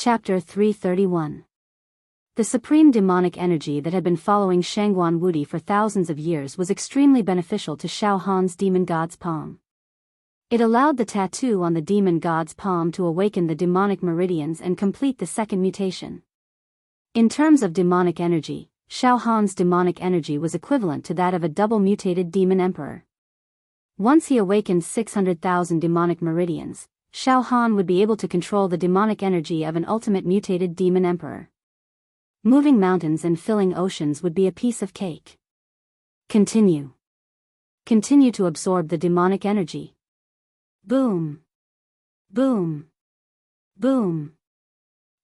Chapter 331. The supreme demonic energy that had been following Shangguan Wudi for thousands of years was extremely beneficial to Xiao Han's demon god's palm. It allowed the tattoo on the demon god's palm to awaken the demonic meridians and complete the second mutation. In terms of demonic energy, Xiao Han's demonic energy was equivalent to that of a double-mutated demon emperor. Once he awakened 600,000 demonic meridians, Xiao Han would be able to control the demonic energy of an ultimate mutated demon emperor. Moving mountains and filling oceans would be a piece of cake. Continue to absorb the demonic energy. Boom. Boom. Boom.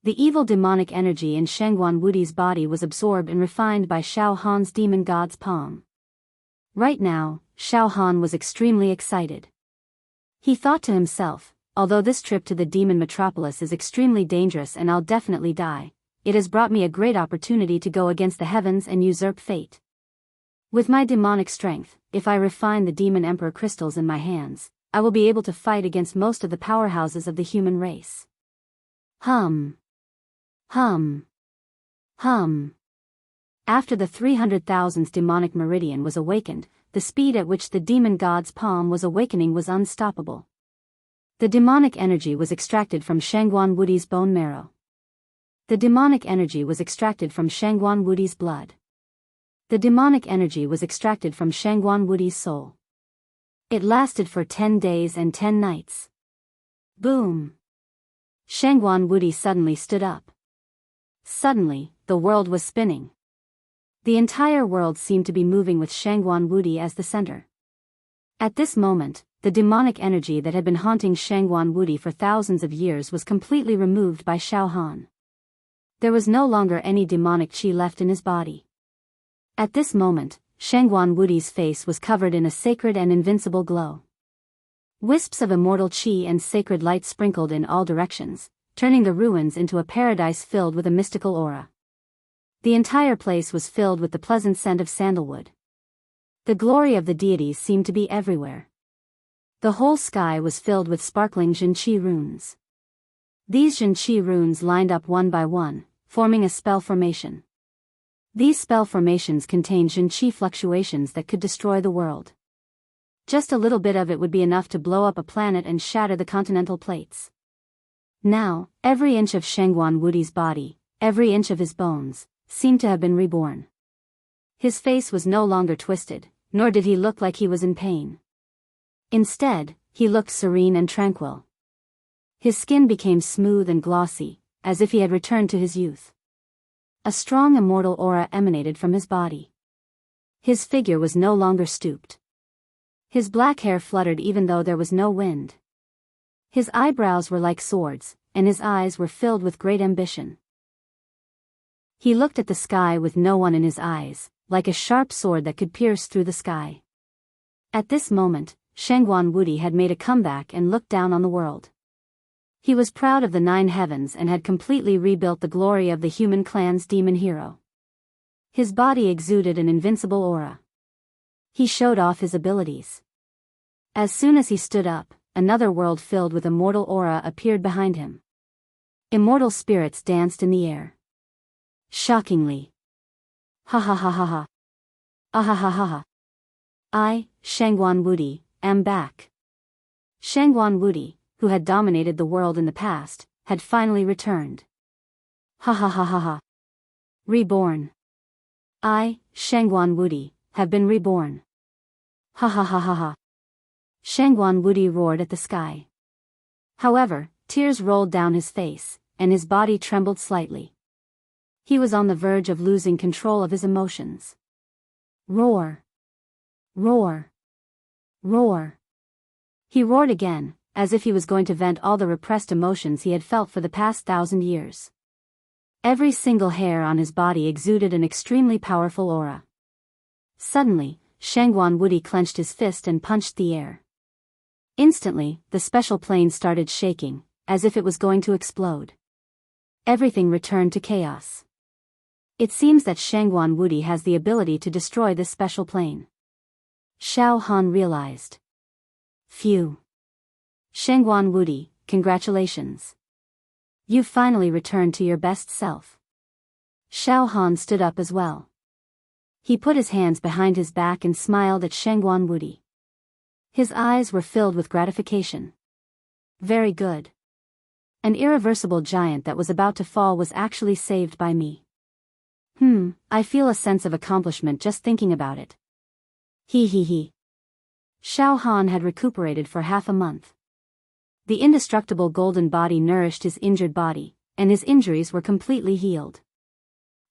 The evil demonic energy in Shangguan Wudi's body was absorbed and refined by Xiao Han's demon god's palm. Right now, Xiao Han was extremely excited. He thought to himself, although this trip to the demon metropolis is extremely dangerous and I'll definitely die, it has brought me a great opportunity to go against the heavens and usurp fate. With my demonic strength, if I refine the demon emperor crystals in my hands, I will be able to fight against most of the powerhouses of the human race. Hum. Hum. Hum. After the 300,000th demonic meridian was awakened, the speed at which the demon god's palm was awakening was unstoppable. The demonic energy was extracted from Shangguan Wudi's bone marrow. The demonic energy was extracted from Shangguan Wudi's blood. The demonic energy was extracted from Shangguan Wudi's soul. It lasted for 10 days and 10 nights. Boom! Shangguan Wudi suddenly stood up. Suddenly, the world was spinning. The entire world seemed to be moving with Shangguan Wudi as the center. At this moment, the demonic energy that had been haunting Shangguan Wudi for thousands of years was completely removed by Xiao Han. There was no longer any demonic qi left in his body. At this moment, Shangguan Wudi's face was covered in a sacred and invincible glow. Wisps of immortal qi and sacred light sprinkled in all directions, turning the ruins into a paradise filled with a mystical aura. The entire place was filled with the pleasant scent of sandalwood. The glory of the deities seemed to be everywhere. The whole sky was filled with sparkling Zhenqi runes. These Zhenqi runes lined up one by one, forming a spell formation. These spell formations contained Zhenqi fluctuations that could destroy the world. Just a little bit of it would be enough to blow up a planet and shatter the continental plates. Now, every inch of Shangguan Wudi's body, every inch of his bones, seemed to have been reborn. His face was no longer twisted, nor did he look like he was in pain. Instead, he looked serene and tranquil. His skin became smooth and glossy, as if he had returned to his youth. A strong immortal aura emanated from his body. His figure was no longer stooped. His black hair fluttered even though there was no wind. His eyebrows were like swords, and his eyes were filled with great ambition. He looked at the sky with no one in his eyes, like a sharp sword that could pierce through the sky. At this moment, Shangguan Wudi had made a comeback and looked down on the world. He was proud of the 9 heavens and had completely rebuilt the glory of the human clan's demon hero. His body exuded an invincible aura. He showed off his abilities. As soon as he stood up, another world filled with immortal aura appeared behind him. Immortal spirits danced in the air. Shockingly. Ha ha ha ha ha. Ah ha ha ha ha. I, Shangguan Wudi, am back. Shangguan Wudi, who had dominated the world in the past, had finally returned. Ha ha ha ha ha. Reborn. I, Shangguan Wudi, have been reborn. Ha ha ha ha ha. Shangguan Wudi roared at the sky. However, tears rolled down his face, and his body trembled slightly. He was on the verge of losing control of his emotions. Roar. Roar. Roar. He roared again, as if he was going to vent all the repressed emotions he had felt for the past 1,000 years. Every single hair on his body exuded an extremely powerful aura. Suddenly, Shangguan Wudi clenched his fist and punched the air. Instantly, the special plane started shaking, as if it was going to explode. Everything returned to chaos. It seems that Shangguan Wudi has the ability to destroy this special plane. Xiao Han realized. Phew. Shangguan Wudi, congratulations. You've finally returned to your best self. Xiao Han stood up as well. He put his hands behind his back and smiled at Shangguan Wudi. His eyes were filled with gratification. Very good. An irreversible giant that was about to fall was actually saved by me. I feel a sense of accomplishment just thinking about it. He. Xiao Han had recuperated for half a month. The indestructible golden body nourished his injured body, and his injuries were completely healed.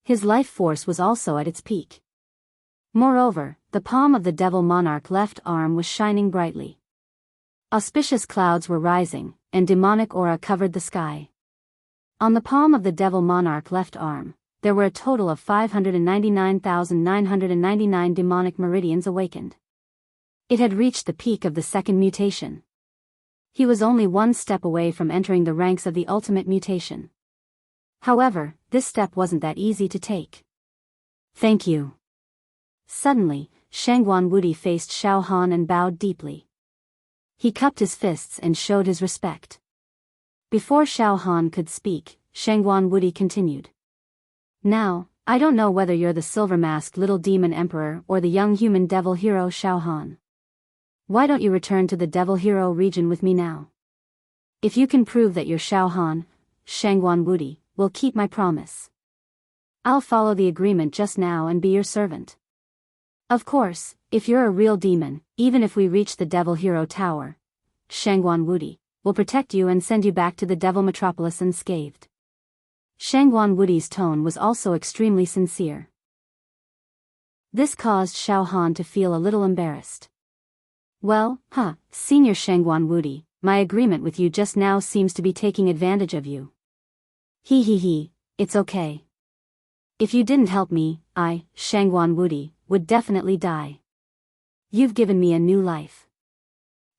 His life force was also at its peak. Moreover, the palm of the devil monarch left arm was shining brightly. Auspicious clouds were rising, and demonic aura covered the sky. On the palm of the devil monarch left arm, there were a total of 599,999 demonic meridians awakened. It had reached the peak of the second mutation. He was only one step away from entering the ranks of the ultimate mutation. However, this step wasn't that easy to take. Thank you. Suddenly, Shangguan Wudi faced Xiao Han and bowed deeply. He cupped his fists and showed his respect. Before Xiao Han could speak, Shangguan Wudi continued. Now, I don't know whether you're the silver-masked little demon emperor or the young human devil hero Xiao Han. Why don't you return to the devil hero region with me now? If you can prove that you're Xiao Han, Shangguan Wudi will keep my promise. I'll follow the agreement just now and be your servant. Of course, if you're a real demon, even if we reach the devil hero tower, Shangguan Wudi will protect you and send you back to the devil metropolis unscathed. Shangguan Wudi's tone was also extremely sincere. This caused Xiao Han to feel a little embarrassed. Well, Senior Shangguan Wudi, my agreement with you just now seems to be taking advantage of you. He, it's okay. If you didn't help me, I, Shangguan Wudi, would definitely die. You've given me a new life.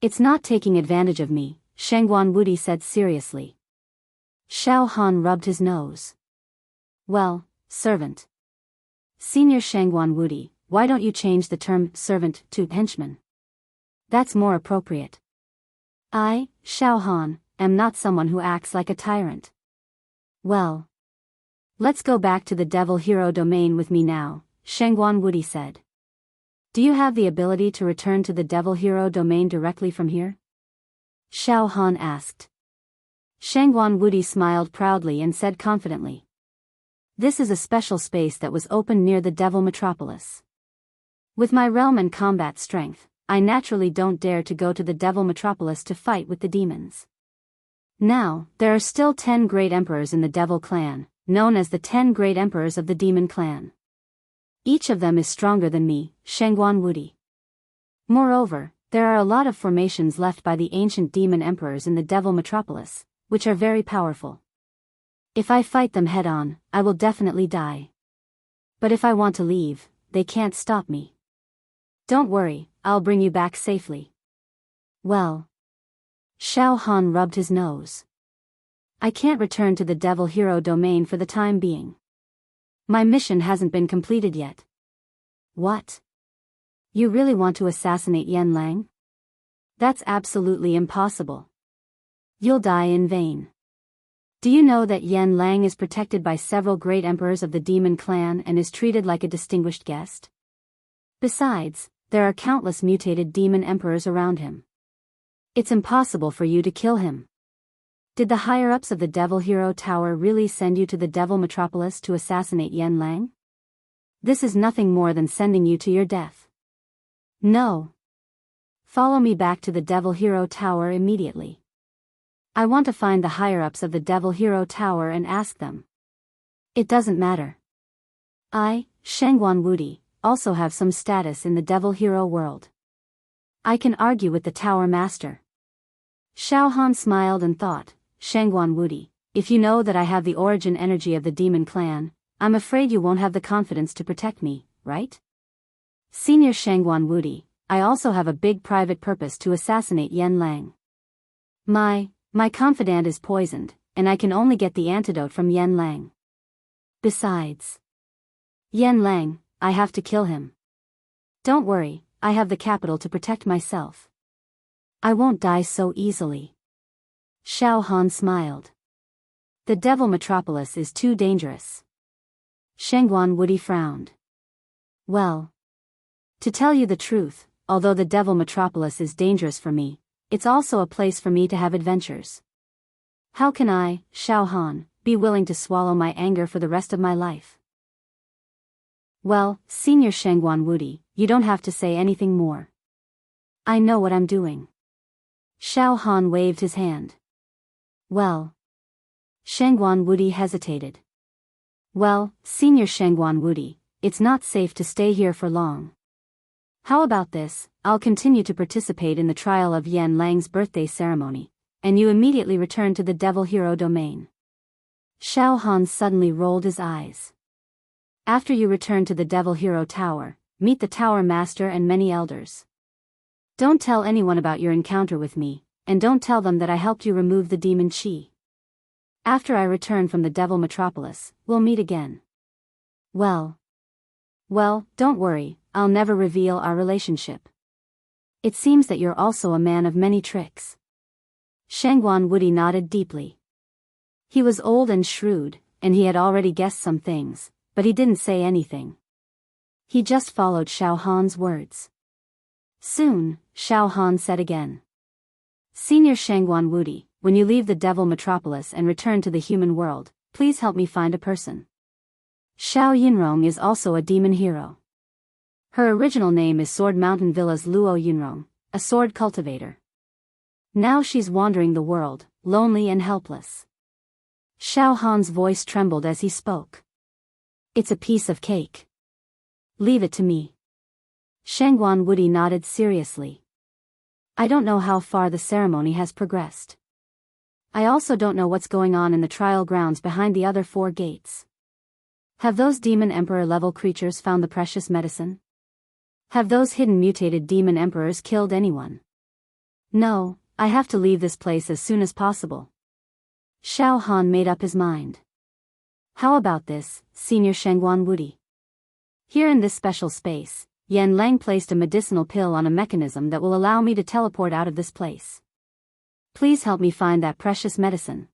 It's not taking advantage of me, Shangguan Wudi said seriously. Xiao Han rubbed his nose. Well, servant. Senior Shangguan Wudi, why don't you change the term servant to henchman? That's more appropriate. I, Xiao Han, am not someone who acts like a tyrant. Well. Let's go back to the devil hero domain with me now, Shangguan Wudi said. Do you have the ability to return to the devil hero domain directly from here? Xiao Han asked. Shangguan Wudi smiled proudly and said confidently. This is a special space that was opened near the devil metropolis. With my realm and combat strength, I naturally don't dare to go to the devil metropolis to fight with the demons. Now, there are still 10 great emperors in the devil clan, known as the 10 great emperors of the demon clan. Each of them is stronger than me, Shangguan Wudi. Moreover, there are a lot of formations left by the ancient demon emperors in the devil metropolis, which are very powerful. If I fight them head-on, I will definitely die. But if I want to leave, they can't stop me. Don't worry, I'll bring you back safely. Well. Xiao Han rubbed his nose. I can't return to the devil hero domain for the time being. My mission hasn't been completed yet. What? You really want to assassinate Yan Lang? That's absolutely impossible. You'll die in vain. Do you know that Yan Lang is protected by several great emperors of the demon clan and is treated like a distinguished guest? Besides, there are countless mutated demon emperors around him. It's impossible for you to kill him. Did the higher-ups of the Devil Hero Tower really send you to the Devil Metropolis to assassinate Yan Lang? This is nothing more than sending you to your death. No. Follow me back to the Devil Hero Tower immediately. I want to find the higher-ups of the Devil Hero Tower and ask them. It doesn't matter. I, Shangguan Wudi, also have some status in the Devil Hero world. I can argue with the Tower Master. Xiao Han smiled and thought, Shangguan Wudi, if you know that I have the origin energy of the demon clan, I'm afraid you won't have the confidence to protect me, right? Senior Shangguan Wudi, I also have a big private purpose to assassinate Yan Lang. My confidant is poisoned, and I can only get the antidote from Yan Lang. Besides, Yan Lang, I have to kill him. Don't worry, I have the capital to protect myself. I won't die so easily. Xiao Han smiled. The Devil Metropolis is too dangerous. Shangguan Woody frowned. Well, to tell you the truth, although the Devil Metropolis is dangerous for me, it's also a place for me to have adventures. How can I, Xiao Han, be willing to swallow my anger for the rest of my life? Well, Senior Shangguan Woody, you don't have to say anything more. I know what I'm doing. Xiao Han waved his hand. Well. Shangguan Woody hesitated. Well, Senior Shangguan Woody, it's not safe to stay here for long. How about this? I'll continue to participate in the trial of Yan Lang's birthday ceremony, and you immediately return to the Devil Hero domain. Xiao Han suddenly rolled his eyes. After you return to the Devil Hero Tower, meet the Tower Master and many elders. Don't tell anyone about your encounter with me, and don't tell them that I helped you remove the demon Qi. After I return from the Devil Metropolis, we'll meet again. Well, don't worry, I'll never reveal our relationship. It seems that you're also a man of many tricks. Shangguan Woody nodded deeply. He was old and shrewd, and he had already guessed some things, but he didn't say anything. He just followed Xiao Han's words. Soon, Xiao Han said again. Senior Shangguan Woody, when you leave the Devil Metropolis and return to the human world, please help me find a person. Xiao Yunrong is also a demon hero. Her original name is Sword Mountain Villa's Luo Yunrong, a sword cultivator. Now she's wandering the world, lonely and helpless. Xiao Han's voice trembled as he spoke. It's a piece of cake. Leave it to me. Shangguan Woody nodded seriously. I don't know how far the ceremony has progressed. I also don't know what's going on in the trial grounds behind the other 4 gates. Have those Demon Emperor level creatures found the precious medicine? Have those hidden mutated Demon Emperors killed anyone? No, I have to leave this place as soon as possible. Xiao Han made up his mind. How about this, Senior Shangguan Woody? Here in this special space, Yan Lang placed a medicinal pill on a mechanism that will allow me to teleport out of this place. Please help me find that precious medicine.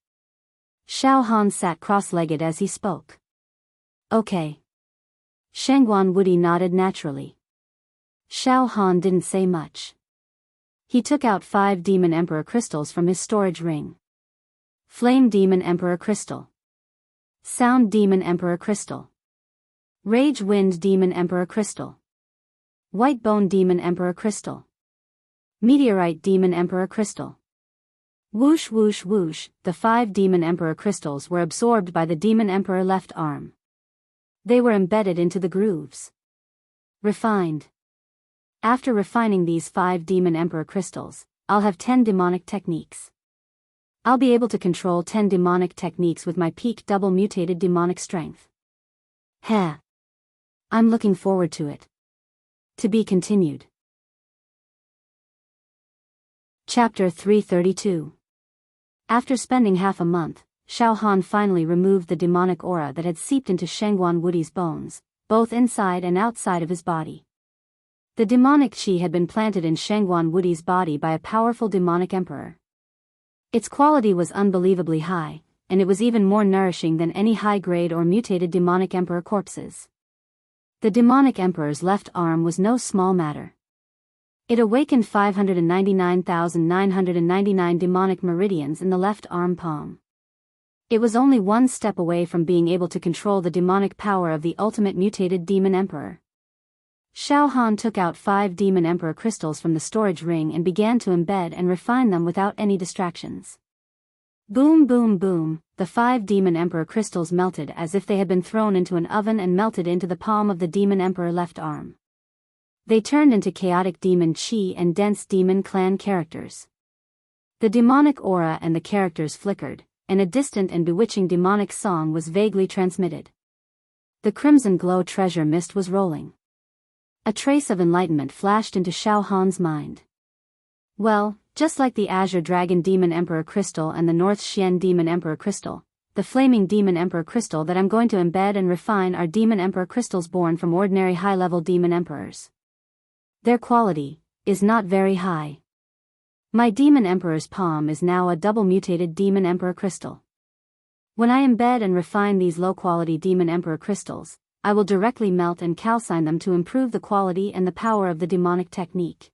Xiao Han sat cross-legged as he spoke. Okay. Shangguan Woody nodded naturally. Xiao Han didn't say much. He took out 5 Demon Emperor crystals from his storage ring. Flame Demon Emperor Crystal. Sound Demon Emperor Crystal. Rage Wind Demon Emperor Crystal. White Bone Demon Emperor Crystal. Meteorite Demon Emperor Crystal. Whoosh whoosh whoosh, the 5 Demon Emperor crystals were absorbed by the Demon Emperor left arm. They were embedded into the grooves. Refined. After refining these 5 Demon Emperor crystals, I'll have 10 demonic techniques. I'll be able to control 10 demonic techniques with my peak double mutated demonic strength. Heh. I'm looking forward to it. To be continued. Chapter 332. After spending half a month, Xiao Han finally removed the demonic aura that had seeped into Shangguan Woody's bones, both inside and outside of his body. The demonic qi had been planted in Shangguan Woody's body by a powerful demonic emperor. Its quality was unbelievably high, and it was even more nourishing than any high-grade or mutated demonic emperor corpses. The demonic emperor's left arm was no small matter. It awakened 599,999 demonic meridians in the left arm palm. It was only one step away from being able to control the demonic power of the ultimate mutated demon emperor. Xiao Han took out 5 demon emperor crystals from the storage ring and began to embed and refine them without any distractions. Boom boom boom, the 5 demon emperor crystals melted as if they had been thrown into an oven and melted into the palm of the demon emperor left arm. They turned into chaotic demon qi and dense demon clan characters. The demonic aura and the characters flickered, and a distant and bewitching demonic song was vaguely transmitted. The crimson glow treasure mist was rolling. A trace of enlightenment flashed into Xiao Han's mind. Well, just like the Azure Dragon Demon Emperor Crystal and the North Xian Demon Emperor Crystal, the Flaming Demon Emperor Crystal that I'm going to embed and refine are Demon Emperor Crystals born from ordinary high-level Demon Emperors. Their quality is not very high. My Demon Emperor's palm is now a double-mutated Demon Emperor Crystal. When I embed and refine these low-quality Demon Emperor crystals, I will directly melt and calcine them to improve the quality and the power of the demonic technique.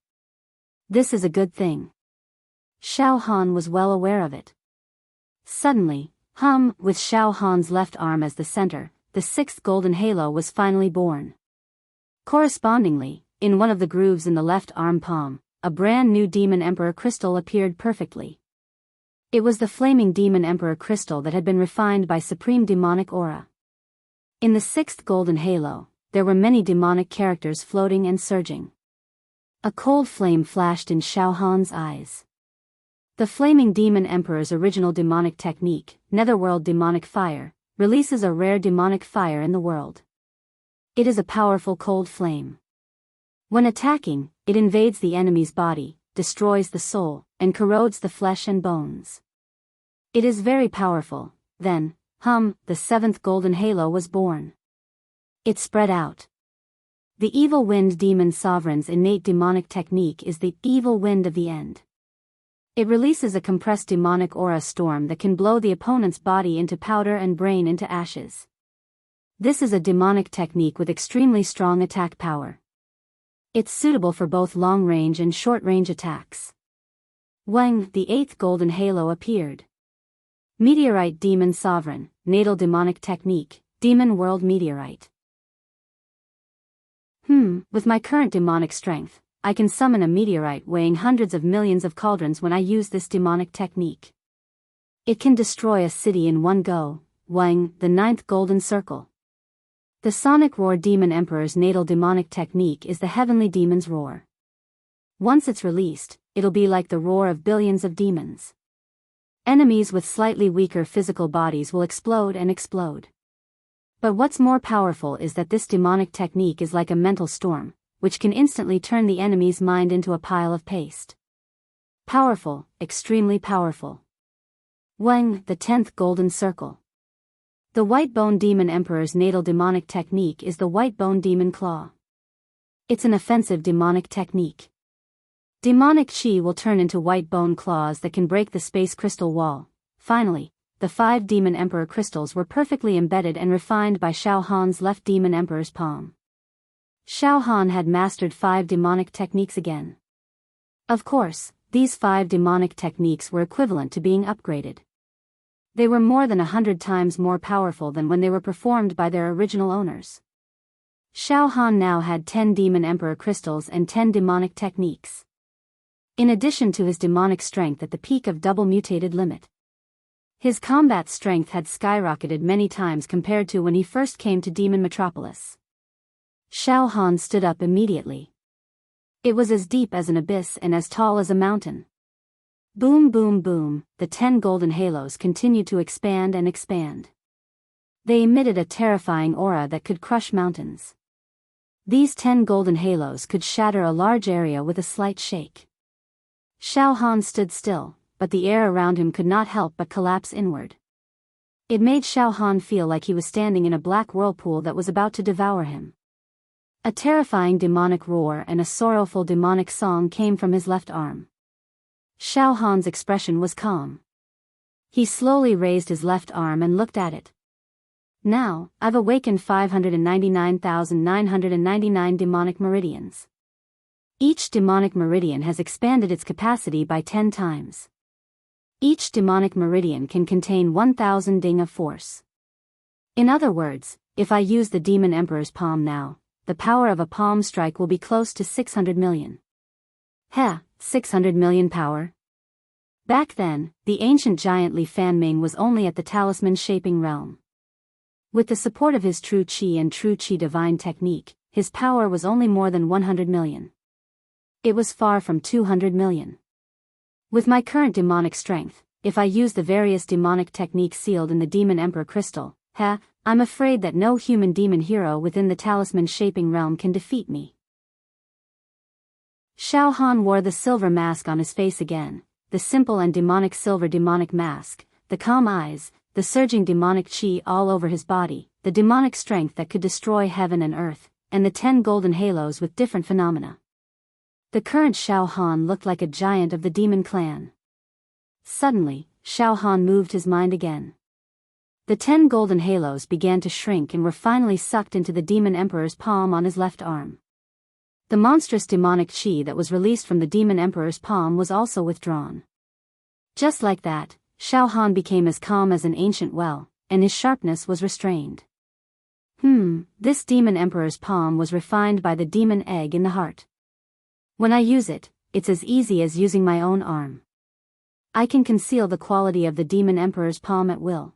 This is a good thing. Xiao Han was well aware of it. Suddenly, with Xiao Han's left arm as the center, the sixth golden halo was finally born. Correspondingly, in one of the grooves in the left arm palm, a brand new Demon Emperor crystal appeared perfectly. It was the flaming Demon Emperor crystal that had been refined by supreme demonic aura. In the sixth golden halo, there were many demonic characters floating and surging. A cold flame flashed in Xiao Han's eyes. The flaming Demon Emperor's original demonic technique, Netherworld Demonic Fire, releases a rare demonic fire in the world. It is a powerful cold flame. When attacking, it invades the enemy's body, destroys the soul, and corrodes the flesh and bones. It is very powerful. Then, the seventh golden halo was born. It spread out. The evil wind demon sovereign's innate demonic technique is the evil wind of the end. It releases a compressed demonic aura storm that can blow the opponent's body into powder and brain into ashes. This is a demonic technique with extremely strong attack power. It's suitable for both long-range and short-range attacks. The eighth golden halo appeared. Meteorite Demon Sovereign, Natal Demonic Technique, Demon World Meteorite. With my current demonic strength, I can summon a meteorite weighing hundreds of millions of cauldrons when I use this demonic technique. It can destroy a city in one go. The ninth golden circle. The Sonic Roar Demon Emperor's natal demonic technique is the Heavenly Demon's Roar. Once it's released, it'll be like the roar of billions of demons. Enemies with slightly weaker physical bodies will explode and explode. But what's more powerful is that this demonic technique is like a mental storm, which can instantly turn the enemy's mind into a pile of paste. Powerful, extremely powerful. The 10th Golden Circle. The White Bone Demon Emperor's natal demonic technique is the White Bone Demon Claw. It's an offensive demonic technique. Demonic chi will turn into white bone claws that can break the space crystal wall. Finally, the 5 Demon Emperor crystals were perfectly embedded and refined by Xiao Han's left Demon Emperor's palm. Xiao Han had mastered 5 demonic techniques again. Of course, these 5 demonic techniques were equivalent to being upgraded. They were more than 100 times more powerful than when they were performed by their original owners. Xiao Han now had 10 Demon Emperor crystals and 10 demonic techniques. In addition to his demonic strength at the peak of double mutated limit. His combat strength had skyrocketed many times compared to when he first came to Demon Metropolis. Xiao Han stood up immediately. It was as deep as an abyss and as tall as a mountain. Boom boom boom, the 10 golden halos continued to expand and expand. They emitted a terrifying aura that could crush mountains. These 10 golden halos could shatter a large area with a slight shake. Xiao Han stood still, but the air around him could not help but collapse inward. It made Xiao Han feel like he was standing in a black whirlpool that was about to devour him. A terrifying demonic roar and a sorrowful demonic song came from his left arm. Xiao Han's expression was calm. He slowly raised his left arm and looked at it. Now, I've awakened 599,999 demonic meridians. Each demonic meridian has expanded its capacity by 10 times. Each demonic meridian can contain 1,000 ding of force. In other words, if I use the Demon Emperor's palm now, the power of a palm strike will be close to 600 million. 600 million power? Back then, the ancient giant Li Fanming was only at the talisman-shaping realm. With the support of his True Qi and True Qi Divine Technique, his power was only more than 100 million. It was far from 200 million. With my current demonic strength, if I use the various demonic techniques sealed in the Demon Emperor Crystal, I'm afraid that no human demon hero within the talisman-shaping realm can defeat me. Xiao Han wore the silver mask on his face again, the simple and demonic silver demonic mask, the calm eyes, the surging demonic chi all over his body, the demonic strength that could destroy heaven and earth, and the 10 golden halos with different phenomena. The current Xiao Han looked like a giant of the demon clan. Suddenly, Xiao Han moved his mind again. The 10 golden halos began to shrink and were finally sucked into the demon emperor's palm on his left arm. The monstrous demonic chi that was released from the demon emperor's palm was also withdrawn. Just like that, Xiao Han became as calm as an ancient well, and his sharpness was restrained. This demon emperor's palm was refined by the demon egg in the heart. When I use it, it's as easy as using my own arm. I can conceal the quality of the demon emperor's palm at will.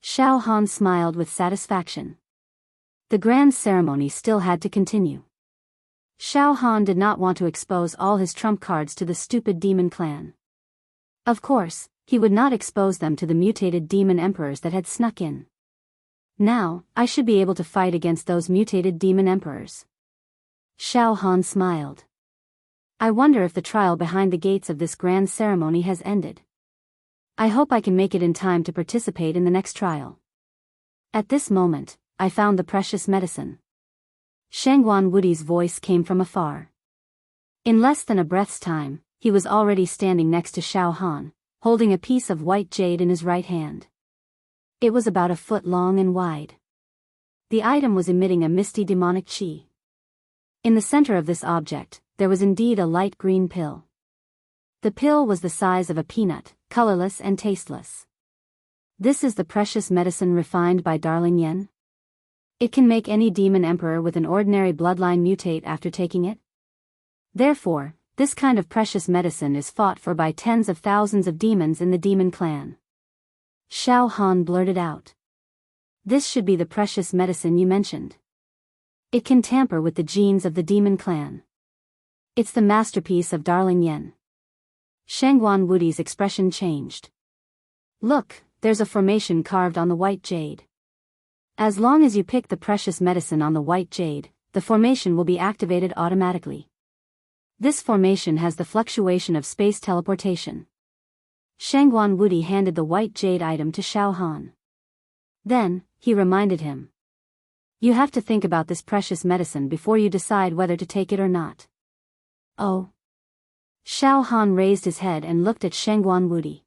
Xiao Han smiled with satisfaction. The grand ceremony still had to continue. Xiao Han did not want to expose all his trump cards to the stupid demon clan. Of course, he would not expose them to the mutated demon emperors that had snuck in. Now, I should be able to fight against those mutated demon emperors. Xiao Han smiled. I wonder if the trial behind the gates of this grand ceremony has ended. I hope I can make it in time to participate in the next trial. At this moment, I found the precious medicine. Shangguan Wudi's voice came from afar. In less than a breath's time, he was already standing next to Xiao Han, holding a piece of white jade in his right hand. It was about a foot long and wide. The item was emitting a misty demonic chi. In the center of this object, there was indeed a light green pill. The pill was the size of a peanut, colorless and tasteless. This is the precious medicine refined by Darling Yen. It can make any demon emperor with an ordinary bloodline mutate after taking it. Therefore, this kind of precious medicine is fought for by tens of thousands of demons in the demon clan. Xiao Han blurted out. This should be the precious medicine you mentioned. It can tamper with the genes of the demon clan. It's the masterpiece of Darling Yen. Shangguan Wudi's expression changed. Look, there's a formation carved on the white jade. As long as you pick the precious medicine on the white jade, the formation will be activated automatically. This formation has the fluctuation of space teleportation. Shangguan Wudi handed the white jade item to Xiao Han. Then, he reminded him. You have to think about this precious medicine before you decide whether to take it or not. Oh. Xiao Han raised his head and looked at Shangguan Wudi.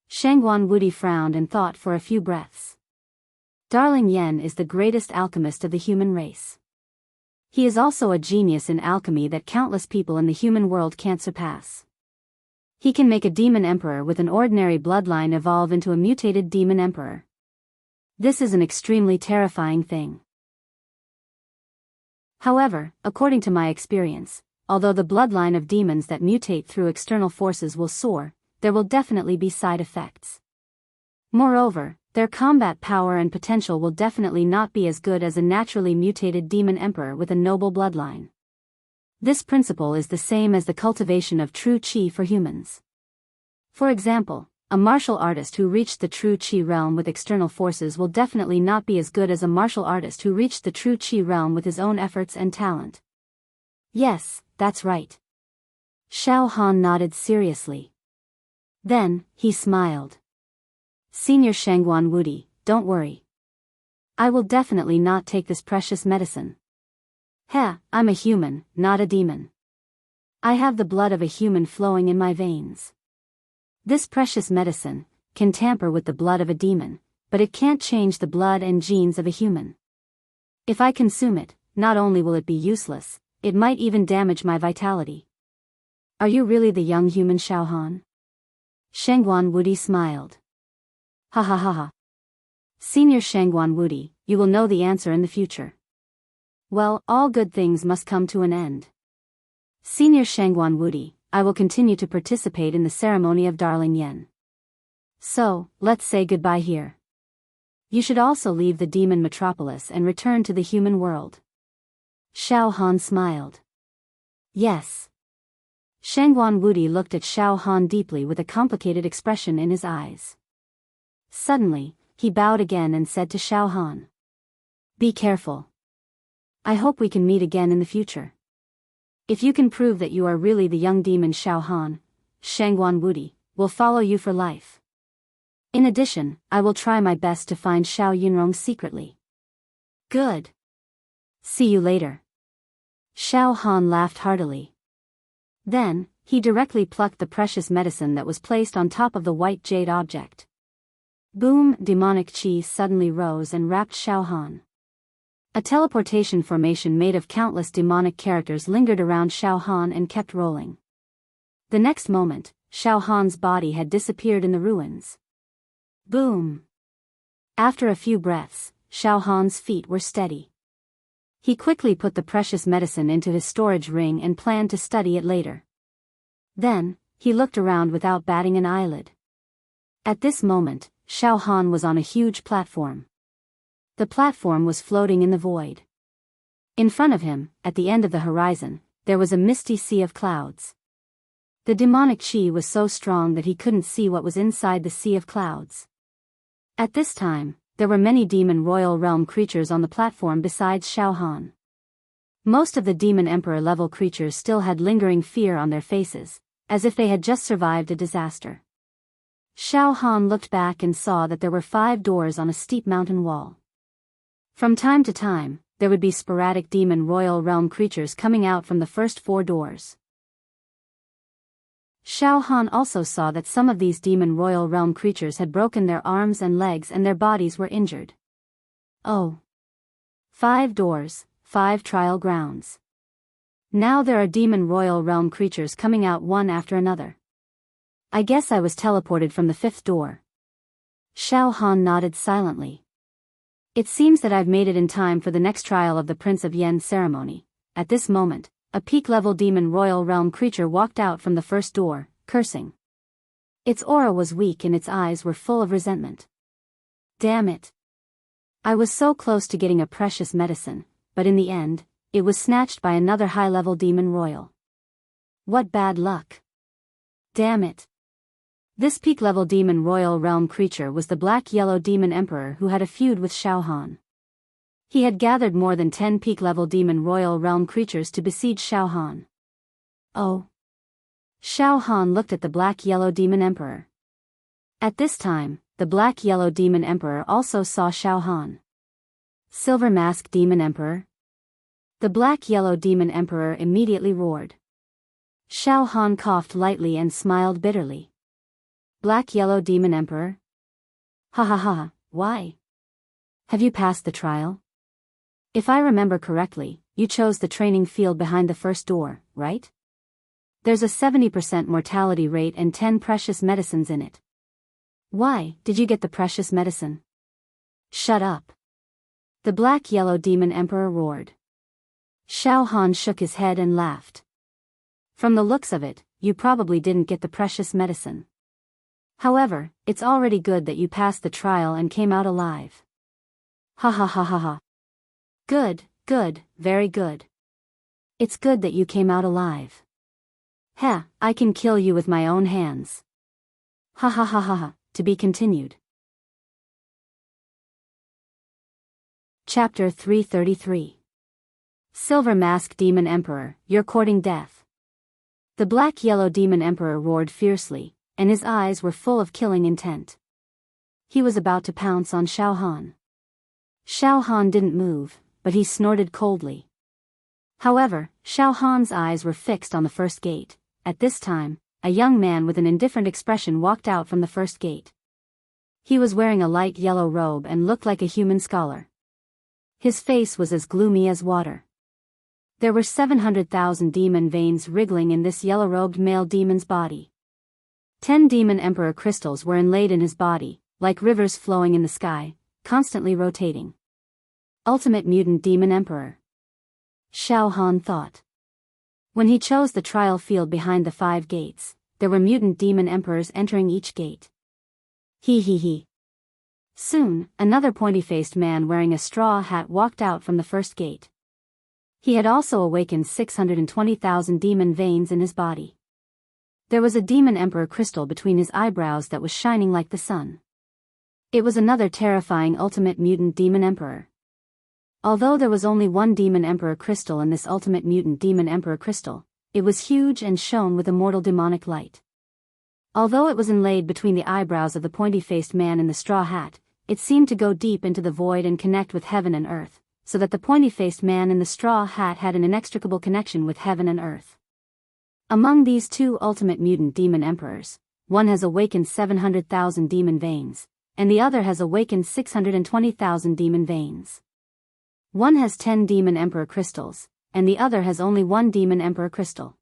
Shangguan Wudi frowned and thought for a few breaths. Darling Yen is the greatest alchemist of the human race. He is also a genius in alchemy that countless people in the human world can't surpass. He can make a demon emperor with an ordinary bloodline evolve into a mutated demon emperor. This is an extremely terrifying thing. However, according to my experience, although the bloodline of demons that mutate through external forces will soar, there will definitely be side effects. Moreover, their combat power and potential will definitely not be as good as a naturally mutated demon emperor with a noble bloodline. This principle is the same as the cultivation of true qi for humans. For example, a martial artist who reached the true qi realm with external forces will definitely not be as good as a martial artist who reached the true qi realm with his own efforts and talent. Yes, that's right. Xiao Han nodded seriously. Then, he smiled. Senior Shangguan Wudi, don't worry. I will definitely not take this precious medicine. I'm a human, not a demon. I have the blood of a human flowing in my veins. This precious medicine can tamper with the blood of a demon, but it can't change the blood and genes of a human. If I consume it, not only will it be useless, it might even damage my vitality. Are you really the young human Xiao Han? Shangguan Wudi smiled. Ha ha ha ha. Senior Shangguan Wudi, you will know the answer in the future. Well, all good things must come to an end. Senior Shangguan Wudi, I will continue to participate in the ceremony of Darling Yen. So, let's say goodbye here. You should also leave the demon metropolis and return to the human world. Xiao Han smiled. Yes. Shangguan Wudi looked at Xiao Han deeply with a complicated expression in his eyes. Suddenly, he bowed again and said to Xiao Han. Be careful. I hope we can meet again in the future. If you can prove that you are really the young demon Xiao Han, Shangguan Wudi will follow you for life. In addition, I will try my best to find Xiao Yunrong secretly. Good. See you later. Xiao Han laughed heartily. Then, he directly plucked the precious medicine that was placed on top of the white jade object. Boom! Demonic chi suddenly rose and wrapped Xiaohan. A teleportation formation made of countless demonic characters lingered around Xiaohan and kept rolling. The next moment, Xiaohan's body had disappeared in the ruins. Boom! After a few breaths, Xiaohan's feet were steady. He quickly put the precious medicine into his storage ring and planned to study it later. Then, he looked around without batting an eyelid. At this moment, Xiaohan was on a huge platform. The platform was floating in the void. In front of him, at the end of the horizon, there was a misty sea of clouds. The demonic chi was so strong that he couldn't see what was inside the sea of clouds. At this time, there were many demon royal realm creatures on the platform besides Xiaohan. Most of the demon emperor level creatures still had lingering fear on their faces, as if they had just survived a disaster. Xiaohan looked back and saw that there were 5 doors on a steep mountain wall. From time to time, there would be sporadic demon royal realm creatures coming out from the first 4 doors. Xiaohan also saw that some of these demon royal realm creatures had broken their arms and legs and their bodies were injured. Oh. 5 doors, 5 trial grounds. Now there are demon royal realm creatures coming out one after another. I guess I was teleported from the 5th door. Xiaohan nodded silently. It seems that I've made it in time for the next trial of the Prince of Yen ceremony. At this moment, a peak-level demon royal realm creature walked out from the first door, cursing. Its aura was weak and its eyes were full of resentment. Damn it. I was so close to getting a precious medicine, but in the end, it was snatched by another high-level demon royal. What bad luck. Damn it. This peak-level demon royal realm creature was the black-yellow demon emperor who had a feud with Xiaohan. He had gathered more than 10 peak-level demon royal realm creatures to besiege Xiaohan. Oh. Xiaohan looked at the black-yellow demon emperor. At this time, the black-yellow demon emperor also saw Xiaohan. Silver Mask Demon Emperor? The black-yellow demon emperor immediately roared. Xiaohan coughed lightly and smiled bitterly. Black-yellow demon emperor? Ha ha ha, why? Have you passed the trial? If I remember correctly, you chose the training field behind the first door, right? There's a 70% mortality rate and 10 precious medicines in it. Why did you get the precious medicine? Shut up. The black-yellow demon emperor roared. Xiaohan shook his head and laughed. From the looks of it, you probably didn't get the precious medicine. However, it's already good that you passed the trial and came out alive. Ha ha ha ha ha. Good, good, very good. It's good that you came out alive. Heh, I can kill you with my own hands. Ha ha ha ha ha, to be continued. Chapter 333. Silver Mask Demon Emperor, you're courting death. The black-yellow demon emperor roared fiercely, and his eyes were full of killing intent. He was about to pounce on Xiaohan. Xiaohan didn't move, but he snorted coldly. However, Xiaohan's eyes were fixed on the first gate. At this time, a young man with an indifferent expression walked out from the first gate. He was wearing a light yellow robe and looked like a human scholar. His face was as gloomy as water. There were 700,000 demon veins wriggling in this yellow-robed male demon's body. 10 demon emperor crystals were inlaid in his body, like rivers flowing in the sky, constantly rotating. Ultimate mutant demon emperor. Xiaohan thought. When he chose the trial field behind the 5 gates, there were mutant demon emperors entering each gate. He. Soon, another pointy-faced man wearing a straw hat walked out from the first gate. He had also awakened 620,000 demon veins in his body. There was a demon emperor crystal between his eyebrows that was shining like the sun. It was another terrifying ultimate mutant demon emperor. Although there was only one demon emperor crystal in this ultimate mutant demon emperor crystal, it was huge and shone with immortal demonic light. Although it was inlaid between the eyebrows of the pointy-faced man in the straw hat, it seemed to go deep into the void and connect with heaven and earth, so that the pointy-faced man in the straw hat had an inextricable connection with heaven and earth. Among these 2 ultimate mutant demon emperors, one has awakened 700,000 demon veins, and the other has awakened 620,000 demon veins. One has 10 Demon Emperor crystals, and the other has only 1 Demon Emperor crystal.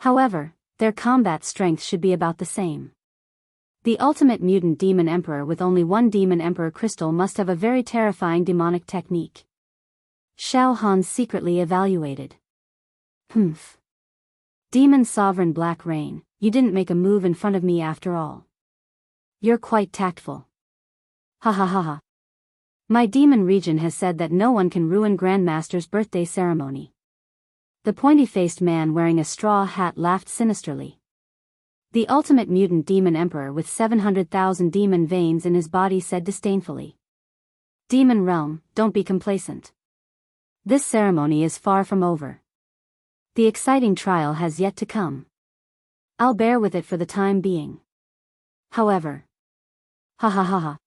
However, their combat strength should be about the same. The ultimate mutant Demon Emperor with only 1 Demon Emperor crystal must have a very terrifying demonic technique. Xiao Han secretly evaluated. Humph. Demon Sovereign Black Rain, you didn't make a move in front of me after all. You're quite tactful. Ha ha ha ha. My demon region has said that no one can ruin Grandmaster's birthday ceremony. The pointy-faced man wearing a straw hat laughed sinisterly. The ultimate mutant demon emperor with 700,000 demon veins in his body said disdainfully. Demon realm, don't be complacent. This ceremony is far from over. The exciting trial has yet to come. I'll bear with it for the time being. However. Ha ha ha ha.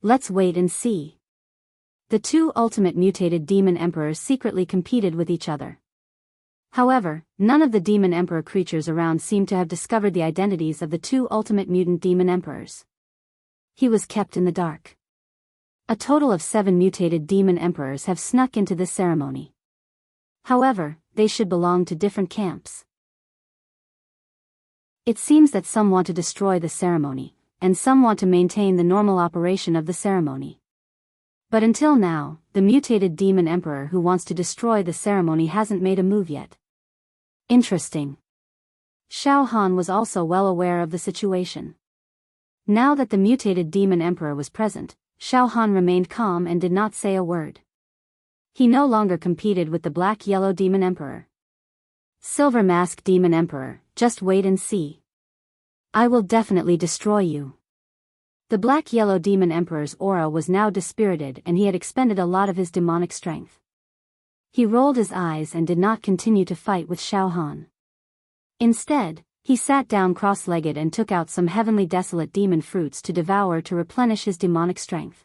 Let's wait and see. The two ultimate mutated demon emperors secretly competed with each other. However, none of the demon emperor creatures around seemed to have discovered the identities of the two ultimate mutant demon emperors. He was kept in the dark. A total of 7 mutated demon emperors have snuck into this ceremony. However, they should belong to different camps. It seems that some want to destroy the ceremony, and some want to maintain the normal operation of the ceremony. But until now, the mutated demon emperor who wants to destroy the ceremony hasn't made a move yet. Interesting. Xiao Han was also well aware of the situation. Now that the mutated demon emperor was present, Xiao Han remained calm and did not say a word. He no longer competed with the black-yellow demon emperor. Silver Mask Demon Emperor, just wait and see. I will definitely destroy you. The black-yellow demon emperor's aura was now dispirited and he had expended a lot of his demonic strength. He rolled his eyes and did not continue to fight with Xiao Han. Instead, he sat down cross-legged and took out some heavenly desolate demon fruits to devour to replenish his demonic strength.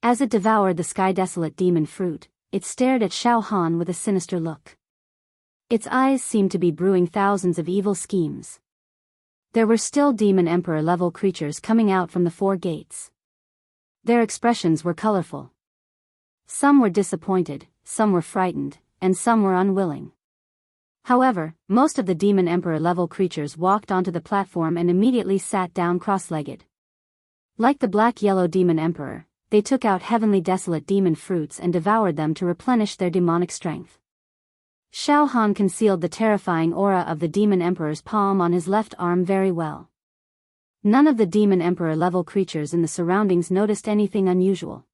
As it devoured the sky desolate demon fruit, it stared at Xiao Han with a sinister look. Its eyes seemed to be brewing thousands of evil schemes. There were still demon emperor level creatures coming out from the 4 gates. Their expressions were colorful. Some were disappointed, some were frightened, and some were unwilling. However, most of the demon emperor level creatures walked onto the platform and immediately sat down cross-legged. Like the black-yellow demon emperor, they took out heavenly desolate demon fruits and devoured them to replenish their demonic strength. Xiao Han concealed the terrifying aura of the demon emperor's palm on his left arm very well. None of the demon emperor level creatures in the surroundings noticed anything unusual.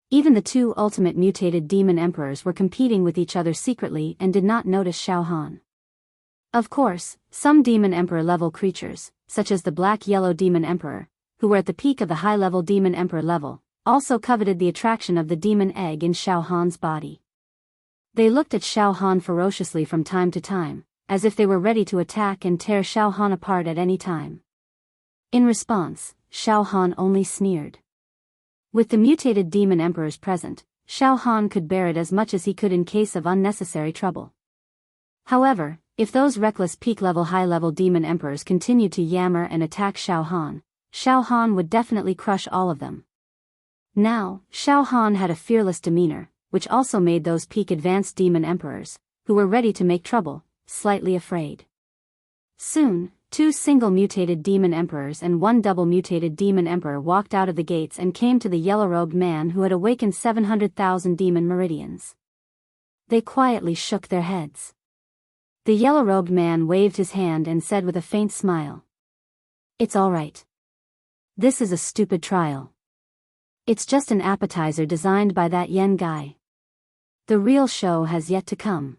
Even the 2 ultimate mutated demon emperors were competing with each other secretly and did not notice Xiao Han. Of course, some demon emperor level creatures, such as the black-yellow demon emperor, who were at the peak of the high-level demon emperor level, also coveted the attraction of the demon egg in Xiao Han's body. They looked at Xiao Han ferociously from time to time, as if they were ready to attack and tear Xiao Han apart at any time. In response, Xiao Han only sneered. With the mutated demon emperors present, Xiao Han could bear it as much as he could in case of unnecessary trouble. However, if those reckless peak-level high-level demon emperors continued to yammer and attack Xiao Han would definitely crush all of them. Now, Xiao Han had a fearless demeanor, which also made those peak advanced demon emperors, who were ready to make trouble, slightly afraid. Soon, 2 single mutated demon emperors and 1 double mutated demon emperor walked out of the gates and came to the yellow-robed man who had awakened 700,000 demon meridians. They quietly shook their heads. The yellow-robed man waved his hand and said with a faint smile. It's all right. This is a stupid trial. It's just an appetizer designed by that Yen guy. The real show has yet to come.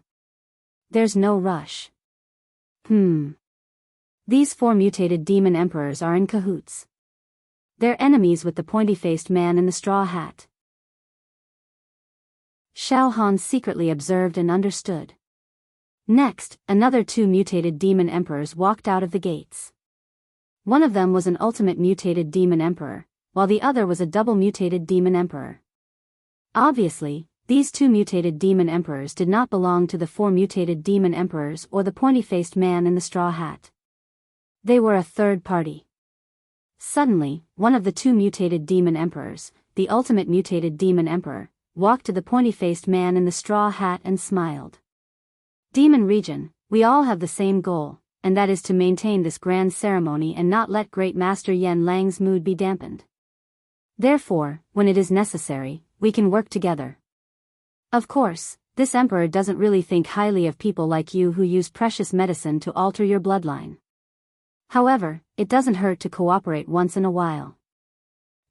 There's no rush. These 4 mutated demon emperors are in cahoots. They're enemies with the pointy-faced man in the straw hat. Xiao Han secretly observed and understood. Next, another 2 mutated demon emperors walked out of the gates. One of them was an ultimate mutated demon emperor, while the other was a double mutated demon emperor. Obviously, these 2 mutated demon emperors did not belong to the 4 mutated demon emperors or the pointy-faced man in the straw hat. They were a third party. Suddenly, one of the two mutated demon emperors, the ultimate mutated demon emperor, walked to the pointy-faced man in the straw hat and smiled. Demon Region, we all have the same goal, and that is to maintain this grand ceremony and not let Great Master Yen Lang's mood be dampened. Therefore, when it is necessary, we can work together. Of course, this emperor doesn't really think highly of people like you who use precious medicine to alter your bloodline. However, it doesn't hurt to cooperate once in a while.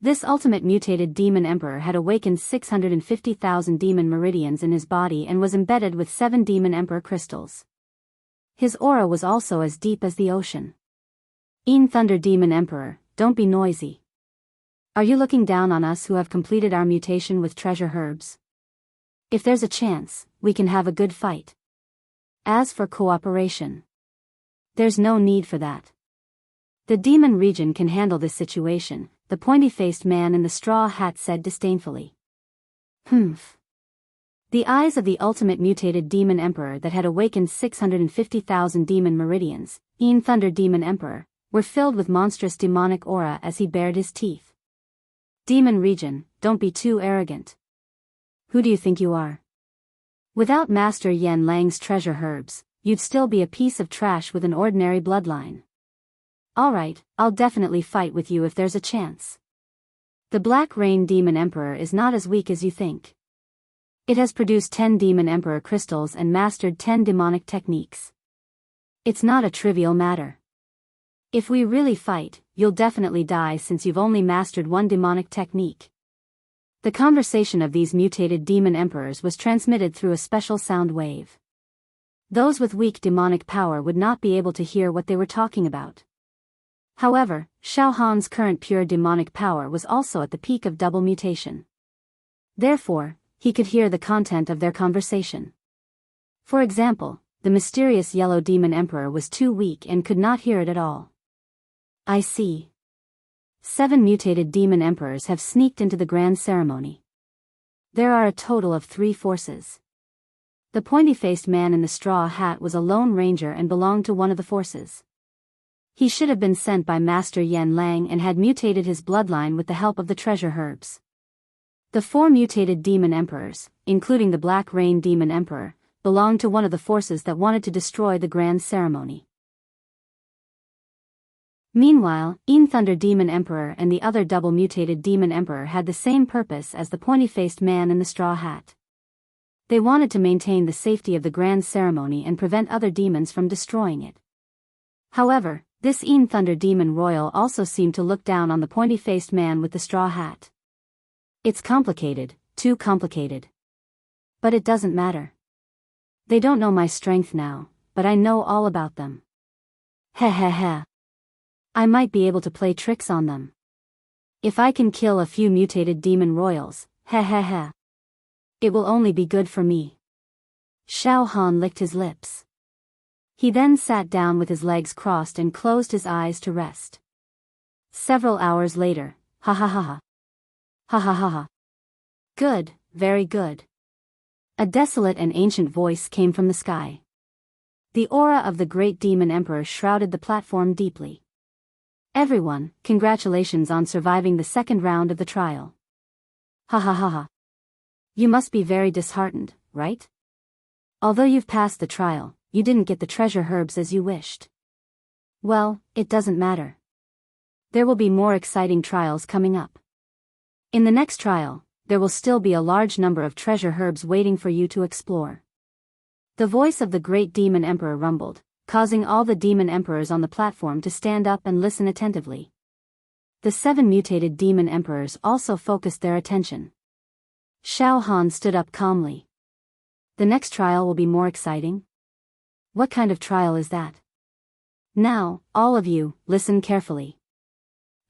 This ultimate mutated demon emperor had awakened 650,000 demon meridians in his body and was embedded with 7 demon emperor crystals. His aura was also as deep as the ocean. Thunder Demon Emperor, don't be noisy. Are you looking down on us who have completed our mutation with treasure herbs? If there's a chance, we can have a good fight. As for cooperation, there's no need for that. The demon region can handle this situation, the pointy-faced man in the straw hat said disdainfully. Humph. The eyes of the ultimate mutated demon emperor that had awakened 650,000 demon meridians, Thunder Demon Emperor, were filled with monstrous demonic aura as he bared his teeth. Demon region, don't be too arrogant. Who do you think you are? Without Master Yen Lang's treasure herbs, you'd still be a piece of trash with an ordinary bloodline. Alright, I'll definitely fight with you if there's a chance. The Black Rain Demon Emperor is not as weak as you think. It has produced 10 Demon Emperor crystals and mastered 10 demonic techniques. It's not a trivial matter. If we really fight, you'll definitely die since you've only mastered 1 demonic technique. The conversation of these mutated demon emperors was transmitted through a special sound wave. Those with weak demonic power would not be able to hear what they were talking about. However, Xiao Han's current pure demonic power was also at the peak of double mutation. Therefore, he could hear the content of their conversation. For example, the mysterious yellow demon emperor was too weak and could not hear it at all. I see. 7 mutated demon emperors have sneaked into the grand ceremony. There are a total of 3 forces. The pointy-faced man in the straw hat was a lone ranger and belonged to one of the forces. He should have been sent by Master Yen Lang and had mutated his bloodline with the help of the treasure herbs. The 4 mutated demon emperors, including the Black Rain Demon Emperor, belonged to one of the forces that wanted to destroy the grand ceremony. Meanwhile, Thunder Demon Emperor and the other double mutated demon emperor had the same purpose as the pointy-faced man in the straw hat. They wanted to maintain the safety of the grand ceremony and prevent other demons from destroying it. However, this Thunder Demon Royal also seemed to look down on the pointy-faced man with the straw hat. It's complicated, too complicated. But it doesn't matter. They don't know my strength now, but I know all about them. Heh heh heh. I might be able to play tricks on them. If I can kill a few mutated demon royals, heh heh heh. It will only be good for me. Xiao Han licked his lips. He then sat down with his legs crossed and closed his eyes to rest. Several hours later, ha ha ha ha. Ha ha ha ha. Good, very good. A desolate and ancient voice came from the sky. The aura of the great demon emperor shrouded the platform deeply. Everyone, congratulations on surviving the second round of the trial. Ha ha ha ha. You must be very disheartened, right? Although you've passed the trial, you didn't get the treasure herbs as you wished. Well, it doesn't matter. There will be more exciting trials coming up. In the next trial, there will still be a large number of treasure herbs waiting for you to explore. The voice of the great demon emperor rumbled, causing all the demon emperors on the platform to stand up and listen attentively. The 7 mutated demon emperors also focused their attention. Xiao Han stood up calmly. The next trial will be more exciting? What kind of trial is that? Now, all of you, listen carefully.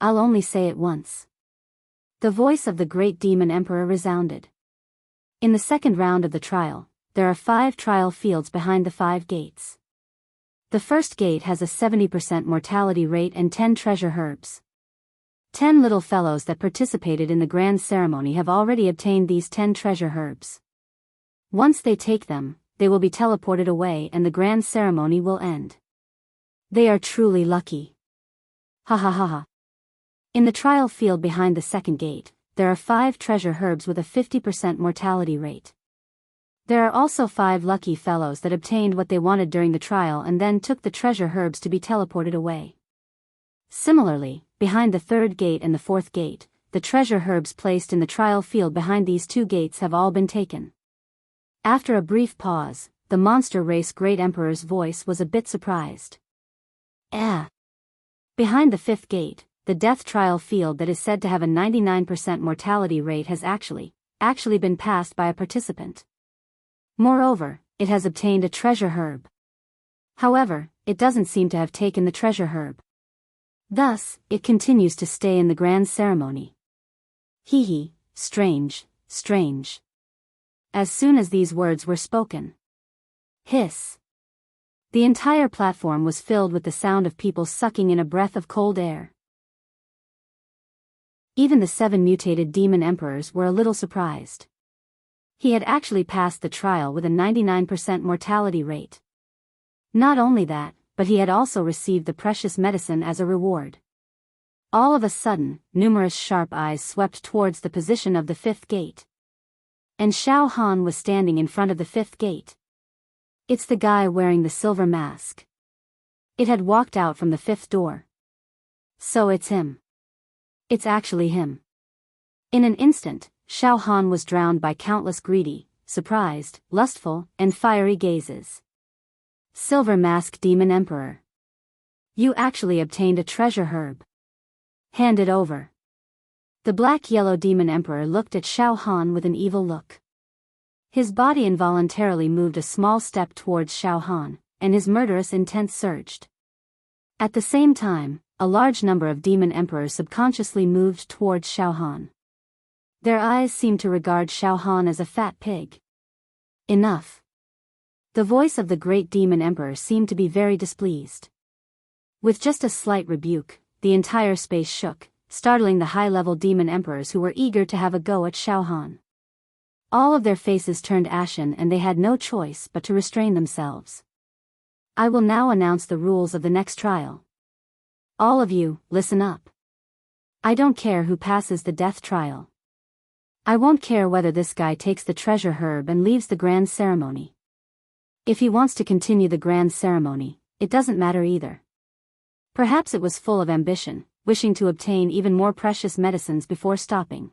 I'll only say it once. The voice of the great demon emperor resounded. In the second round of the trial, there are 5 trial fields behind the 5 gates. The first gate has a 70% mortality rate and 10 treasure herbs. 10 little fellows that participated in the grand ceremony have already obtained these 10 treasure herbs. Once they take them, they will be teleported away and the grand ceremony will end. They are truly lucky. Ha ha ha ha. In the trial field behind the second gate, there are 5 treasure herbs with a 50% mortality rate. There are also 5 lucky fellows that obtained what they wanted during the trial and then took the treasure herbs to be teleported away. Similarly, behind the third gate and the fourth gate, the treasure herbs placed in the trial field behind these 2 gates have all been taken. After a brief pause, the monster race Great Emperor's voice was a bit surprised. Behind the 5th gate, the death trial field that is said to have a 99% mortality rate has actually been passed by a participant. Moreover, it has obtained a treasure herb. However, it doesn't seem to have taken the treasure herb. Thus, it continues to stay in the grand ceremony. Strange. As soon as these words were spoken. Hiss. The entire platform was filled with the sound of people sucking in a breath of cold air. Even the 7 mutated demon emperors were a little surprised. He had actually passed the trial with a 99% mortality rate. Not only that, but he had also received the precious medicine as a reward. All of a sudden, numerous sharp eyes swept towards the position of the 5th gate. And Xiao Han was standing in front of the 5th gate. It's the guy wearing the silver mask. It had walked out from the 5th door. So it's him. It's actually him. In an instant, Xiao Han was drowned by countless greedy, surprised, lustful, and fiery gazes. Silver Mask Demon Emperor. You actually obtained a treasure herb. Hand it over. The black-yellow Demon Emperor looked at Xiao Han with an evil look. His body involuntarily moved a small step towards Xiao Han, and his murderous intent surged. At the same time, a large number of Demon Emperors subconsciously moved towards Xiao Han. Their eyes seemed to regard Xiao Han as a fat pig. Enough. The voice of the great Demon Emperor seemed to be very displeased. With just a slight rebuke, the entire space shook, startling the high-level Demon Emperors who were eager to have a go at Xiao Han. All of their faces turned ashen and they had no choice but to restrain themselves. I will now announce the rules of the next trial. All of you, listen up. I don't care who passes the death trial. I won't care whether this guy takes the treasure herb and leaves the grand ceremony. If he wants to continue the grand ceremony, it doesn't matter either. Perhaps it was full of ambition, wishing to obtain even more precious medicines before stopping.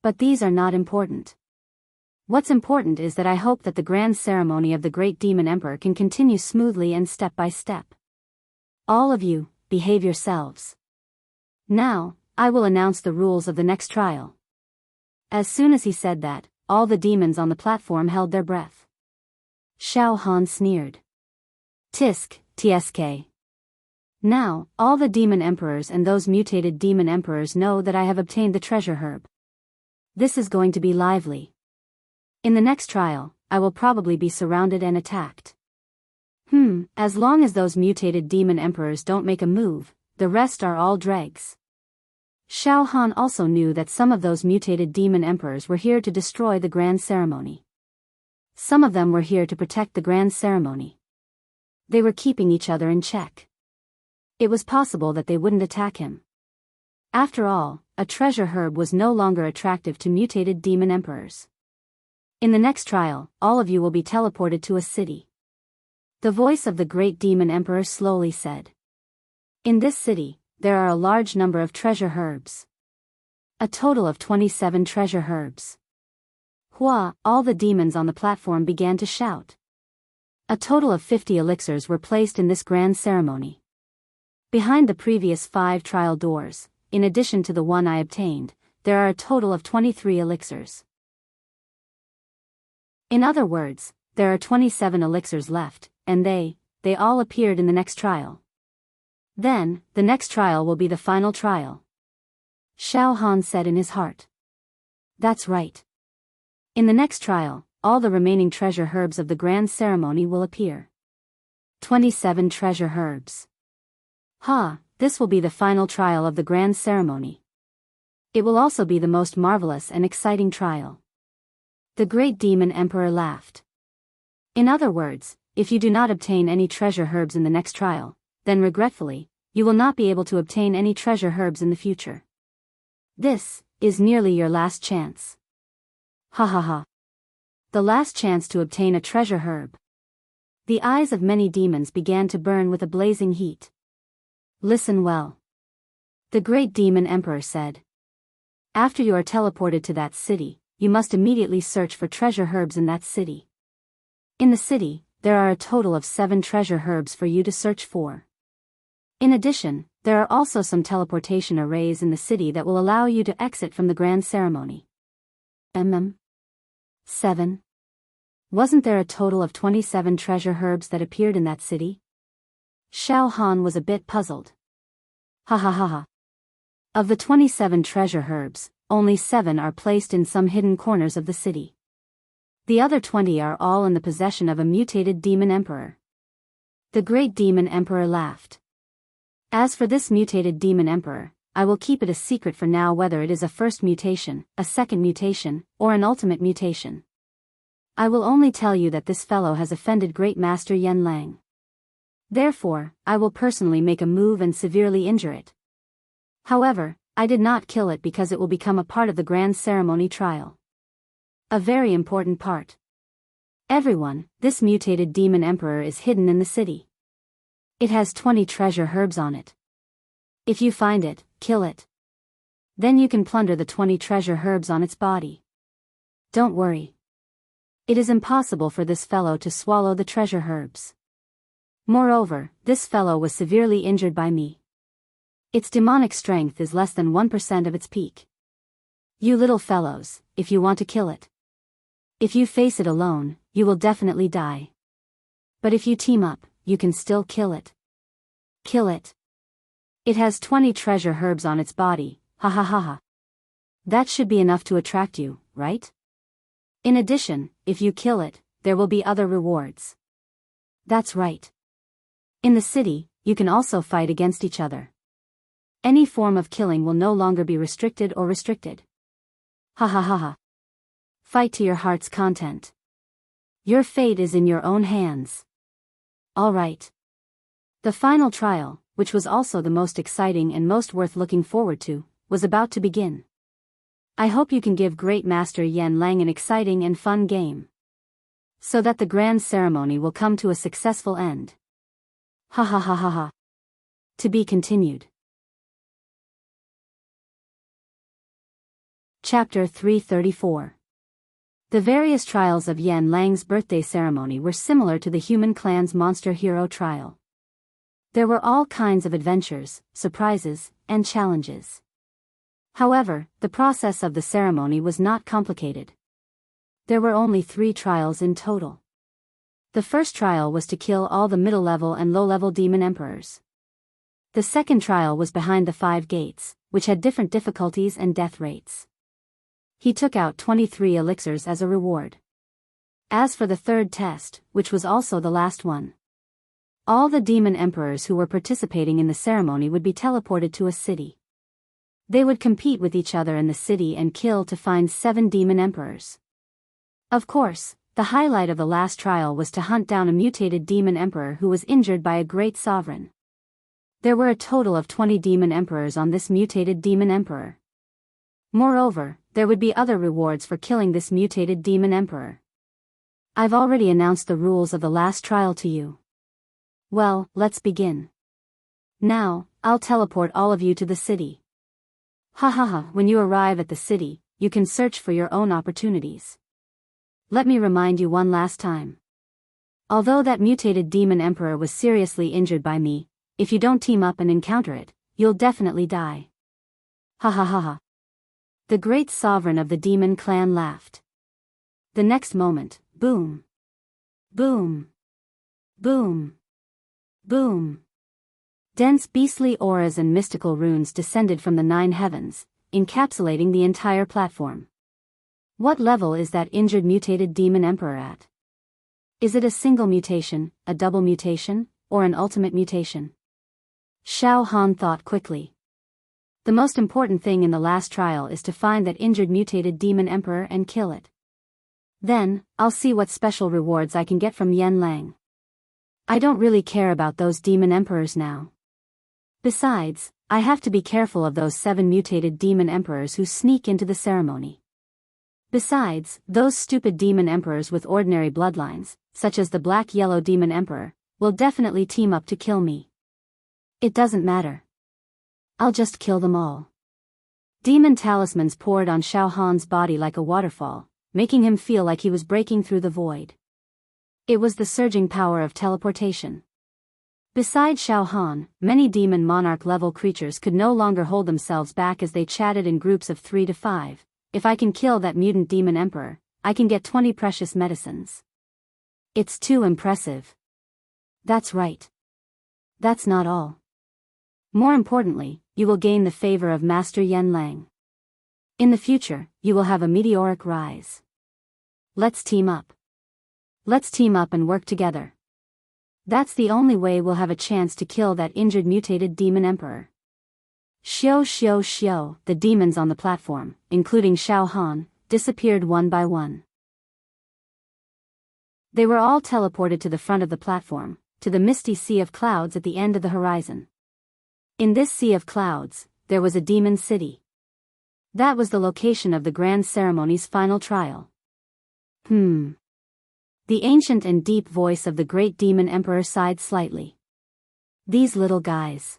But these are not important. What's important is that I hope that the grand ceremony of the great Demon Emperor can continue smoothly and step by step. All of you, behave yourselves. Now, I will announce the rules of the next trial. As soon as he said that, all the demons on the platform held their breath. Xiao Han sneered. Tsk. Now, all the demon emperors and those mutated demon emperors know that I have obtained the treasure herb. This is going to be lively. In the next trial, I will probably be surrounded and attacked. As long as those mutated demon emperors don't make a move, the rest are all dregs. Xiao Han also knew that some of those mutated demon emperors were here to destroy the grand ceremony. Some of them were here to protect the grand ceremony. They were keeping each other in check. It was possible that they wouldn't attack him. After all, a treasure herb was no longer attractive to mutated demon emperors. In the next trial, all of you will be teleported to a city. The voice of the great demon emperor slowly said. In this city, there are a large number of treasure herbs. A total of 27 treasure herbs. All the demons on the platform began to shout. A total of 50 elixirs were placed in this grand ceremony. Behind the previous 5 trial doors, in addition to the one I obtained, there are a total of 23 elixirs. In other words, there are 27 elixirs left, and they all appeared in the next trial. Then, the next trial will be the final trial. Xiao Han said in his heart. That's right. In the next trial, all the remaining treasure herbs of the grand ceremony will appear. 27 treasure herbs. This will be the final trial of the grand ceremony. It will also be the most marvelous and exciting trial. The great demon emperor laughed. In other words, if you do not obtain any treasure herbs in the next trial, then regretfully, you will not be able to obtain any treasure herbs in the future. This is nearly your last chance. Ha ha ha. The last chance to obtain a treasure herb. The eyes of many demons began to burn with a blazing heat. Listen well. The great demon emperor said. After you are teleported to that city, you must immediately search for treasure herbs in that city. In the city, there are a total of 7 treasure herbs for you to search for. In addition, there are also some teleportation arrays in the city that will allow you to exit from the grand ceremony. 7. Wasn't there a total of 27 treasure herbs that appeared in that city? Xiao Han was a bit puzzled. Ha ha ha ha. Of the 27 treasure herbs, only 7 are placed in some hidden corners of the city. The other 20 are all in the possession of a mutated demon emperor. The great demon emperor laughed. As for this mutated demon emperor, I will keep it a secret for now whether it is a first mutation, a second mutation, or an ultimate mutation. I will only tell you that this fellow has offended Great Master Yen Lang. Therefore, I will personally make a move and severely injure it. However, I did not kill it because it will become a part of the grand ceremony trial. A very important part. Everyone, this mutated demon emperor is hidden in the city. It has 20 treasure herbs on it. If you find it, kill it. Then you can plunder the 20 treasure herbs on its body. Don't worry. It is impossible for this fellow to swallow the treasure herbs. Moreover, this fellow was severely injured by me. Its demonic strength is less than 1% of its peak. You little fellows, if you want to kill it. If you face it alone, you will definitely die. But if you team up, you can still kill it. Kill it. It has 20 treasure herbs on its body, ha ha ha ha. That should be enough to attract you, right? In addition, if you kill it, there will be other rewards. That's right. In the city, you can also fight against each other. Any form of killing will no longer be restricted or restricted. Ha ha ha ha. Fight to your heart's content. Your fate is in your own hands. All right. The final trial, which was also the most exciting and most worth looking forward to, was about to begin. I hope you can give Great Master Yen Lang an exciting and fun game, so that the grand ceremony will come to a successful end. Ha ha ha ha ha. To be continued. Chapter 334. The various trials of Yen Lang's birthday ceremony were similar to the human clan's monster hero trial. There were all kinds of adventures, surprises, and challenges. However, the process of the ceremony was not complicated. There were only 3 trials in total. The first trial was to kill all the middle-level and low-level demon emperors. The second trial was behind the 5 gates, which had different difficulties and death rates. He took out 23 elixirs as a reward. As for the third test, which was also the last one, all the demon emperors who were participating in the ceremony would be teleported to a city. They would compete with each other in the city and kill to find 7 demon emperors. Of course, the highlight of the last trial was to hunt down a mutated demon emperor who was injured by a great sovereign. There were a total of 20 demon emperors on this mutated demon emperor. Moreover, there would be other rewards for killing this mutated demon emperor. I've already announced the rules of the last trial to you. Well, let's begin. Now, I'll teleport all of you to the city. Ha ha ha, when you arrive at the city, you can search for your own opportunities. Let me remind you one last time. Although that mutated demon emperor was seriously injured by me, if you don't team up and encounter it, you'll definitely die. Ha ha ha ha. The great sovereign of the demon clan laughed. The next moment, boom. Boom. Boom. Boom. Dense beastly auras and mystical runes descended from the 9 heavens, encapsulating the entire platform. What level is that injured mutated demon emperor at? Is it a single mutation, a double mutation, or an ultimate mutation? Xiao Han thought quickly. The most important thing in the last trial is to find that injured mutated demon emperor and kill it. Then, I'll see what special rewards I can get from Yen Lang. I don't really care about those demon emperors now. Besides, I have to be careful of those 7 mutated demon emperors who sneak into the ceremony. Besides, those stupid demon emperors with ordinary bloodlines, such as the black-yellow demon emperor, will definitely team up to kill me. It doesn't matter. I'll just kill them all. Demon talismans poured on Xiao Han's body like a waterfall, making him feel like he was breaking through the void. It was the surging power of teleportation. Besides Xiao Han, many demon monarch-level creatures could no longer hold themselves back as they chatted in groups of 3 to 5. If I can kill that mutant demon emperor, I can get 20 precious medicines. It's too impressive. That's right. That's not all. More importantly, you will gain the favor of Master Yen Lang. In the future, you will have a meteoric rise. Let's team up. Let's team up and work together. That's the only way we'll have a chance to kill that injured mutated demon emperor. Xiao, the demons on the platform, including Xiao Han, disappeared one by one. They were all teleported to the front of the platform, to the misty sea of clouds at the end of the horizon. In this sea of clouds, there was a demon city. That was the location of the grand ceremony's final trial. The ancient and deep voice of the great demon emperor sighed slightly. These little guys.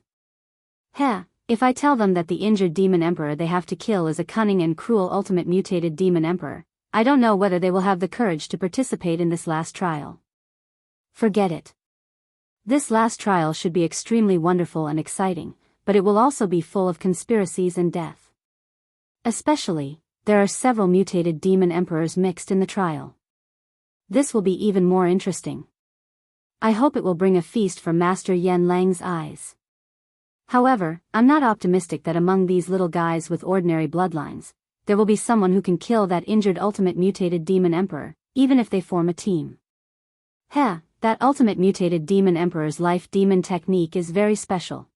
If I tell them that the injured demon emperor they have to kill is a cunning and cruel ultimate mutated demon emperor, I don't know whether they will have the courage to participate in this last trial. Forget it. This last trial should be extremely wonderful and exciting, but it will also be full of conspiracies and death. Especially, there are several mutated demon emperors mixed in the trial. This will be even more interesting. I hope it will bring a feast for Master Yen Lang's eyes. However, I'm not optimistic that among these little guys with ordinary bloodlines, there will be someone who can kill that injured ultimate mutated demon emperor, even if they form a team. That ultimate mutated demon emperor's life demon technique is very special.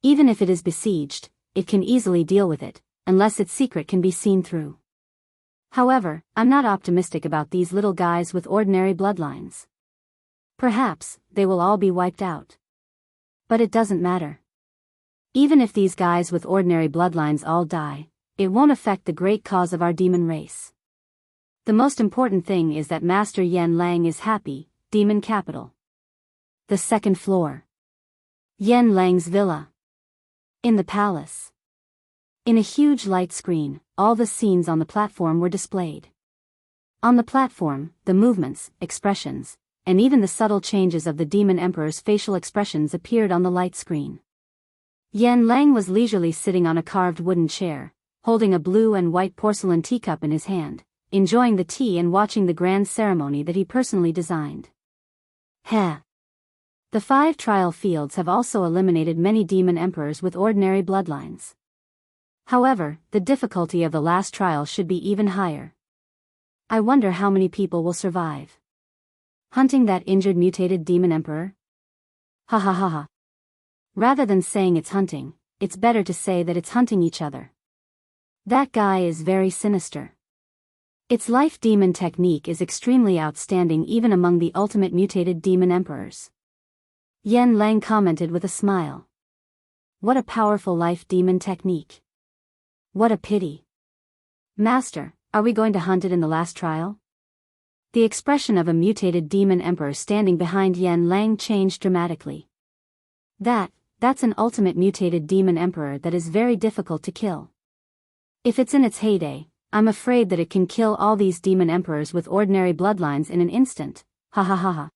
Even if it is besieged, it can easily deal with it, unless its secret can be seen through. However, I'm not optimistic about these little guys with ordinary bloodlines. Perhaps, they will all be wiped out. But it doesn't matter. Even if these guys with ordinary bloodlines all die, it won't affect the great cause of our demon race. The most important thing is that Master Yen Lang is happy, demon capital. The second floor. Yen Lang's villa. In the palace. In a huge light screen, all the scenes on the platform were displayed. On the platform, the movements, expressions, and even the subtle changes of the demon emperor's facial expressions appeared on the light screen. Yen Lang was leisurely sitting on a carved wooden chair, holding a blue and white porcelain teacup in his hand, enjoying the tea and watching the grand ceremony that he personally designed. The 5 trial fields have also eliminated many demon emperors with ordinary bloodlines. However, the difficulty of the last trial should be even higher. I wonder how many people will survive. Hunting that injured mutated demon emperor? Ha. Rather than saying it's hunting, it's better to say that it's hunting each other. That guy is very sinister. Its life demon technique is extremely outstanding even among the ultimate mutated demon emperors. Yen Lang commented with a smile. What a powerful life demon technique. What a pity. Master, are we going to hunt it in the last trial? The expression of a mutated demon emperor standing behind Yen Lang changed dramatically. That's an ultimate mutated demon emperor that is very difficult to kill. If it's in its heyday, I'm afraid that it can kill all these demon emperors with ordinary bloodlines in an instant. Ha.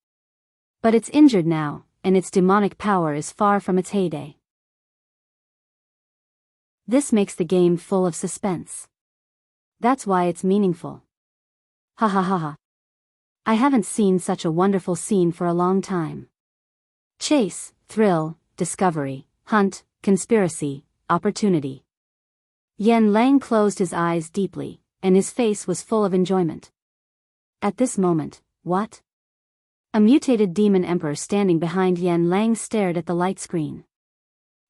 But it's injured now, and its demonic power is far from its heyday. This makes the game full of suspense. That's why it's meaningful. Ha. I haven't seen such a wonderful scene for a long time. Chase, thrill, discovery, hunt, conspiracy, opportunity. Yen Lang closed his eyes deeply, and his face was full of enjoyment. At this moment, what? A mutated demon emperor standing behind Yen Lang stared at the light screen.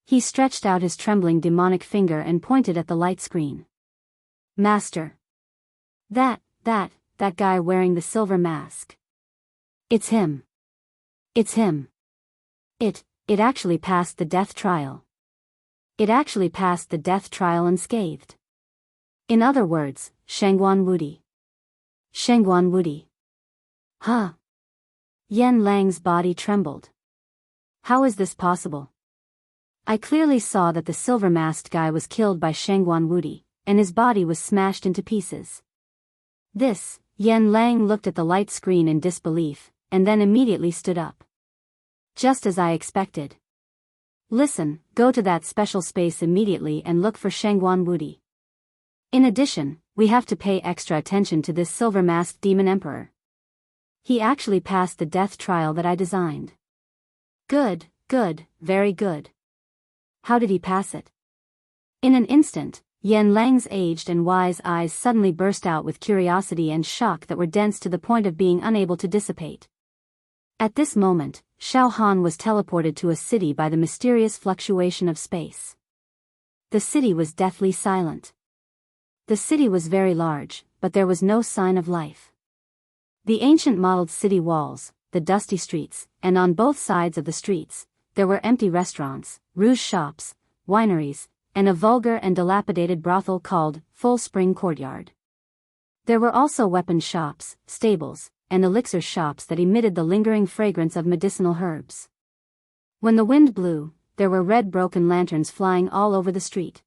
He stretched out his trembling demonic finger and pointed at the light screen. Master. That guy wearing the silver mask. It's him. It's it actually passed the death trial. It actually passed the death trial unscathed. In other words, Shangguan Wudi. Shangguan Wudi. Huh? Yan Lang's body trembled. How is this possible? I clearly saw that the silver-masked guy was killed by Shangguan Wudi, and his body was smashed into pieces. Yan Lang looked at the light screen in disbelief, and then immediately stood up. Just as I expected. Listen, go to that special space immediately and look for Shangguan Wudi. In addition, we have to pay extra attention to this silver-masked demon emperor. He actually passed the death trial that I designed. Good, very good. How did he pass it? In an instant, Yan Lang's aged and wise eyes suddenly burst out with curiosity and shock that were dense to the point of being unable to dissipate. At this moment, Xiao Han was teleported to a city by the mysterious fluctuation of space. The city was deathly silent. The city was very large, but there was no sign of life. The ancient mottled city walls, the dusty streets, and on both sides of the streets, there were empty restaurants, rouge shops, wineries, and a vulgar and dilapidated brothel called Full Spring Courtyard. There were also weapon shops, stables, and elixir shops that emitted the lingering fragrance of medicinal herbs. When the wind blew, there were red broken lanterns flying all over the street.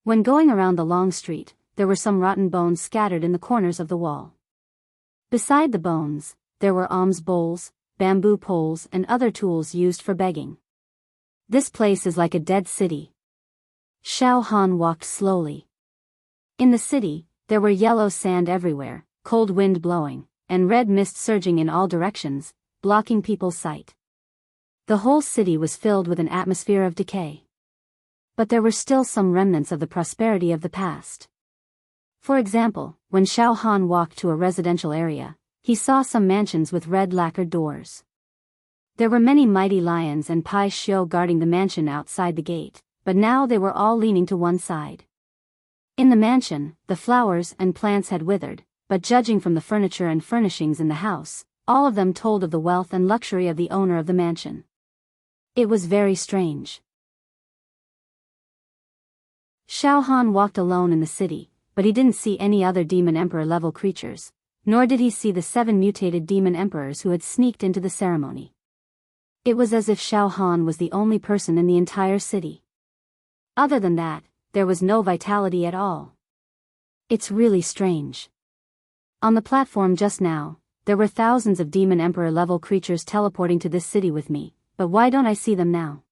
When going around the long street, there were some rotten bones scattered in the corners of the wall. Beside the bones, there were alms bowls, bamboo poles and other tools used for begging. This place is like a dead city. Xiao Han walked slowly. In the city, there were yellow sand everywhere, cold wind blowing, and red mist surging in all directions, blocking people's sight. The whole city was filled with an atmosphere of decay. But there were still some remnants of the prosperity of the past. For example, when Xiao Han walked to a residential area, he saw some mansions with red lacquered doors. There were many mighty lions and Pai Xiu guarding the mansion outside the gate, but now they were all leaning to one side. In the mansion, the flowers and plants had withered, but judging from the furniture and furnishings in the house, all of them told of the wealth and luxury of the owner of the mansion. It was very strange. Xiao Han walked alone in the city, but he didn't see any other demon emperor-level creatures, nor did he see the 7 mutated demon emperors who had sneaked into the ceremony. It was as if Xiao Han was the only person in the entire city. Other than that, there was no vitality at all. It's really strange. On the platform just now, there were thousands of demon emperor-level creatures teleporting to this city with me, but why don't I see them now?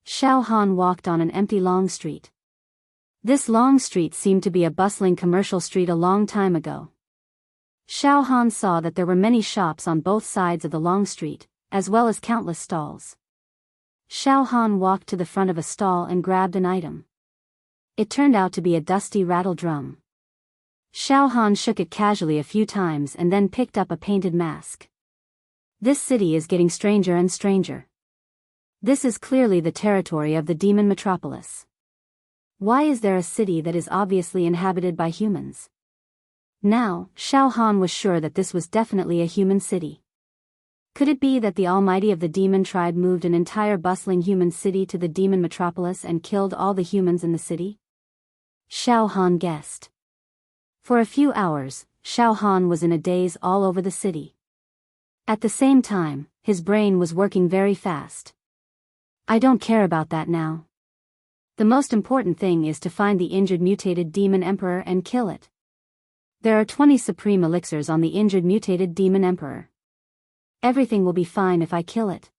Xiao Han walked on an empty long street. This long street seemed to be a bustling commercial street a long time ago. Xiao Han saw that there were many shops on both sides of the long street, as well as countless stalls. Xiao Han walked to the front of a stall and grabbed an item. It turned out to be a dusty rattle drum. Xiao Han shook it casually a few times and then picked up a painted mask. This city is getting stranger and stranger. This is clearly the territory of the demon metropolis. Why is there a city that is obviously inhabited by humans? Now, Xiao Han was sure that this was definitely a human city. Could it be that the almighty of the demon tribe moved an entire bustling human city to the demon metropolis and killed all the humans in the city? Xiao Han guessed. For a few hours, Xiao Han was in a daze all over the city. At the same time, his brain was working very fast. I don't care about that now. The most important thing is to find the injured mutated demon emperor and kill it. There are 20 supreme elixirs on the injured mutated demon emperor. Everything will be fine if I kill it.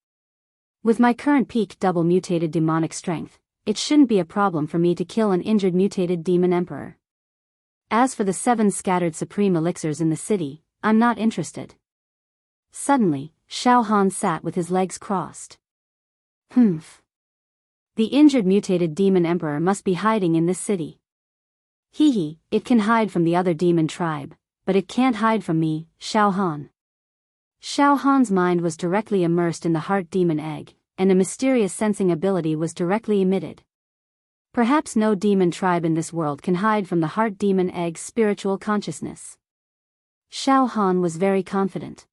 With my current peak double mutated demonic strength, it shouldn't be a problem for me to kill an injured mutated demon emperor. As for the 7 scattered supreme elixirs in the city, I'm not interested. Suddenly, Xiao Han sat with his legs crossed. The injured mutated demon emperor must be hiding in this city. It can hide from the other demon tribe, but it can't hide from me, Xiao Han. Xiao Han's mind was directly immersed in the heart demon egg, and a mysterious sensing ability was directly emitted. Perhaps no demon tribe in this world can hide from the heart demon egg's spiritual consciousness. Xiao Han was very confident.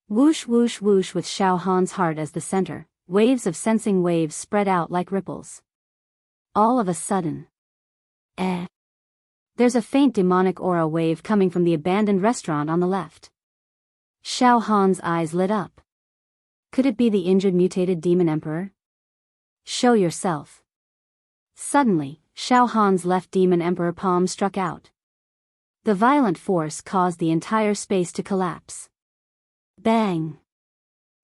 Whoosh whoosh whoosh with Xiao Han's heart as the center, waves of sensing waves spread out like ripples. All of a sudden. There's a faint demonic aura wave coming from the abandoned restaurant on the left. Xiao Han's eyes lit up. Could it be the injured mutated demon emperor? Show yourself. Suddenly, Xiao Han's left demon emperor palm struck out. The violent force caused the entire space to collapse. Bang!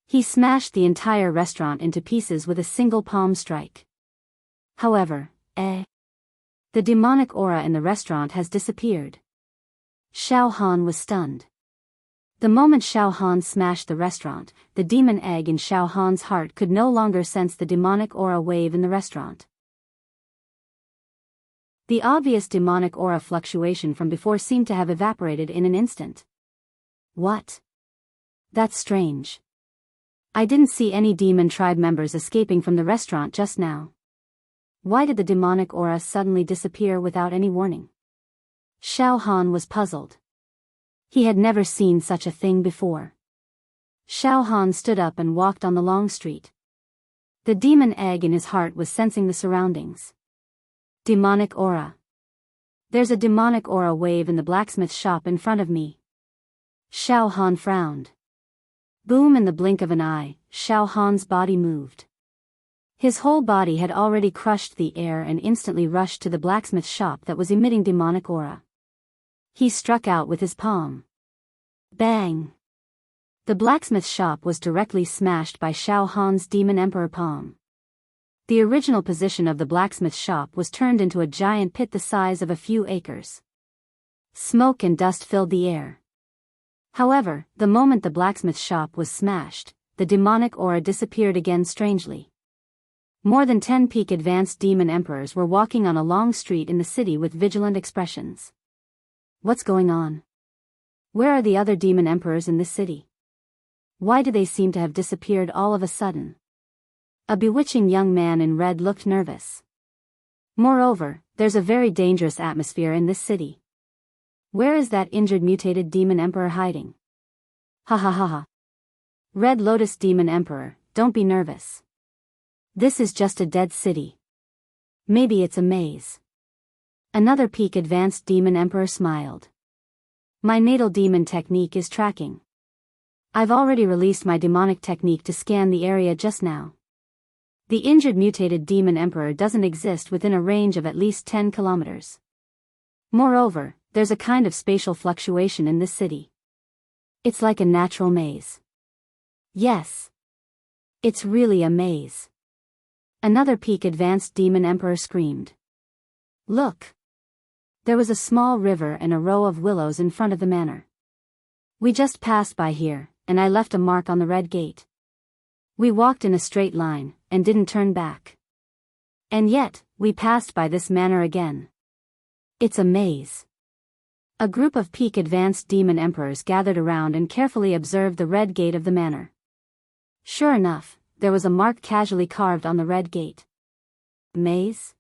He smashed the entire restaurant into pieces with a single palm strike. However, the demonic aura in the restaurant has disappeared. Xiao Han was stunned. The moment Xiao Han smashed the restaurant, the demon egg in Xiao Han's heart could no longer sense the demonic aura wave in the restaurant. The obvious demonic aura fluctuation from before seemed to have evaporated in an instant. What? That's strange. I didn't see any demon tribe members escaping from the restaurant just now. Why did the demonic aura suddenly disappear without any warning? Xiao Han was puzzled. He had never seen such a thing before. Xiao Han stood up and walked on the long street. The demon egg in his heart was sensing the surroundings. Demonic aura. There's a demonic aura wave in the blacksmith shop in front of me. Xiao Han frowned. Boom! In the blink of an eye, Xiao Han's body moved. His whole body had already crushed the air and instantly rushed to the blacksmith shop that was emitting demonic aura. He struck out with his palm. Bang! The blacksmith shop was directly smashed by Xiao Han's demon emperor palm. The original position of the blacksmith shop was turned into a giant pit the size of a few acres. Smoke and dust filled the air. However, the moment the blacksmith shop was smashed, the demonic aura disappeared again strangely. More than 10 peak advanced demon emperors were walking on a long street in the city with vigilant expressions. What's going on? Where are the other demon emperors in this city? Why do they seem to have disappeared all of a sudden? A bewitching young man in red looked nervous. Moreover, there's a very dangerous atmosphere in this city. Where is that injured mutated demon emperor hiding? Ha ha ha ha. Red Lotus Demon Emperor, don't be nervous. This is just a dead city. Maybe it's a maze. Another peak advanced demon emperor smiled. My natal demon technique is tracking. I've already released my demonic technique to scan the area just now. The injured mutated demon emperor doesn't exist within a range of at least 10 kilometers. Moreover, there's a kind of spatial fluctuation in this city. It's like a natural maze. Yes. It's really a maze. Another peak advanced demon emperor screamed. Look! There was a small river and a row of willows in front of the manor. We just passed by here, and I left a mark on the red gate. We walked in a straight line, and didn't turn back. And yet, we passed by this manor again. It's a maze. A group of peak advanced demon emperors gathered around and carefully observed the red gate of the manor. Sure enough, there was a mark casually carved on the red gate. Maze?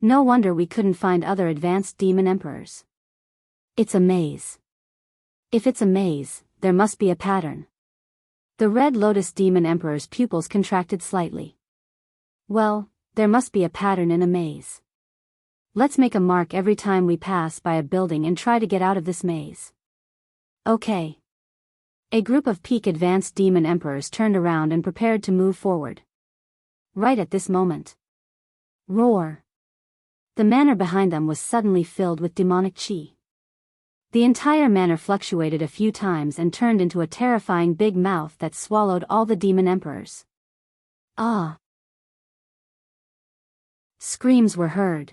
No wonder we couldn't find other advanced demon emperors. It's a maze. If it's a maze, there must be a pattern. The Red Lotus Demon Emperor's pupils contracted slightly. Well, there must be a pattern in a maze. Let's make a mark every time we pass by a building and try to get out of this maze. Okay. A group of peak advanced demon emperors turned around and prepared to move forward. Right at this moment. Roar! The manor behind them was suddenly filled with demonic chi. The entire manor fluctuated a few times and turned into a terrifying big mouth that swallowed all the demon emperors. Ah! Screams were heard.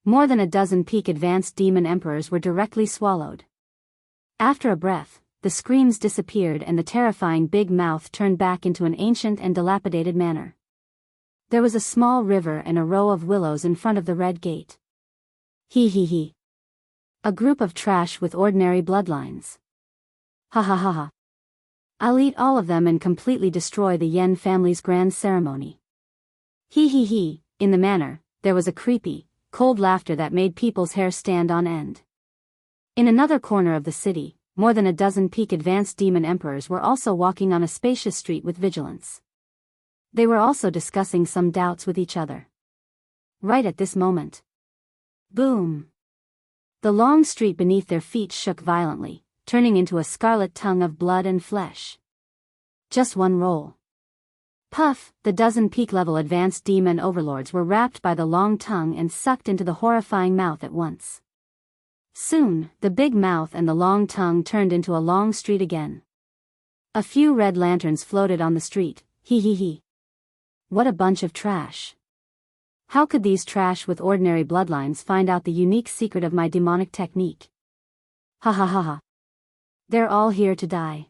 More than a dozen peak advanced demon emperors were directly swallowed. After a breath, the screams disappeared and the terrifying big mouth turned back into an ancient and dilapidated manor. There was a small river and a row of willows in front of the red gate. Hee hee hee. A group of trash with ordinary bloodlines. Ha ha ha ha. I'll eat all of them and completely destroy the Yen family's grand ceremony. Hee hee hee. In the manor, there was a creepy, cold laughter that made people's hair stand on end. In another corner of the city, more than a dozen peak advanced demon emperors were also walking on a spacious street with vigilance. They were also discussing some doubts with each other. Right at this moment. Boom! The long street beneath their feet shook violently, turning into a scarlet tongue of blood and flesh. Just one roll. Puff! The dozen peak-level advanced demon overlords were wrapped by the long tongue and sucked into the horrifying mouth at once. Soon, the big mouth and the long tongue turned into a long street again. A few red lanterns floated on the street. Hee hee hee. What a bunch of trash. How could these trash with ordinary bloodlines find out the unique secret of my demonic technique? Ha ha ha ha. They're all here to die.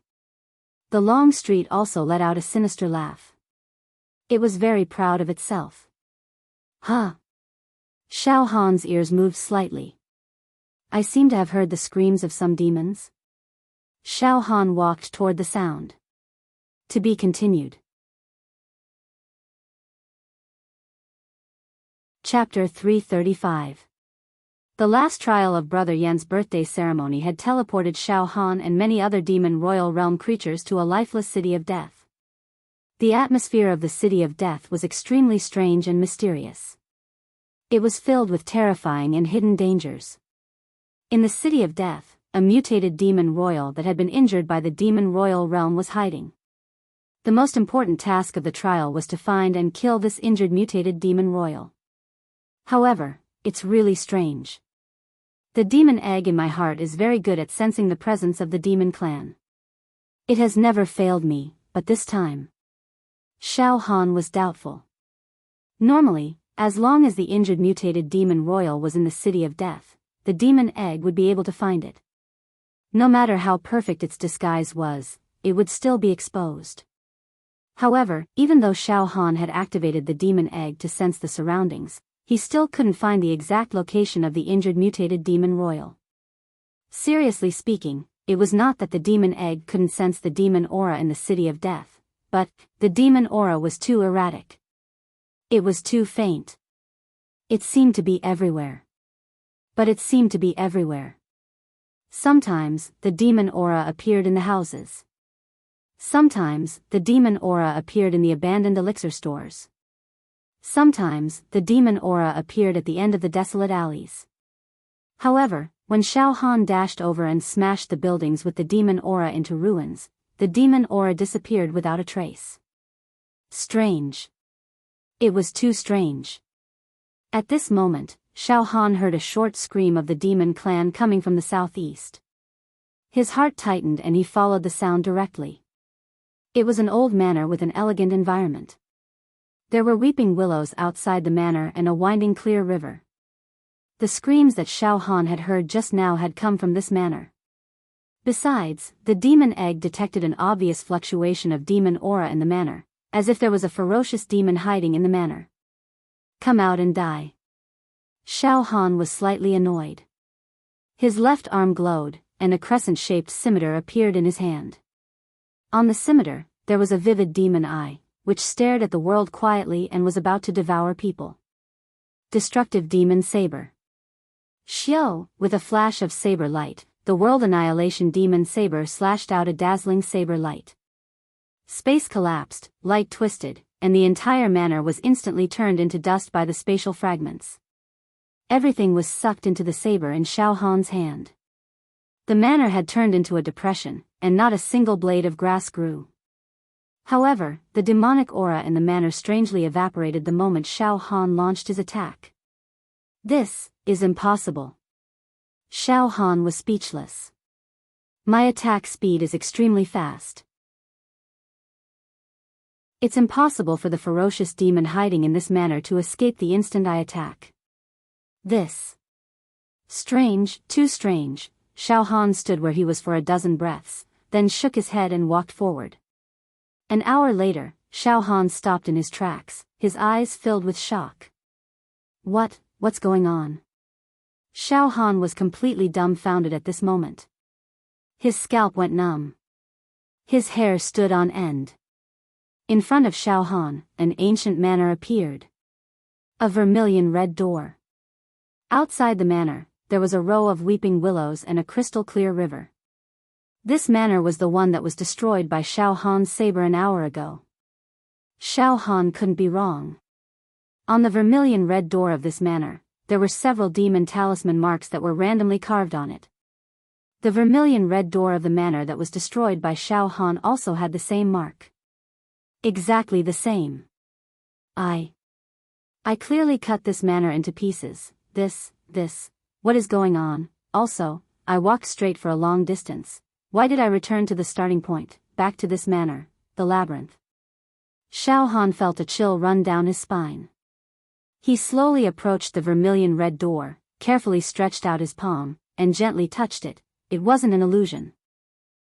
The long street also let out a sinister laugh. It was very proud of itself. Huh. Xiao Han's ears moved slightly. I seem to have heard the screams of some demons. Xiao Han walked toward the sound. To be continued. Chapter 335. The last trial of Brother Yan's birthday ceremony had teleported Xiao Han and many other demon royal realm creatures to a lifeless city of death. The atmosphere of the city of death was extremely strange and mysterious. It was filled with terrifying and hidden dangers. In the city of death, a mutated demon royal that had been injured by the demon royal realm was hiding. The most important task of the trial was to find and kill this injured mutated demon royal. However, it's really strange. The demon egg in my heart is very good at sensing the presence of the demon clan. It has never failed me, but this time. Xiao Han was doubtful. Normally, as long as the injured mutated demon royal was in the city of death, the demon egg would be able to find it. No matter how perfect its disguise was, it would still be exposed. However, even though Xiao Han had activated the demon egg to sense the surroundings, he still couldn't find the exact location of the injured mutated demon royal. Seriously speaking, it was not that the demon egg couldn't sense the demon aura in the city of death, but the demon aura was too erratic. It was too faint. It seemed to be everywhere. But it seemed to be everywhere. Sometimes, the demon aura appeared in the houses. Sometimes, the demon aura appeared in the abandoned elixir stores. Sometimes, the demon aura appeared at the end of the desolate alleys. However, when Xiao Han dashed over and smashed the buildings with the demon aura into ruins, the demon aura disappeared without a trace. Strange. It was too strange. At this moment, Xiao Han heard a short scream of the demon clan coming from the southeast. His heart tightened and he followed the sound directly. It was an old manor with an elegant environment. There were weeping willows outside the manor and a winding clear river. The screams that Xiao Han had heard just now had come from this manor. Besides, the demon egg detected an obvious fluctuation of demon aura in the manor, as if there was a ferocious demon hiding in the manor. Come out and die. Xiao Han was slightly annoyed. His left arm glowed, and a crescent-shaped scimitar appeared in his hand. On the scimitar, there was a vivid demon eye, which stared at the world quietly and was about to devour people. Destructive demon saber. Xiao, with a flash of saber light, the world annihilation demon saber slashed out a dazzling saber light. Space collapsed, light twisted, and the entire manor was instantly turned into dust by the spatial fragments. Everything was sucked into the saber in Xiao Han's hand. The manor had turned into a depression, and not a single blade of grass grew. However, the demonic aura in the manor strangely evaporated the moment Xiao Han launched his attack. This is impossible. Xiao Han was speechless. My attack speed is extremely fast. It's impossible for the ferocious demon hiding in this manor to escape the instant I attack. This. Strange, too strange. Xiao Han stood where he was for a dozen breaths, then shook his head and walked forward. An hour later, Xiao Han stopped in his tracks, his eyes filled with shock. What's going on? Xiao Han was completely dumbfounded at this moment. His scalp went numb. His hair stood on end. In front of Xiao Han, an ancient manor appeared. A vermilion red door. Outside the manor, there was a row of weeping willows and a crystal-clear river. This manor was the one that was destroyed by Xiao Han's saber an hour ago. Xiao Han couldn't be wrong. On the vermilion red door of this manor, there were several demon talisman marks that were randomly carved on it. The vermilion red door of the manor that was destroyed by Xiao Han also had the same mark. Exactly the same. I clearly cut this manor into pieces. What is going on? Also, I walked straight for a long distance. Why did I return to the starting point, back to this manor, the labyrinth? Xiao Han felt a chill run down his spine. He slowly approached the vermilion red door, carefully stretched out his palm, and gently touched it. It wasn't an illusion.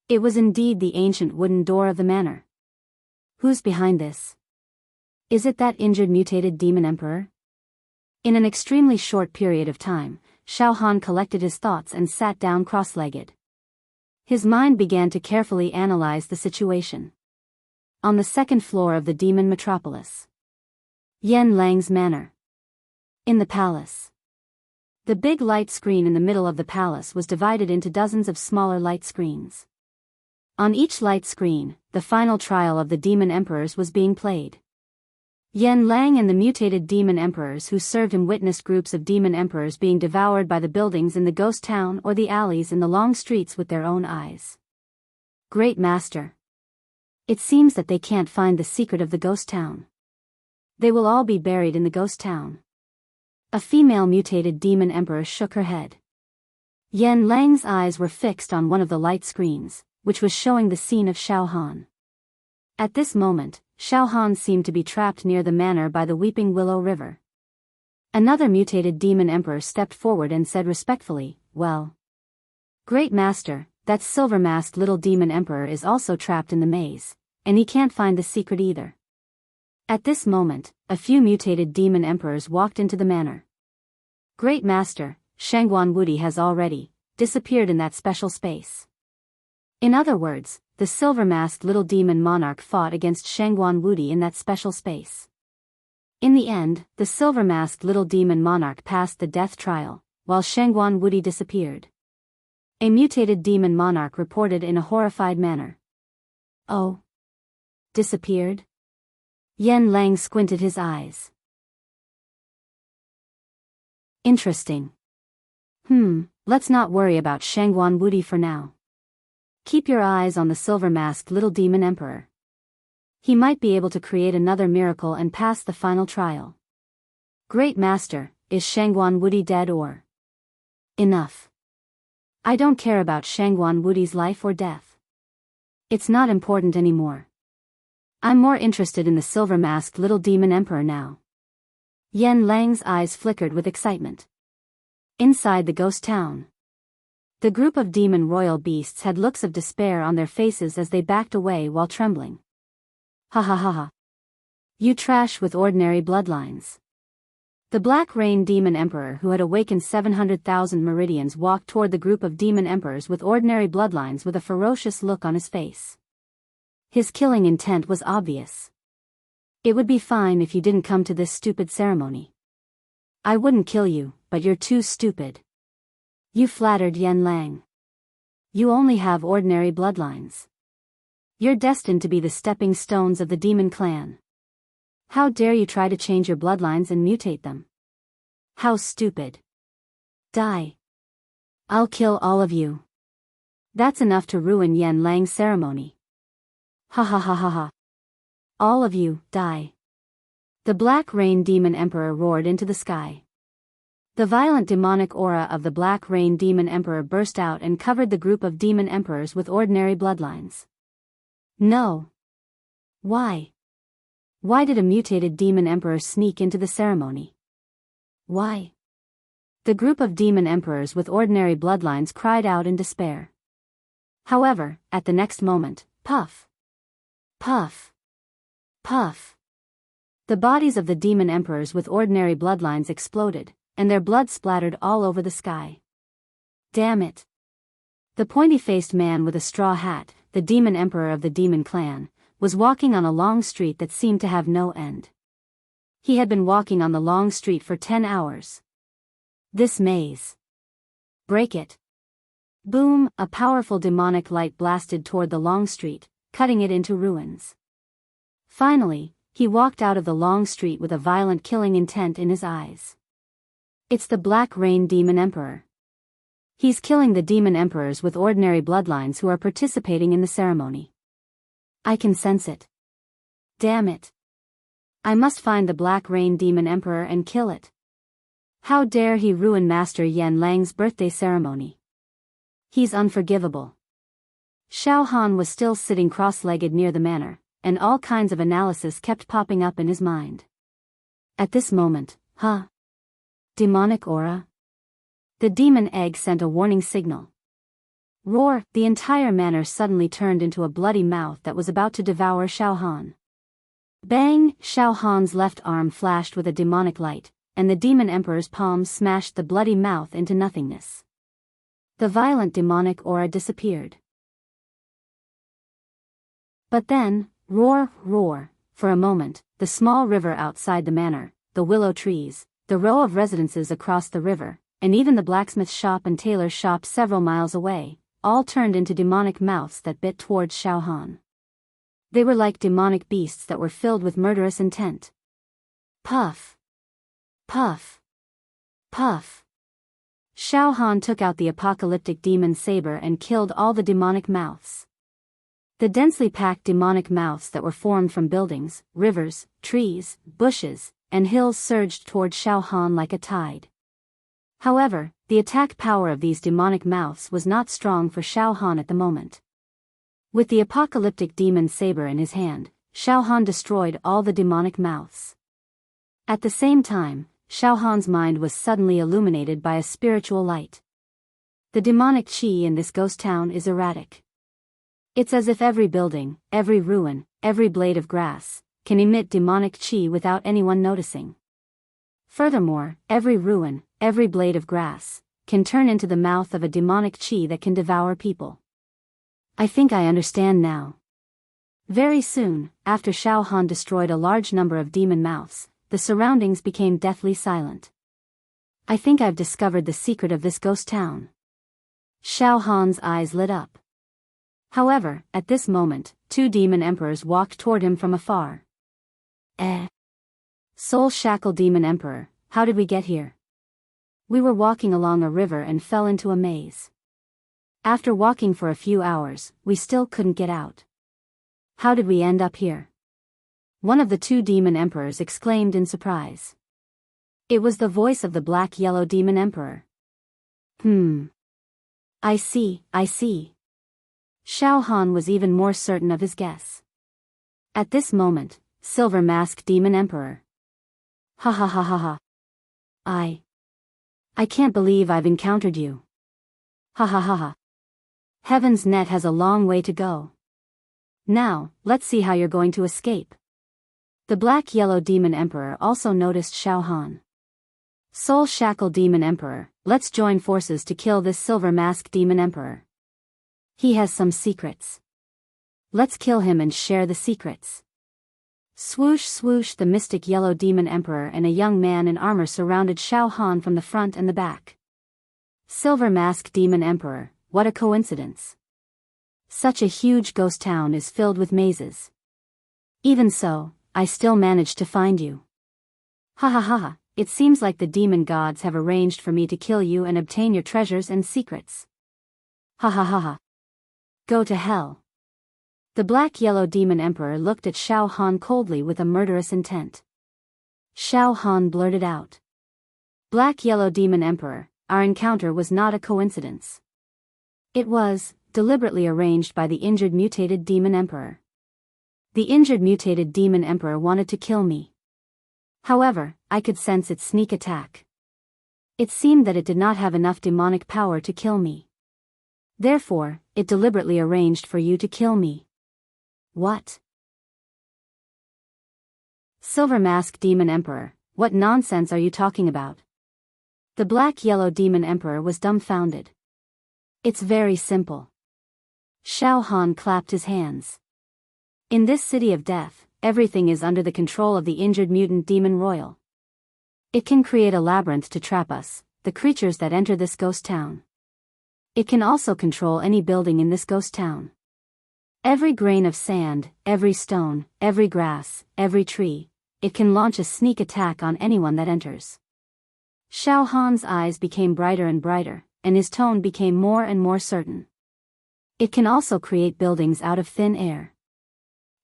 It was indeed the ancient wooden door of the manor. Who's behind this? Is it that injured mutated demon emperor? In an extremely short period of time, Xiao Han collected his thoughts and sat down cross-legged. His mind began to carefully analyze the situation. On the second floor of the demon metropolis. Yan Lang's manor. In the palace. The big light screen in the middle of the palace was divided into dozens of smaller light screens. On each light screen, the final trial of the demon emperors was being played. Yan Lang and the mutated demon emperors who served him witnessed groups of demon emperors being devoured by the buildings in the ghost town or the alleys in the long streets with their own eyes. Great Master. It seems that they can't find the secret of the ghost town. They will all be buried in the ghost town. A female mutated demon emperor shook her head. Yan Lang's eyes were fixed on one of the light screens, which was showing the scene of Xiao Han. At this moment, Xiao Han seemed to be trapped near the manor by the Weeping Willow River. Another mutated demon emperor stepped forward and said respectfully, "Well, Great Master, that silver-masked little demon emperor is also trapped in the maze, and he can't find the secret either." At this moment, a few mutated demon emperors walked into the manor. "Great Master, Shangguan Wudi has already disappeared in that special space." In other words, the silver-masked little demon monarch fought against Shangguan Wudi in that special space. In the end, the silver-masked little demon monarch passed the death trial, while Shangguan Wudi disappeared. A mutated demon monarch reported in a horrified manner. "Oh. Disappeared?" Yan Lang squinted his eyes. "Interesting. Let's not worry about Shangguan Wudi for now. Keep your eyes on the silver-masked little demon emperor. He might be able to create another miracle and pass the final trial." "Great Master, is Shangguan Wudi dead or?" "Enough. I don't care about Shangguan Wudi's life or death. It's not important anymore. I'm more interested in the silver-masked little demon emperor now." Yan Lang's eyes flickered with excitement. Inside the ghost town. The group of demon royal beasts had looks of despair on their faces as they backed away while trembling. "Ha ha ha ha. You trash with ordinary bloodlines." The Black Rain Demon Emperor who had awakened 700,000 meridians walked toward the group of demon emperors with ordinary bloodlines with a ferocious look on his face. His killing intent was obvious. "It would be fine if you didn't come to this stupid ceremony. I wouldn't kill you, but you're too stupid. You flattered Yan Lang. You only have ordinary bloodlines. You're destined to be the stepping stones of the demon clan. How dare you try to change your bloodlines and mutate them? How stupid. Die. I'll kill all of you. That's enough to ruin Yan Lang's ceremony. Ha ha ha ha ha. All of you, die." The Black Rain Demon Emperor roared into the sky. The violent demonic aura of the Black Rain Demon Emperor burst out and covered the group of demon emperors with ordinary bloodlines. No. Why? Why did a mutated demon emperor sneak into the ceremony? Why? The group of demon emperors with ordinary bloodlines cried out in despair. However, at the next moment, puff. Puff. Puff. The bodies of the demon emperors with ordinary bloodlines exploded, and their blood splattered all over the sky. Damn it. The pointy-faced man with a straw hat, the demon emperor of the demon clan, was walking on a long street that seemed to have no end. He had been walking on the long street for 10 hours. This maze. Break it. Boom, a powerful demonic light blasted toward the long street, cutting it into ruins. Finally, He walked out of the long street with a violent killing intent in his eyes. It's the Black Rain Demon Emperor. He's killing the demon emperors with ordinary bloodlines who are participating in the ceremony. I can sense it. Damn it. I must find the Black Rain Demon Emperor and kill it. How dare he ruin Master Yan Lang's birthday ceremony? He's unforgivable. Xiao Han was still sitting cross-legged near the manor, and all kinds of analysis kept popping up in his mind. At this moment, demonic aura? The demon egg sent a warning signal. Roar! The entire manor suddenly turned into a bloody mouth that was about to devour Xiao Han. Bang! Xiao Han's left arm flashed with a demonic light, and the demon emperor's palm smashed the bloody mouth into nothingness. The violent demonic aura disappeared. But then, roar, roar, for a moment, the small river outside the manor, the willow trees, the row of residences across the river, and even the blacksmith shop and tailor's shop several miles away, all turned into demonic mouths that bit towards Xiao Han. They were like demonic beasts that were filled with murderous intent. Puff. Puff. Puff. Xiao Han took out the apocalyptic demon saber and killed all the demonic mouths. The densely packed demonic mouths that were formed from buildings, rivers, trees, bushes, and hills surged toward Xiao Han like a tide. However, the attack power of these demonic mouths was not strong for Xiao Han at the moment. With the apocalyptic demon saber in his hand, Xiao Han destroyed all the demonic mouths. At the same time, Xiao Han's mind was suddenly illuminated by a spiritual light. The demonic qi in this ghost town is erratic. It's as if every building, every ruin, every blade of grass, can emit demonic qi without anyone noticing. Furthermore, every ruin, every blade of grass, can turn into the mouth of a demonic qi that can devour people. I think I understand now. Very soon, after Xiao Han destroyed a large number of demon mouths, the surroundings became deathly silent. I think I've discovered the secret of this ghost town. Xiao Han's eyes lit up. However, at this moment, two demon emperors walked toward him from afar. Soul Shackle Demon Emperor, how did we get here? We were walking along a river and fell into a maze. After walking for a few hours, we still couldn't get out. How did we end up here? One of the two demon emperors exclaimed in surprise. It was the voice of the black-yellow demon emperor. I see. Xiao Han was even more certain of his guess. At this moment, Silver Mask Demon Emperor. Ha. I can't believe I've encountered you. Ha. Heaven's Net has a long way to go. Now, let's see how you're going to escape. The black-yellow demon emperor also noticed Xiao Han. Soul Shackle Demon Emperor, let's join forces to kill this Silver Mask Demon Emperor. He has some secrets. Let's kill him and share the secrets. Swoosh swoosh, the mystic yellow demon emperor and a young man in armor surrounded Xiao Han from the front and the back. Silver Mask Demon Emperor, what a coincidence. Such a huge ghost town is filled with mazes. Even so, I still managed to find you. Ha, it seems like the demon gods have arranged for me to kill you and obtain your treasures and secrets. Ha. Go to hell. The black-yellow demon emperor looked at Xiao Han coldly with a murderous intent. Xiao Han blurted out. Black-yellow demon emperor, our encounter was not a coincidence. It was, deliberately arranged by the injured mutated demon emperor. The injured mutated demon emperor wanted to kill me. However, I could sense its sneak attack. It seemed that it did not have enough demonic power to kill me. Therefore, it deliberately arranged for you to kill me. What? Silver Mask Demon Emperor, what nonsense are you talking about? The black-yellow demon emperor was dumbfounded. It's very simple. Xiao Han clapped his hands. In this city of death, everything is under the control of the injured mutant demon royal. It can create a labyrinth to trap us, the creatures that enter this ghost town. It can also control any building in this ghost town. Every grain of sand, every stone, every grass, every tree, it can launch a sneak attack on anyone that enters. Xiao Han's eyes became brighter and brighter, and his tone became more and more certain. It can also create buildings out of thin air.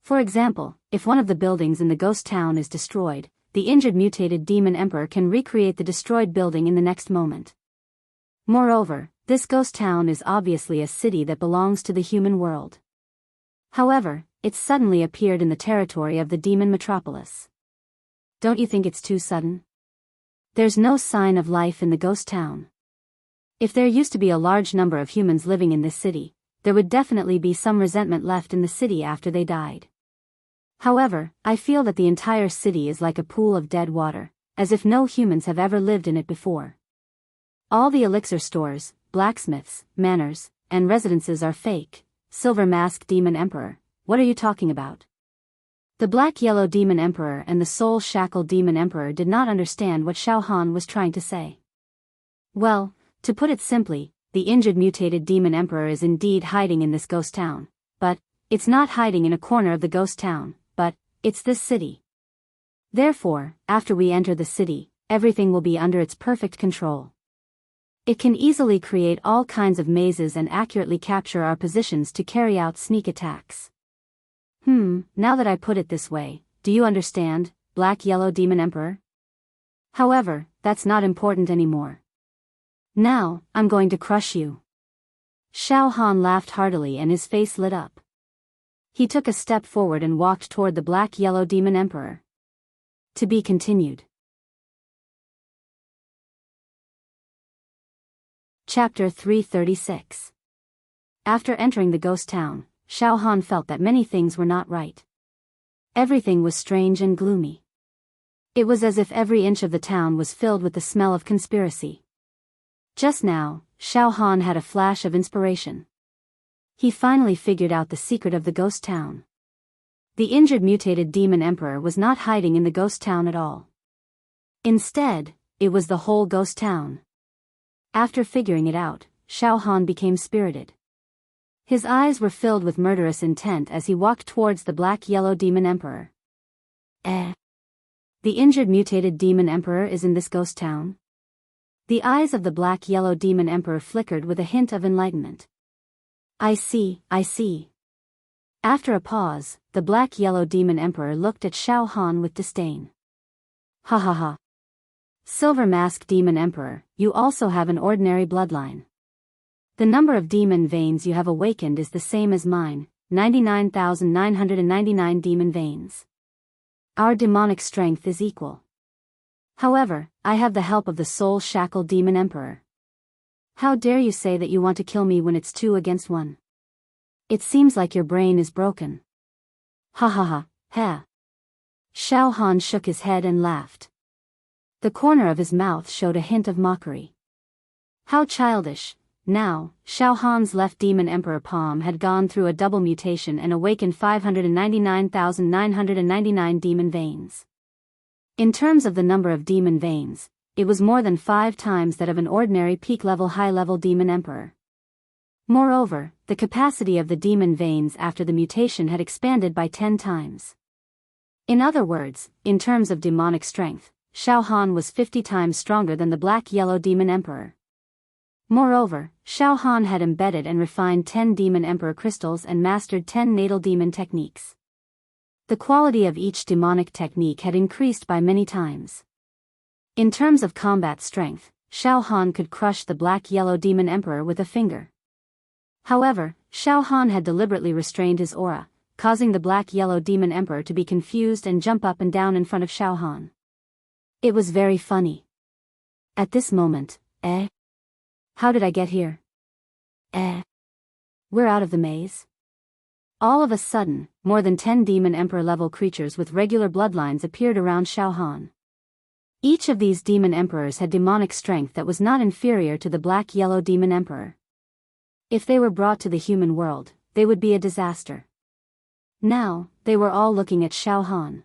For example, if one of the buildings in the ghost town is destroyed, the injured mutated demon emperor can recreate the destroyed building in the next moment. Moreover, this ghost town is obviously a city that belongs to the human world. However, it suddenly appeared in the territory of the demon metropolis. Don't you think it's too sudden? There's no sign of life in the ghost town. If there used to be a large number of humans living in this city, there would definitely be some resentment left in the city after they died. However, I feel that the entire city is like a pool of dead water, as if no humans have ever lived in it before. All the elixir stores, blacksmiths, manors, and residences are fake. Silver Mask Demon Emperor, what are you talking about? The Black-Yellow Demon Emperor and the Soul Shackle Demon Emperor did not understand what Xiao Han was trying to say. Well, to put it simply, the injured mutated Demon Emperor is indeed hiding in this ghost town, but it's not hiding in a corner of the ghost town, but it's this city. Therefore, after we enter the city, everything will be under its perfect control. It can easily create all kinds of mazes and accurately capture our positions to carry out sneak attacks. Now that I put it this way, do you understand, Black-Yellow Demon Emperor? However, that's not important anymore. Now, I'm going to crush you. Xiao Han laughed heartily and his face lit up. He took a step forward and walked toward the Black-Yellow Demon Emperor. To be continued. Chapter 336. After entering the ghost town, Xiao Han felt that many things were not right. Everything was strange and gloomy. It was as if every inch of the town was filled with the smell of conspiracy. Just now, Xiao Han had a flash of inspiration. He finally figured out the secret of the ghost town. The injured mutated demon emperor was not hiding in the ghost town at all. Instead, it was the whole ghost town. After figuring it out, Xiao Han became spirited. His eyes were filled with murderous intent as he walked towards the Black-Yellow Demon Emperor. The injured mutated demon emperor is in this ghost town? The eyes of the Black-Yellow Demon Emperor flickered with a hint of enlightenment. I see. After a pause, the Black-Yellow Demon Emperor looked at Xiao Han with disdain. Ha ha ha. Silver Mask Demon Emperor, you also have an ordinary bloodline. The number of demon veins you have awakened is the same as mine, 99,999 demon veins. Our demonic strength is equal. However, I have the help of the Soul Shackle Demon Emperor. How dare you say that you want to kill me when it's 2 against 1? It seems like your brain is broken. Ha ha ha, ha. Xiao Han shook his head and laughed. The corner of his mouth showed a hint of mockery. How childish. Now, Xiao Han's left demon emperor palm had gone through a double mutation and awakened 599,999 demon veins. In terms of the number of demon veins, it was more than 5 times that of an ordinary peak-level high-level demon emperor. Moreover, the capacity of the demon veins after the mutation had expanded by 10 times. In other words, in terms of demonic strength, Xiao Han was 50 times stronger than the Black-Yellow Demon Emperor. Moreover, Xiao Han had embedded and refined 10 Demon Emperor crystals and mastered 10 natal demon techniques. The quality of each demonic technique had increased by many times. In terms of combat strength, Xiao Han could crush the Black-Yellow Demon Emperor with a finger. However, Xiao Han had deliberately restrained his aura, causing the Black-Yellow Demon Emperor to be confused and jump up and down in front of Xiao Han. It was very funny. At this moment, how did I get here? We're out of the maze? All of a sudden, more than 10 Demon Emperor-level creatures with regular bloodlines appeared around Xiao Han. Each of these Demon Emperors had demonic strength that was not inferior to the Black-Yellow Demon Emperor. If they were brought to the human world, they would be a disaster. Now, they were all looking at Xiao Han.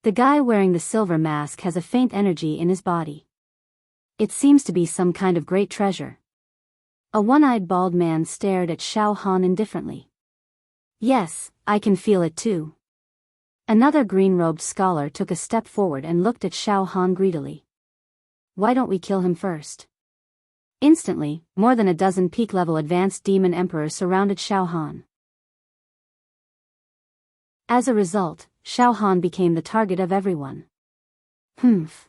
The guy wearing the silver mask has a faint energy in his body. It seems to be some kind of great treasure. A one-eyed bald man stared at Xiao Han indifferently. Yes, I can feel it too. Another green-robed scholar took a step forward and looked at Xiao Han greedily. Why don't we kill him first? Instantly, more than a dozen peak-level advanced demon emperors surrounded Xiao Han. As a result, Xiao Han became the target of everyone. Humph.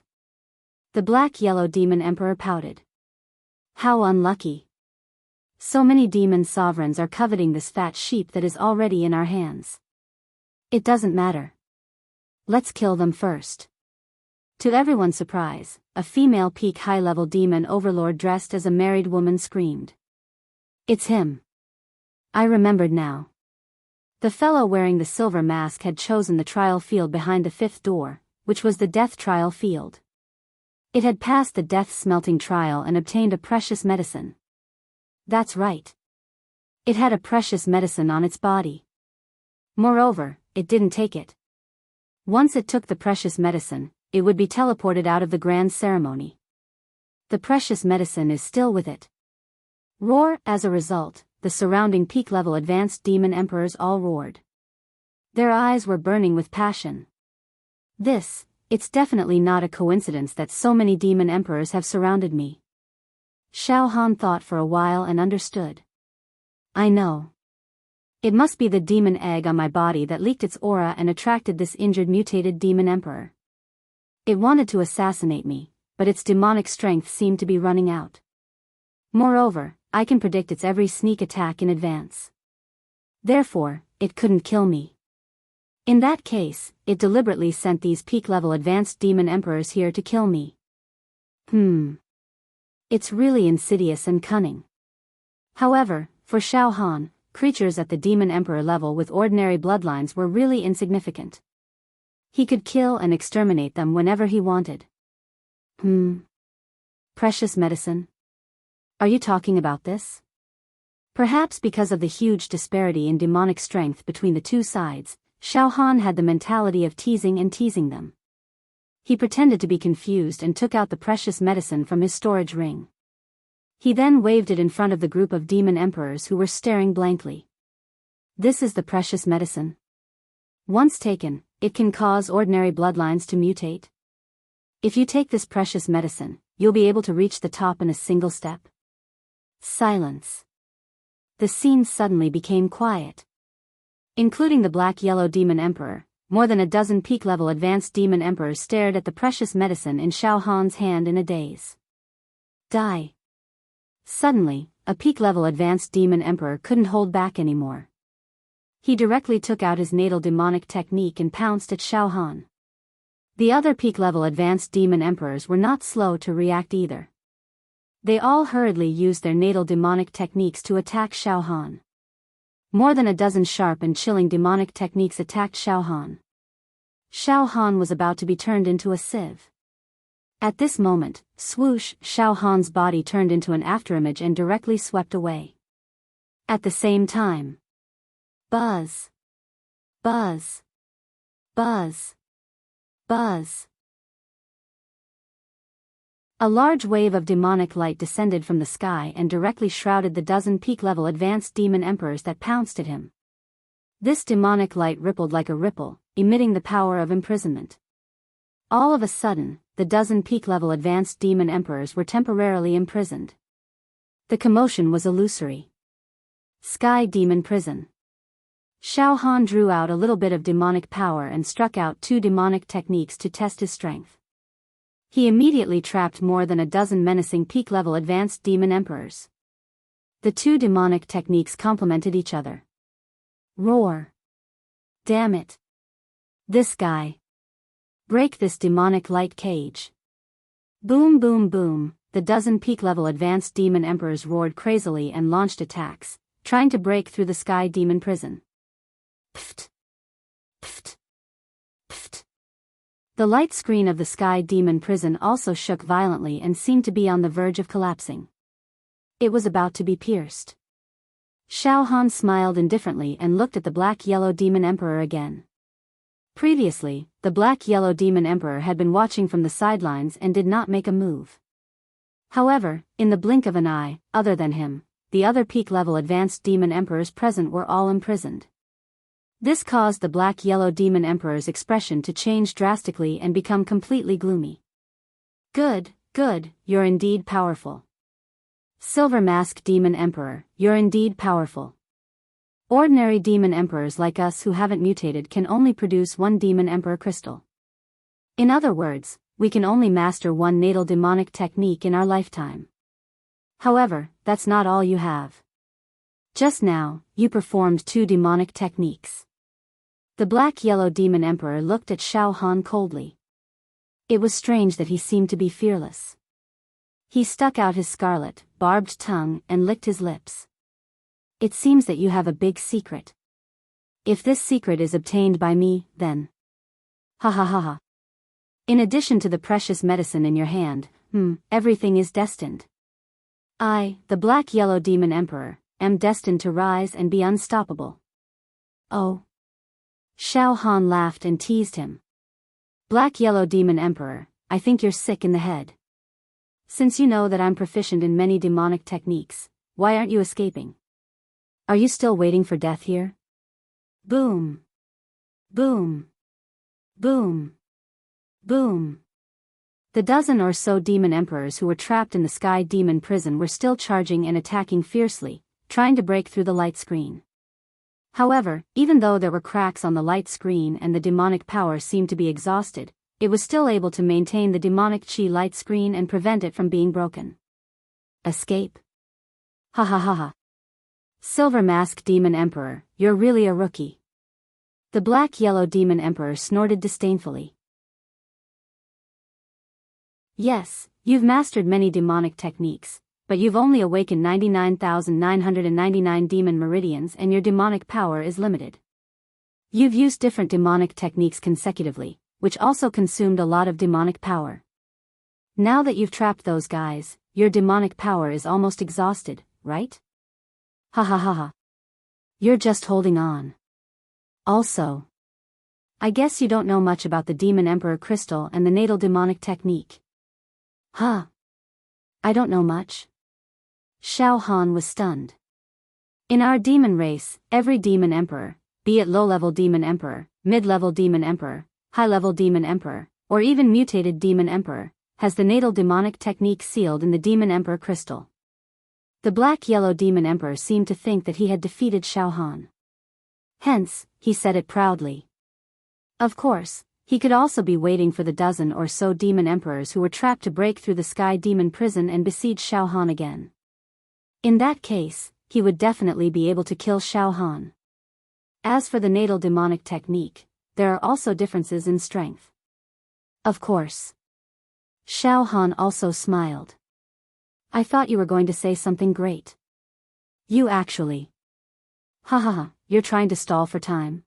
The black-yellow demon emperor pouted. How unlucky. So many demon sovereigns are coveting this fat sheep that is already in our hands. It doesn't matter. Let's kill them first. To everyone's surprise, a female peak high-level demon overlord dressed as a married woman screamed. It's him. I remembered now. The fellow wearing the silver mask had chosen the trial field behind the fifth door, which was the death trial field. It had passed the death-smelting trial and obtained a precious medicine. That's right. It had a precious medicine on its body. Moreover, it didn't take it. Once it took the precious medicine, it would be teleported out of the grand ceremony. The precious medicine is still with it. Roar! As a result, the surrounding peak-level advanced demon emperors all roared. Their eyes were burning with passion. It's definitely not a coincidence that so many demon emperors have surrounded me. Xiao Han thought for a while and understood. I know. It must be the demon egg on my body that leaked its aura and attracted this injured mutated demon emperor. It wanted to assassinate me, but its demonic strength seemed to be running out. Moreover, I can predict its every sneak attack in advance. Therefore, it couldn't kill me. In that case, it deliberately sent these peak-level advanced demon emperors here to kill me. It's really insidious and cunning. However, for Xiao Han, creatures at the demon emperor level with ordinary bloodlines were really insignificant. He could kill and exterminate them whenever he wanted. Precious medicine? Are you talking about this? Perhaps because of the huge disparity in demonic strength between the two sides, Xiao Han had the mentality of teasing and teasing them. He pretended to be confused and took out the precious medicine from his storage ring. He then waved it in front of the group of demon emperors who were staring blankly. This is the precious medicine. Once taken, it can cause ordinary bloodlines to mutate. If you take this precious medicine, you'll be able to reach the top in a single step. Silence. The scene suddenly became quiet. Including the black-yellow demon emperor, more than a dozen peak-level advanced demon emperors stared at the precious medicine in Xiao Han's hand in a daze. Die. Suddenly, a peak-level advanced demon emperor couldn't hold back anymore. He directly took out his natal demonic technique and pounced at Xiao Han. The other peak-level advanced demon emperors were not slow to react either. They all hurriedly used their natal demonic techniques to attack Xiao Han. More than a dozen sharp and chilling demonic techniques attacked Xiao Han. Xiao Han was about to be turned into a sieve. At this moment, swoosh, Xiao Han's body turned into an afterimage and directly swept away. At the same time, buzz, buzz, buzz, buzz. A large wave of demonic light descended from the sky and directly shrouded the dozen peak-level advanced demon emperors that pounced at him. This demonic light rippled like a ripple, emitting the power of imprisonment. All of a sudden, the dozen peak-level advanced demon emperors were temporarily imprisoned. The commotion was illusory. Sky Demon Prison. Xiao Han drew out a little bit of demonic power and struck out 2 demonic techniques to test his strength. He immediately trapped more than a dozen menacing peak-level advanced demon emperors. The 2 demonic techniques complemented each other. Roar. Damn it. This guy. Break this demonic light cage. Boom boom boom, the dozen peak-level advanced demon emperors roared crazily and launched attacks, trying to break through the Sky Demon Prison. Pft. Pft. Pft. The light screen of the Sky Demon Prison also shook violently and seemed to be on the verge of collapsing. It was about to be pierced. Xiao Han smiled indifferently and looked at the black-yellow demon emperor again. Previously, the black-yellow demon emperor had been watching from the sidelines and did not make a move. However, in the blink of an eye, other than him, the other peak-level advanced demon emperors present were all imprisoned. This caused the black-yellow demon emperor's expression to change drastically and become completely gloomy. Good, good, you're indeed powerful. Silver Mask Demon Emperor, you're indeed powerful. Ordinary demon emperors like us who haven't mutated can only produce one demon emperor crystal. In other words, we can only master one natal demonic technique in our lifetime. However, that's not all you have. Just now, you performed 2 demonic techniques. The black-yellow demon emperor looked at Xiao Han coldly. It was strange that he seemed to be fearless. He stuck out his scarlet, barbed tongue and licked his lips. It seems that you have a big secret. If this secret is obtained by me, then... Ha ha ha ha. In addition to the precious medicine in your hand, everything is destined. I, the black-yellow demon emperor, am destined to rise and be unstoppable. Oh. Xiao Han laughed and teased him. Black-yellow demon emperor, I think you're sick in the head. Since you know that I'm proficient in many demonic techniques, why aren't you escaping? Are you still waiting for death here? Boom. Boom. Boom. Boom. The dozen or so demon emperors who were trapped in the sky demon prison were still charging and attacking fiercely, trying to break through the light screen. However, even though there were cracks on the light screen and the demonic power seemed to be exhausted, it was still able to maintain the demonic chi light screen and prevent it from being broken. Escape? Ha ha ha ha. Silver Mask Demon Emperor, you're really a rookie. The black-yellow demon emperor snorted disdainfully. Yes, you've mastered many demonic techniques, but you've only awakened 99,999 demon meridians and your demonic power is limited. You've used different demonic techniques consecutively, which also consumed a lot of demonic power. Now that you've trapped those guys, your demonic power is almost exhausted, right? Ha ha ha ha. You're just holding on. Also, I guess you don't know much about the Demon Emperor Crystal and the natal demonic technique. Huh? I don't know much. Xiao Han was stunned. In our demon race, every demon emperor, be it low-level demon emperor, mid-level demon emperor, high-level demon emperor, or even mutated demon emperor, has the natal demonic technique sealed in the Demon Emperor Crystal. The black-yellow demon emperor seemed to think that he had defeated Xiao Han. Hence, he said it proudly. Of course, he could also be waiting for the dozen or so demon emperors who were trapped to break through the sky demon prison and besiege Xiao Han again. In that case, he would definitely be able to kill Xiao Han. As for the natal demonic technique, there are also differences in strength. Of course. Xiao Han also smiled. I thought you were going to say something great. You actually. Ha ha ha, you're trying to stall for time.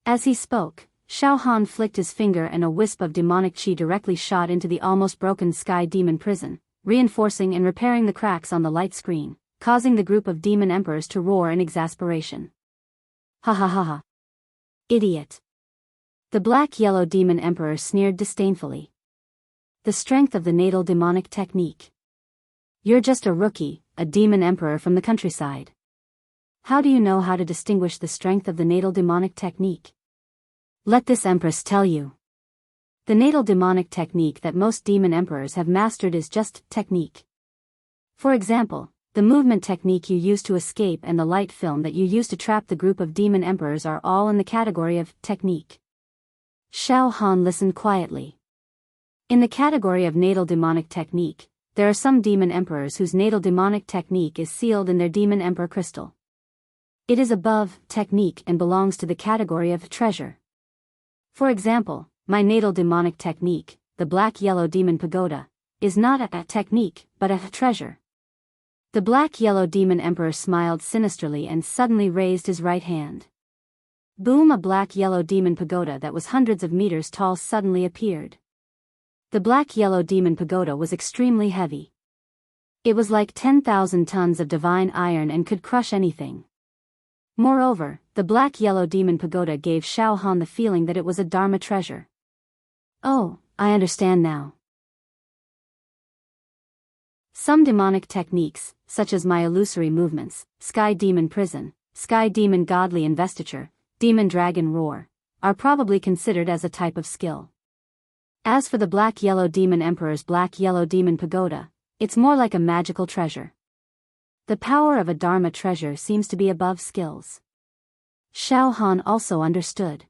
As he spoke, Xiao Han flicked his finger and a wisp of demonic chi directly shot into the almost broken sky demon prison, reinforcing and repairing the cracks on the light screen, causing the group of demon emperors to roar in exasperation. Ha ha ha ha. Idiot. The black-yellow demon emperor sneered disdainfully. The strength of the natal demonic technique. You're just a rookie, a demon emperor from the countryside. How do you know how to distinguish the strength of the natal demonic technique? Let this empress tell you. The natal demonic technique that most demon emperors have mastered is just technique. For example, the movement technique you use to escape and the light film that you use to trap the group of demon emperors are all in the category of technique. Xiao Han listened quietly. In the category of natal demonic technique, there are some demon emperors whose natal demonic technique is sealed in their demon emperor crystal. It is above technique and belongs to the category of treasure. For example, my natal demonic technique, the black-yellow demon pagoda, is not a technique, but a treasure. The black-yellow demon emperor smiled sinisterly and suddenly raised his right hand. Boom! A black-yellow demon pagoda that was hundreds of meters tall suddenly appeared. The black-yellow demon pagoda was extremely heavy. It was like 10,000 tons of divine iron and could crush anything. Moreover, the black-yellow demon pagoda gave Xiao Han the feeling that it was a Dharma treasure. Oh, I understand now. Some demonic techniques, such as my illusory movements, sky demon prison, sky demon godly investiture, demon dragon roar, are probably considered as a type of skill. As for the black-yellow demon emperor's black-yellow demon pagoda, it's more like a magical treasure. The power of a dharma treasure seems to be above skills. Xiao Han also understood.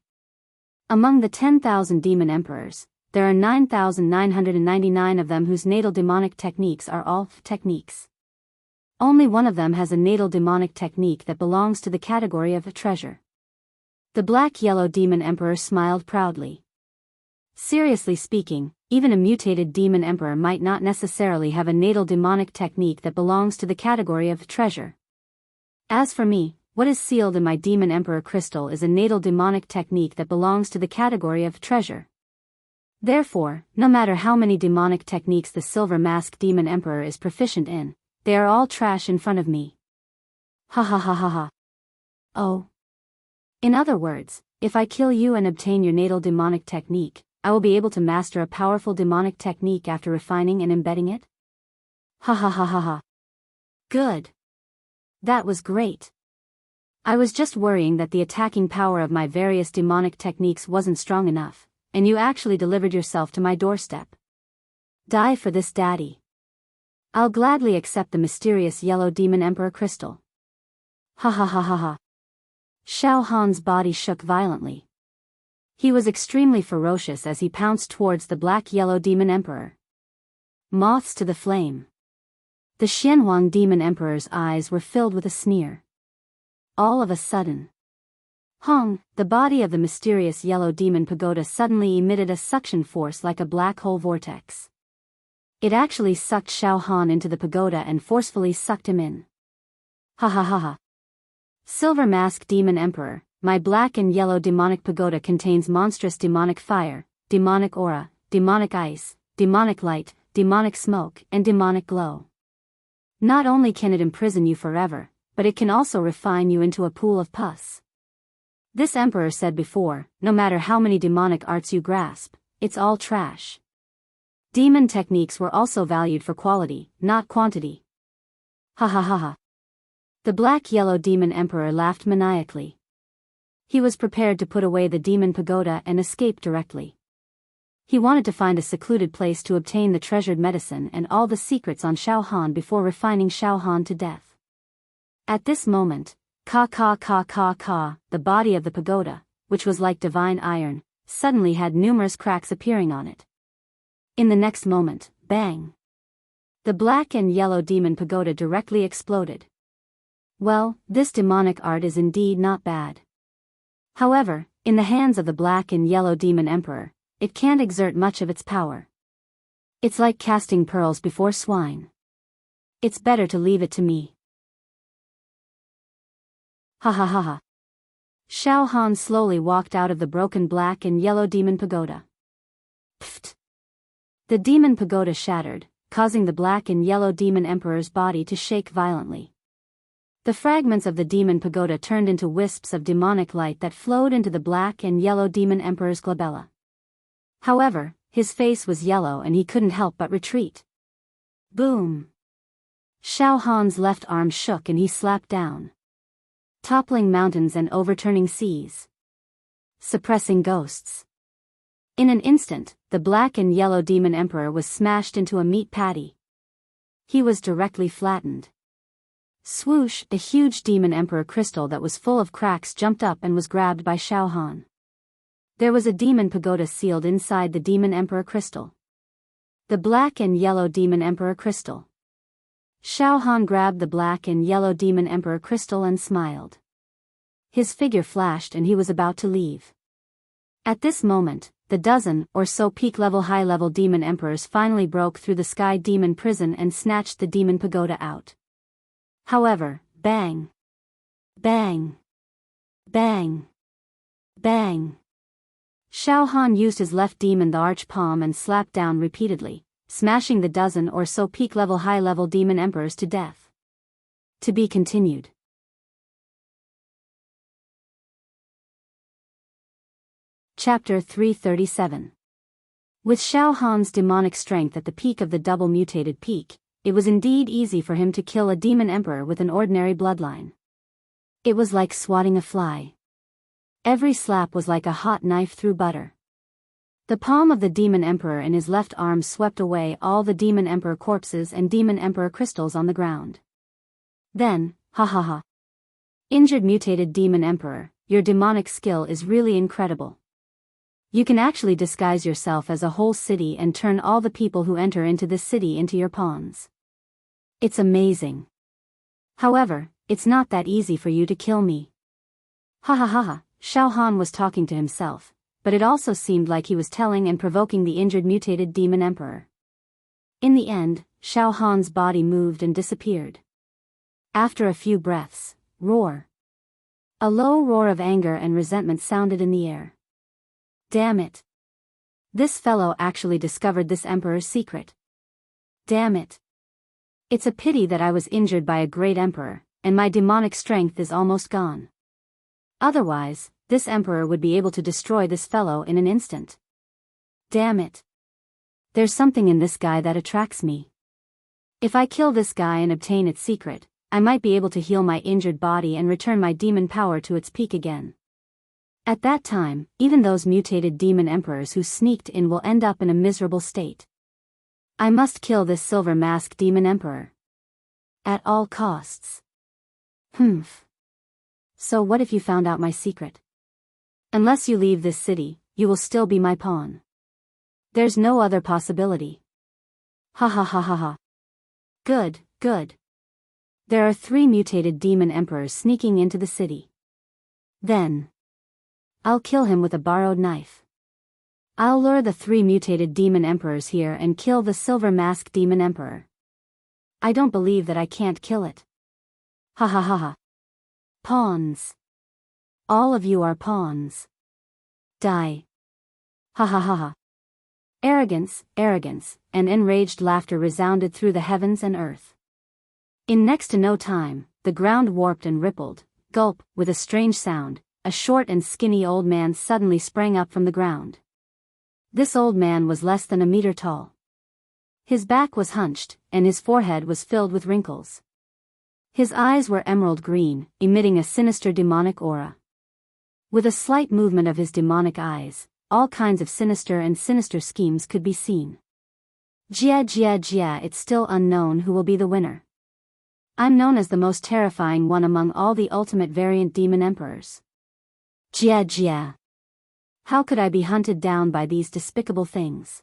Among the 10,000 demon emperors, there are 9,999 of them whose natal demonic techniques are all techniques. Only one of them has a natal demonic technique that belongs to the category of a treasure. The black-yellow demon emperor smiled proudly. Seriously speaking, even a mutated demon emperor might not necessarily have a natal demonic technique that belongs to the category of treasure. As for me, what is sealed in my demon emperor crystal is a natal demonic technique that belongs to the category of treasure. Therefore, no matter how many demonic techniques the silver mask demon emperor is proficient in, they are all trash in front of me. Ha ha ha ha ha. Oh. In other words, if I kill you and obtain your natal demonic technique, I will be able to master a powerful demonic technique after refining and embedding it? Ha ha ha ha ha. Good. That was great. I was just worrying that the attacking power of my various demonic techniques wasn't strong enough, and you actually delivered yourself to my doorstep. Die for this, Daddy. I'll gladly accept the mysterious yellow demon emperor crystal. Ha ha ha ha ha. Xiao Han's body shook violently. He was extremely ferocious as he pounced towards the black-yellow demon emperor. Moths to the flame. The Xianhuang demon emperor's eyes were filled with a sneer. All of a sudden, Hong, the body of the mysterious yellow demon pagoda, suddenly emitted a suction force like a black hole vortex. It actually sucked Xiao Han into the pagoda and forcefully sucked him in. Ha ha ha ha. Silver Mask Demon Emperor, my black and yellow demonic pagoda contains monstrous demonic fire, demonic aura, demonic ice, demonic light, demonic smoke, and demonic glow. Not only can it imprison you forever, but it can also refine you into a pool of pus. This emperor said before, no matter how many demonic arts you grasp, it's all trash. Demon techniques were also valued for quality, not quantity. Ha ha ha ha. The black-yellow demon emperor laughed maniacally. He was prepared to put away the demon pagoda and escape directly. He wanted to find a secluded place to obtain the treasured medicine and all the secrets on Xiao Han before refining Xiao Han to death. At this moment, the body of the pagoda, which was like divine iron, suddenly had numerous cracks appearing on it. In the next moment, bang! The black and yellow demon pagoda directly exploded. Well, this demonic art is indeed not bad. However, in the hands of the black and yellow demon emperor, it can't exert much of its power. It's like casting pearls before swine. It's better to leave it to me. Ha ha ha ha. Xiao Han slowly walked out of the broken black and yellow demon pagoda. Pfft. The demon pagoda shattered, causing the black and yellow demon emperor's body to shake violently. The fragments of the demon pagoda turned into wisps of demonic light that flowed into the black and yellow demon emperor's glabella. However, his face was yellow and he couldn't help but retreat. Boom! Xiao Han's left arm shook and he slapped down, toppling mountains and overturning seas, suppressing ghosts. In an instant, the black and yellow demon emperor was smashed into a meat patty. He was directly flattened. Swoosh! The huge demon emperor crystal that was full of cracks jumped up and was grabbed by Xiao Han. There was a demon pagoda sealed inside the demon emperor crystal. The black and yellow demon emperor crystal. Xiao Han grabbed the black and yellow demon emperor crystal and smiled. His figure flashed and he was about to leave. At this moment, the dozen or so peak-level high-level demon emperors finally broke through the sky demon prison and snatched the demon pagoda out. However, bang! Bang! Bang! Bang! Xiao Han used his left demon the arch palm and slapped down repeatedly, smashing the dozen or so peak-level high-level demon emperors to death. To be continued. Chapter 337. With Xiao Han's demonic strength at the peak of the double mutated peak, it was indeed easy for him to kill a demon emperor with an ordinary bloodline. It was like swatting a fly. Every slap was like a hot knife through butter. The palm of the Demon Emperor in his left arm swept away all the Demon Emperor corpses and Demon Emperor crystals on the ground. Then, ha ha ha. Injured mutated Demon Emperor, your demonic skill is really incredible. You can actually disguise yourself as a whole city and turn all the people who enter into this city into your pawns. It's amazing. However, it's not that easy for you to kill me. Ha ha ha ha, Xiao Han was talking to himself, but it also seemed like he was telling and provoking the injured mutated Demon Emperor. In the end, Xiao Han's body moved and disappeared. After a few breaths, roar. A low roar of anger and resentment sounded in the air. Damn it. This fellow actually discovered this emperor's secret. Damn it. It's a pity that I was injured by a great emperor, and my demonic strength is almost gone. Otherwise, this emperor would be able to destroy this fellow in an instant. Damn it. There's something in this guy that attracts me. If I kill this guy and obtain its secret, I might be able to heal my injured body and return my demon power to its peak again. At that time, even those mutated demon emperors who sneaked in will end up in a miserable state. I must kill this silver mask demon emperor. At all costs. Humph. So what if you found out my secret? Unless you leave this city, you will still be my pawn. There's no other possibility. Ha ha ha ha ha. Good, good. There are 3 mutated demon emperors sneaking into the city. Then I'll kill him with a borrowed knife. I'll lure the 3 mutated demon emperors here and kill the silver mask demon emperor. I don't believe that I can't kill it. Ha ha ha ha. Pawns. All of you are pawns. Die. Ha ha ha ha. Arrogance, arrogance, and enraged laughter resounded through the heavens and earth. In next to no time, the ground warped and rippled. Gulp, with a strange sound, a short and skinny old man suddenly sprang up from the ground. This old man was less than a meter tall. His back was hunched, and his forehead was filled with wrinkles. His eyes were emerald green, emitting a sinister demonic aura. With a slight movement of his demonic eyes, all kinds of sinister schemes could be seen. Jia, it's still unknown who will be the winner. I'm known as the most terrifying one among all the ultimate variant demon emperors. Jia. How could I be hunted down by these despicable things?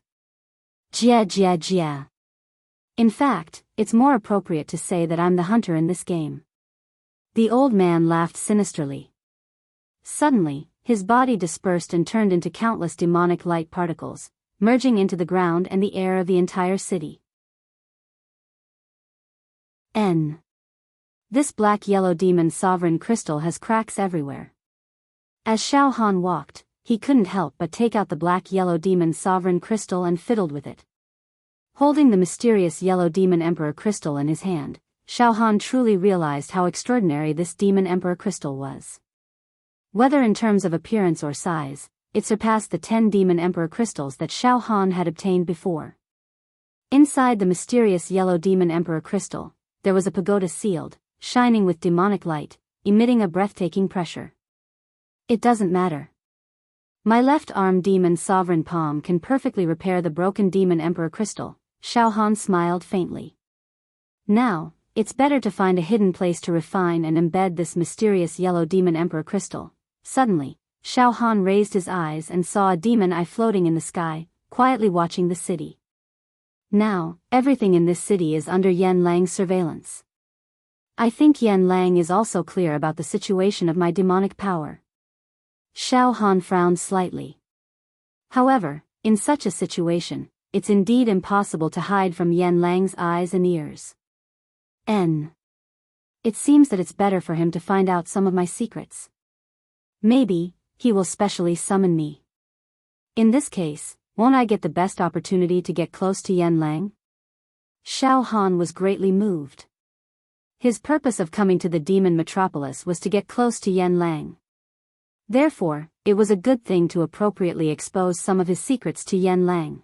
Jia. In fact, it's more appropriate to say that I'm the hunter in this game. The old man laughed sinisterly. Suddenly, his body dispersed and turned into countless demonic light particles, merging into the ground and the air of the entire city. This black-yellow demon sovereign crystal has cracks everywhere. As Xiao Han walked, he couldn't help but take out the black-yellow demon sovereign crystal and fiddled with it. Holding the mysterious yellow demon emperor crystal in his hand, Xiao Han truly realized how extraordinary this demon emperor crystal was. Whether in terms of appearance or size, it surpassed the 10 demon emperor crystals that Xiao Han had obtained before. Inside the mysterious yellow demon emperor crystal, there was a pagoda sealed, shining with demonic light, emitting a breathtaking pressure. It doesn't matter. My left arm demon sovereign palm can perfectly repair the broken demon emperor crystal. Xiao Han smiled faintly. Now, it's better to find a hidden place to refine and embed this mysterious yellow demon emperor crystal. Suddenly, Xiao Han raised his eyes and saw a demon eye floating in the sky, quietly watching the city. Now, everything in this city is under Yan Lang's surveillance. I think Yan Lang is also clear about the situation of my demonic power. Xiao Han frowned slightly. However, in such a situation, it's indeed impossible to hide from Yan Lang's eyes and ears. It seems that it's better for him to find out some of my secrets. Maybe he will specially summon me. In this case, won't I get the best opportunity to get close to Yan Lang? Xiao Han was greatly moved. His purpose of coming to the demon metropolis was to get close to Yan Lang. Therefore, it was a good thing to appropriately expose some of his secrets to Yan Lang.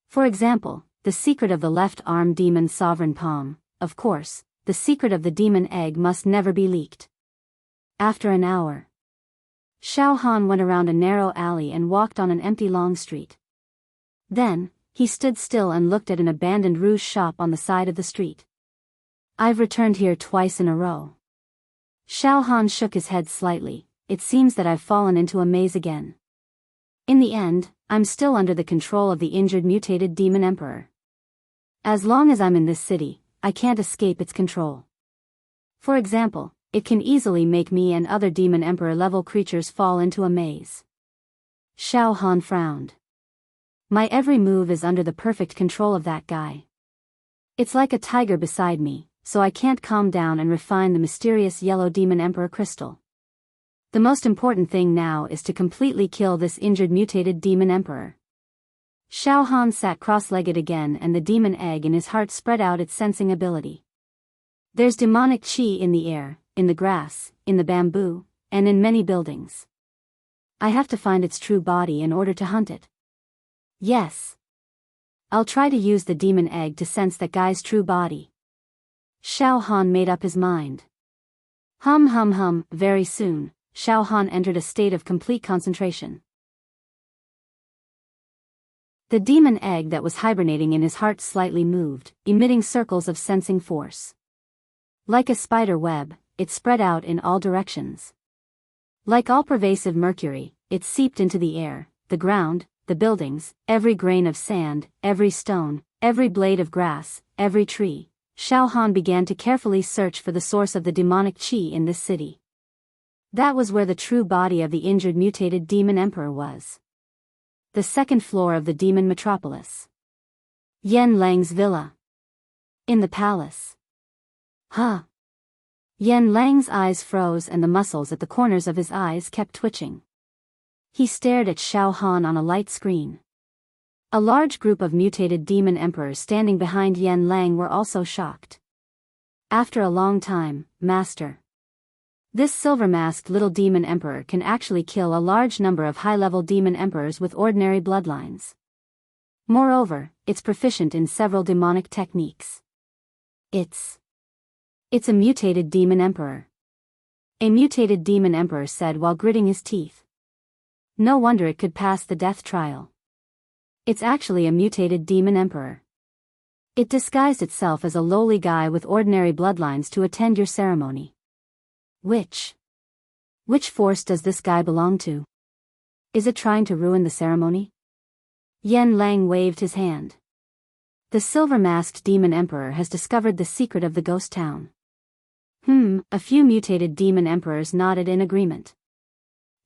For example, the secret of the left arm demon sovereign palm. Of course, the secret of the demon egg must never be leaked. After an hour, Xiao Han went around a narrow alley and walked on an empty long street. Then, he stood still and looked at an abandoned rouge shop on the side of the street. I've returned here twice in a row. Xiao Han shook his head slightly. It seems that I've fallen into a maze again. In the end, I'm still under the control of the injured mutated demon emperor. As long as I'm in this city, I can't escape its control. For example, it can easily make me and other demon emperor level creatures fall into a maze. Xiao Han frowned. My every move is under the perfect control of that guy. It's like a tiger beside me, so I can't calm down and refine the mysterious yellow demon emperor crystal. The most important thing now is to completely kill this injured mutated demon emperor. Xiao Han sat cross-legged again, and the demon egg in his heart spread out its sensing ability. There's demonic qi in the air, in the grass, in the bamboo, and in many buildings. I have to find its true body in order to hunt it. Yes. I'll try to use the demon egg to sense that guy's true body. Xiao Han made up his mind. Very soon, Xiao Han entered a state of complete concentration. The demon egg that was hibernating in his heart slightly moved, emitting circles of sensing force. Like a spider web, it spread out in all directions. Like all-pervasive mercury, it seeped into the air, the ground, the buildings, every grain of sand, every stone, every blade of grass, every tree. Xiao Han began to carefully search for the source of the demonic qi in this city. That was where the true body of the injured mutated demon emperor was. The second floor of the demon metropolis. Yan Lang's villa. In the palace. Huh. Yan Lang's eyes froze and the muscles at the corners of his eyes kept twitching. He stared at Xiao Han on a light screen. A large group of mutated demon emperors standing behind Yan Lang were also shocked. After a long time, Master. This silver-masked little demon emperor can actually kill a large number of high-level demon emperors with ordinary bloodlines. Moreover, it's proficient in several demonic techniques. It's a mutated demon emperor. A mutated demon emperor said while gritting his teeth. No wonder it could pass the death trial. It's actually a mutated demon emperor. It disguised itself as a lowly guy with ordinary bloodlines to attend your ceremony. Which force does this guy belong to? Is it trying to ruin the ceremony? Yan Lang waved his hand. The silver-masked demon emperor has discovered the secret of the ghost town. A few mutated demon emperors nodded in agreement.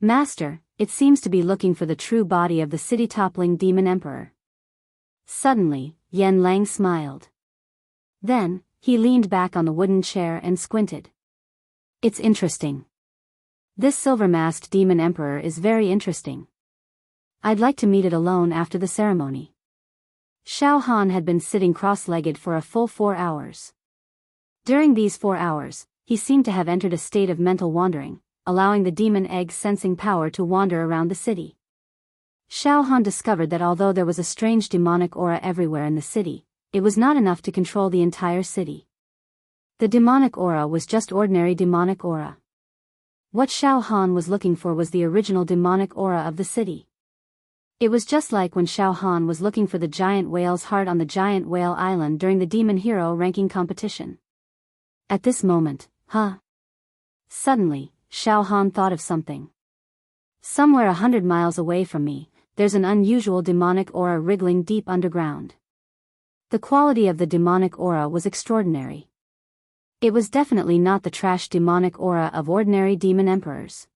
Master, it seems to be looking for the true body of the city-toppling demon emperor. Suddenly, Yan Lang smiled. Then, he leaned back on the wooden chair and squinted. It's interesting. This silver-masked demon emperor is very interesting. I'd like to meet it alone after the ceremony. Xiao Han had been sitting cross-legged for a full 4 hours. During these 4 hours, he seemed to have entered a state of mental wandering, allowing the demon egg's sensing power to wander around the city. Xiao Han discovered that although there was a strange demonic aura everywhere in the city, it was not enough to control the entire city. The demonic aura was just ordinary demonic aura. What Xiao Han was looking for was the original demonic aura of the city. It was just like when Xiao Han was looking for the giant whale's heart on the giant whale island during the demon hero ranking competition. At this moment, Suddenly, Xiao Han thought of something. Somewhere 100 miles away from me, there's an unusual demonic aura wriggling deep underground. The quality of the demonic aura was extraordinary. It was definitely not the trash demonic aura of ordinary demon emperors.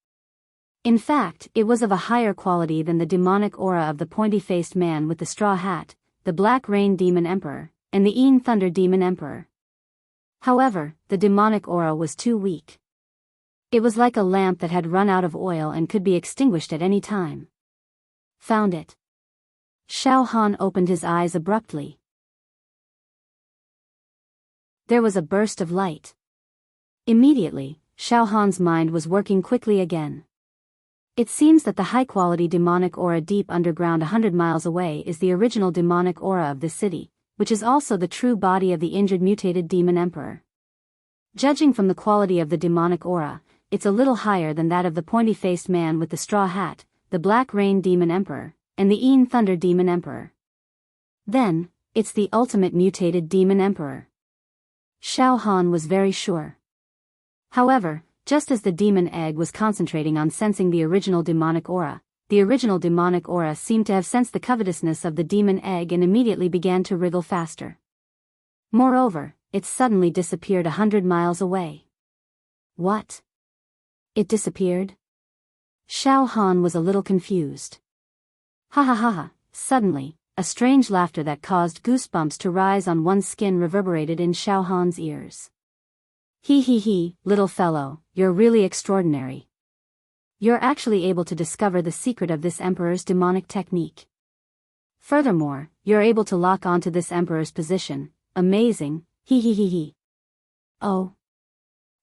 In fact, it was of a higher quality than the demonic aura of the pointy-faced man with the straw hat, the Black Rain Demon Emperor, and the Een Thunder Demon Emperor. However, the demonic aura was too weak. It was like a lamp that had run out of oil and could be extinguished at any time. Found it. Xiao Han opened his eyes abruptly. There was a burst of light. Immediately, Xiao Han's mind was working quickly again. It seems that the high-quality demonic aura deep underground 100 miles away is the original demonic aura of this city, which is also the true body of the injured mutated demon emperor. Judging from the quality of the demonic aura, it's a little higher than that of the pointy-faced man with the straw hat, the Black Rain Demon Emperor, and the Een Thunder Demon Emperor. Then, it's the ultimate mutated Demon Emperor. Xiao Han was very sure. However, just as the demon egg was concentrating on sensing the original demonic aura seemed to have sensed the covetousness of the demon egg and immediately began to wriggle faster. Moreover, it suddenly disappeared 100 miles away. What? It disappeared? Xiao Han was a little confused. Ha ha ha ha. Suddenly, a strange laughter that caused goosebumps to rise on one's skin reverberated in Xiao Han's ears. He, little fellow, you're really extraordinary. You're actually able to discover the secret of this emperor's demonic technique. Furthermore, you're able to lock onto this emperor's position. Amazing, he. Oh.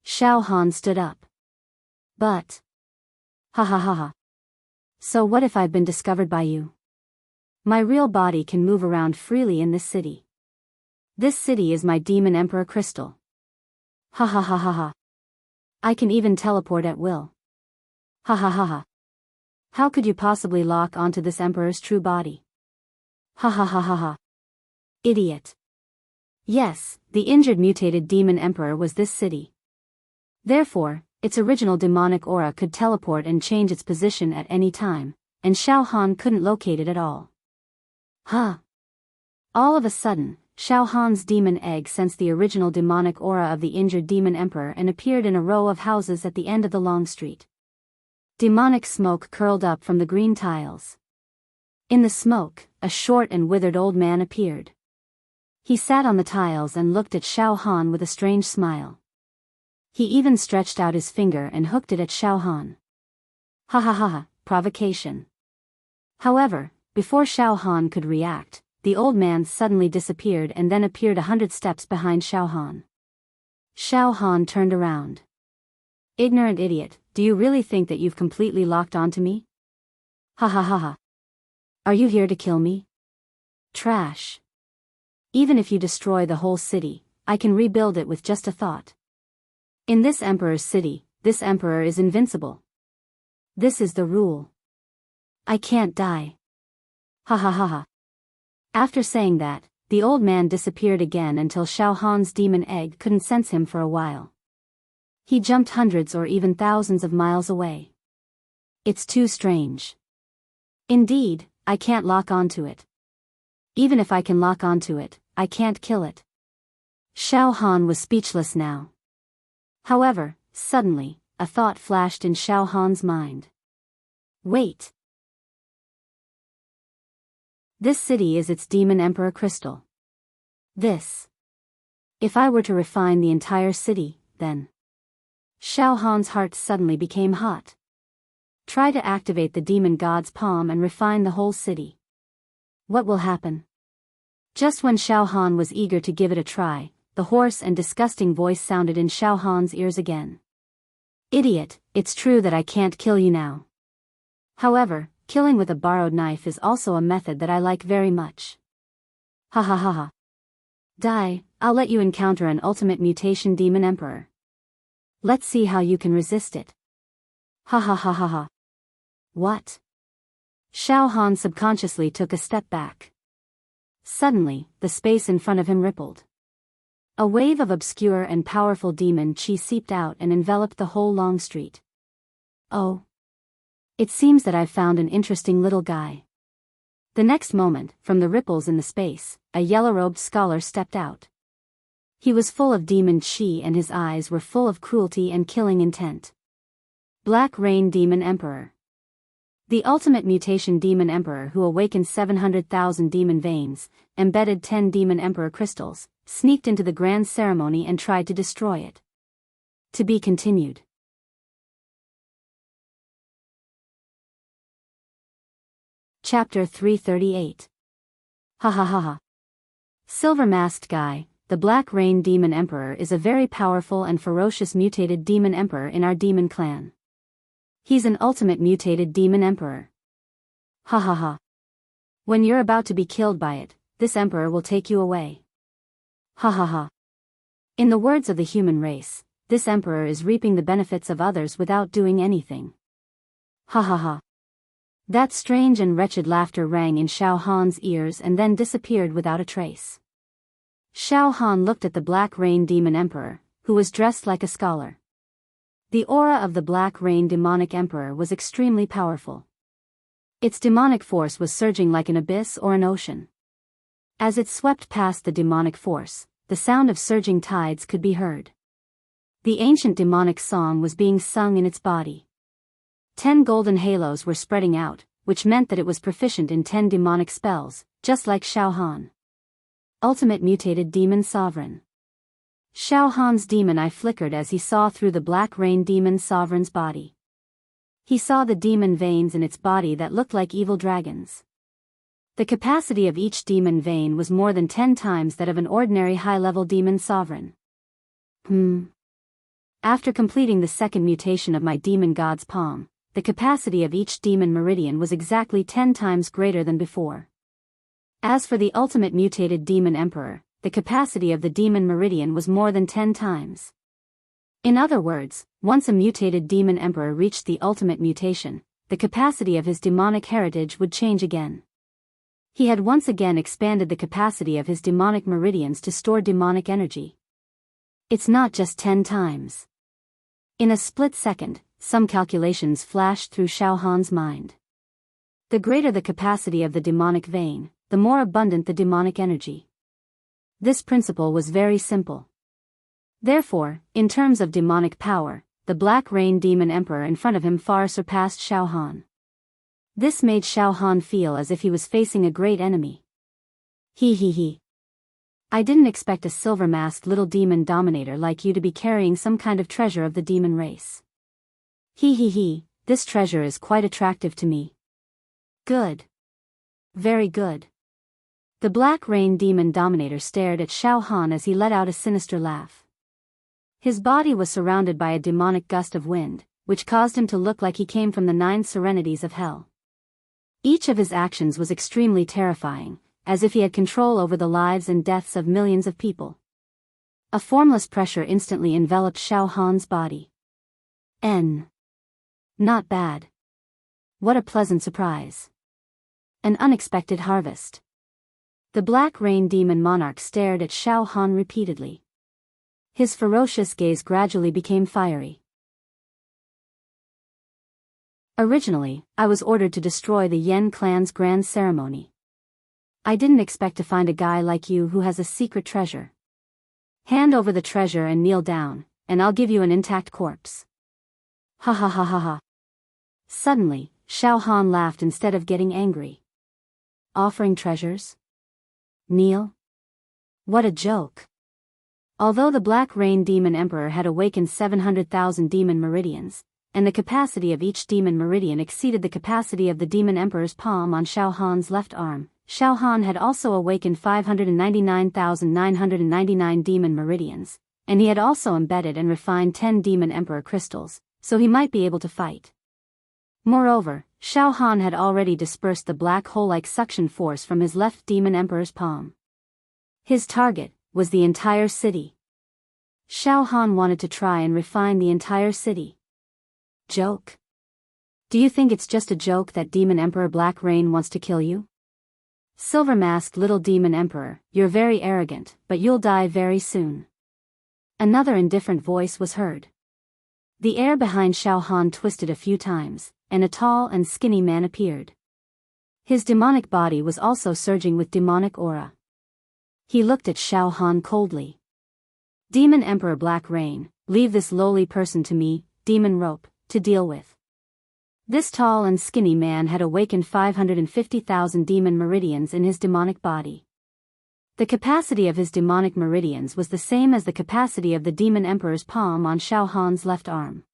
Xiao Han stood up. But. Ha ha ha ha. So what if I've been discovered by you? My real body can move around freely in this city. This city is my Demon Emperor crystal. Ha ha ha ha ha. I can even teleport at will. Ha ha ha ha. How could you possibly lock onto this emperor's true body? Ha ha ha ha ha. Idiot. Yes, the injured mutated demon emperor was this city. Therefore, its original demonic aura could teleport and change its position at any time, and Xiao Han couldn't locate it at all. Huh. All of a sudden, Xiao Han's demon egg sensed the original demonic aura of the injured demon emperor and appeared in a row of houses at the end of the long street. Demonic smoke curled up from the green tiles. In the smoke, a short and withered old man appeared. He sat on the tiles and looked at Xiao Han with a strange smile. He even stretched out his finger and hooked it at Xiao Han. Ha ha ha ha, provocation. However, before Xiao Han could react, the old man suddenly disappeared and then appeared 100 steps behind Xiao Han. Xiao Han turned around. Ignorant idiot, do you really think that you've completely locked onto me? Ha ha ha ha. Are you here to kill me? Trash. Even if you destroy the whole city, I can rebuild it with just a thought. In this emperor's city, this emperor is invincible. This is the rule. I can't die. Ha ha ha ha. After saying that, the old man disappeared again until Xiao Han's demon egg couldn't sense him for a while. He jumped hundreds or even thousands of miles away. It's too strange. Indeed, I can't lock onto it. Even if I can lock onto it, I can't kill it. Xiao Han was speechless now. However, suddenly, a thought flashed in Xiao Han's mind. Wait. This city is its Demon Emperor crystal. This. If I were to refine the entire city, then. Xiao Han's heart suddenly became hot. Try to activate the demon god's palm and refine the whole city. What will happen? Just when Xiao Han was eager to give it a try, the hoarse and disgusting voice sounded in Xiao Han's ears again. Idiot, it's true that I can't kill you now. However, killing with a borrowed knife is also a method that I like very much. Ha ha ha ha. Die, I'll let you encounter an ultimate mutation demon emperor. Let's see how you can resist it. Ha ha ha ha ha. What? Xiao Han subconsciously took a step back. Suddenly, the space in front of him rippled. A wave of obscure and powerful demon chi seeped out and enveloped the whole long street. Oh. It seems that I've found an interesting little guy. The next moment, from the ripples in the space, a yellow-robed scholar stepped out. He was full of demon chi and his eyes were full of cruelty and killing intent. Black Rain Demon Emperor. The ultimate mutation demon emperor who awakened 700,000 demon veins, embedded 10 demon emperor crystals, sneaked into the grand ceremony and tried to destroy it. To be continued. Chapter 338. Ha ha ha ha. Silver-masked guy, the Black Rain Demon Emperor is a very powerful and ferocious mutated demon emperor in our demon clan. He's an ultimate mutated demon emperor. Ha ha ha. When you're about to be killed by it, this emperor will take you away. Ha ha ha. In the words of the human race, this emperor is reaping the benefits of others without doing anything. Ha ha ha. That strange and wretched laughter rang in Xiao Han's ears and then disappeared without a trace. Xiao Han looked at the Black Rain Demon Emperor, who was dressed like a scholar. The aura of the Black Rain Demonic Emperor was extremely powerful. Its demonic force was surging like an abyss or an ocean. As it swept past the demonic force, the sound of surging tides could be heard. The ancient demonic song was being sung in its body. 10 golden halos were spreading out, which meant that it was proficient in 10 demonic spells, just like Xiao Han. Ultimate Mutated Demon Sovereign. Xiao Han's demon eye flickered as he saw through the Black Rain Demon Sovereign's body. He saw the demon veins in its body that looked like evil dragons. The capacity of each demon vein was more than 10 times that of an ordinary high-level demon sovereign. After completing the second mutation of my demon god's palm, the capacity of each demon meridian was exactly 10 times greater than before. As for the ultimate mutated demon emperor, the capacity of the demon meridian was more than 10 times. In other words, once a mutated demon emperor reached the ultimate mutation, the capacity of his demonic heritage would change again. He had once again expanded the capacity of his demonic meridians to store demonic energy. It's not just 10 times. In a split second, some calculations flashed through Xiao Han's mind. The greater the capacity of the demonic vein, the more abundant the demonic energy. This principle was very simple. Therefore, in terms of demonic power, the Black Rain Demon Emperor in front of him far surpassed Xiao Han. This made Xiao Han feel as if he was facing a great enemy. He. I didn't expect a silver-masked little demon dominator like you to be carrying some kind of treasure of the demon race. He, this treasure is quite attractive to me. Good. Very good. The Black Rain Demon Dominator stared at Xiao Han as he let out a sinister laugh. His body was surrounded by a demonic gust of wind, which caused him to look like he came from the 9 serenities of hell. Each of his actions was extremely terrifying, as if he had control over the lives and deaths of millions of people. A formless pressure instantly enveloped Xiao Han's body. Not bad. What a pleasant surprise. An unexpected harvest. The Black Rain Demon Monarch stared at Xiao Han repeatedly. His ferocious gaze gradually became fiery. Originally, I was ordered to destroy the Yen clan's grand ceremony. I didn't expect to find a guy like you who has a secret treasure. Hand over the treasure and kneel down, and I'll give you an intact corpse. Ha ha ha ha ha. Suddenly, Xiao Han laughed instead of getting angry. Offering treasures? Kneel? What a joke. Although the Black Rain Demon Emperor had awakened 700,000 demon meridians, and the capacity of each demon meridian exceeded the capacity of the Demon Emperor's palm on Xiao Han's left arm, Xiao Han had also awakened 599,999 demon meridians, and he had also embedded and refined 10 Demon Emperor crystals, so he might be able to fight. Moreover, Xiao Han had already dispersed the black hole-like suction force from his left Demon Emperor's palm. His target was the entire city. Xiao Han wanted to try and refine the entire city. Joke? Do you think it's just a joke that Demon Emperor Black Rain wants to kill you? Silver-masked little Demon Emperor, you're very arrogant, but you'll die very soon. Another indifferent voice was heard. The air behind Xiao Han twisted a few times, and a tall and skinny man appeared. His demonic body was also surging with demonic aura. He looked at Xiao Han coldly. Demon Emperor Black Rain, leave this lowly person to me, Demon Rope, to deal with. This tall and skinny man had awakened 550,000 demon meridians in his demonic body. The capacity of his demonic meridians was the same as the capacity of the Demon Emperor's palm on Xiao Han's left arm.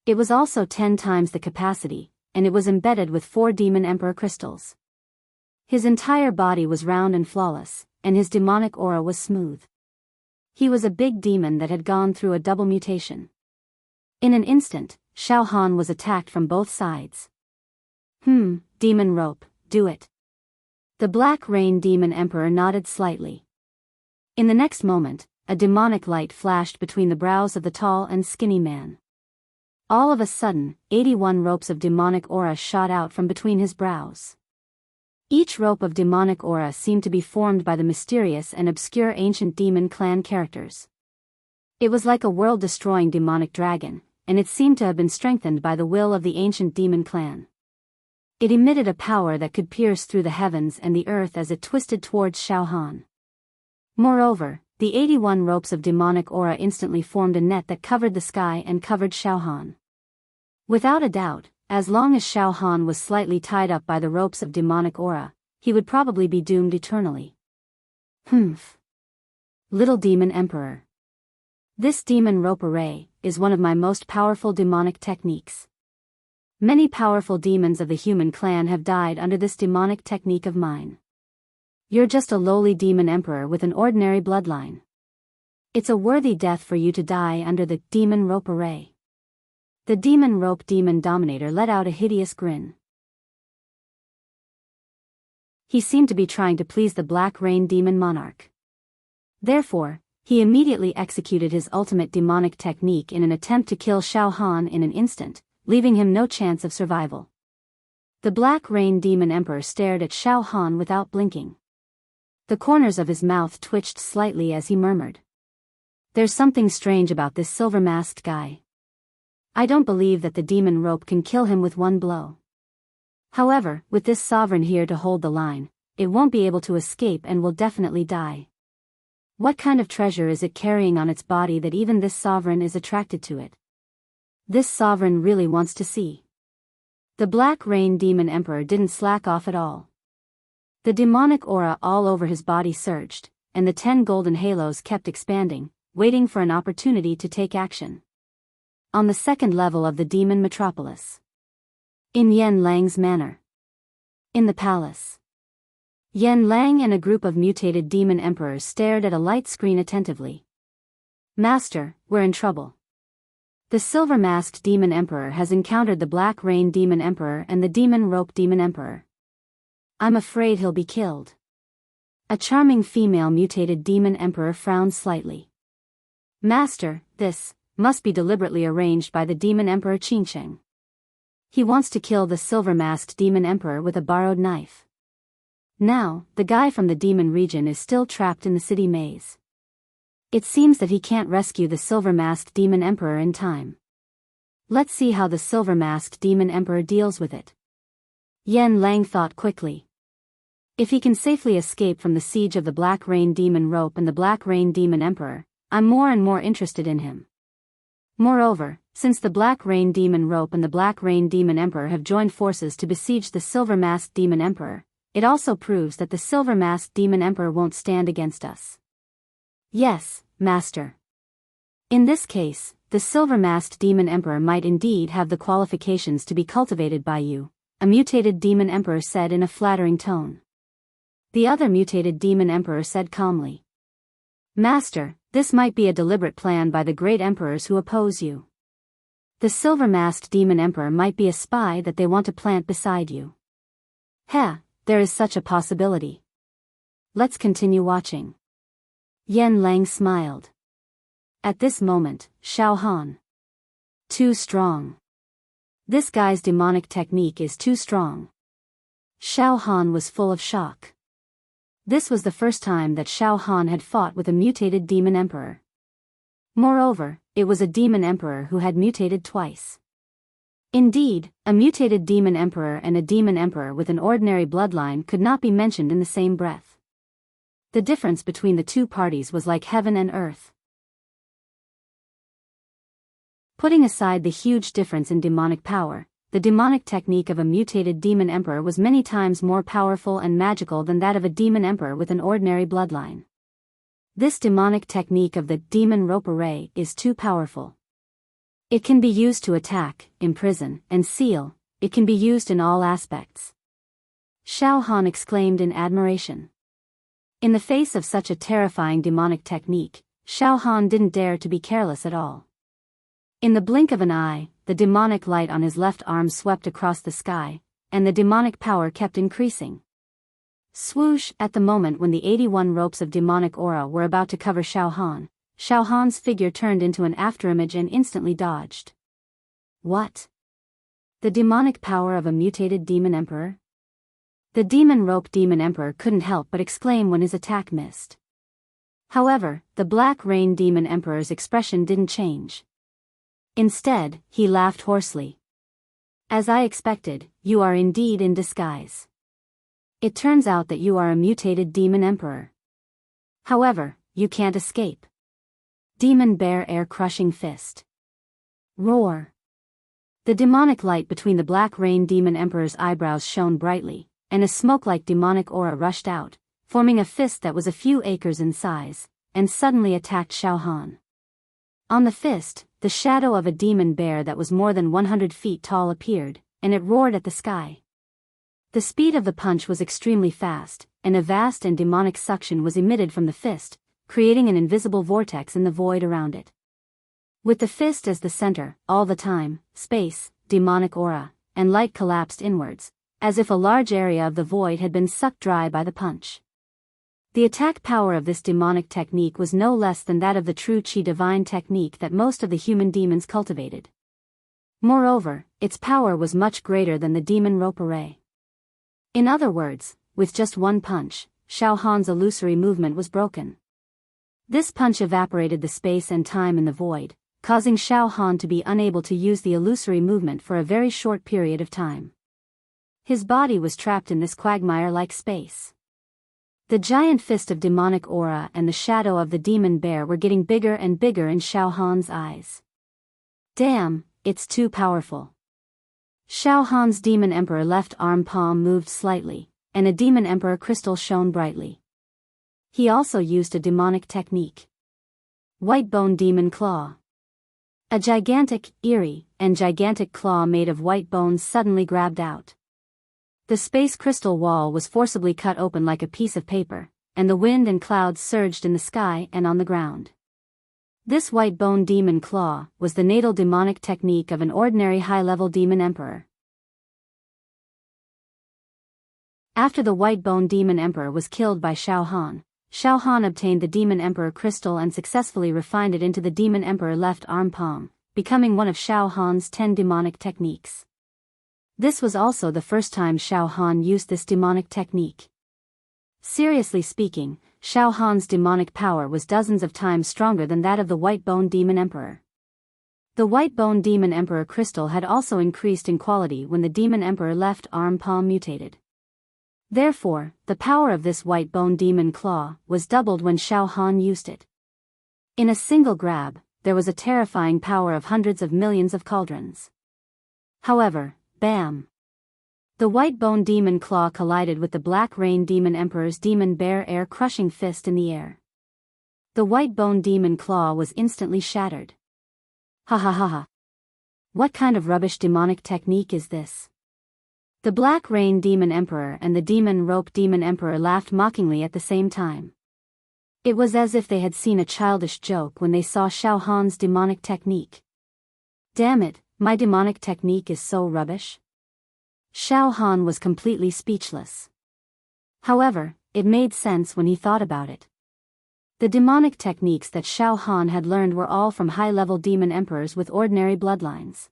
It was also 10 times the capacity, and it was embedded with 4 Demon Emperor crystals. His entire body was round and flawless, and his demonic aura was smooth. He was a big demon that had gone through a double mutation. In an instant, Xiao Han was attacked from both sides. Demon Rope, do it. The Black Rain Demon Emperor nodded slightly. In the next moment, a demonic light flashed between the brows of the tall and skinny man. All of a sudden, 81 ropes of demonic aura shot out from between his brows. Each rope of demonic aura seemed to be formed by the mysterious and obscure ancient demon clan characters. It was like a world-destroying demonic dragon, and it seemed to have been strengthened by the will of the ancient demon clan. It emitted a power that could pierce through the heavens and the earth as it twisted towards Xiao Han. Moreover, the 81 ropes of demonic aura instantly formed a net that covered the sky and covered Xiao Han. Without a doubt, as long as Xiao Han was slightly tied up by the ropes of demonic aura, he would probably be doomed eternally. Humph. Little Demon Emperor. This demon rope array is one of my most powerful demonic techniques. Many powerful demons of the human clan have died under this demonic technique of mine. You're just a lowly demon emperor with an ordinary bloodline. It's a worthy death for you to die under the demon rope array. The demon rope demon dominator let out a hideous grin. He seemed to be trying to please the Black Rain demon monarch. Therefore, he immediately executed his ultimate demonic technique in an attempt to kill Xiao Han in an instant, leaving him no chance of survival. The Black Rain demon emperor stared at Xiao Han without blinking. The corners of his mouth twitched slightly as he murmured, "There's something strange about this silver-masked guy. I don't believe that the demon rope can kill him with one blow. However, with this sovereign here to hold the line, it won't be able to escape and will definitely die. What kind of treasure is it carrying on its body that even this sovereign is attracted to it? This sovereign really wants to see." The Black Rain demon emperor didn't slack off at all. The demonic aura all over his body surged, and the 10 golden halos kept expanding, waiting for an opportunity to take action. On the second level of the demon metropolis. In Yen Lang's manor. In the palace. Yen Lang and a group of mutated demon emperors stared at a light screen attentively. "Master, we're in trouble. The silver-masked demon emperor has encountered the Black Rain demon emperor and the demon rope demon emperor. I'm afraid he'll be killed." A charming female mutated demon emperor frowned slightly. "Master, this must be deliberately arranged by the demon emperor Qingsheng. He wants to kill the silver-masked demon emperor with a borrowed knife. Now, the guy from the demon region is still trapped in the city maze. It seems that he can't rescue the silver-masked demon emperor in time. Let's see how the silver-masked demon emperor deals with it." Yen Lang thought quickly. If he can safely escape from the siege of the Black Rain demon rope and the Black Rain demon emperor, I'm more and more interested in him. Moreover, since the Black Rain demon rope and the Black Rain demon emperor have joined forces to besiege the silver-masked demon emperor, it also proves that the silver-masked demon emperor won't stand against us. Yes, master. In this case, the silver-masked demon emperor might indeed have the qualifications to be cultivated by you, a mutated demon emperor said in a flattering tone. The other mutated demon emperor said calmly, "Master, this might be a deliberate plan by the great emperors who oppose you. The silver-masked demon emperor might be a spy that they want to plant beside you." "Heh, there is such a possibility. Let's continue watching." Yen Lang smiled. At this moment, Xiao Han. Too strong. This guy's demonic technique is too strong. Xiao Han was full of shock. This was the first time that Xiao Han had fought with a mutated demon emperor. Moreover, it was a demon emperor who had mutated twice. Indeed, a mutated demon emperor and a demon emperor with an ordinary bloodline could not be mentioned in the same breath. The difference between the two parties was like heaven and earth. Putting aside the huge difference in demonic power, the demonic technique of a mutated demon emperor was many times more powerful and magical than that of a demon emperor with an ordinary bloodline. This demonic technique of the demon rope array is too powerful. It can be used to attack, imprison, and seal. It can be used in all aspects. Xiao Han exclaimed in admiration. In the face of such a terrifying demonic technique, Xiao Han didn't dare to be careless at all. In the blink of an eye, the demonic light on his left arm swept across the sky, and the demonic power kept increasing. Swoosh! At the moment when the 81 ropes of demonic aura were about to cover Xiao Han, Shao Han's figure turned into an afterimage and instantly dodged. What? The demonic power of a mutated demon emperor? The demon rope demon emperor couldn't help but exclaim when his attack missed. However, the black rain demon emperor's expression didn't change. Instead, he laughed hoarsely. As I expected, you are indeed in disguise. It turns out that you are a mutated demon emperor. However, you can't escape. Demon bear air crushing fist. Roar. The demonic light between the black rain demon emperor's eyebrows shone brightly, and a smoke-like demonic aura rushed out, forming a fist that was a few acres in size, and suddenly attacked Shao Han. On the fist, the shadow of a demon bear that was more than 100 feet tall appeared, and it roared at the sky. The speed of the punch was extremely fast, and a vast and demonic suction was emitted from the fist, creating an invisible vortex in the void around it. With the fist as the center, all the time, space, demonic aura, and light collapsed inwards, as if a large area of the void had been sucked dry by the punch. The attack power of this demonic technique was no less than that of the true Qi divine technique that most of the human demons cultivated. Moreover, its power was much greater than the demon rope array. In other words, with just one punch, Shao Han's illusory movement was broken. This punch evaporated the space and time in the void, causing Shao Han to be unable to use the illusory movement for a very short period of time. His body was trapped in this quagmire-like space. The giant fist of demonic aura and the shadow of the demon bear were getting bigger and bigger in Shao Han's eyes. Damn, it's too powerful. Shao Han's demon emperor left arm palm moved slightly, and a demon emperor crystal shone brightly. He also used a demonic technique. White bone demon claw. A gigantic, eerie, and gigantic claw made of white bones suddenly grabbed out. The space crystal wall was forcibly cut open like a piece of paper, and the wind and clouds surged in the sky and on the ground. This white bone demon claw was the natal demonic technique of an ordinary high-level demon emperor. After the white bone demon emperor was killed by Shao Han obtained the demon emperor crystal and successfully refined it into the demon emperor left arm palm, becoming one of Shao Han's 10 demonic techniques. This was also the first time Shao Han used this demonic technique. Seriously speaking, Shao Han's demonic power was dozens of times stronger than that of the white bone demon emperor. The white bone demon emperor crystal had also increased in quality when the demon emperor left arm palm mutated. Therefore, the power of this white bone demon claw was doubled when Shao Han used it. In a single grab, there was a terrifying power of hundreds of millions of cauldrons. However, bam! The white bone demon claw collided with the black rain demon emperor's demon bear air crushing fist in the air. The white bone demon claw was instantly shattered. Ha ha ha ha! What kind of rubbish demonic technique is this? The black rain demon emperor and the demon rope demon emperor laughed mockingly at the same time. It was as if they had seen a childish joke when they saw Shao Han's demonic technique. Damn it, my demonic technique is so rubbish. Shao Han was completely speechless. However, it made sense when he thought about it. The demonic techniques that Shao Han had learned were all from high-level demon emperors with ordinary bloodlines.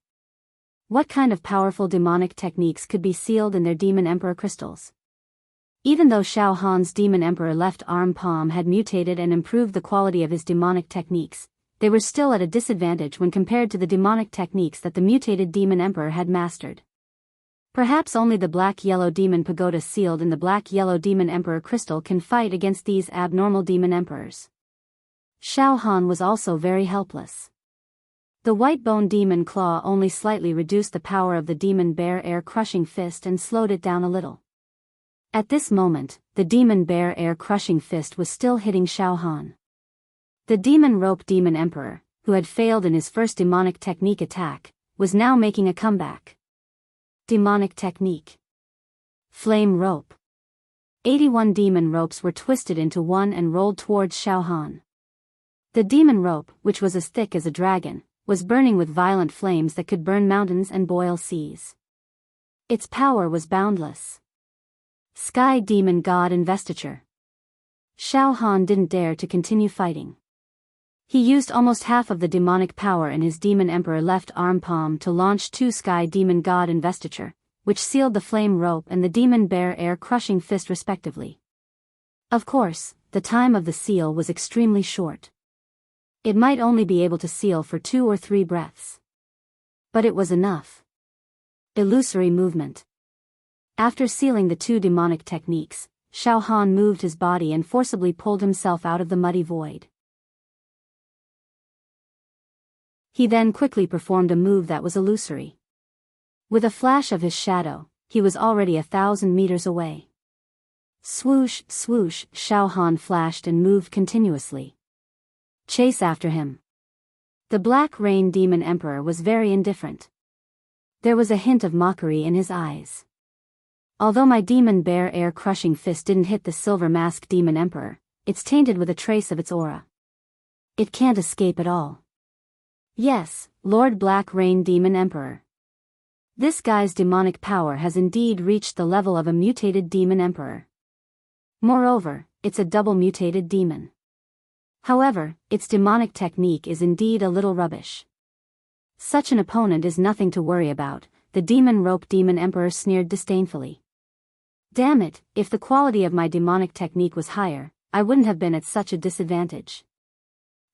What kind of powerful demonic techniques could be sealed in their demon emperor crystals? Even though Shao Han's demon emperor left arm palm had mutated and improved the quality of his demonic techniques, they were still at a disadvantage when compared to the demonic techniques that the mutated demon emperor had mastered. Perhaps only the black-yellow demon pagoda sealed in the black-yellow demon emperor crystal can fight against these abnormal demon emperors. Shao Han was also very helpless. The white bone demon claw only slightly reduced the power of the demon bear air crushing fist and slowed it down a little. At this moment, the demon bear air crushing fist was still hitting Shao Han. The demon rope demon emperor, who had failed in his first demonic technique attack, was now making a comeback. Demonic technique. Flame rope. 81 demon ropes were twisted into one and rolled towards Shao Han. The demon rope, which was as thick as a dragon, was burning with violent flames that could burn mountains and boil seas. Its power was boundless. Sky Demon God Investiture. Shao Han didn't dare to continue fighting. He used almost half of the demonic power in his demon emperor left arm palm to launch 2 sky demon god investiture, which sealed the flame rope and the demon bear air crushing fist respectively. Of course, the time of the seal was extremely short. It might only be able to seal for 2 or 3 breaths. But it was enough. Illusory movement. After sealing the 2 demonic techniques, Xiao Han moved his body and forcibly pulled himself out of the muddy void. He then quickly performed a move that was illusory. With a flash of his shadow, he was already 1,000 meters away. Swoosh, swoosh, Xiao Han flashed and moved continuously. Chase after him. The Black Rain Demon Emperor was very indifferent. There was a hint of mockery in his eyes. Although my demon bear air crushing fist didn't hit the silver masked demon emperor, it's tainted with a trace of its aura. It can't escape at all. Yes, Lord Black Rain Demon Emperor. This guy's demonic power has indeed reached the level of a mutated demon emperor. Moreover, it's a double mutated demon. However, its demonic technique is indeed a little rubbish. Such an opponent is nothing to worry about, the demon rope demon emperor sneered disdainfully. Damn it, if the quality of my demonic technique was higher, I wouldn't have been at such a disadvantage.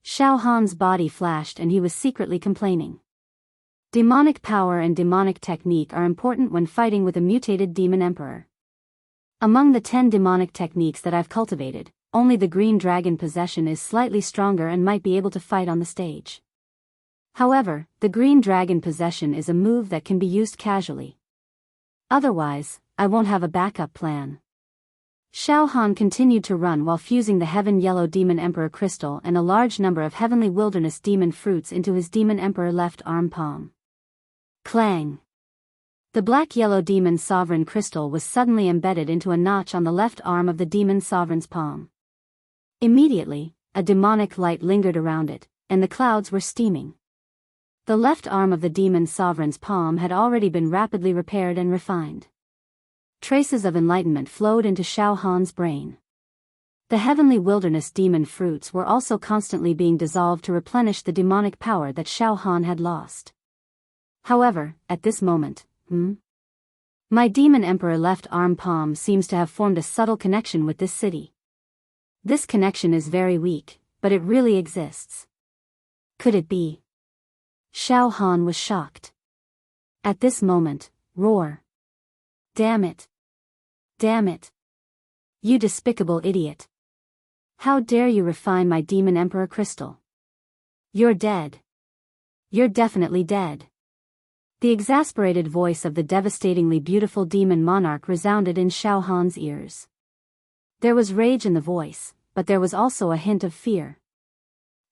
Xiao Han's body flashed and he was secretly complaining. Demonic power and demonic technique are important when fighting with a mutated demon emperor. Among the 10 demonic techniques that I've cultivated, only the green dragon possession is slightly stronger and might be able to fight on the stage. However, the green dragon possession is a move that can be used casually. Otherwise, I won't have a backup plan. Xiao Han continued to run while fusing the Heaven Yellow Demon Emperor crystal and a large number of Heavenly Wilderness Demon fruits into his Demon Emperor left arm palm. Clang! The Black Yellow Demon Sovereign crystal was suddenly embedded into a notch on the left arm of the Demon Sovereign's palm. Immediately, a demonic light lingered around it, and the clouds were steaming. The left arm of the Demon Sovereign's palm had already been rapidly repaired and refined. Traces of enlightenment flowed into Xiao Han's brain. The Heavenly Wilderness Demon fruits were also constantly being dissolved to replenish the demonic power that Xiao Han had lost. However, at this moment, my Demon Emperor left arm palm seems to have formed a subtle connection with this city. This connection is very weak, but it really exists. Could it be? Xiao Han was shocked. At this moment, roar. Damn it. Damn it. You despicable idiot. How dare you refine my Demon Emperor crystal? You're dead. You're definitely dead. The exasperated voice of the devastatingly beautiful demon monarch resounded in Xiao Han's ears. There was rage in the voice, but there was also a hint of fear.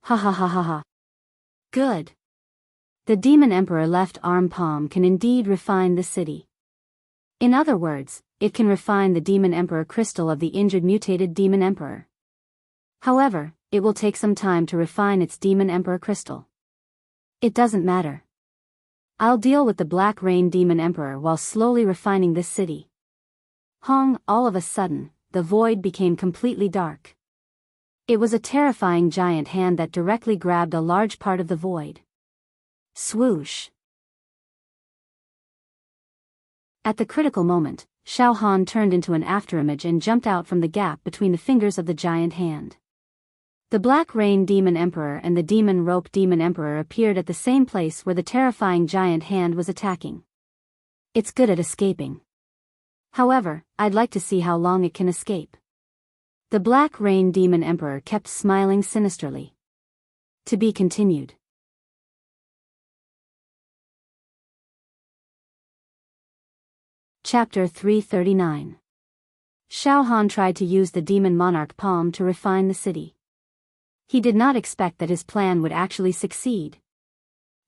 Ha ha ha ha ha. Good. The Demon Emperor left arm palm can indeed refine the city. In other words, it can refine the Demon Emperor crystal of the injured mutated Demon Emperor. However, it will take some time to refine its Demon Emperor crystal. It doesn't matter. I'll deal with the Black Rain Demon Emperor while slowly refining this city. Hong, all of a sudden, the void became completely dark. It was a terrifying giant hand that directly grabbed a large part of the void. Swoosh. At the critical moment, Xiao Han turned into an afterimage and jumped out from the gap between the fingers of the giant hand. The Black Rain Demon Emperor and the Demon Rope Demon Emperor appeared at the same place where the terrifying giant hand was attacking. It's good at escaping. However, I'd like to see how long it can escape. The Black Rain Demon Emperor kept smiling sinisterly. To be continued. Chapter 339. Xiao Han tried to use the Demon Monarch palm to refine the city. He did not expect that his plan would actually succeed.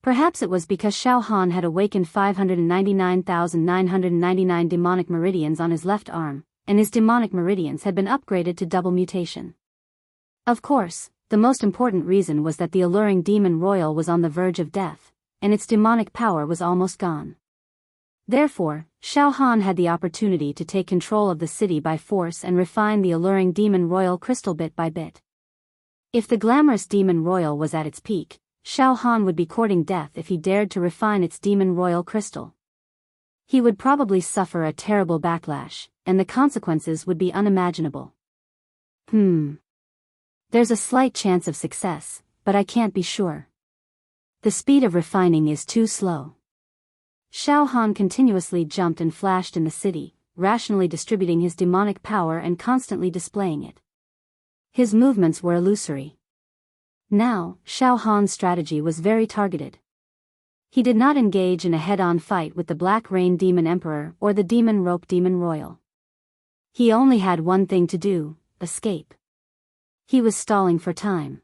Perhaps it was because Xiao Han had awakened 599,999 demonic meridians on his left arm, and his demonic meridians had been upgraded to double mutation. Of course, the most important reason was that the alluring demon royal was on the verge of death, and its demonic power was almost gone. Therefore, Xiao Han had the opportunity to take control of the city by force and refine the alluring demon royal crystal bit by bit. If the glamorous demon royal was at its peak, Xiao Han would be courting death if he dared to refine its demon royal crystal. He would probably suffer a terrible backlash, and the consequences would be unimaginable. There's a slight chance of success, but I can't be sure. The speed of refining is too slow. Xiao Han continuously jumped and flashed in the city, rationally distributing his demonic power and constantly displaying it. His movements were illusory. Now, Xiao Han's strategy was very targeted. He did not engage in a head-on fight with the Black Rain Demon Emperor or the Demon Rope Demon Royal. He only had one thing to do: escape. He was stalling for time.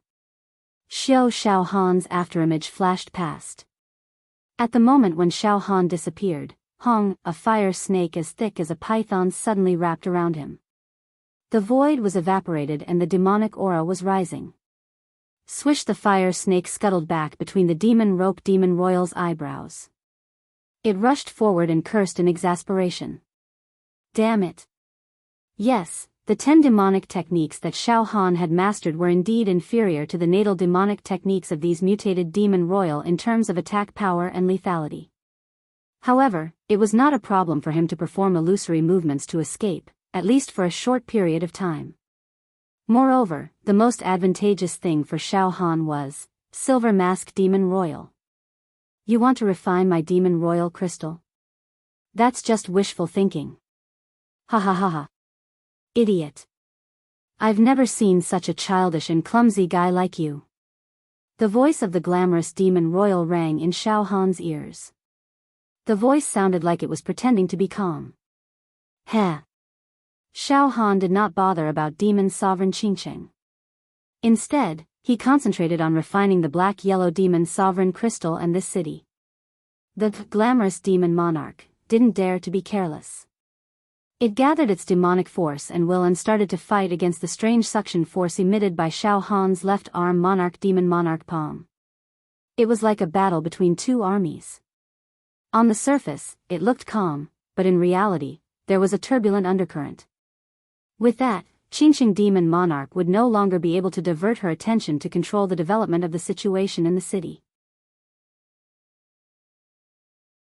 Xiao Han's afterimage flashed past. At the moment when Xiao Han disappeared, Hong, a fire snake as thick as a python, suddenly wrapped around him. The void was evaporated and the demonic aura was rising. Swish! The fire snake scuttled back between the Demon Rope Demon Royal's eyebrows. It rushed forward and cursed in exasperation. Damn it! Yes, the 10 demonic techniques that Xiao Han had mastered were indeed inferior to the natal demonic techniques of these mutated Demon Royal in terms of attack power and lethality. However, it was not a problem for him to perform illusory movements to escape, at least for a short period of time. Moreover, the most advantageous thing for Xiao Han was Silver Mask Demon Royal. You want to refine my Demon Royal crystal? That's just wishful thinking. Ha ha ha ha. Idiot. I've never seen such a childish and clumsy guy like you. The voice of the glamorous Demon Royal rang in Xiao Han's ears. The voice sounded like it was pretending to be calm. Heh. Xiao Han did not bother about Demon Sovereign Qingcheng. Instead, he concentrated on refining the black-yellow Demon Sovereign crystal and this city. The glamorous Demon Monarch didn't dare to be careless. It gathered its demonic force and will and started to fight against the strange suction force emitted by Xiao Han's left arm Demon Monarch palm. It was like a battle between two armies. On the surface, it looked calm, but in reality, there was a turbulent undercurrent. With that, Qingcheng Demon Monarch would no longer be able to divert her attention to control the development of the situation in the city.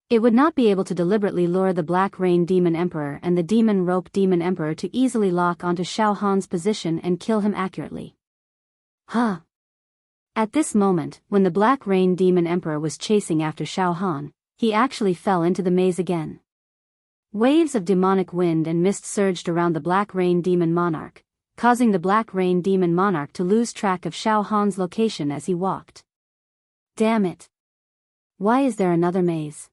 It would not be able to deliberately lure the Black Rain Demon Emperor and the Demon Rope Demon Emperor to easily lock onto Xiao Han's position and kill him accurately. Huh. At this moment, when the Black Rain Demon Emperor was chasing after Xiao Han, he actually fell into the maze again. Waves of demonic wind and mist surged around the Black Rain Demon Monarch, causing the Black Rain Demon Monarch to lose track of Xiao Han's location as he walked. Damn it. Why is there another maze?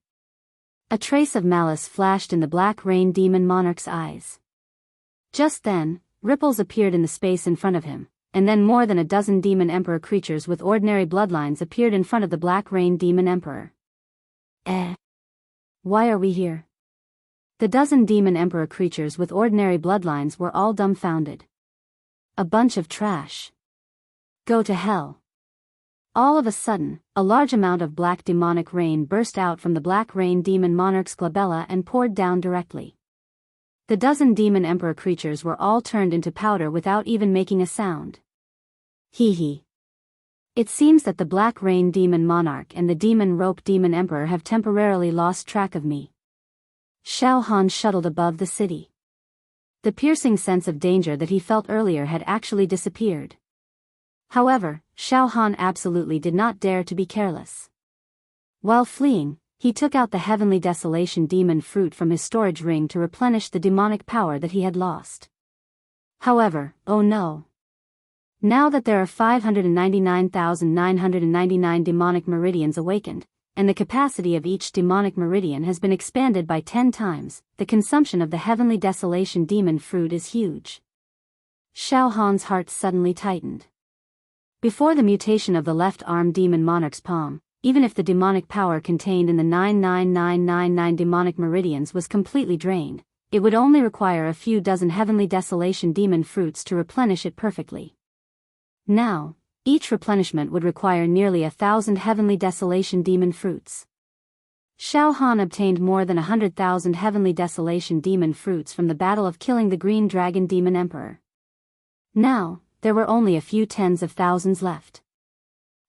A trace of malice flashed in the Black Rain Demon Monarch's eyes. Just then, ripples appeared in the space in front of him, and then more than a dozen Demon Emperor creatures with ordinary bloodlines appeared in front of the Black Rain Demon Emperor. Why are we here? The dozen Demon Emperor creatures with ordinary bloodlines were all dumbfounded. A bunch of trash. Go to hell. All of a sudden, a large amount of black demonic rain burst out from the Black Rain Demon Monarch's glabella and poured down directly. The dozen Demon Emperor creatures were all turned into powder without even making a sound. Hee hee. It seems that the Black Rain Demon Monarch and the Demon Rope Demon Emperor have temporarily lost track of me. Xiao Han shuttled above the city. The piercing sense of danger that he felt earlier had actually disappeared. However, Xiao Han absolutely did not dare to be careless. While fleeing, he took out the Heavenly Desolation Demon Fruit from his storage ring to replenish the demonic power that he had lost. However, oh no. Now that there are 599,999 demonic meridians awakened, and the capacity of each demonic meridian has been expanded by 10 times, the consumption of the Heavenly Desolation Demon Fruit is huge. Xiao Han's heart suddenly tightened. Before the mutation of the left arm Demon Monarch's palm, even if the demonic power contained in the 99999 demonic meridians was completely drained, it would only require a few dozen Heavenly Desolation Demon Fruits to replenish it perfectly. Now, each replenishment would require nearly 1,000 Heavenly Desolation Demon Fruits. Xiao Han obtained more than 100,000 Heavenly Desolation Demon Fruits from the battle of killing the Green Dragon Demon Emperor. Now, there were only a few tens of thousands left.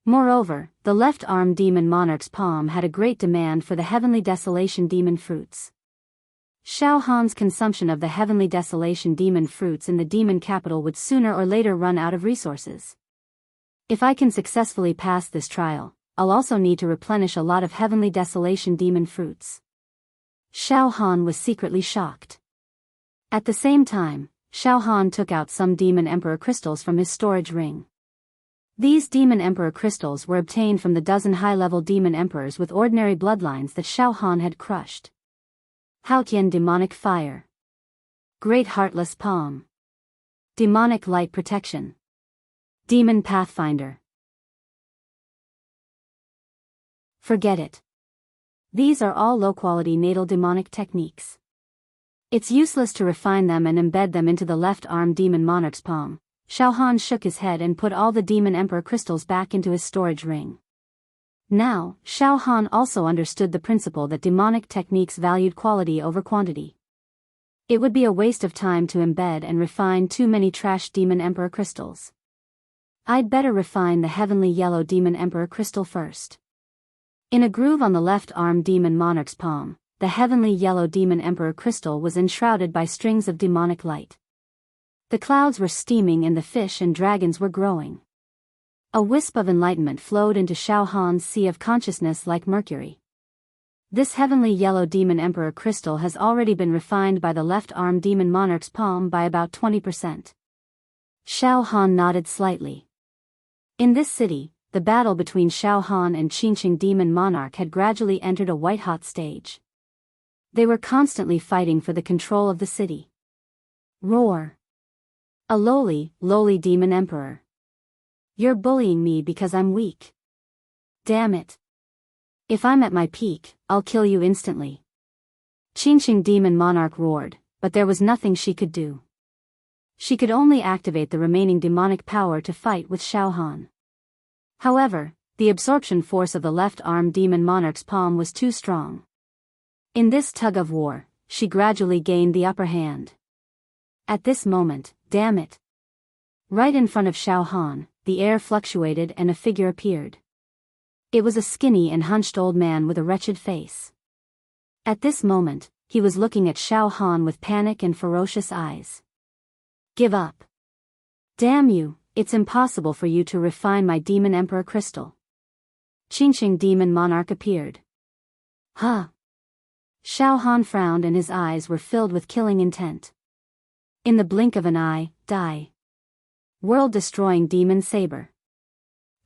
Moreover, the left-arm demon monarch's palm had a great demand for the heavenly desolation demon fruits. Xiao Han's consumption of the heavenly desolation demon fruits in the demon capital would sooner or later run out of resources. If I can successfully pass this trial, I'll also need to replenish a lot of heavenly desolation demon fruits. Xiao Han was secretly shocked. At the same time, Xiao Han took out some demon emperor crystals from his storage ring. These demon emperor crystals were obtained from the dozen high-level demon emperors with ordinary bloodlines that Xiao Han had crushed. Haotian demonic fire. Great heartless palm. Demonic light protection. Demon pathfinder. Forget it. These are all low-quality natal demonic techniques. It's useless to refine them and embed them into the left-arm demon monarch's palm. Xiao Han shook his head and put all the demon emperor crystals back into his storage ring. Now, Xiao Han also understood the principle that demonic techniques valued quality over quantity. It would be a waste of time to embed and refine too many trash demon emperor crystals. I'd better refine the heavenly yellow demon emperor crystal first. In a groove on the left arm demon monarch's palm, the heavenly yellow demon emperor crystal was enshrouded by strings of demonic light. The clouds were steaming and the fish and dragons were growing. A wisp of enlightenment flowed into Xiao Han's sea of consciousness like mercury. This heavenly yellow demon emperor crystal has already been refined by the left arm demon monarch's palm by about 20%. Xiao Han nodded slightly. In this city, the battle between Xiao Han and Qingqing demon monarch had gradually entered a white-hot stage. They were constantly fighting for the control of the city. Roar. A lowly demon emperor. You're bullying me because I'm weak. Damn it. If I'm at my peak, I'll kill you instantly. Qingqing demon monarch roared, but there was nothing she could do. She could only activate the remaining demonic power to fight with Xiao Han. However, the absorption force of the left arm demon monarch's palm was too strong. In this tug of war, she gradually gained the upper hand. At this moment, damn it. Right in front of Xiao Han, the air fluctuated and a figure appeared. It was a skinny and hunched old man with a wretched face. At this moment, he was looking at Xiao Han with panic and ferocious eyes. Give up. Damn you, it's impossible for you to refine my demon emperor crystal. Qingqing demon monarch appeared. Huh. Xiao Han frowned and his eyes were filled with killing intent. In the blink of an eye, die. World-destroying demon saber.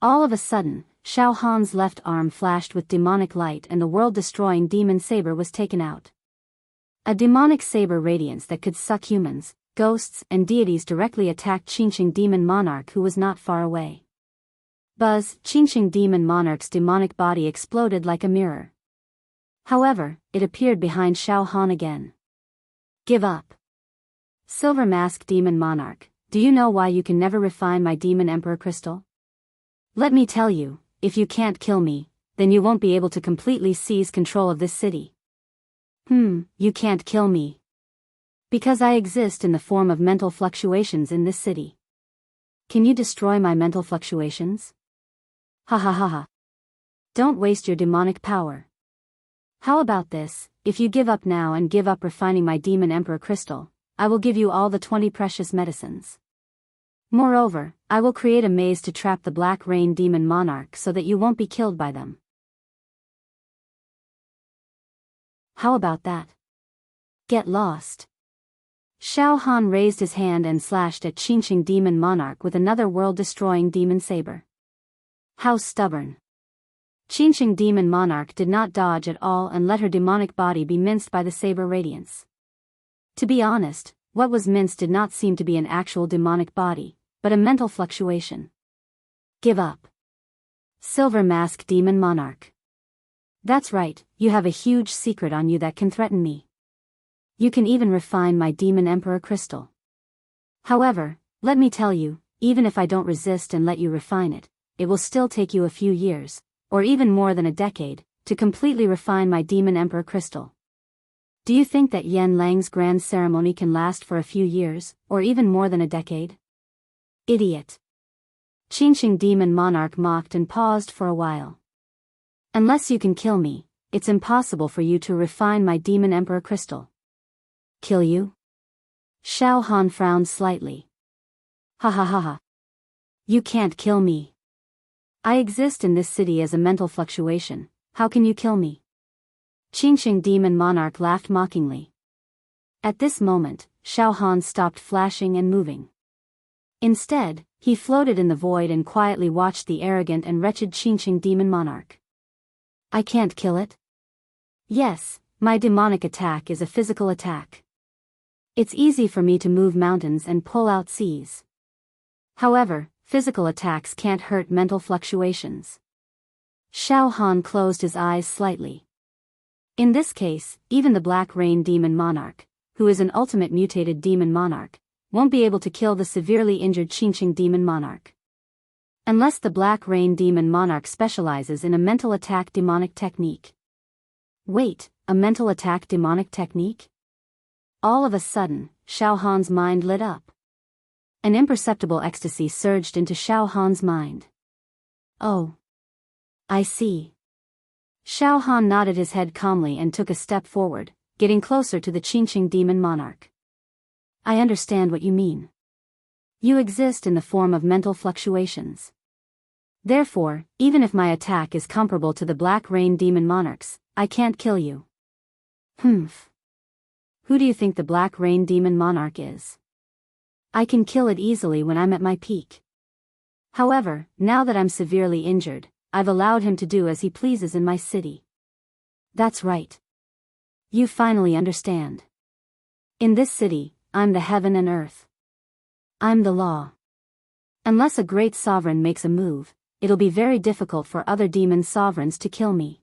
All of a sudden, Xiao Han's left arm flashed with demonic light and the world-destroying demon saber was taken out. A demonic saber radiance that could suck humans, ghosts and deities directly attacked Qingqing demon monarch who was not far away. Buzz, Qingqing demon monarch's demonic body exploded like a mirror. However, it appeared behind Xiao Han again. Give up. Silver Mask demon monarch, do you know why you can never refine my demon emperor crystal? Let me tell you, if you can't kill me, then you won't be able to completely seize control of this city. You can't kill me. Because I exist in the form of mental fluctuations in this city. Can you destroy my mental fluctuations? Ha ha ha ha. Don't waste your demonic power. How about this, if you give up now and give up refining my demon emperor crystal, I will give you all the 20 precious medicines. Moreover, I will create a maze to trap the Black Rain demon monarch so that you won't be killed by them. How about that? Get lost. Xiao Han raised his hand and slashed at Qingqing demon monarch with another world-destroying demon saber. How stubborn. Qingqing demon monarch did not dodge at all and let her demonic body be minced by the saber radiance. To be honest, what was minced did not seem to be an actual demonic body, but a mental fluctuation. Give up. Silver Mask demon monarch. That's right, you have a huge secret on you that can threaten me. You can even refine my demon emperor crystal. However, let me tell you, even if I don't resist and let you refine it, it will still take you a few years, or even more than a decade, to completely refine my demon emperor crystal. Do you think that Yan Lang's grand ceremony can last for a few years, or even more than a decade? Idiot. Qingqing Demon Monarch mocked and paused for a while. Unless you can kill me, it's impossible for you to refine my Demon Emperor crystal. Kill you? Xiao Han frowned slightly. Ha ha ha ha. You can't kill me. I exist in this city as a mental fluctuation, how can you kill me? Qingqing Demon Monarch laughed mockingly. At this moment, Xiao Han stopped flashing and moving. Instead, he floated in the void and quietly watched the arrogant and wretched Qingqing Demon Monarch. I can't kill it? Yes, my demonic attack is a physical attack. It's easy for me to move mountains and pull out seas. However, physical attacks can't hurt mental fluctuations. Xiao Han closed his eyes slightly. In this case, even the Black Rain Demon Monarch, who is an ultimate mutated demon monarch, won't be able to kill the severely injured Qingqing Demon Monarch. Unless the Black Rain Demon Monarch specializes in a mental attack demonic technique. Wait, a mental attack demonic technique? All of a sudden, Xiao Han's mind lit up. An imperceptible ecstasy surged into Xiao Han's mind. Oh. I see. Xiao Han nodded his head calmly and took a step forward, getting closer to the Qingqing Demon Monarch. I understand what you mean. You exist in the form of mental fluctuations. Therefore, even if my attack is comparable to the Black Rain Demon Monarch's, I can't kill you. Humph. Who do you think the Black Rain Demon Monarch is? I can kill it easily when I'm at my peak. However, now that I'm severely injured, I've allowed him to do as he pleases in my city. That's right. You finally understand. In this city, I'm the heaven and earth. I'm the law. Unless a great sovereign makes a move, it'll be very difficult for other demon sovereigns to kill me.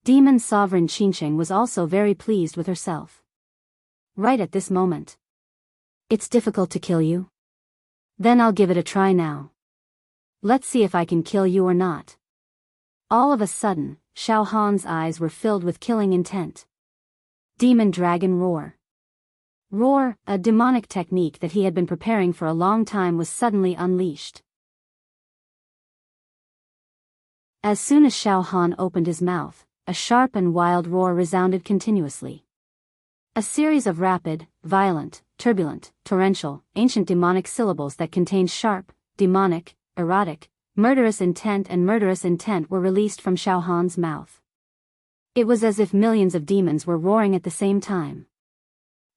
Demon sovereign Qingqing was also very pleased with herself. Right at this moment. It's difficult to kill you? Then I'll give it a try now. Let's see if I can kill you or not. All of a sudden, Xiao Han's eyes were filled with killing intent. Demon Dragon Roar. Roar, a demonic technique that he had been preparing for a long time, was suddenly unleashed. As soon as Xiao Han opened his mouth, a sharp and wild roar resounded continuously. A series of rapid, violent, turbulent, torrential, ancient demonic syllables that contained sharp, demonic, erotic, murderous intent were released from Xiao Han's mouth. It was as if millions of demons were roaring at the same time.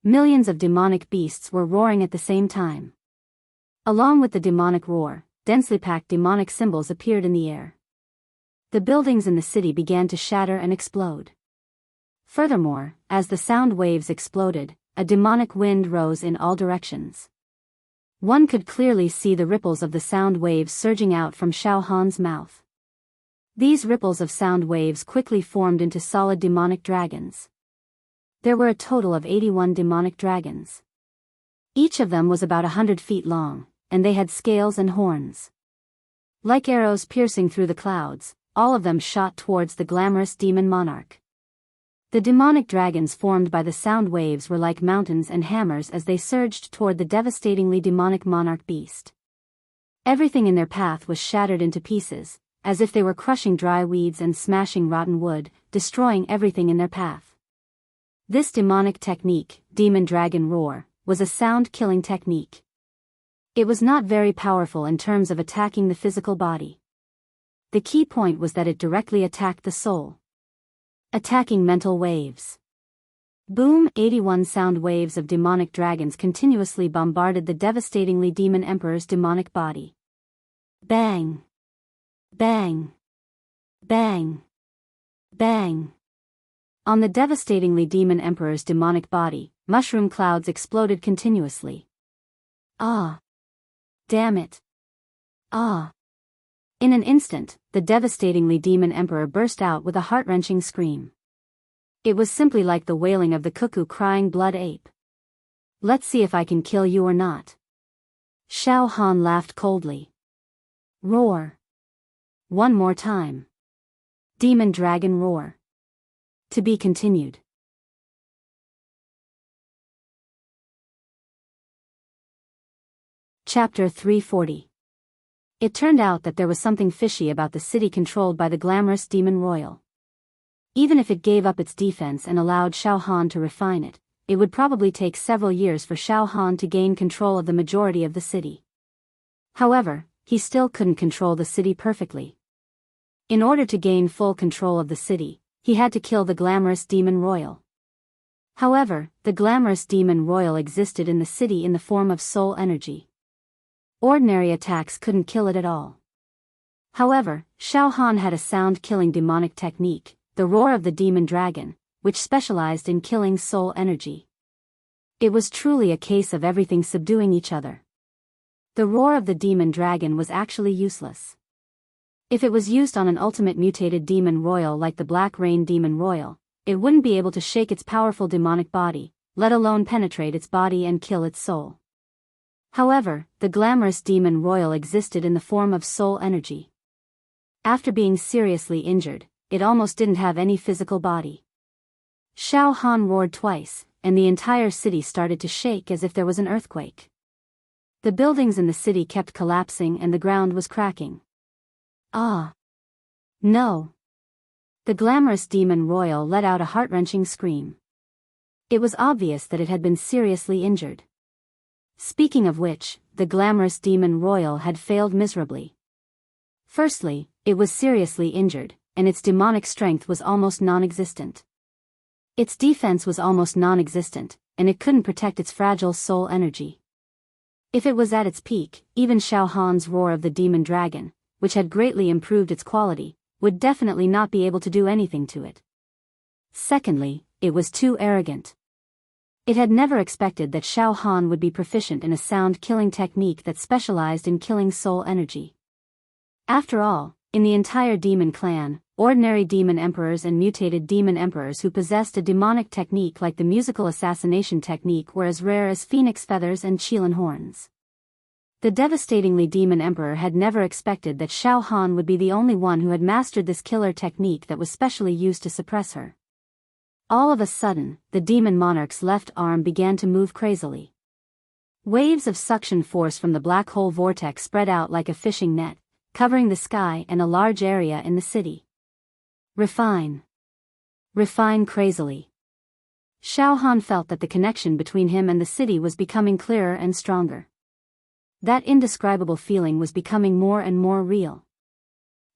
Millions of demonic beasts were roaring at the same time. Along with the demonic roar, densely packed demonic symbols appeared in the air. The buildings in the city began to shatter and explode. Furthermore, as the sound waves exploded, a demonic wind rose in all directions. One could clearly see the ripples of the sound waves surging out from Xiao Han's mouth. These ripples of sound waves quickly formed into solid demonic dragons. There were a total of 81 demonic dragons. Each of them was about 100 feet long, and they had scales and horns. Like arrows piercing through the clouds, all of them shot towards the glamorous demon monarch. The demonic dragons formed by the sound waves were like mountains and hammers as they surged toward the devastatingly demonic monarch beast. Everything in their path was shattered into pieces, as if they were crushing dry weeds and smashing rotten wood, destroying everything in their path. This demonic technique, Demon Dragon Roar, was a sound-killing technique. It was not very powerful in terms of attacking the physical body. The key point was that it directly attacked the soul. Attacking mental waves. Boom! 81 sound waves of demonic dragons continuously bombarded the devastatingly demon emperor's demonic body. Bang! Bang! Bang! Bang! On the devastatingly demon emperor's demonic body, mushroom clouds exploded continuously. Ah! Damn it! Ah! In an instant, the devastatingly demon emperor burst out with a heart-wrenching scream. It was simply like the wailing of the cuckoo crying blood ape. Let's see if I can kill you or not. Xiao Han laughed coldly. Roar. One more time. Demon Dragon Roar. To be continued. Chapter 340. It turned out that there was something fishy about the city controlled by the glamorous demon royal. Even if it gave up its defense and allowed Xiao Han to refine it, it would probably take several years for Xiao Han to gain control of the majority of the city. However, he still couldn't control the city perfectly. In order to gain full control of the city, he had to kill the glamorous demon royal. However, the glamorous demon royal existed in the city in the form of soul energy. Ordinary attacks couldn't kill it at all. However, Xiao Han had a sound-killing demonic technique, the roar of the demon dragon, which specialized in killing soul energy. It was truly a case of everything subduing each other. The roar of the demon dragon was actually useless. If it was used on an ultimate mutated demon royal like the Black Rain demon royal, it wouldn't be able to shake its powerful demonic body, let alone penetrate its body and kill its soul. However, the glamorous demon royal existed in the form of soul energy. After being seriously injured, it almost didn't have any physical body. Xiao Han roared twice, and the entire city started to shake as if there was an earthquake. The buildings in the city kept collapsing and the ground was cracking. Ah! No! The glamorous demon royal let out a heart-wrenching scream. It was obvious that it had been seriously injured. Speaking of which, the glamorous demon royal had failed miserably. Firstly, it was seriously injured, and its demonic strength was almost non-existent. Its defense was almost non-existent, and it couldn't protect its fragile soul energy. If it was at its peak, even Xiao Han's roar of the demon dragon, which had greatly improved its quality, would definitely not be able to do anything to it. Secondly, it was too arrogant. It had never expected that Xiao Han would be proficient in a sound-killing technique that specialized in killing soul energy. After all, in the entire demon clan, ordinary demon emperors and mutated demon emperors who possessed a demonic technique like the musical assassination technique were as rare as phoenix feathers and Qilin horns. The devastatingly demon emperor had never expected that Xiao Han would be the only one who had mastered this killer technique that was specially used to suppress her. All of a sudden, the demon monarch's left arm began to move crazily. Waves of suction force from the black hole vortex spread out like a fishing net, covering the sky and a large area in the city. Refine. Refine crazily. Xiao Han felt that the connection between him and the city was becoming clearer and stronger. That indescribable feeling was becoming more and more real.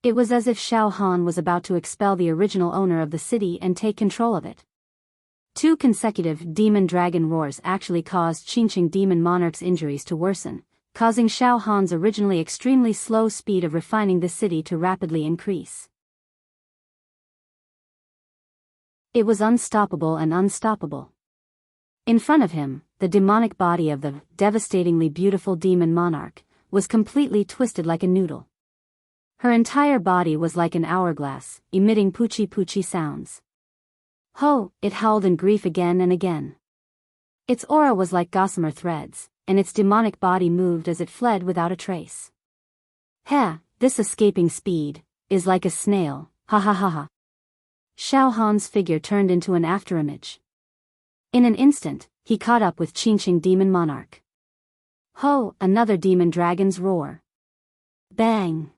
It was as if Xiao Han was about to expel the original owner of the city and take control of it. 2 consecutive demon dragon roars actually caused Qingqing demon monarch's injuries to worsen, causing Xiao Han's originally extremely slow speed of refining the city to rapidly increase. It was unstoppable and unstoppable. In front of him, the demonic body of the devastatingly beautiful demon monarch was completely twisted like a noodle. Her entire body was like an hourglass, emitting poochie-poochie sounds. Ho! It howled in grief again and again. Its aura was like gossamer threads, and its demonic body moved as it fled without a trace. Heh, this escaping speed is like a snail, ha ha ha ha. Xiao Han's figure turned into an afterimage. In an instant, he caught up with Qingqing demon monarch. Ho! Another demon dragon's roar. Bang!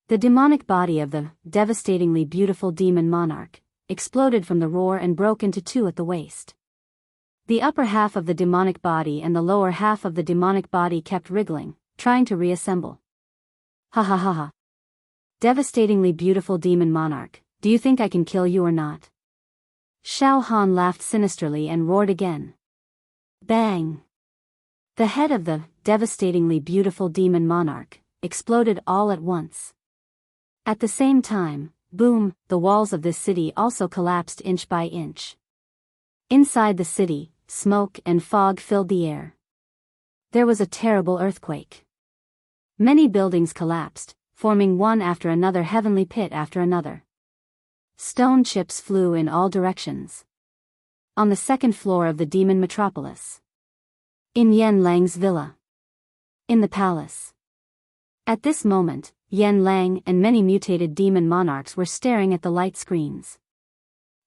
The demonic body of the devastatingly beautiful demon monarch exploded from the roar and broke into 2 at the waist. The upper half of the demonic body and the lower half of the demonic body kept wriggling, trying to reassemble. Ha ha ha ha. Devastatingly beautiful demon monarch, do you think I can kill you or not? Xiao Han laughed sinisterly and roared again. Bang! The head of the devastatingly beautiful demon monarch exploded all at once. At the same time, boom, the walls of this city also collapsed inch by inch. Inside the city, smoke and fog filled the air. There was a terrible earthquake. Many buildings collapsed, forming one after another heavenly pit after another. Stone chips flew in all directions. On the 2nd floor of the demon metropolis. In Yen Lang's villa. In the palace. At this moment, Yen Lang and many mutated demon monarchs were staring at the light screens.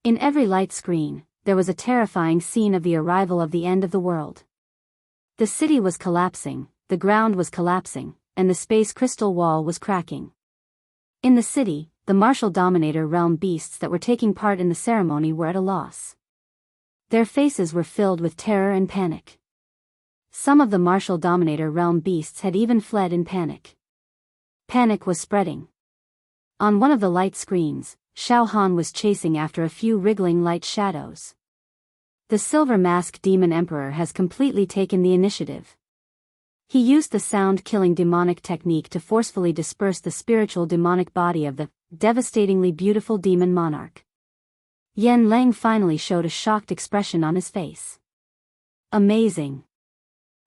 In every light screen, there was a terrifying scene of the arrival of the end of the world. The city was collapsing, the ground was collapsing, and the space crystal wall was cracking. In the city, the martial dominator realm beasts that were taking part in the ceremony were at a loss. Their faces were filled with terror and panic. Some of the martial dominator realm beasts had even fled in panic. Panic was spreading. On one of the light screens, Xiao Han was chasing after a few wriggling light shadows. The silver-masked demon emperor has completely taken the initiative. He used the sound-killing demonic technique to forcefully disperse the spiritual demonic body of the devastatingly beautiful demon monarch. Yan Lang finally showed a shocked expression on his face. Amazing.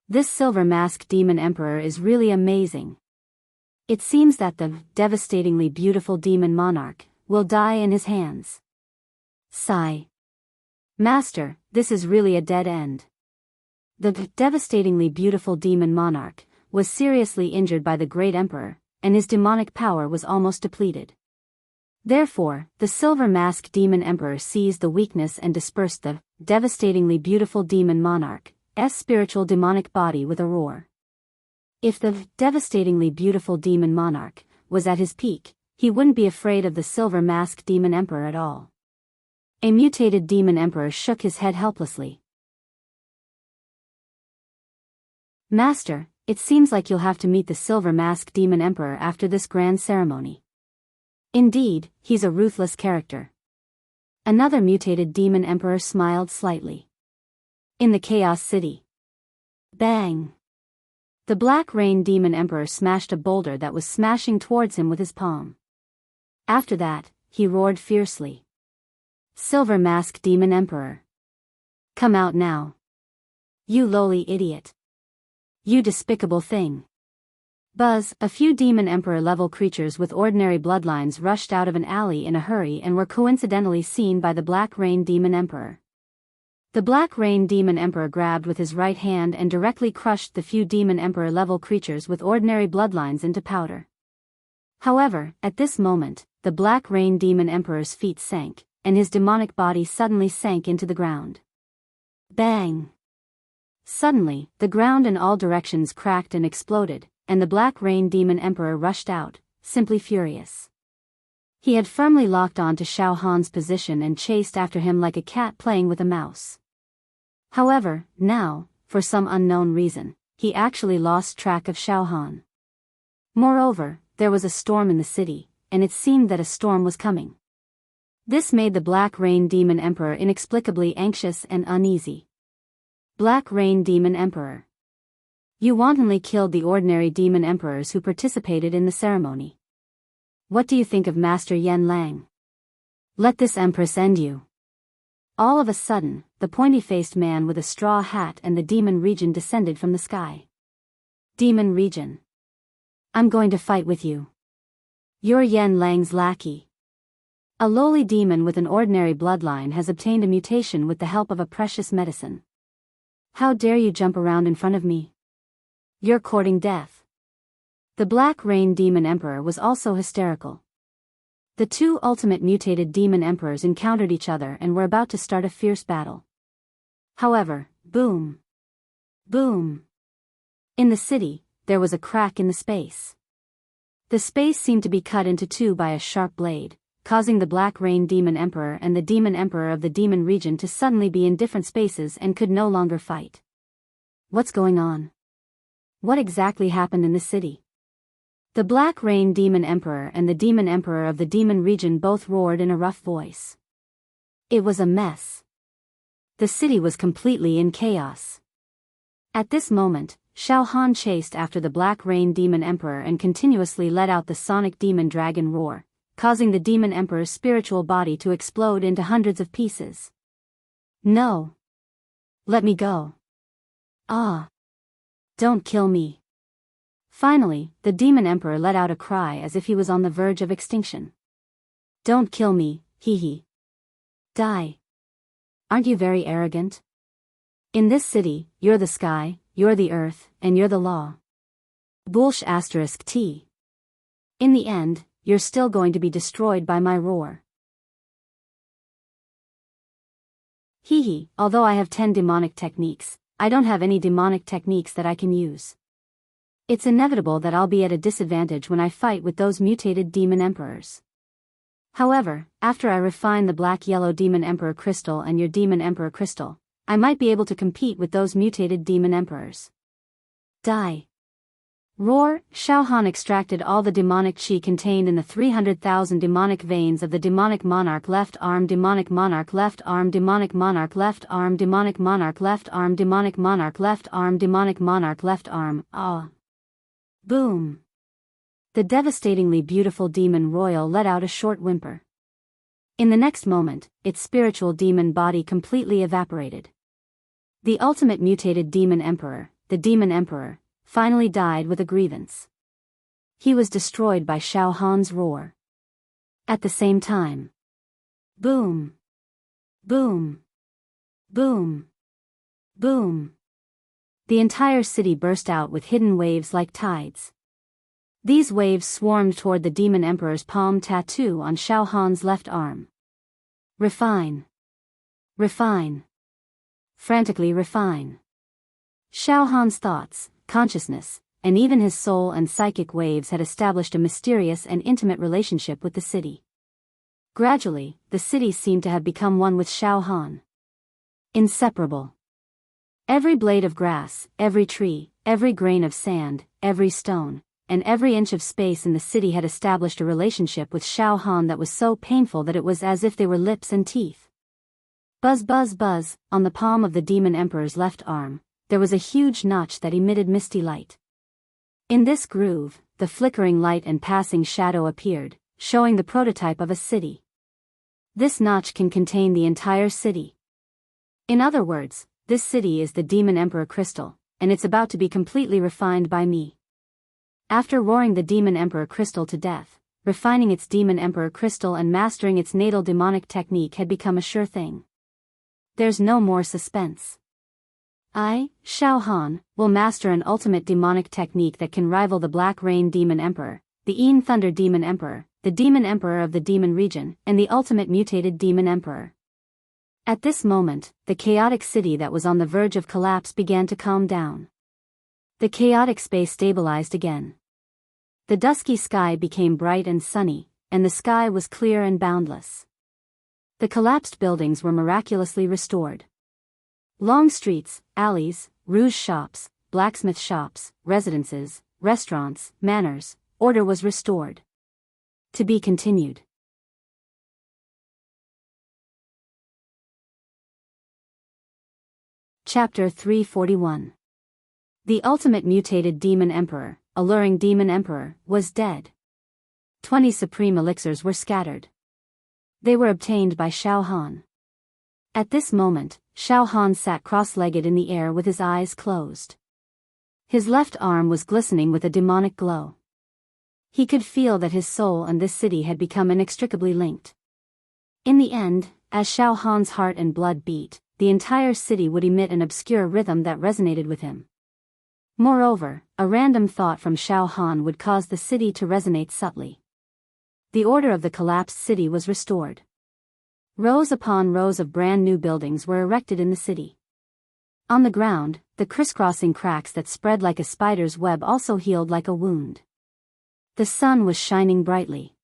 This silver-masked demon emperor is really amazing. It seems that the devastatingly beautiful demon monarch will die in his hands. Sigh. Master, this is really a dead end. The devastatingly beautiful demon monarch was seriously injured by the great emperor, and his demonic power was almost depleted. Therefore, the silver-masked demon emperor seized the weakness and dispersed the devastatingly beautiful demon monarch's spiritual demonic body with a roar. If the devastatingly beautiful demon monarch was at his peak, he wouldn't be afraid of the silver-masked demon emperor at all. A mutated demon emperor shook his head helplessly. Master, it seems like you'll have to meet the silver-masked demon emperor after this grand ceremony. Indeed, he's a ruthless character. Another mutated demon emperor smiled slightly. In the Chaos City. Bang! The Black Rain demon emperor smashed a boulder that was smashing towards him with his palm. After that, he roared fiercely. Silver Mask Demon Emperor. Come out now. You lowly idiot. You despicable thing. Buzz, a few demon emperor-level creatures with ordinary bloodlines rushed out of an alley in a hurry and were coincidentally seen by the Black Rain demon emperor. The Black Rain demon emperor grabbed with his right hand and directly crushed the few demon emperor-level creatures with ordinary bloodlines into powder. However, at this moment, the Black Rain demon emperor's feet sank, and his demonic body suddenly sank into the ground. Bang! Suddenly, the ground in all directions cracked and exploded, and the Black Rain demon emperor rushed out, simply furious. He had firmly locked on to Xiao Han's position and chased after him like a cat playing with a mouse. However, now, for some unknown reason, he actually lost track of Xiao Han. Moreover, there was a storm in the city, and it seemed that a storm was coming. This made the Black Rain demon emperor inexplicably anxious and uneasy. Black Rain demon emperor. You wantonly killed the ordinary demon emperors who participated in the ceremony. What do you think of Master Yan Lang? Let this empress end you. All of a sudden, the pointy-faced man with a straw hat and the demon region descended from the sky. Demon region. I'm going to fight with you. You're Yan Lang's lackey. A lowly demon with an ordinary bloodline has obtained a mutation with the help of a precious medicine. How dare you jump around in front of me? You're courting death. The Black Rain demon emperor was also hysterical. The two ultimate mutated demon emperors encountered each other and were about to start a fierce battle. However, boom! Boom! In the city, there was a crack in the space. The space seemed to be cut into two by a sharp blade, causing the Black Rain demon emperor and the demon emperor of the demon region to suddenly be in different spaces and could no longer fight. What's going on? What exactly happened in the city? The Black Rain demon emperor and the demon emperor of the demon region both roared in a rough voice. It was a mess. The city was completely in chaos. At this moment, Xiao Han chased after the Black Rain demon emperor and continuously let out the sonic demon dragon roar, causing the demon emperor's spiritual body to explode into hundreds of pieces. No! Let me go. Ah! Don't kill me. Finally, the demon emperor let out a cry as if he was on the verge of extinction. Don't kill me, hee hee. Die. Aren't you very arrogant? In this city, you're the sky, you're the earth, and you're the law. Bullsh asterisk T. In the end, you're still going to be destroyed by my roar. Hee hee, although I have 10 demonic techniques, I don't have any demonic techniques that I can use. It's inevitable that I'll be at a disadvantage when I fight with those mutated demon emperors. However, after I refine the black-yellow demon emperor crystal and your demon emperor crystal, I might be able to compete with those mutated demon emperors. Die. Roar! Shao Han extracted all the demonic chi contained in the 300,000 demonic veins of the demonic monarch left arm, demonic monarch left arm, demonic monarch left arm, demonic monarch left arm, demonic monarch left arm, demonic monarch left arm. Ah! Boom! The devastatingly beautiful demon royal let out a short whimper. In the next moment, its spiritual demon body completely evaporated. The ultimate mutated demon emperor, the demon emperor, finally died with a grievance. He was destroyed by Shao Han's roar. At the same time. Boom! Boom! Boom! Boom! The entire city burst out with hidden waves like tides. These waves swarmed toward the demon emperor's palm tattoo on Shao Han's left arm. Refine. Refine. Frantically refine. Shao Han's thoughts, consciousness, and even his soul and psychic waves had established a mysterious and intimate relationship with the city. Gradually, the city seemed to have become one with Shao Han. Inseparable. Every blade of grass, every tree, every grain of sand, every stone, and every inch of space in the city had established a relationship with Shao Han that was so painful that it was as if they were lips and teeth. Buzz buzz buzz, on the palm of the demon emperor's left arm, there was a huge notch that emitted misty light. In this groove, the flickering light and passing shadow appeared, showing the prototype of a city. This notch can contain the entire city. In other words, this city is the demon emperor crystal, and it's about to be completely refined by me. After roaring the demon emperor crystal to death, refining its demon emperor crystal and mastering its natal demonic technique had become a sure thing. There's no more suspense. I, Shao Han, will master an ultimate demonic technique that can rival the Black Rain Demon Emperor, the Een Thunder Demon Emperor, the Demon Emperor of the Demon Region, and the ultimate mutated Demon Emperor. At this moment, the chaotic city that was on the verge of collapse began to calm down. The chaotic space stabilized again. The dusky sky became bright and sunny, and the sky was clear and boundless. The collapsed buildings were miraculously restored. Long streets, alleys, rouge shops, blacksmith shops, residences, restaurants, manors, order was restored. To be continued. Chapter 341. The ultimate mutated demon emperor, alluring demon emperor, was dead. 20 supreme elixirs were scattered. They were obtained by Shao Han. At this moment, Shao Han sat cross-legged in the air with his eyes closed. His left arm was glistening with a demonic glow. He could feel that his soul and this city had become inextricably linked. In the end, as Shao Han's heart and blood beat, the entire city would emit an obscure rhythm that resonated with him. Moreover, a random thought from Shao Han would cause the city to resonate subtly. The order of the collapsed city was restored. Rows upon rows of brand new buildings were erected in the city. On the ground, the crisscrossing cracks that spread like a spider's web also healed like a wound. The sun was shining brightly.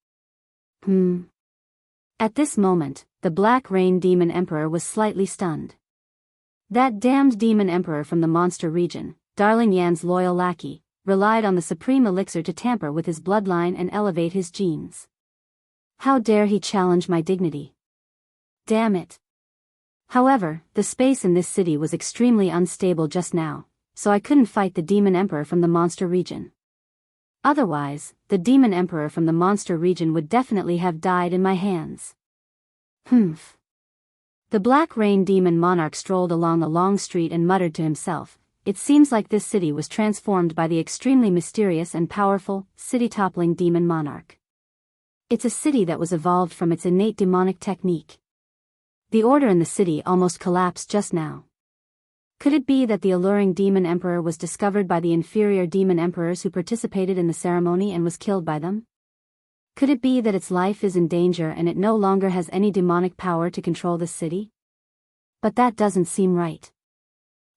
At this moment, the Black Rain Demon Emperor was slightly stunned. That damned demon emperor from the monster region, Darling Yan's loyal lackey, relied on the supreme elixir to tamper with his bloodline and elevate his genes. How dare he challenge my dignity? Damn it. However, the space in this city was extremely unstable just now, so I couldn't fight the demon emperor from the monster region. Otherwise, the demon emperor from the monster region would definitely have died in my hands. The Black Rain Demon Monarch strolled along a long street and muttered to himself, "It seems like this city was transformed by the extremely mysterious and powerful, city-toppling demon monarch. It's a city that was evolved from its innate demonic technique. The order in the city almost collapsed just now. Could it be that the alluring demon emperor was discovered by the inferior demon emperors who participated in the ceremony and was killed by them? Could it be that its life is in danger and it no longer has any demonic power to control the city? But that doesn't seem right.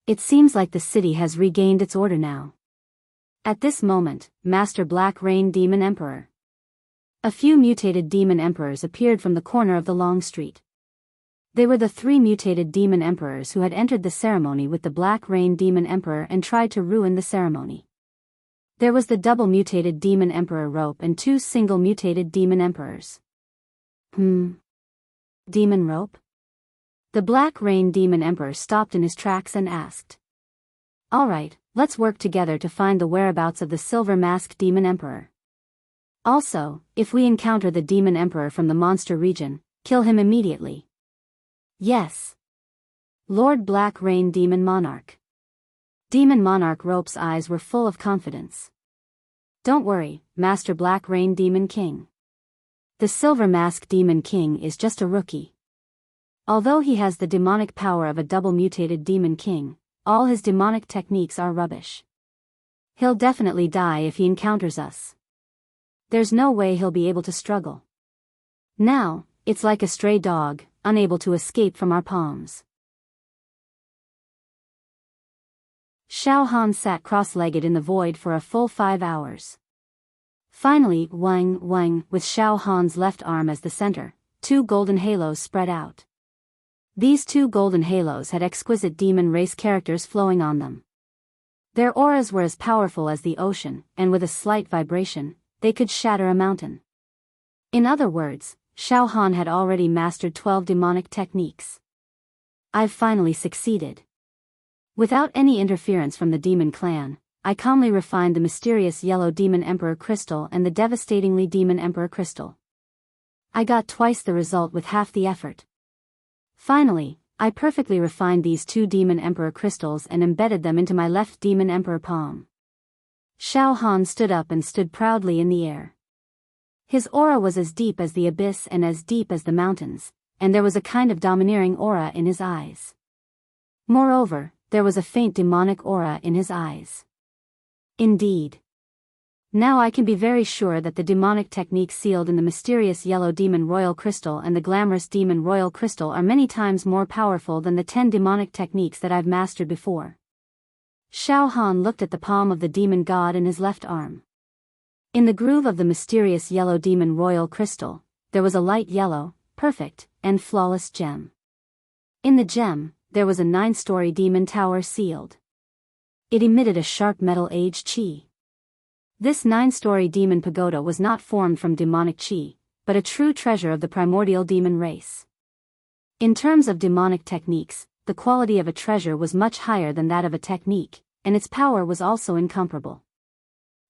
It seems like the city has regained its order now." At this moment, Master Black Rain Demon Emperor. A few mutated demon emperors appeared from the corner of the long street. They were the 3 mutated demon emperors who had entered the ceremony with the Black Rain Demon Emperor and tried to ruin the ceremony. There was the double mutated demon emperor Rope and 2 single mutated demon emperors. Demon Rope? The Black Rain Demon Emperor stopped in his tracks and asked. Alright, let's work together to find the whereabouts of the Silver Mask Demon Emperor. Also, if we encounter the Demon Emperor from the monster region, kill him immediately. Yes. Lord Black Rain Demon Monarch. Demon Monarch Rope's eyes were full of confidence. Don't worry, Master Black Rain Demon King. The Silver Mask Demon King is just a rookie. Although he has the demonic power of a double mutated Demon King, all his demonic techniques are rubbish. He'll definitely die if he encounters us. There's no way he'll be able to struggle. Now, it's like a stray dog, unable to escape from our palms. Xiao Han sat cross-legged in the void for a full 5 hours. Finally, Wang, with Xiao Han's left arm as the center, 2 golden halos spread out. These 2 golden halos had exquisite demon race characters flowing on them. Their auras were as powerful as the ocean, and with a slight vibration, they could shatter a mountain. In other words, Xiao Han had already mastered 12 demonic techniques. I've finally succeeded. Without any interference from the demon clan, I calmly refined the mysterious yellow Demon Emperor Crystal and the devastatingly Demon Emperor Crystal. I got twice the result with half the effort. Finally, I perfectly refined these 2 Demon Emperor Crystals and embedded them into my left Demon Emperor palm. Xiao Han stood up and stood proudly in the air. His aura was as deep as the abyss and as deep as the mountains, and there was a kind of domineering aura in his eyes. Moreover, there was a faint demonic aura in his eyes. Indeed. Now I can be very sure that the demonic techniques sealed in the mysterious yellow Demon Royal Crystal and the glamorous Demon Royal Crystal are many times more powerful than the 10 demonic techniques that I've mastered before. Xiao Han looked at the palm of the demon god in his left arm. In the groove of the mysterious yellow Demon Royal Crystal, there was a light yellow, perfect, and flawless gem. In the gem, there was a 9-story demon tower sealed. It emitted a sharp metal age chi. This 9-story demon pagoda was not formed from demonic chi, but a true treasure of the primordial demon race. In terms of demonic techniques, the quality of a treasure was much higher than that of a technique, and its power was also incomparable.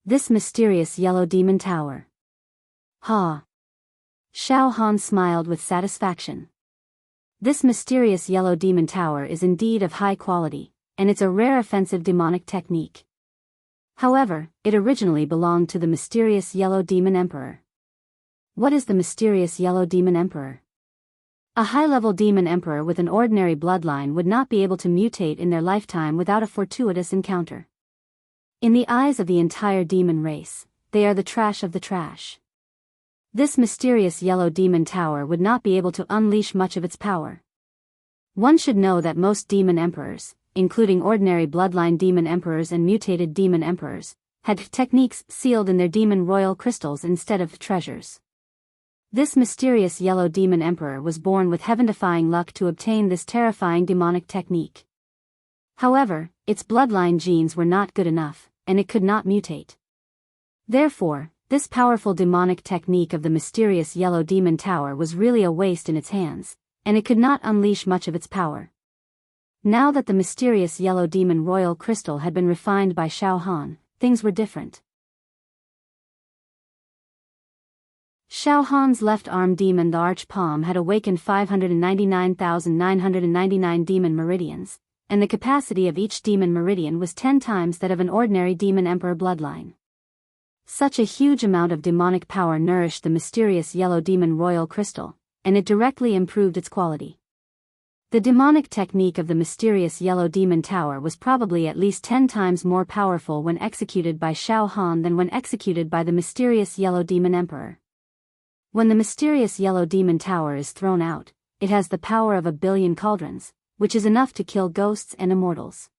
This mysterious yellow demon tower. Ha! Xiao Han smiled with satisfaction. This mysterious yellow demon tower is indeed of high quality, and it's a rare offensive demonic technique. However, it originally belonged to the mysterious yellow demon emperor. What is the mysterious yellow demon emperor? A high-level demon emperor with an ordinary bloodline would not be able to mutate in their lifetime without a fortuitous encounter. In the eyes of the entire demon race, they are the trash of the trash. This mysterious yellow demon tower would not be able to unleash much of its power. One should know that most demon emperors, including ordinary bloodline demon emperors and mutated demon emperors, had techniques sealed in their demon royal crystals instead of treasures. This mysterious yellow demon emperor was born with heaven-defying luck to obtain this terrifying demonic technique. However, its bloodline genes were not good enough, and it could not mutate. Therefore, this powerful demonic technique of the mysterious yellow demon tower was really a waste in its hands, and it could not unleash much of its power. Now that the mysterious yellow demon royal crystal had been refined by Xiao Han, things were different. Xiao Han's left arm demon, the arch palm, had awakened 599,999 demon meridians, and the capacity of each demon meridian was 10 times that of an ordinary demon emperor bloodline. Such a huge amount of demonic power nourished the mysterious yellow demon royal crystal, and it directly improved its quality. The demonic technique of the mysterious yellow demon tower was probably at least 10 times more powerful when executed by Xiao Han than when executed by the mysterious yellow demon emperor. When the mysterious yellow demon tower is thrown out, it has the power of 1 billion cauldrons, which is enough to kill ghosts and immortals.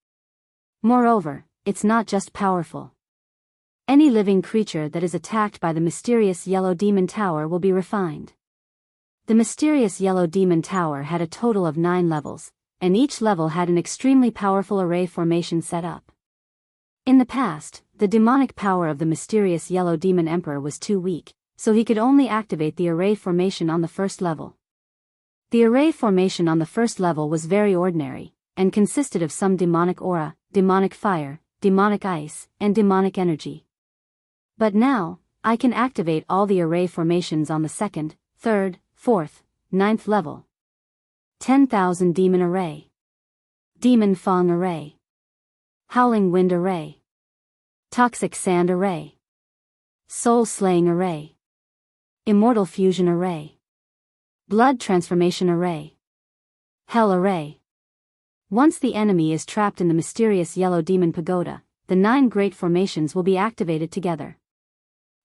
Moreover, it's not just powerful. Any living creature that is attacked by the mysterious yellow demon tower will be refined. The mysterious yellow demon tower had a total of 9 levels, and each level had an extremely powerful array formation set up. In the past, the demonic power of the mysterious yellow demon emperor was too weak, so he could only activate the array formation on the first level. The array formation on the first level was very ordinary, and consisted of some demonic aura, demonic fire, demonic ice, and demonic energy. But now, I can activate all the array formations on the 2nd, 3rd, 4th, 9th level. 10,000 Demon Array, Demon Fang Array, Howling Wind Array, Toxic Sand Array, Soul Slaying Array, Immortal Fusion Array, Blood Transformation Array, Hell Array. Once the enemy is trapped in the mysterious yellow demon pagoda, the 9 great formations will be activated together.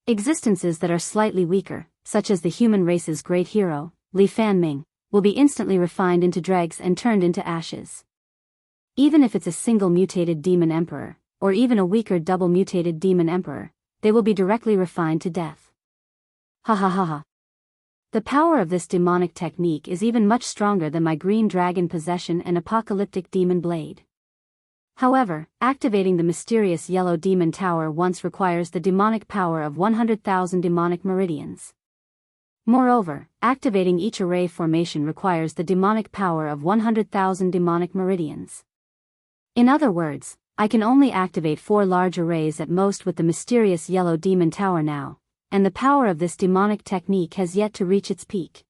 Existences that are slightly weaker, such as the human race's great hero, Li Fanming, will be instantly refined into dregs and turned into ashes. Even if it's a single mutated demon emperor, or even a weaker double mutated demon emperor, they will be directly refined to death. Ha ha ha ha. The power of this demonic technique is even much stronger than my green dragon possession and apocalyptic demon blade. However, activating the mysterious yellow demon tower once requires the demonic power of 100,000 demonic meridians. Moreover, activating each array formation requires the demonic power of 100,000 demonic meridians. In other words, I can only activate 4 large arrays at most with the mysterious yellow demon tower now, and the power of this demonic technique has yet to reach its peak.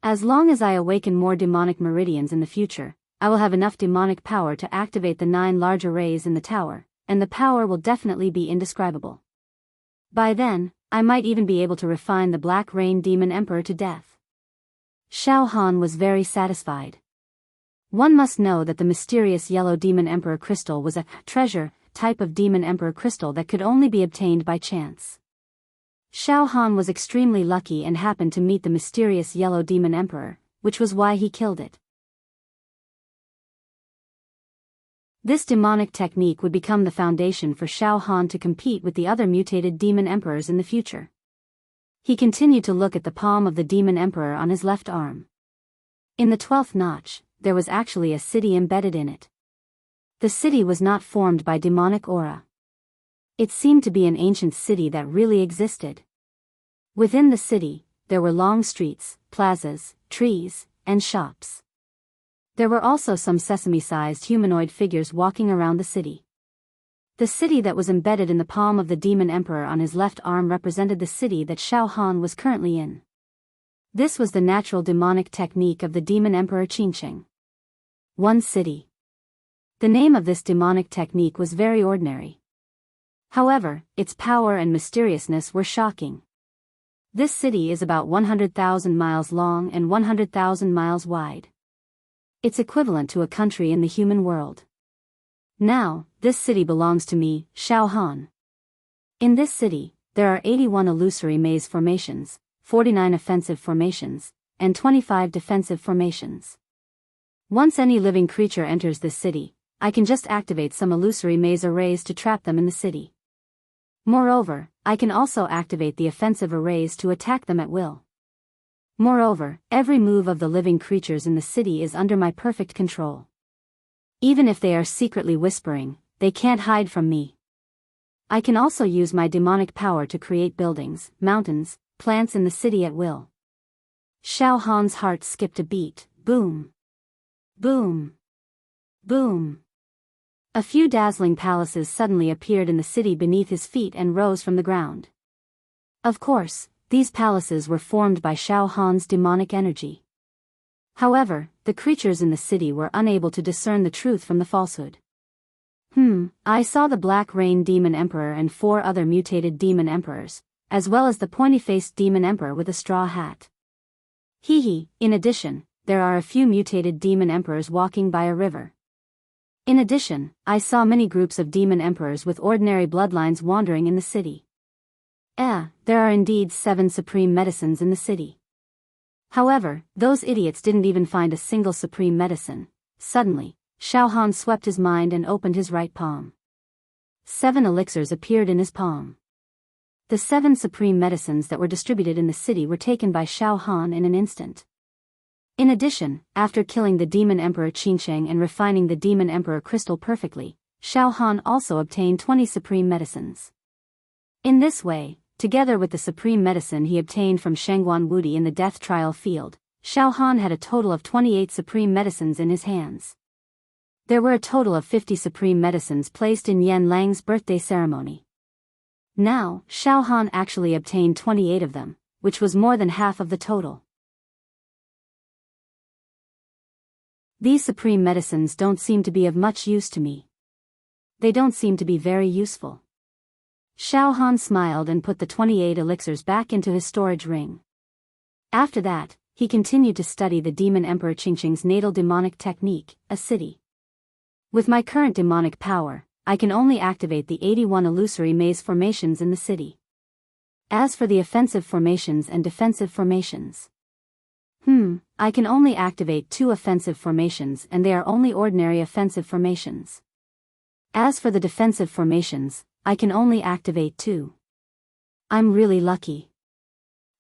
As long as I awaken more demonic meridians in the future, I will have enough demonic power to activate the 9 large arrays in the tower, and the power will definitely be indescribable. By then, I might even be able to refine the Black Rain Demon Emperor to death. Xiao Han was very satisfied. One must know that the mysterious yellow Demon Emperor crystal was a treasure type of Demon Emperor crystal that could only be obtained by chance. Xiao Han was extremely lucky and happened to meet the mysterious yellow Demon Emperor, which was why he killed it. This demonic technique would become the foundation for Xiao Han to compete with the other mutated demon emperors in the future. He continued to look at the palm of the demon emperor on his left arm. In the 12th notch, there was actually a city embedded in it. The city was not formed by demonic aura. It seemed to be an ancient city that really existed. Within the city, there were long streets, plazas, trees, and shops. There were also some sesame-sized humanoid figures walking around the city. The city that was embedded in the palm of the demon emperor on his left arm represented the city that Xiao Han was currently in. This was the natural demonic technique of the demon emperor Qingsheng. One city. The name of this demonic technique was very ordinary. However, its power and mysteriousness were shocking. This city is about 100,000 miles long and 100,000 miles wide. It's equivalent to a country in the human world. Now, this city belongs to me, Xiao Han. In this city, there are 81 illusory maze formations, 49 offensive formations, and 25 defensive formations. Once any living creature enters this city, I can just activate some illusory maze arrays to trap them in the city. Moreover, I can also activate the offensive arrays to attack them at will. Moreover, every move of the living creatures in the city is under my perfect control. Even if they are secretly whispering, they can't hide from me. I can also use my demonic power to create buildings, mountains, plants in the city at will. Xiao Han's heart skipped a beat. Boom. Boom. Boom. A few dazzling palaces suddenly appeared in the city beneath his feet and rose from the ground. Of course, these palaces were formed by Xiao Han's demonic energy. However, the creatures in the city were unable to discern the truth from the falsehood. I saw the Black Rain Demon Emperor and 4 other mutated demon emperors, as well as the pointy-faced demon emperor with a straw hat. In addition, there are a few mutated demon emperors walking by a river. In addition, I saw many groups of demon emperors with ordinary bloodlines wandering in the city. There are indeed 7 supreme medicines in the city. However, those idiots didn't even find a single supreme medicine. Suddenly, Xiao Han swept his mind and opened his right palm. 7 elixirs appeared in his palm. The 7 supreme medicines that were distributed in the city were taken by Xiao Han in an instant. In addition, after killing the Demon Emperor Qingsheng and refining the Demon Emperor crystal perfectly, Xiao Han also obtained 20 supreme medicines. In this way, together with the supreme medicine he obtained from Shangguan Wudi in the death trial field, Xiao Han had a total of 28 supreme medicines in his hands. There were a total of 50 supreme medicines placed in Yan Lang's birthday ceremony. Now, Xiao Han actually obtained 28 of them, which was more than half of the total. These supreme medicines don't seem to be of much use to me. They don't seem to be very useful. Xiao Han smiled and put the 28 elixirs back into his storage ring. After that, he continued to study the Demon Emperor Qingsheng's natal demonic technique, a city. With my current demonic power, I can only activate the 81 illusory maze formations in the city. As for the offensive formations and defensive formations, I can only activate 2 offensive formations and they are only ordinary offensive formations. As for the defensive formations, I can only activate 2. I'm really lucky.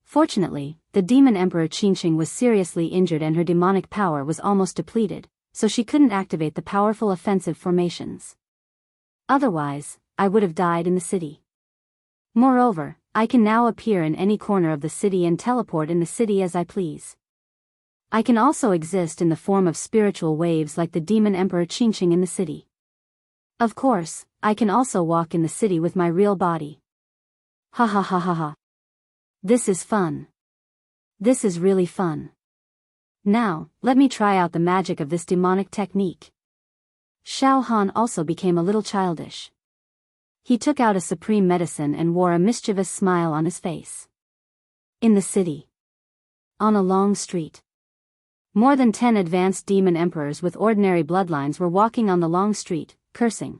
Fortunately, the Demon Emperor Qingsheng was seriously injured and her demonic power was almost depleted, so she couldn't activate the powerful offensive formations. Otherwise, I would have died in the city. Moreover, I can now appear in any corner of the city and teleport in the city as I please. I can also exist in the form of spiritual waves like the Demon Emperor Qingsheng in the city. Of course, I can also walk in the city with my real body. Ha ha ha ha ha. This is fun. This is really fun. Now, let me try out the magic of this demonic technique. Xiao Han also became a little childish. He took out a supreme medicine and wore a mischievous smile on his face. In the city. On a long street. More than 10 advanced demon emperors with ordinary bloodlines were walking on the long street, cursing.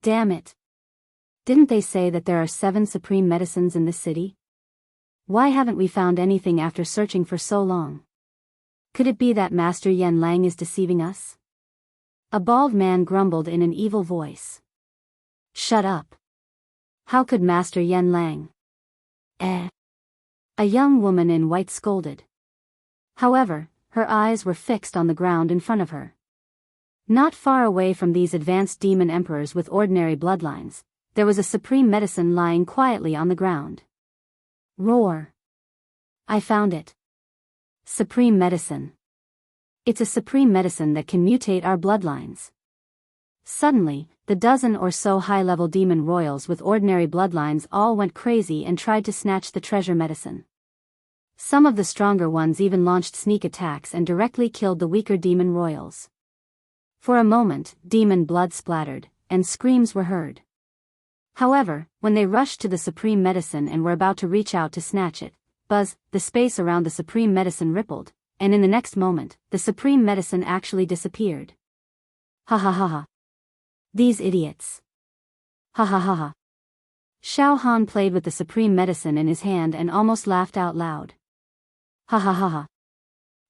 Damn it. Didn't they say that there are 7 supreme medicines in this city? Why haven't we found anything after searching for so long? Could it be that Master Yan Lang is deceiving us? A bald man grumbled in an evil voice. Shut up. How could Master Yan Lang? A young woman in white scolded. However, her eyes were fixed on the ground in front of her. Not far away from these advanced demon emperors with ordinary bloodlines, there was a supreme medicine lying quietly on the ground. Roar. I found it. Supreme medicine. It's a supreme medicine that can mutate our bloodlines. Suddenly, the dozen or so high-level demon royals with ordinary bloodlines all went crazy and tried to snatch the treasure medicine. Some of the stronger ones even launched sneak attacks and directly killed the weaker demon royals. For a moment, demon blood splattered, and screams were heard. However, when they rushed to the supreme medicine and were about to reach out to snatch it, buzz, the space around the supreme medicine rippled, and in the next moment, the supreme medicine actually disappeared. Ha ha ha ha. These idiots. Ha ha ha ha. Xiao Han played with the supreme medicine in his hand and almost laughed out loud. Ha ha ha ha.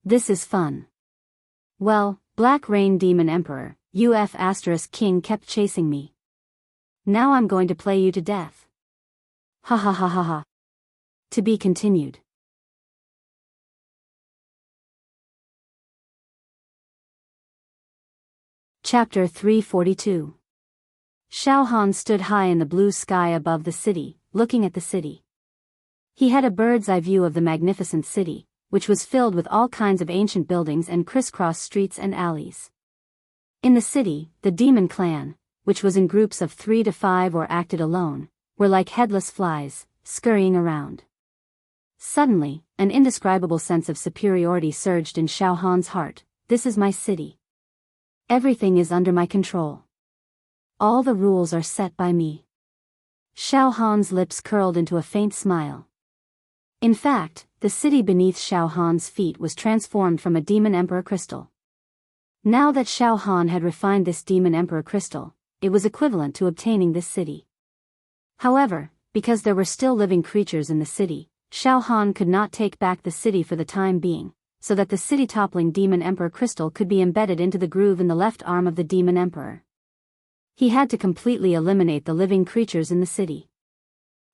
This is fun. Well, Black Rain Demon Emperor, King kept chasing me. Now I'm going to play you to death. Ha ha ha ha ha. To be continued. Chapter 342. Xiao Han stood high in the blue sky above the city, looking at the city. He had a bird's eye view of the magnificent city, which was filled with all kinds of ancient buildings and crisscross streets and alleys. In the city, the demon clan, which was in groups of 3 to 5 or acted alone, were like headless flies, scurrying around. Suddenly, an indescribable sense of superiority surged in Xiao Han's heart. This is my city. Everything is under my control. All the rules are set by me. Xiao Han's lips curled into a faint smile. In fact, the city beneath Xiao Han's feet was transformed from a Demon Emperor crystal. Now that Xiao Han had refined this Demon Emperor crystal, it was equivalent to obtaining this city. However, because there were still living creatures in the city, Xiao Han could not take back the city for the time being, so that the city-toppling Demon Emperor crystal could be embedded into the groove in the left arm of the Demon Emperor. He had to completely eliminate the living creatures in the city.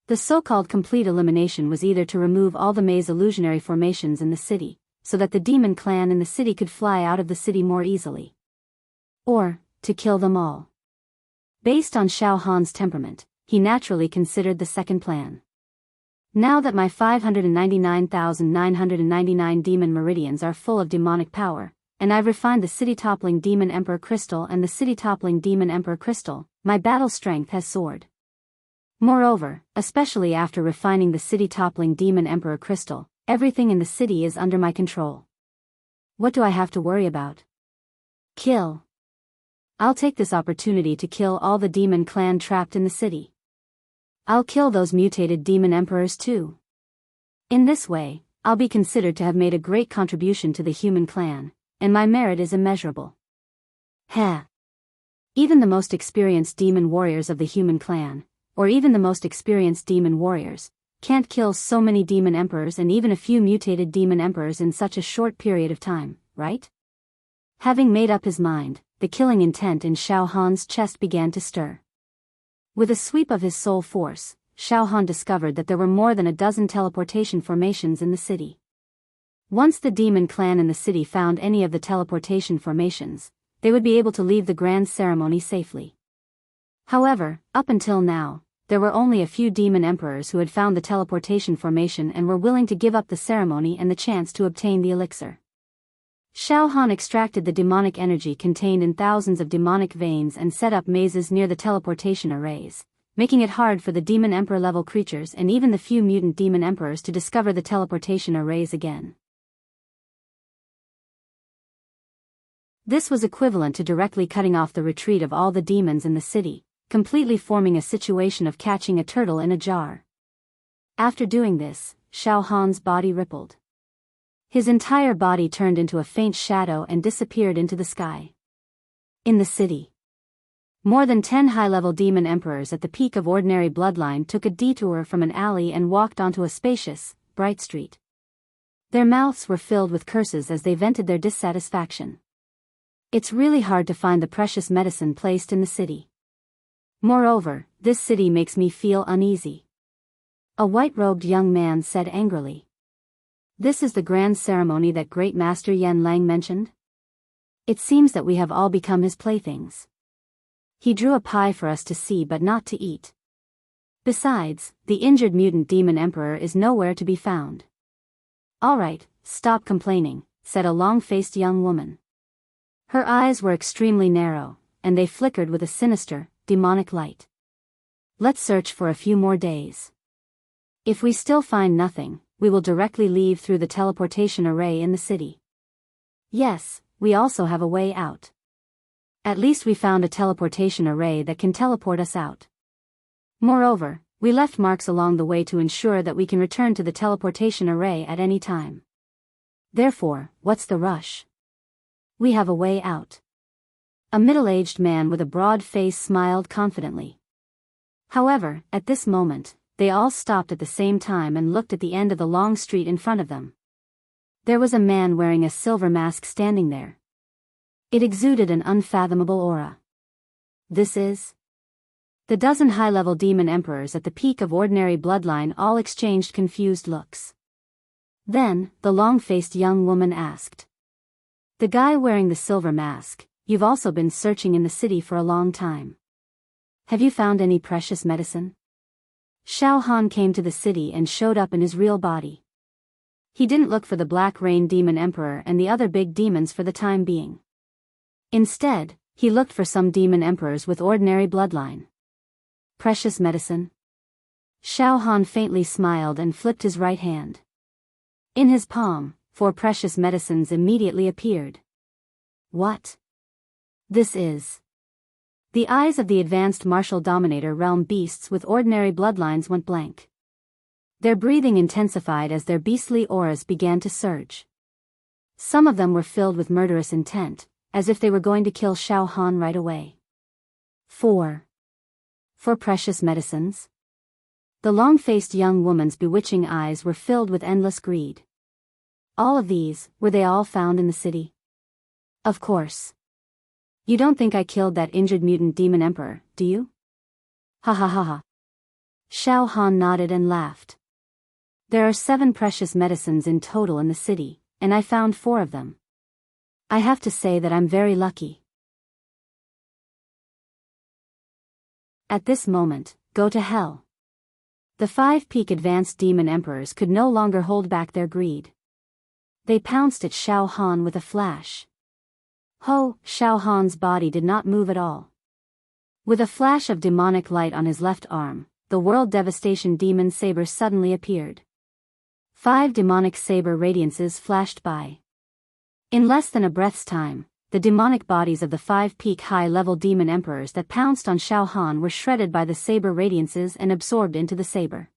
The so-called complete elimination was either to remove all the maze illusionary formations in the city, so that the demon clan in the city could fly out of the city more easily, or to kill them all. Based on Xiao Han's temperament, he naturally considered the second plan. Now that my 599,999 demon meridians are full of demonic power, and I've refined the city-toppling demon emperor crystal and the city-toppling demon emperor crystal, my battle strength has soared. Moreover, especially after refining the city-toppling demon emperor crystal, everything in the city is under my control. What do I have to worry about? Kill. I'll take this opportunity to kill all the demon clan trapped in the city. I'll kill those mutated demon emperors too. In this way, I'll be considered to have made a great contribution to the human clan, and my merit is immeasurable. Heh. Even the most experienced demon warriors of the human clan, or even the most experienced demon warriors, can't kill so many demon emperors and even a few mutated demon emperors in such a short period of time, right? Having made up his mind, the killing intent in Xiao Han's chest began to stir. With a sweep of his soul force, Xiao Han discovered that there were more than a dozen teleportation formations in the city. Once the demon clan in the city found any of the teleportation formations, they would be able to leave the grand ceremony safely. However, up until now, there were only a few demon emperors who had found the teleportation formation and were willing to give up the ceremony and the chance to obtain the elixir. Xiao Han extracted the demonic energy contained in thousands of demonic veins and set up mazes near the teleportation arrays, making it hard for the demon emperor level creatures and even the few mutant demon emperors to discover the teleportation arrays again. This was equivalent to directly cutting off the retreat of all the demons in the city, completely forming a situation of catching a turtle in a jar. After doing this, Xiao Han's body rippled. His entire body turned into a faint shadow and disappeared into the sky. In the city, more than 10 high-level demon emperors at the peak of ordinary bloodline took a detour from an alley and walked onto a spacious, bright street. Their mouths were filled with curses as they vented their dissatisfaction. It's really hard to find the precious medicine placed in the city. Moreover, this city makes me feel uneasy. A white-robed young man said angrily. This is the grand ceremony that Great Master Yan Lang mentioned? It seems that we have all become his playthings. He drew a pie for us to see but not to eat. Besides, the injured mutant demon emperor is nowhere to be found. All right, stop complaining, said a long-faced young woman. Her eyes were extremely narrow, and they flickered with a sinister, demonic light. Let's search for a few more days. If we still find nothing, we will directly leave through the teleportation array in the city. Yes, we also have a way out. At least we found a teleportation array that can teleport us out. Moreover, we left marks along the way to ensure that we can return to the teleportation array at any time. Therefore, what's the rush? We have a way out. A middle-aged man with a broad face smiled confidently. However, at this moment, they all stopped at the same time and looked at the end of the long street in front of them. There was a man wearing a silver mask standing there. It exuded an unfathomable aura. This is... The dozen high-level demon emperors at the peak of ordinary bloodline all exchanged confused looks. Then, the long-faced young woman asked. The guy wearing the silver mask, you've also been searching in the city for a long time. Have you found any precious medicine? Xiao Han came to the city and showed up in his real body. He didn't look for the Black Rain Demon Emperor and the other big demons for the time being. Instead, he looked for some demon emperors with ordinary bloodline. Precious medicine? Xiao Han faintly smiled and flipped his right hand. In his palm, 4 precious medicines immediately appeared. What? This is... The eyes of the advanced martial dominator realm beasts with ordinary bloodlines went blank. Their breathing intensified as their beastly auras began to surge. Some of them were filled with murderous intent, as if they were going to kill Xiao Han right away. 4 precious medicines? The long-faced young woman's bewitching eyes were filled with endless greed. All of these, were they all found in the city? Of course. You don't think I killed that injured mutant demon emperor, do you? Ha ha ha ha. Xiao Han nodded and laughed. There are 7 precious medicines in total in the city, and I found 4 of them. I have to say that I'm very lucky. At this moment, go to hell. The 5 peak advanced demon emperors could no longer hold back their greed. They pounced at Xiao Han with a flash. Ho! Xiao Han's body did not move at all. With a flash of demonic light on his left arm, the world devastation demon saber suddenly appeared. 5 demonic saber radiances flashed by. In less than a breath's time, the demonic bodies of the 5 peak high-level demon emperors that pounced on Xiao Han were shredded by the saber radiances and absorbed into the saber.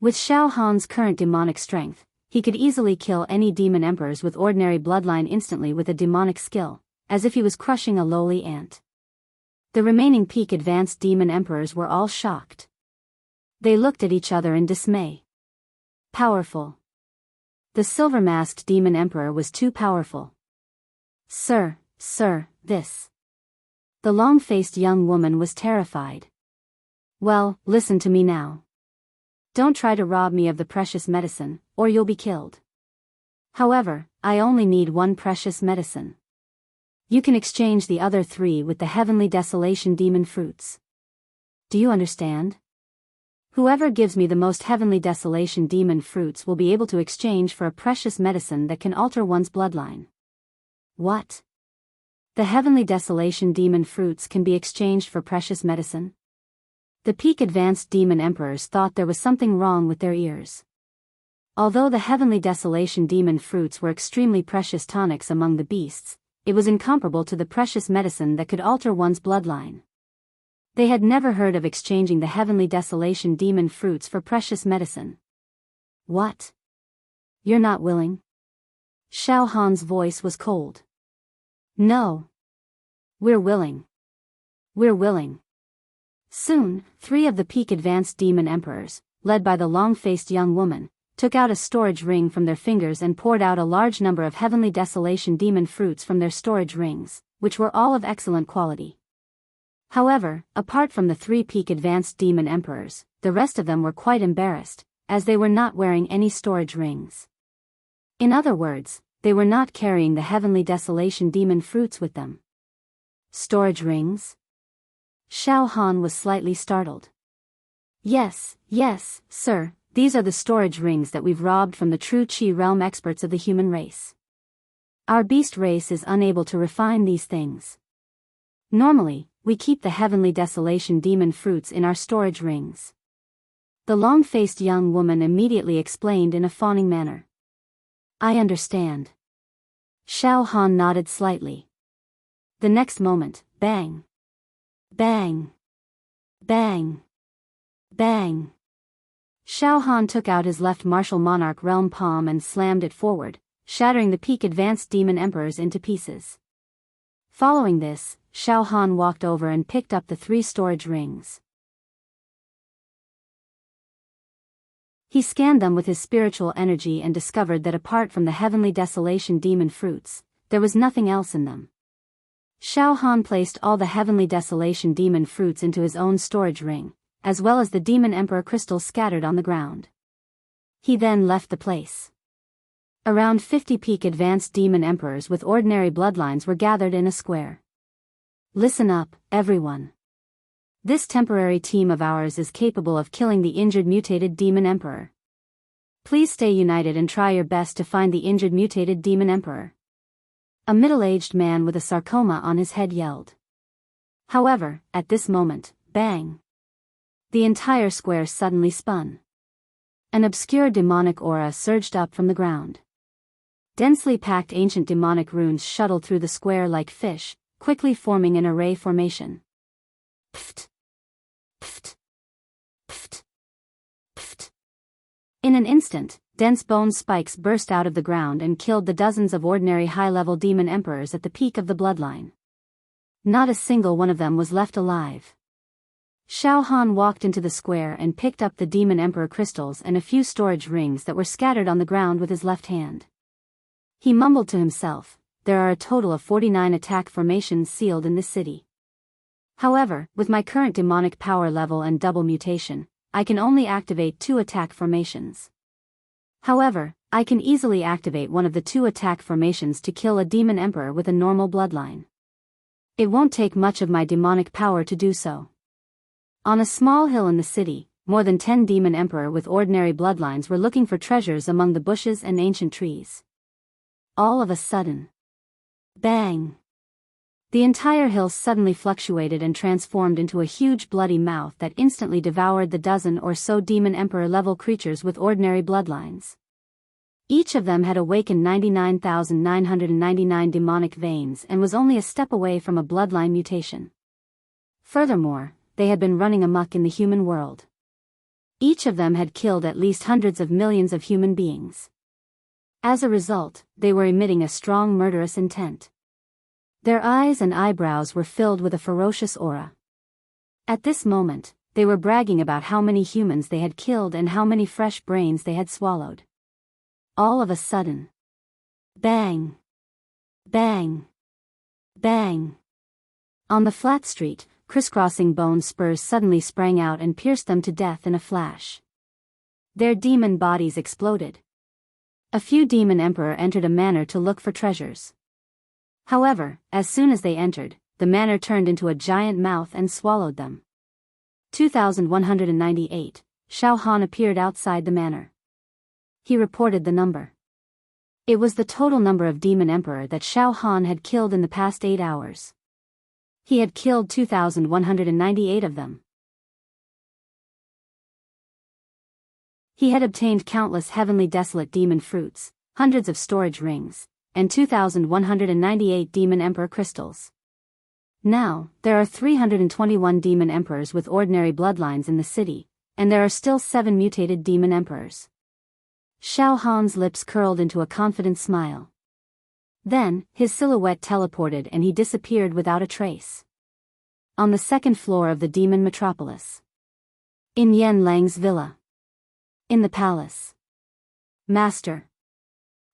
With Xiao Han's current demonic strength, he could easily kill any demon emperors with ordinary bloodline instantly with a demonic skill, as if he was crushing a lowly ant. The remaining peak advanced demon emperors were all shocked. They looked at each other in dismay. Powerful. The silver-masked demon emperor was too powerful. Sir, this. The long-faced young woman was terrified. Well, listen to me now. Don't try to rob me of the precious medicine, or you'll be killed. However, I only need 1 precious medicine. You can exchange the other 3 with the heavenly desolation demon fruits. Do you understand? Whoever gives me the most heavenly desolation demon fruits will be able to exchange for a precious medicine that can alter one's bloodline. What? The heavenly desolation demon fruits can be exchanged for precious medicine? The peak advanced demon emperors thought there was something wrong with their ears. Although the heavenly desolation demon fruits were extremely precious tonics among the beasts, it was incomparable to the precious medicine that could alter one's bloodline. They had never heard of exchanging the heavenly desolation demon fruits for precious medicine. What? You're not willing? Xiao Han's voice was cold. No. We're willing. We're willing. Soon, 3 of the peak advanced demon emperors, led by the long-faced young woman, took out a storage ring from their fingers and poured out a large number of heavenly desolation demon fruits from their storage rings, which were all of excellent quality. However, apart from the 3 peak advanced demon emperors, the rest of them were quite embarrassed, as they were not wearing any storage rings. In other words, they were not carrying the heavenly desolation demon fruits with them. Storage rings? Xiao Han was slightly startled. Yes, sir, these are the storage rings that we've robbed from the true Qi realm experts of the human race. Our beast race is unable to refine these things. Normally, we keep the heavenly desolation demon fruits in our storage rings. The long-faced young woman immediately explained in a fawning manner. I understand. Xiao Han nodded slightly. The next moment, bang. Bang. Bang. Bang. Xiao Han took out his left martial monarch realm palm and slammed it forward, shattering the peak advanced demon emperors into pieces. Following this, Xiao Han walked over and picked up the 3 storage rings. He scanned them with his spiritual energy and discovered that apart from the heavenly desolation demon fruits, there was nothing else in them. Xiao Han placed all the heavenly desolation demon fruits into his own storage ring, as well as the demon emperor crystals scattered on the ground. He then left the place. Around 50 peak advanced demon emperors with ordinary bloodlines were gathered in a square. Listen up, everyone. This temporary team of ours is capable of killing the injured mutated demon emperor. Please stay united and try your best to find the injured mutated demon emperor. A middle-aged man with a sarcoma on his head yelled. However, at this moment, bang. The entire square suddenly spun. An obscure demonic aura surged up from the ground. Densely packed ancient demonic runes shuttled through the square like fish, quickly forming an array formation. Pft. Pft. Pft. Pft. In an instant, dense bone spikes burst out of the ground and killed the dozens of ordinary high-level demon emperors at the peak of the bloodline. Not a single one of them was left alive. Xiao Han walked into the square and picked up the demon emperor crystals and a few storage rings that were scattered on the ground with his left hand. He mumbled to himself, there are a total of 49 attack formations sealed in this city. However, with my current demonic power level and double mutation, I can only activate 2 attack formations. However, I can easily activate one of the 2 attack formations to kill a demon emperor with a normal bloodline. It won't take much of my demonic power to do so. On a small hill in the city, more than 10 demon emperor with ordinary bloodlines were looking for treasures among the bushes and ancient trees. All of a sudden, bang! The entire hill suddenly fluctuated and transformed into a huge bloody mouth that instantly devoured the dozen or so demon emperor-level creatures with ordinary bloodlines. Each of them had awakened 99,999 demonic veins and was only a step away from a bloodline mutation. Furthermore, they had been running amok in the human world. Each of them had killed at least hundreds of millions of human beings. As a result, they were emitting a strong murderous intent. Their eyes and eyebrows were filled with a ferocious aura. At this moment, they were bragging about how many humans they had killed and how many fresh brains they had swallowed. All of a sudden, bang! Bang! Bang! On the flat street, crisscrossing bone spurs suddenly sprang out and pierced them to death in a flash. Their demon bodies exploded. A few demon emperor entered a manor to look for treasures. However, as soon as they entered, the manor turned into a giant mouth and swallowed them. 2198, Xiao Han appeared outside the manor. He reported the number. It was the total number of demon emperor that Xiao Han had killed in the past 8 hours. He had killed 2,198 of them. He had obtained countless heavenly desolate demon fruits, hundreds of storage rings, and 2,198 demon emperor crystals. Now, there are 321 demon emperors with ordinary bloodlines in the city, and there are still 7 mutated demon emperors. Xiao Han's lips curled into a confident smile. Then, his silhouette teleported and he disappeared without a trace. On the 2nd floor of the demon metropolis. In Yan Lang's villa. In the palace. Master.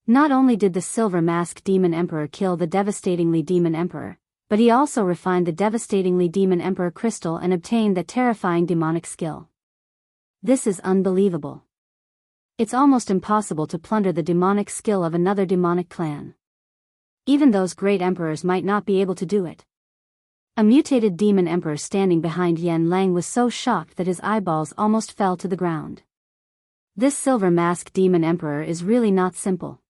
Not only did the Silver Mask Demon Emperor kill the devastatingly Demon Emperor, but he also refined the devastatingly Demon Emperor crystal and obtained that terrifying demonic skill. This is unbelievable. It's almost impossible to plunder the demonic skill of another demonic clan. Even those great emperors might not be able to do it. A mutated demon emperor standing behind Yan Lang was so shocked that his eyeballs almost fell to the ground. This Silver Mask Demon Emperor is really not simple.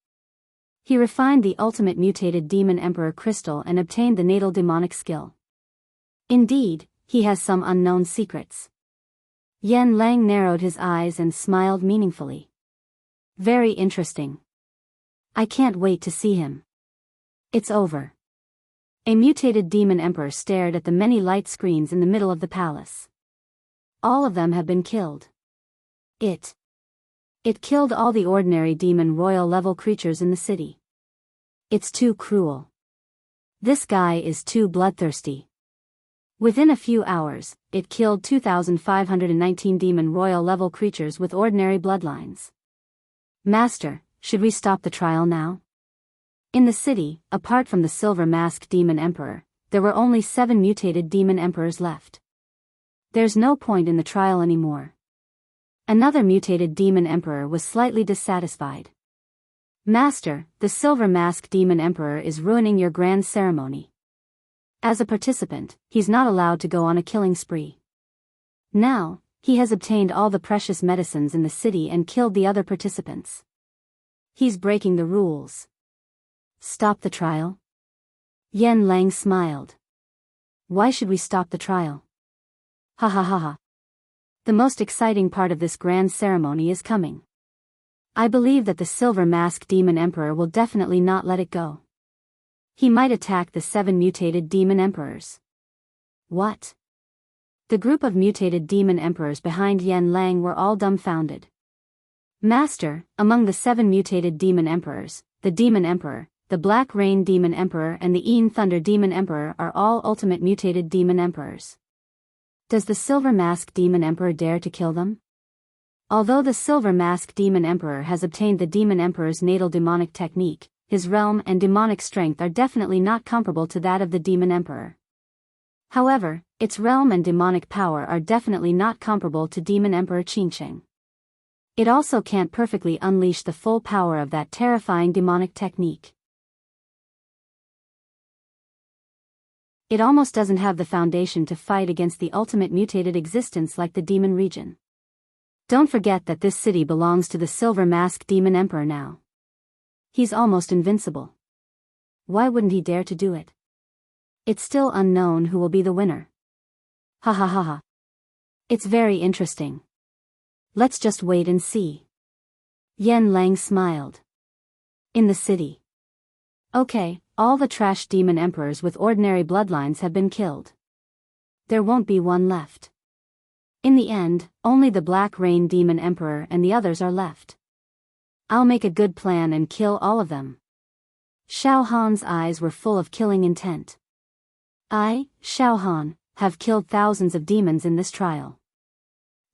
He refined the ultimate mutated Demon Emperor crystal and obtained the natal demonic skill. Indeed, he has some unknown secrets. Yan Lang narrowed his eyes and smiled meaningfully. Very interesting. I can't wait to see him. It's over. A mutated Demon Emperor stared at the many light screens in the middle of the palace. All of them have been killed. It killed all the ordinary demon royal level creatures in the city. It's too cruel. This guy is too bloodthirsty. Within a few hours, it killed 2,519 demon royal level creatures with ordinary bloodlines. Master, should we stop the trial now? In the city, apart from the Silver Mask Demon Emperor, there were only 7 mutated demon emperors left. There's no point in the trial anymore. Another mutated demon emperor was slightly dissatisfied. Master, the Silver Mask Demon Emperor is ruining your grand ceremony. As a participant, he's not allowed to go on a killing spree. Now, he has obtained all the precious medicines in the city and killed the other participants. He's breaking the rules. Stop the trial? Yan Lang smiled. Why should we stop the trial? Ha ha ha ha. The most exciting part of this grand ceremony is coming. I believe that the Silver Mask Demon Emperor will definitely not let it go. He might attack the 7 mutated demon emperors. What? The group of mutated demon emperors behind Yan Lang were all dumbfounded. Master, among the 7 mutated demon emperors, the Demon Emperor, the Black Rain Demon Emperor and the Een Thunder Demon Emperor are all ultimate mutated demon emperors. Does the Silver Mask Demon Emperor dare to kill them? Although the Silver Mask Demon Emperor has obtained the Demon Emperor's natal demonic technique, his realm and demonic strength are definitely not comparable to that of the Demon Emperor. However, its realm and demonic power are definitely not comparable to Demon Emperor Qingsheng. It also can't perfectly unleash the full power of that terrifying demonic technique. It almost doesn't have the foundation to fight against the ultimate mutated existence like the demon region. Don't forget that this city belongs to the Silver Mask Demon Emperor now. He's almost invincible. Why wouldn't he dare to do it? It's still unknown who will be the winner. Ha ha ha ha. It's very interesting. Let's just wait and see. Yen Lang smiled. In the city. Okay, all the trash demon emperors with ordinary bloodlines have been killed. There won't be one left. In the end, only the Black Rain Demon Emperor and the others are left. I'll make a good plan and kill all of them. Xiao Han's eyes were full of killing intent. I, Xiao Han, have killed thousands of demons in this trial.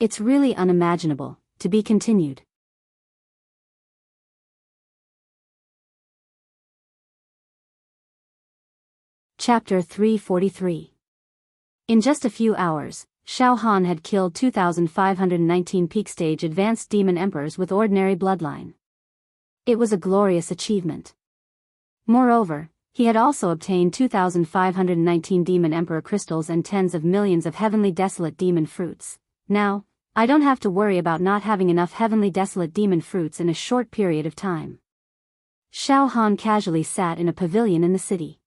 It's really unimaginable. To be continued. Chapter 343. In just a few hours, Xiao Han had killed 2,519 peak-stage advanced demon emperors with ordinary bloodline. It was a glorious achievement. Moreover, he had also obtained 2,519 demon emperor crystals and tens of millions of heavenly desolate demon fruits. Now, I don't have to worry about not having enough heavenly desolate demon fruits in a short period of time. Xiao Han casually sat in a pavilion in the city.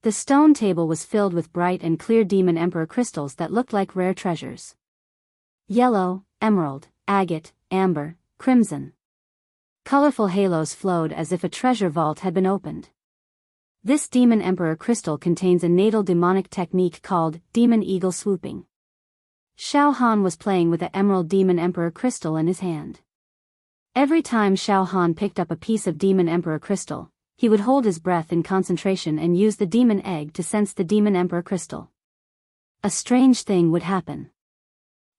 The stone table was filled with bright and clear demon emperor crystals that looked like rare treasures. Yellow, emerald, agate, amber, crimson. Colorful halos flowed as if a treasure vault had been opened. This demon emperor crystal contains a natal demonic technique called demon eagle swooping. Xiao Han was playing with the emerald demon emperor crystal in his hand. Every time Xiao Han picked up a piece of demon emperor crystal, he would hold his breath in concentration and use the demon egg to sense the demon emperor crystal. A strange thing would happen.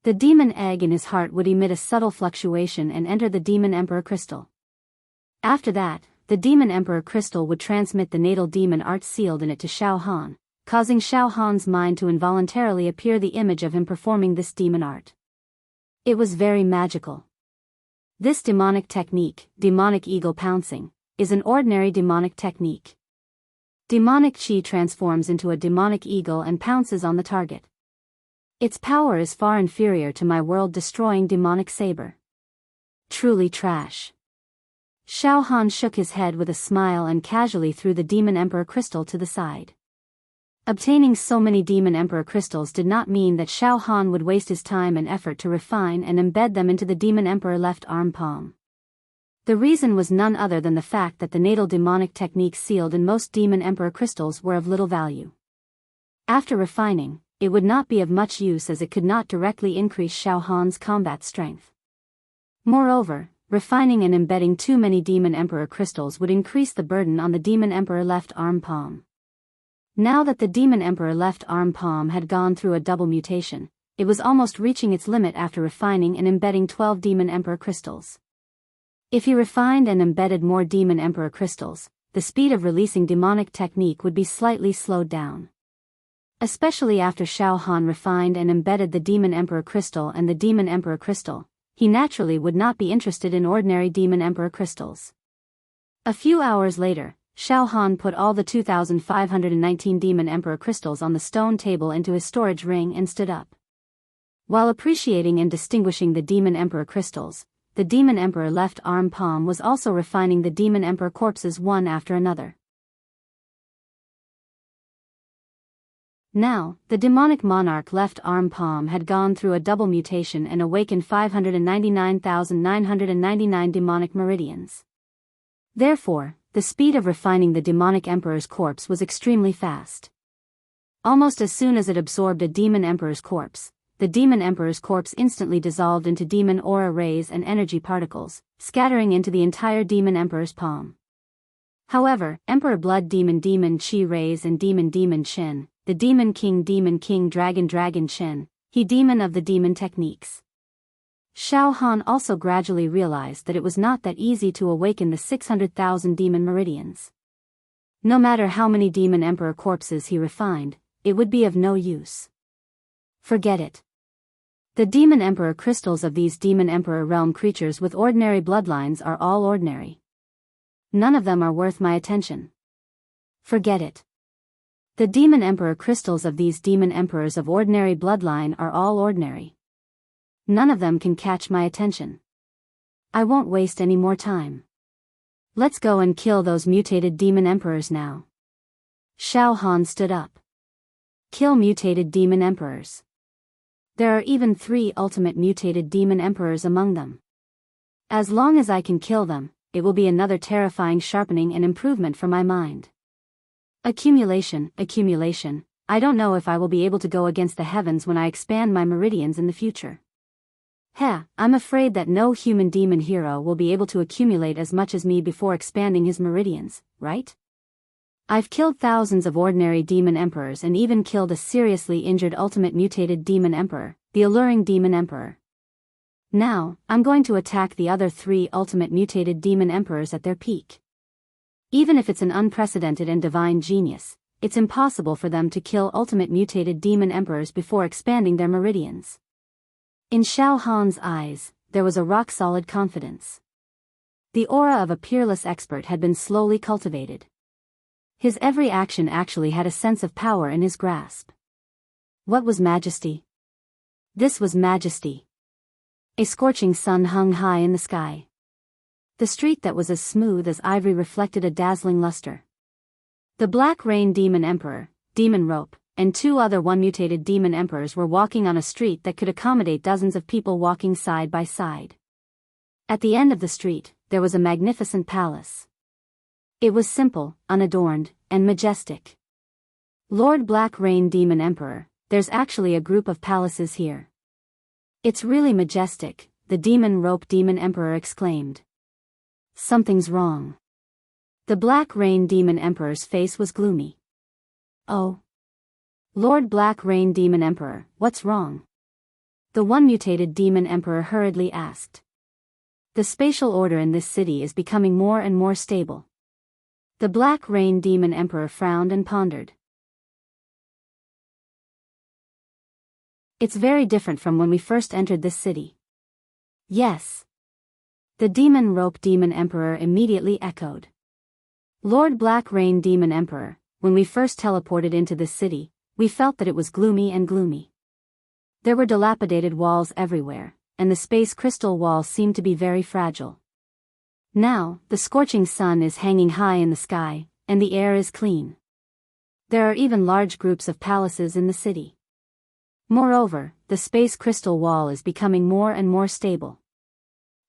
The demon egg in his heart would emit a subtle fluctuation and enter the demon emperor crystal. After that, the demon emperor crystal would transmit the natal demon art sealed in it to Xiao Han, causing Xiao Han's mind to involuntarily appear the image of him performing this demon art. It was very magical. This demonic technique, demonic eagle pouncing, is an ordinary demonic technique. Demonic chi transforms into a demonic eagle and pounces on the target. Its power is far inferior to my world-destroying demonic saber. Truly trash. Xiao Han shook his head with a smile and casually threw the Demon Emperor crystal to the side. Obtaining so many Demon Emperor crystals did not mean that Xiao Han would waste his time and effort to refine and embed them into the Demon Emperor left arm palm. The reason was none other than the fact that the natal demonic techniques sealed in most Demon Emperor crystals were of little value. After refining, it would not be of much use as it could not directly increase Xiao Han's combat strength. Moreover, refining and embedding too many Demon Emperor crystals would increase the burden on the Demon Emperor left arm palm. Now that the Demon Emperor left arm palm had gone through a double mutation, it was almost reaching its limit after refining and embedding 12 Demon Emperor crystals. If he refined and embedded more Demon Emperor crystals, the speed of releasing demonic technique would be slightly slowed down. Especially after Xiao Han refined and embedded the Demon Emperor crystal and the Demon Emperor crystal, he naturally would not be interested in ordinary Demon Emperor crystals. A few hours later, Xiao Han put all the 2,519 Demon Emperor crystals on the stone table into his storage ring and stood up. While appreciating and distinguishing the Demon Emperor crystals, the Demon Emperor left arm palm was also refining the Demon Emperor corpses one after another. Now, the demonic monarch left arm palm had gone through a double mutation and awakened 599,999 demonic meridians. Therefore, the speed of refining the demonic emperor's corpse was extremely fast. Almost as soon as it absorbed a demon emperor's corpse, the demon emperor's corpse instantly dissolved into demon aura rays and energy particles, scattering into the entire demon emperor's palm. However, Emperor Blood Demon Chi rays and Demon Qin, the Demon King Dragon Qin, he demon of the demon techniques. Xiao Han also gradually realized that it was not that easy to awaken the 600,000 demon meridians. No matter how many demon emperor corpses he refined, it would be of no use. Forget it. The demon emperor crystals of these demon emperor realm creatures with ordinary bloodlines are all ordinary. None of them are worth my attention. Forget it. The demon emperor crystals of these demon emperors of ordinary bloodline are all ordinary. None of them can catch my attention. I won't waste any more time. Let's go and kill those mutated demon emperors now. Xiao Han stood up. Kill mutated demon emperors. There are even 3 ultimate mutated demon emperors among them. As long as I can kill them, it will be another terrifying sharpening and improvement for my mind. Accumulation, accumulation. I don't know if I will be able to go against the heavens when I expand my meridians in the future. I'm afraid that no human demon hero will be able to accumulate as much as me before expanding his meridians, right? I've killed thousands of ordinary demon emperors and even killed a seriously injured ultimate mutated demon emperor, the alluring demon emperor. Now, I'm going to attack the other 3 ultimate mutated demon emperors at their peak. Even if it's an unprecedented and divine genius, it's impossible for them to kill ultimate mutated demon emperors before expanding their meridians. In Xiao Han's eyes, there was a rock-solid confidence. The aura of a peerless expert had been slowly cultivated. His every action actually had a sense of power in his grasp. What was majesty? This was majesty. A scorching sun hung high in the sky. The street that was as smooth as ivory reflected a dazzling luster. The Black Rain Demon Emperor, Demon Rope, and 2 other one-mutated demon emperors were walking on a street that could accommodate dozens of people walking side by side. At the end of the street, there was a magnificent palace. It was simple, unadorned, and majestic. Lord Black Rain Demon Emperor, there's actually a group of palaces here. It's really majestic, the Demon Rope Demon Emperor exclaimed. Something's wrong. The Black Rain Demon Emperor's face was gloomy. Oh. Lord Black Rain Demon Emperor, what's wrong? The one-mutated demon emperor hurriedly asked. The spatial order in this city is becoming more and more stable. The Black Rain Demon Emperor frowned and pondered. It's very different from when we first entered this city. Yes. The Demon Rope Demon Emperor immediately echoed. Lord Black Rain Demon Emperor, when we first teleported into this city, we felt that it was gloomy and gloomy. There were dilapidated walls everywhere, and the space crystal wall seemed to be very fragile. Now, the scorching sun is hanging high in the sky, and the air is clean. There are even large groups of palaces in the city. Moreover, the space crystal wall is becoming more and more stable.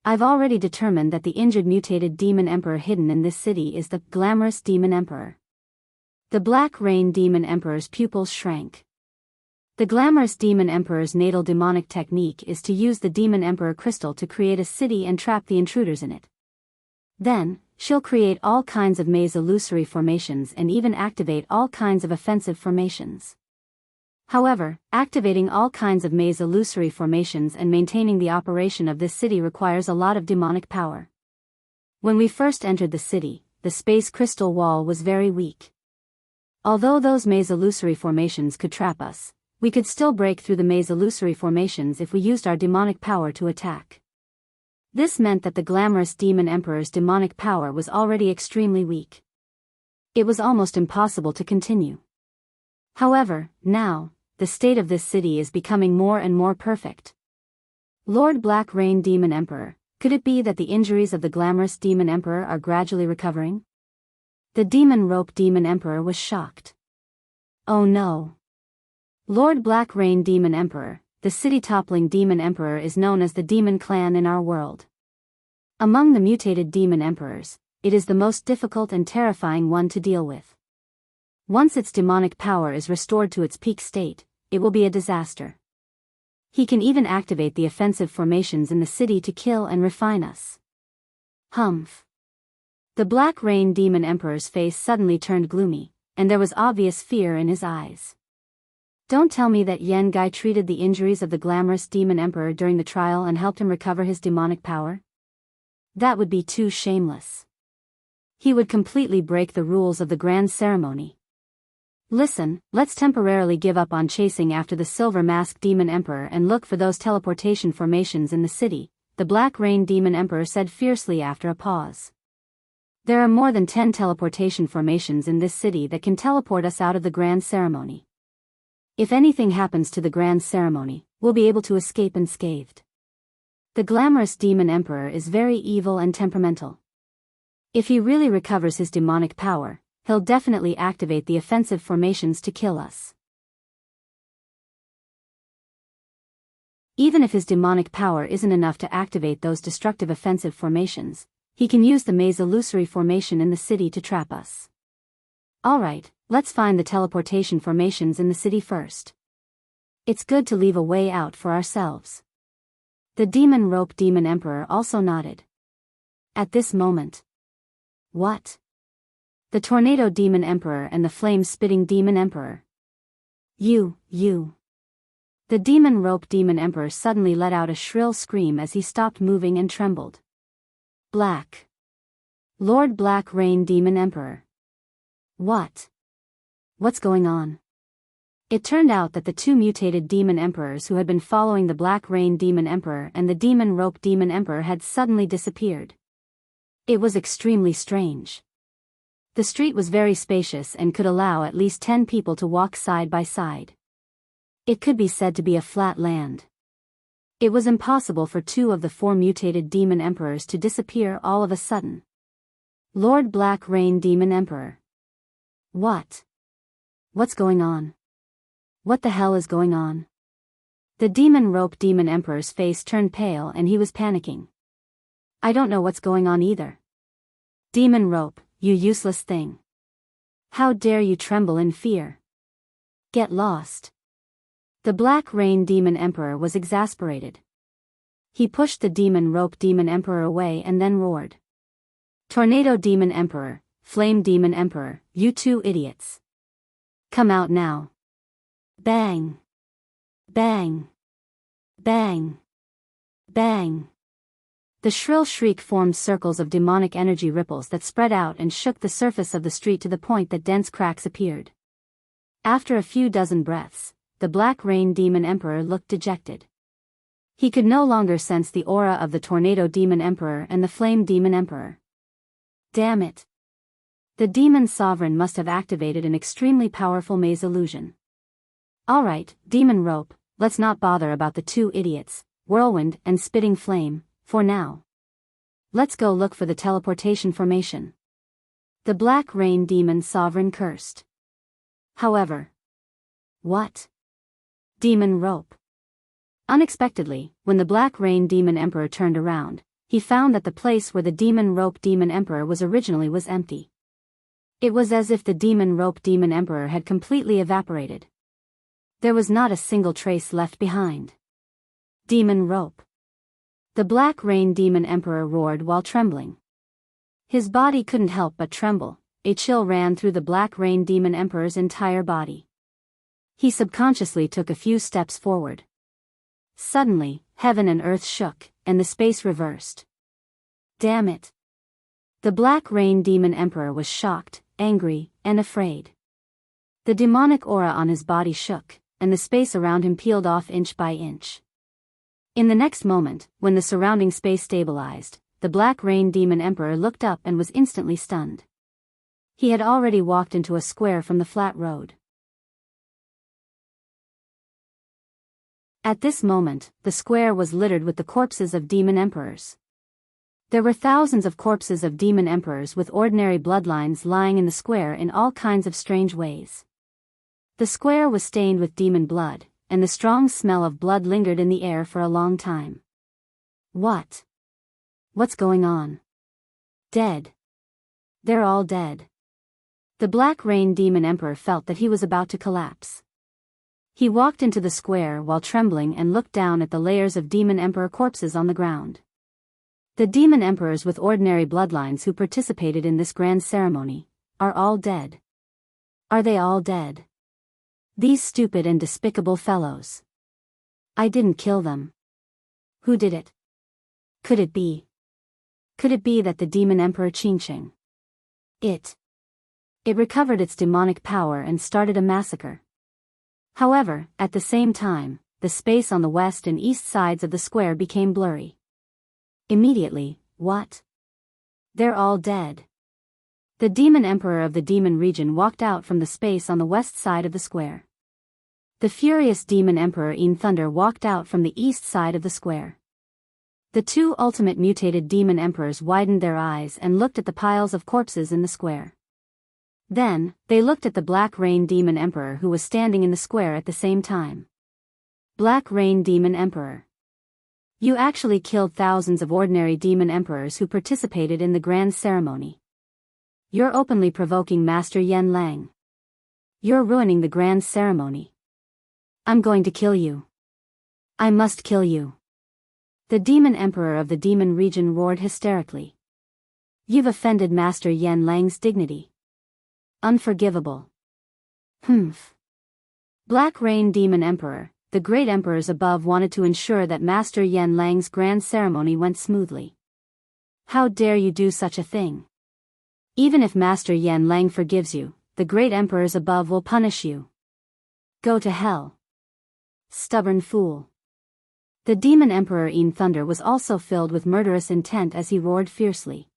I've already determined that the injured mutated demon emperor hidden in this city is the glamorous demon emperor. The Black Rain Demon Emperor's pupils shrank. The glamorous demon emperor's natal demonic technique is to use the demon emperor crystal to create a city and trap the intruders in it. Then, she'll create all kinds of maze illusory formations and even activate all kinds of offensive formations. However, activating all kinds of maze illusory formations and maintaining the operation of this city requires a lot of demonic power. When we first entered the city, the space crystal wall was very weak. Although those maze illusory formations could trap us, we could still break through the maze illusory formations if we used our demonic power to attack. This meant that the glamorous demon emperor's demonic power was already extremely weak. It was almost impossible to continue. However, now, the state of this city is becoming more and more perfect. Lord Black Rain Demon Emperor, could it be that the injuries of the glamorous demon emperor are gradually recovering? The Demon Rope Demon Emperor was shocked. Oh no. Lord Black Rain Demon Emperor, the city-toppling demon emperor is known as the demon clan in our world. Among the mutated demon emperors, it is the most difficult and terrifying one to deal with. Once its demonic power is restored to its peak state, it will be a disaster. He can even activate the offensive formations in the city to kill and refine us. Humph. The Black Rain Demon Emperor's face suddenly turned gloomy, and there was obvious fear in his eyes. Don't tell me that Yen Guy treated the injuries of the glamorous demon emperor during the trial and helped him recover his demonic power? That would be too shameless. He would completely break the rules of the grand ceremony. Listen, let's temporarily give up on chasing after the silver-masked demon emperor and look for those teleportation formations in the city, the Black Rain demon emperor said fiercely after a pause. There are more than 10 teleportation formations in this city that can teleport us out of the grand ceremony. If anything happens to the grand ceremony, we'll be able to escape unscathed. The glamorous demon emperor is very evil and temperamental. If he really recovers his demonic power, he'll definitely activate the offensive formations to kill us. Even if his demonic power isn't enough to activate those destructive offensive formations, he can use the maze illusory formation in the city to trap us. Alright, let's find the teleportation formations in the city first. It's good to leave a way out for ourselves. The demon rope demon emperor also nodded. At this moment. What? The tornado demon emperor and the flame-spitting demon emperor. You. The demon rope demon emperor suddenly let out a shrill scream as he stopped moving and trembled. Black. Lord Black Rain demon emperor. What? What's going on? It turned out that the two mutated demon emperors who had been following the Black Rain demon emperor and the demon rope demon emperor had suddenly disappeared. It was extremely strange. The street was very spacious and could allow at least 10 people to walk side by side. It could be said to be a flat land. It was impossible for 2 of the 4 mutated demon emperors to disappear all of a sudden. Lord Black Rain demon emperor. What? What's going on? What the hell is going on? The demon rope demon emperor's face turned pale and he was panicking. I don't know what's going on either. Demon rope, you useless thing. How dare you tremble in fear? Get lost. The Black Rain demon emperor was exasperated. He pushed the demon rope demon emperor away and then roared. Tornado demon emperor, flame demon emperor, you 2 idiots. Come out now. Bang. Bang. Bang. Bang. The shrill shriek formed circles of demonic energy ripples that spread out and shook the surface of the street to the point that dense cracks appeared. After a few dozen breaths, the Black Rain demon emperor looked dejected. He could no longer sense the aura of the tornado demon emperor and the flame demon emperor. Damn it. The demon sovereign must have activated an extremely powerful maze illusion. Alright, demon rope, let's not bother about the 2 idiots, whirlwind and spitting flame, for now. Let's go look for the teleportation formation. The Black Rain demon sovereign cursed. However. What? Demon rope. Unexpectedly, when the Black Rain demon emperor turned around, he found that the place where the demon rope demon emperor was originally was empty. It was as if the demon rope demon emperor had completely evaporated. There was not a single trace left behind. Demon rope. The Black Rain demon emperor roared while trembling. His body couldn't help but tremble. A chill ran through the Black Rain demon emperor's entire body. He subconsciously took a few steps forward. Suddenly, heaven and earth shook, and the space reversed. Damn it. The Black Rain demon emperor was shocked, angry, and afraid. The demonic aura on his body shook, and the space around him peeled off inch by inch. In the next moment, when the surrounding space stabilized, the Black Rain demon emperor looked up and was instantly stunned. He had already walked into a square from the flat road. At this moment, the square was littered with the corpses of demon emperors. There were thousands of corpses of demon emperors with ordinary bloodlines lying in the square in all kinds of strange ways. The square was stained with demon blood, and the strong smell of blood lingered in the air for a long time. What? What's going on? Dead. They're all dead. The Black Rain demon emperor felt that he was about to collapse. He walked into the square while trembling and looked down at the layers of demon emperor corpses on the ground. The demon emperors with ordinary bloodlines who participated in this grand ceremony are all dead. Are they all dead? These stupid and despicable fellows. I didn't kill them. Who did it? Could it be? Could it be that the demon emperor Qingqing? It recovered its demonic power and started a massacre. However, at the same time, the space on the west and east sides of the square became blurry. Immediately, what? They're all dead. The demon emperor of the demon region walked out from the space on the west side of the square. The furious demon emperor In Thunder walked out from the east side of the square. The two ultimate mutated demon emperors widened their eyes and looked at the piles of corpses in the square. Then, they looked at the Black Rain demon emperor who was standing in the square at the same time. Black Rain demon emperor. You actually killed thousands of ordinary demon emperors who participated in the grand ceremony. You're openly provoking Master Yen Lang. You're ruining the grand ceremony. I'm going to kill you. I must kill you. The demon emperor of the demon region roared hysterically. You've offended Master Yen Lang's dignity. Unforgivable. Humph. Black Rain demon emperor, the great emperors above wanted to ensure that Master Yen Lang's grand ceremony went smoothly. How dare you do such a thing? Even if Master Yen Lang forgives you, the great emperors above will punish you. Go to hell. Stubborn fool. The demon emperor In Thunder was also filled with murderous intent as he roared fiercely.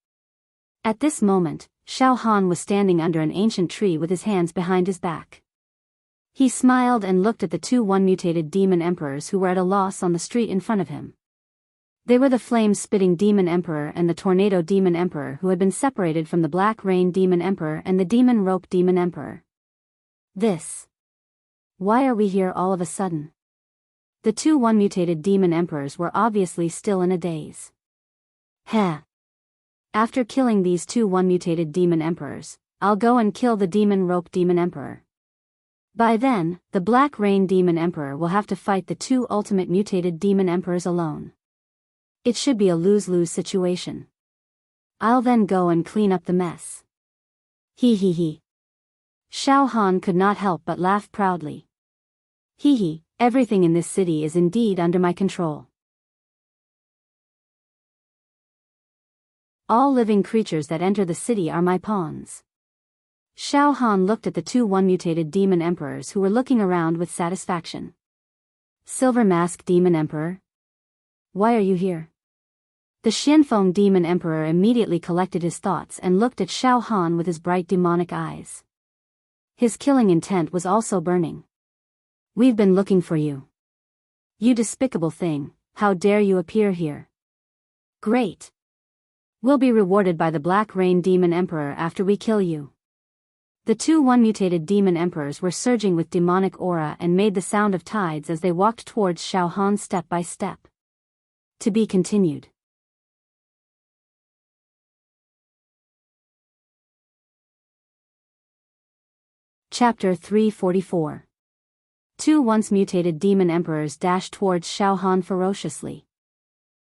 At this moment, Xiao Han was standing under an ancient tree with his hands behind his back. He smiled and looked at the two one-mutated demon emperors who were at a loss on the street in front of him. They were the flame-spitting demon emperor and the tornado demon emperor who had been separated from the Black Rain demon emperor and the demon rope demon emperor. Why are we here all of a sudden? The two one-mutated demon emperors were obviously still in a daze. Heh. After killing these two one-mutated demon emperors, I'll go and kill the demon rope demon emperor. By then, the Black Rain demon emperor will have to fight the two ultimate mutated demon emperors alone. It should be a lose-lose situation. I'll then go and clean up the mess. Hee hee hee. Xiao Han could not help but laugh proudly. Hee hee, everything in this city is indeed under my control. All living creatures that enter the city are my pawns. Xiao Han looked at the two one-mutated demon emperors who were looking around with satisfaction. Silver Mask Demon Emperor? Why are you here? The Xianfeng Demon Emperor immediately collected his thoughts and looked at Xiao Han with his bright demonic eyes. His killing intent was also burning. We've been looking for you. You despicable thing, how dare you appear here? Great. We'll be rewarded by the Black Rain Demon Emperor after we kill you. The two one-mutated demon emperors were surging with demonic aura and made the sound of tides as they walked towards Xiao Han step by step. To be continued. Chapter 344. Two once-mutated demon emperors dashed towards Xiao Han ferociously.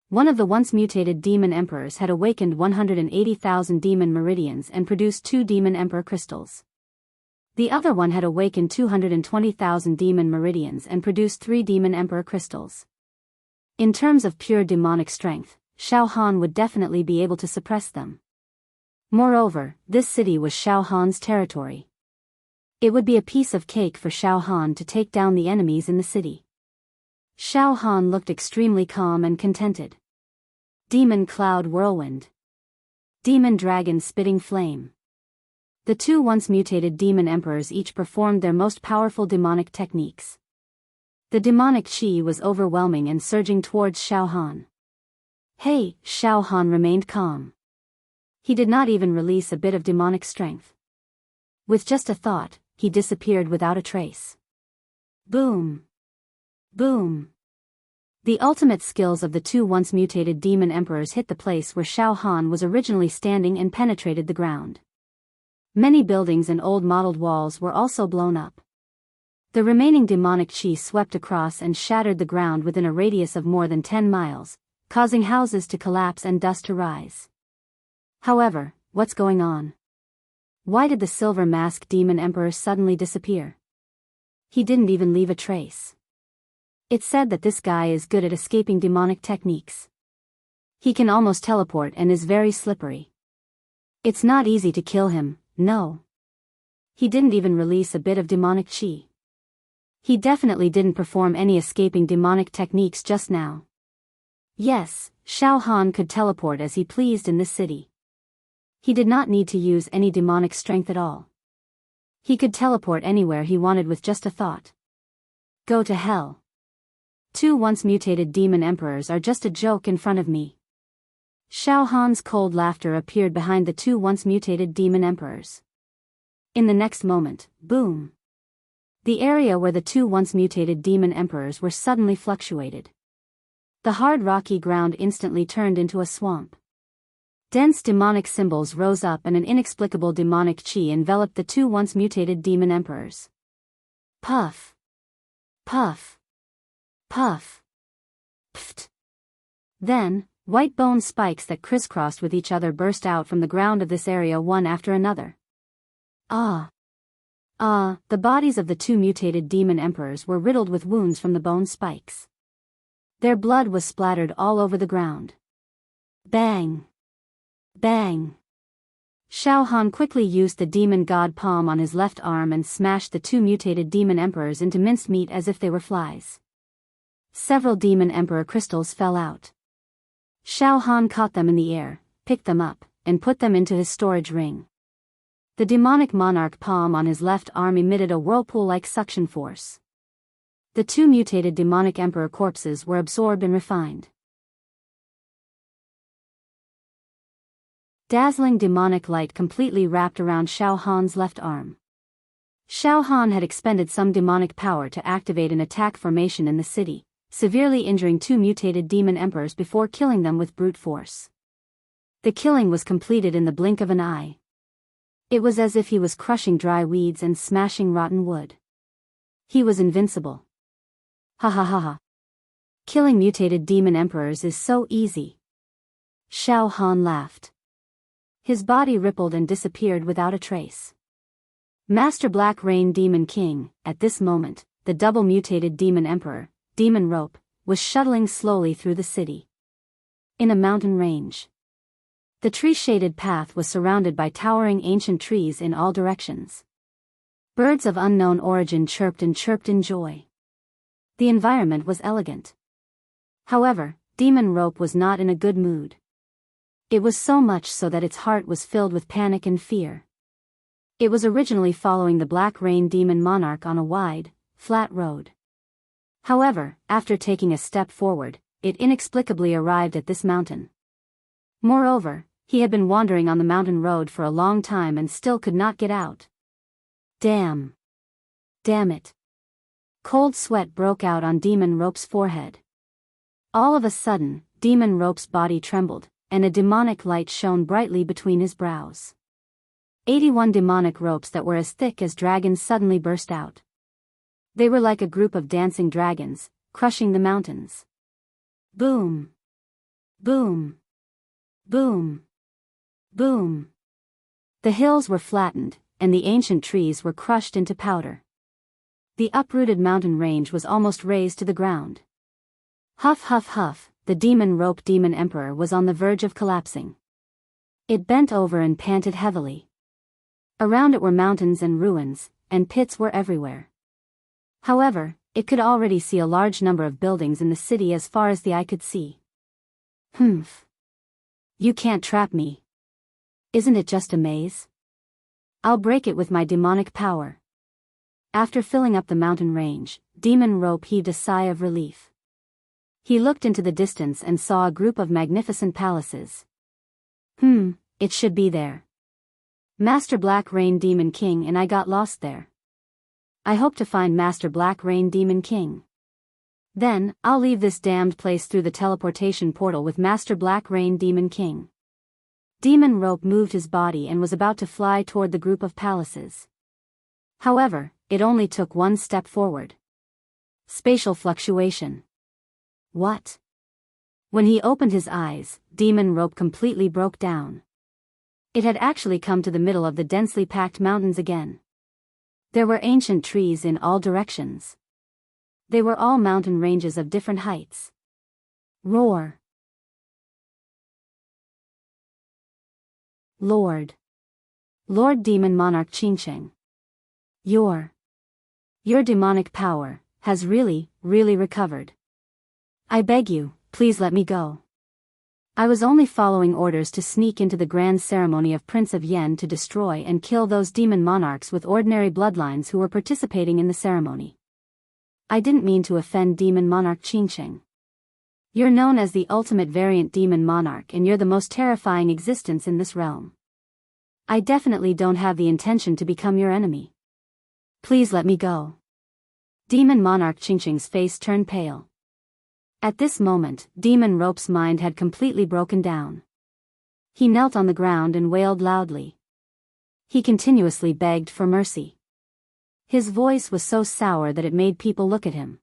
One of the once-mutated demon emperors had awakened 180,000 demon meridians and produced 2 demon emperor crystals. The other one had awakened 220,000 demon meridians and produced 3 demon emperor crystals. In terms of pure demonic strength, Xiao Han would definitely be able to suppress them. Moreover, this city was Xiao Han's territory. It would be a piece of cake for Xiao Han to take down the enemies in the city. Xiao Han looked extremely calm and contented. Demon Cloud Whirlwind. Demon Dragon Spitting Flame. The two once-mutated demon emperors each performed their most powerful demonic techniques. The demonic chi was overwhelming and surging towards Xiao Han. Hey, Xiao Han remained calm. He did not even release a bit of demonic strength. With just a thought, he disappeared without a trace. Boom. Boom. The ultimate skills of the two once-mutated demon emperors hit the place where Xiao Han was originally standing and penetrated the ground. Many buildings and old modeled walls were also blown up. The remaining demonic chi swept across and shattered the ground within a radius of more than 10 miles, causing houses to collapse and dust to rise. However, what's going on? Why did the Silver Mask Demon Emperor suddenly disappear? He didn't even leave a trace. It's said that this guy is good at escaping demonic techniques. He can almost teleport and is very slippery. It's not easy to kill him, no. He didn't even release a bit of demonic chi. He definitely didn't perform any escaping demonic techniques just now. Yes, Xiao Han could teleport as he pleased in this city. He did not need to use any demonic strength at all. He could teleport anywhere he wanted with just a thought. Go to hell. 2 once mutated demon emperors are just a joke in front of me. Xiao Han's cold laughter appeared behind the 2 once mutated demon emperors. In the next moment, boom. The area where the 2 once mutated demon emperors were suddenly fluctuated. The hard rocky ground instantly turned into a swamp. Dense demonic symbols rose up and an inexplicable demonic chi enveloped the 2 once mutated demon emperors. Puff. Puff. Puff. Pft. Then, white bone spikes that crisscrossed with each other burst out from the ground of this area one after another. Ah. The bodies of the 2 mutated demon emperors were riddled with wounds from the bone spikes. Their blood was splattered all over the ground. Bang! Bang! Xiao Han quickly used the demon god palm on his left arm and smashed the 2 mutated demon emperors into mincemeat as if they were flies. Several demon emperor crystals fell out. Xiao Han caught them in the air, picked them up, and put them into his storage ring. The demonic monarch palm on his left arm emitted a whirlpool-like suction force. The 2 mutated demonic emperor corpses were absorbed and refined. Dazzling demonic light completely wrapped around Xiao Han's left arm. Xiao Han had expended some demonic power to activate an attack formation in the city, severely injuring 2 mutated demon emperors before killing them with brute force. The killing was completed in the blink of an eye. It was as if he was crushing dry weeds and smashing rotten wood. He was invincible. Ha ha ha ha. Killing mutated demon emperors is so easy. Xiao Han laughed. His body rippled and disappeared without a trace. Master Black Rain Demon King, at this moment, the double mutated demon emperor, Demon Rope, was shuttling slowly through the city. In a mountain range. The tree-shaded path was surrounded by towering ancient trees in all directions. Birds of unknown origin chirped in joy. The environment was elegant. However, Demon Rope was not in a good mood. It was so much so that its heart was filled with panic and fear. It was originally following the Black Rain Demon Monarch on a wide, flat road. However, after taking a step forward, it inexplicably arrived at this mountain. Moreover, he had been wandering on the mountain road for a long time and still could not get out. Damn. Damn it. Cold sweat broke out on Demon Rope's forehead. All of a sudden, Demon Rope's body trembled, and a demonic light shone brightly between his brows. 81 demonic ropes that were as thick as dragons suddenly burst out. They were like a group of dancing dragons, crushing the mountains. Boom. Boom. Boom. Boom. The hills were flattened, and the ancient trees were crushed into powder. The uprooted mountain range was almost razed to the ground. Huff huff huff, the Demon Rope Demon Emperor was on the verge of collapsing. It bent over and panted heavily. Around it were mountains and ruins, and pits were everywhere. However, it could already see a large number of buildings in the city as far as the eye could see. Humph. You can't trap me. Isn't it just a maze? I'll break it with my demonic power. After filling up the mountain range, Demon Rope heaved a sigh of relief. He looked into the distance and saw a group of magnificent palaces. It should be there. Master Black Rain Demon King and I got lost there. I hope to find Master Black Rain Demon King. Then, I'll leave this damned place through the teleportation portal with Master Black Rain Demon King. Demon Rope moved his body and was about to fly toward the group of palaces. However, it only took one step forward. Spatial fluctuation. What? When he opened his eyes, Demon Rope completely broke down. It had actually come to the middle of the densely packed mountains again. There were ancient trees in all directions. They were all mountain ranges of different heights. Roar. Lord Demon Monarch Qingsheng. Your demonic power has really recovered. I beg you, please let me go. I was only following orders to sneak into the grand ceremony of Prince of Yen to destroy and kill those demon monarchs with ordinary bloodlines who were participating in the ceremony. I didn't mean to offend Demon Monarch Qingsheng. You're known as the ultimate variant demon monarch and you're the most terrifying existence in this realm. I definitely don't have the intention to become your enemy. Please let me go. Demon Monarch Qingsheng's face turned pale. At this moment, Demon Rope's mind had completely broken down. He knelt on the ground and wailed loudly. He continuously begged for mercy. His voice was so sour that it made people look at him.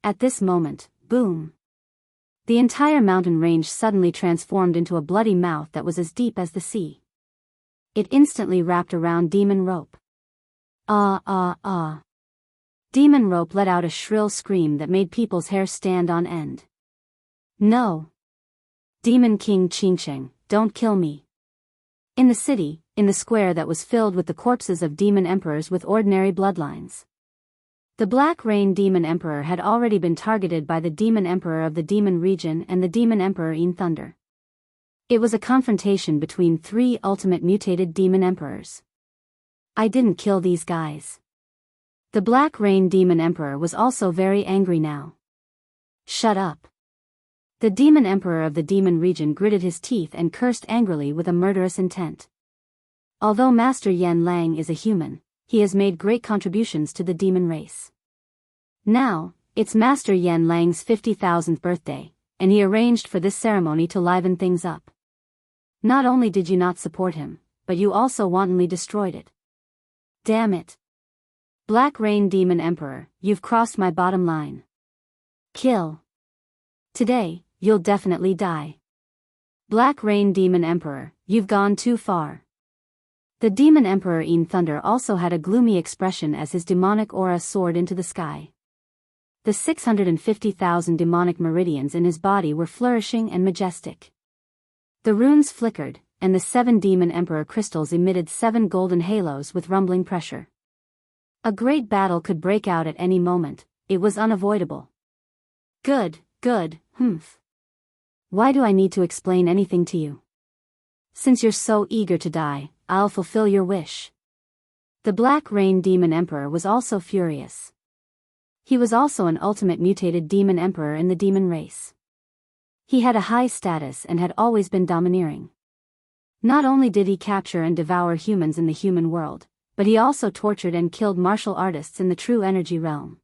At this moment, boom! The entire mountain range suddenly transformed into a bloody mouth that was as deep as the sea. It instantly wrapped around Demon Rope. Ah ah ah. Demon Rope let out a shrill scream that made people's hair stand on end. No! Demon King Qingsheng, don't kill me. In the city, in the square that was filled with the corpses of demon emperors with ordinary bloodlines. The Black Rain Demon Emperor had already been targeted by the Demon Emperor of the Demon Region and the Demon Emperor in Thunder. It was a confrontation between 3 ultimate mutated demon emperors. I didn't kill these guys. The Black Rain Demon Emperor was also very angry now. Shut up. The Demon Emperor of the Demon Region gritted his teeth and cursed angrily with a murderous intent. Although Master Yen Lang is a human, he has made great contributions to the demon race. Now, it's Master Yen Lang's 50,000th birthday, and he arranged for this ceremony to liven things up. Not only did you not support him, but you also wantonly destroyed it. Damn it. Black Rain Demon Emperor, you've crossed my bottom line. Kill. Today, you'll definitely die. Black Rain Demon Emperor, you've gone too far. The Demon Emperor in Thunder also had a gloomy expression as his demonic aura soared into the sky. The 650,000 demonic meridians in his body were flourishing and majestic. The runes flickered, and the 7 Demon Emperor crystals emitted 7 golden halos with rumbling pressure. A great battle could break out at any moment, it was unavoidable. Good, humph. Why do I need to explain anything to you? Since you're so eager to die, I'll fulfill your wish. The Black Rain Demon Emperor was also furious. He was also an ultimate mutated demon emperor in the demon race. He had a high status and had always been domineering. Not only did he capture and devour humans in the human world, but he also tortured and killed martial artists in the true energy realm.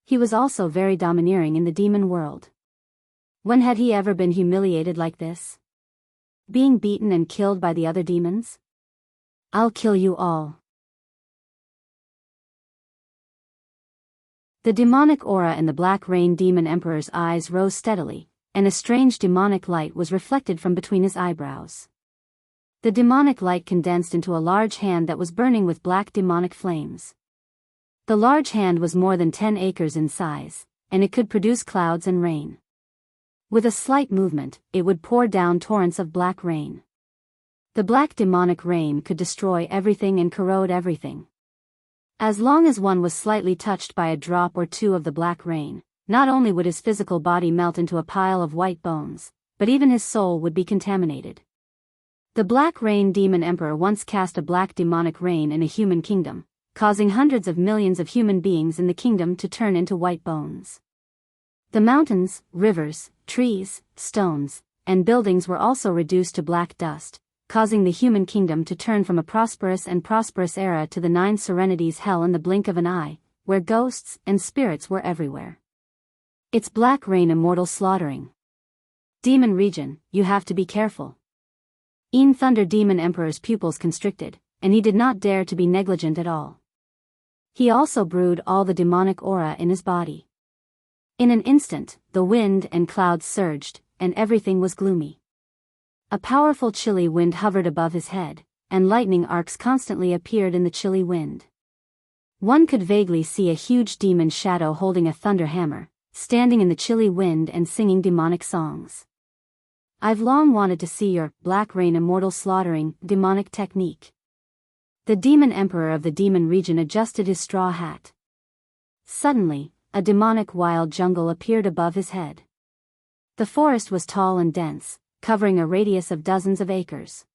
He was also very domineering in the demon world. When had he ever been humiliated like this? Being beaten and killed by the other demons? I'll kill you all. The demonic aura in the Black Rain Demon Emperor's eyes rose steadily, and a strange demonic light was reflected from between his eyebrows. The demonic light condensed into a large hand that was burning with black demonic flames. The large hand was more than 10 acres in size, and it could produce clouds and rain. With a slight movement, it would pour down torrents of black rain. The black demonic rain could destroy everything and corrode everything. As long as one was slightly touched by a drop or two of the black rain, not only would his physical body melt into a pile of white bones, but even his soul would be contaminated. The Black Rain Demon Emperor once cast a black demonic rain in a human kingdom, causing hundreds of millions of human beings in the kingdom to turn into white bones. The mountains, rivers, trees, stones, and buildings were also reduced to black dust, causing the human kingdom to turn from a prosperous era to the 9 Serenities hell in the blink of an eye, where ghosts and spirits were everywhere. It's Black Rain immortal slaughtering. Demon region, you have to be careful. In Thunder Demon Emperor's pupils constricted, and he did not dare to be negligent at all. He also brewed all the demonic aura in his body. In an instant, the wind and clouds surged, and everything was gloomy. A powerful chilly wind hovered above his head, and lightning arcs constantly appeared in the chilly wind. One could vaguely see a huge demon shadow holding a thunder hammer, standing in the chilly wind and singing demonic songs. "I've long wanted to see your black rain immortal slaughtering demonic technique." The demon emperor of the demon region adjusted his straw hat. Suddenly, a demonic wild jungle appeared above his head. The forest was tall and dense, covering a radius of dozens of acres.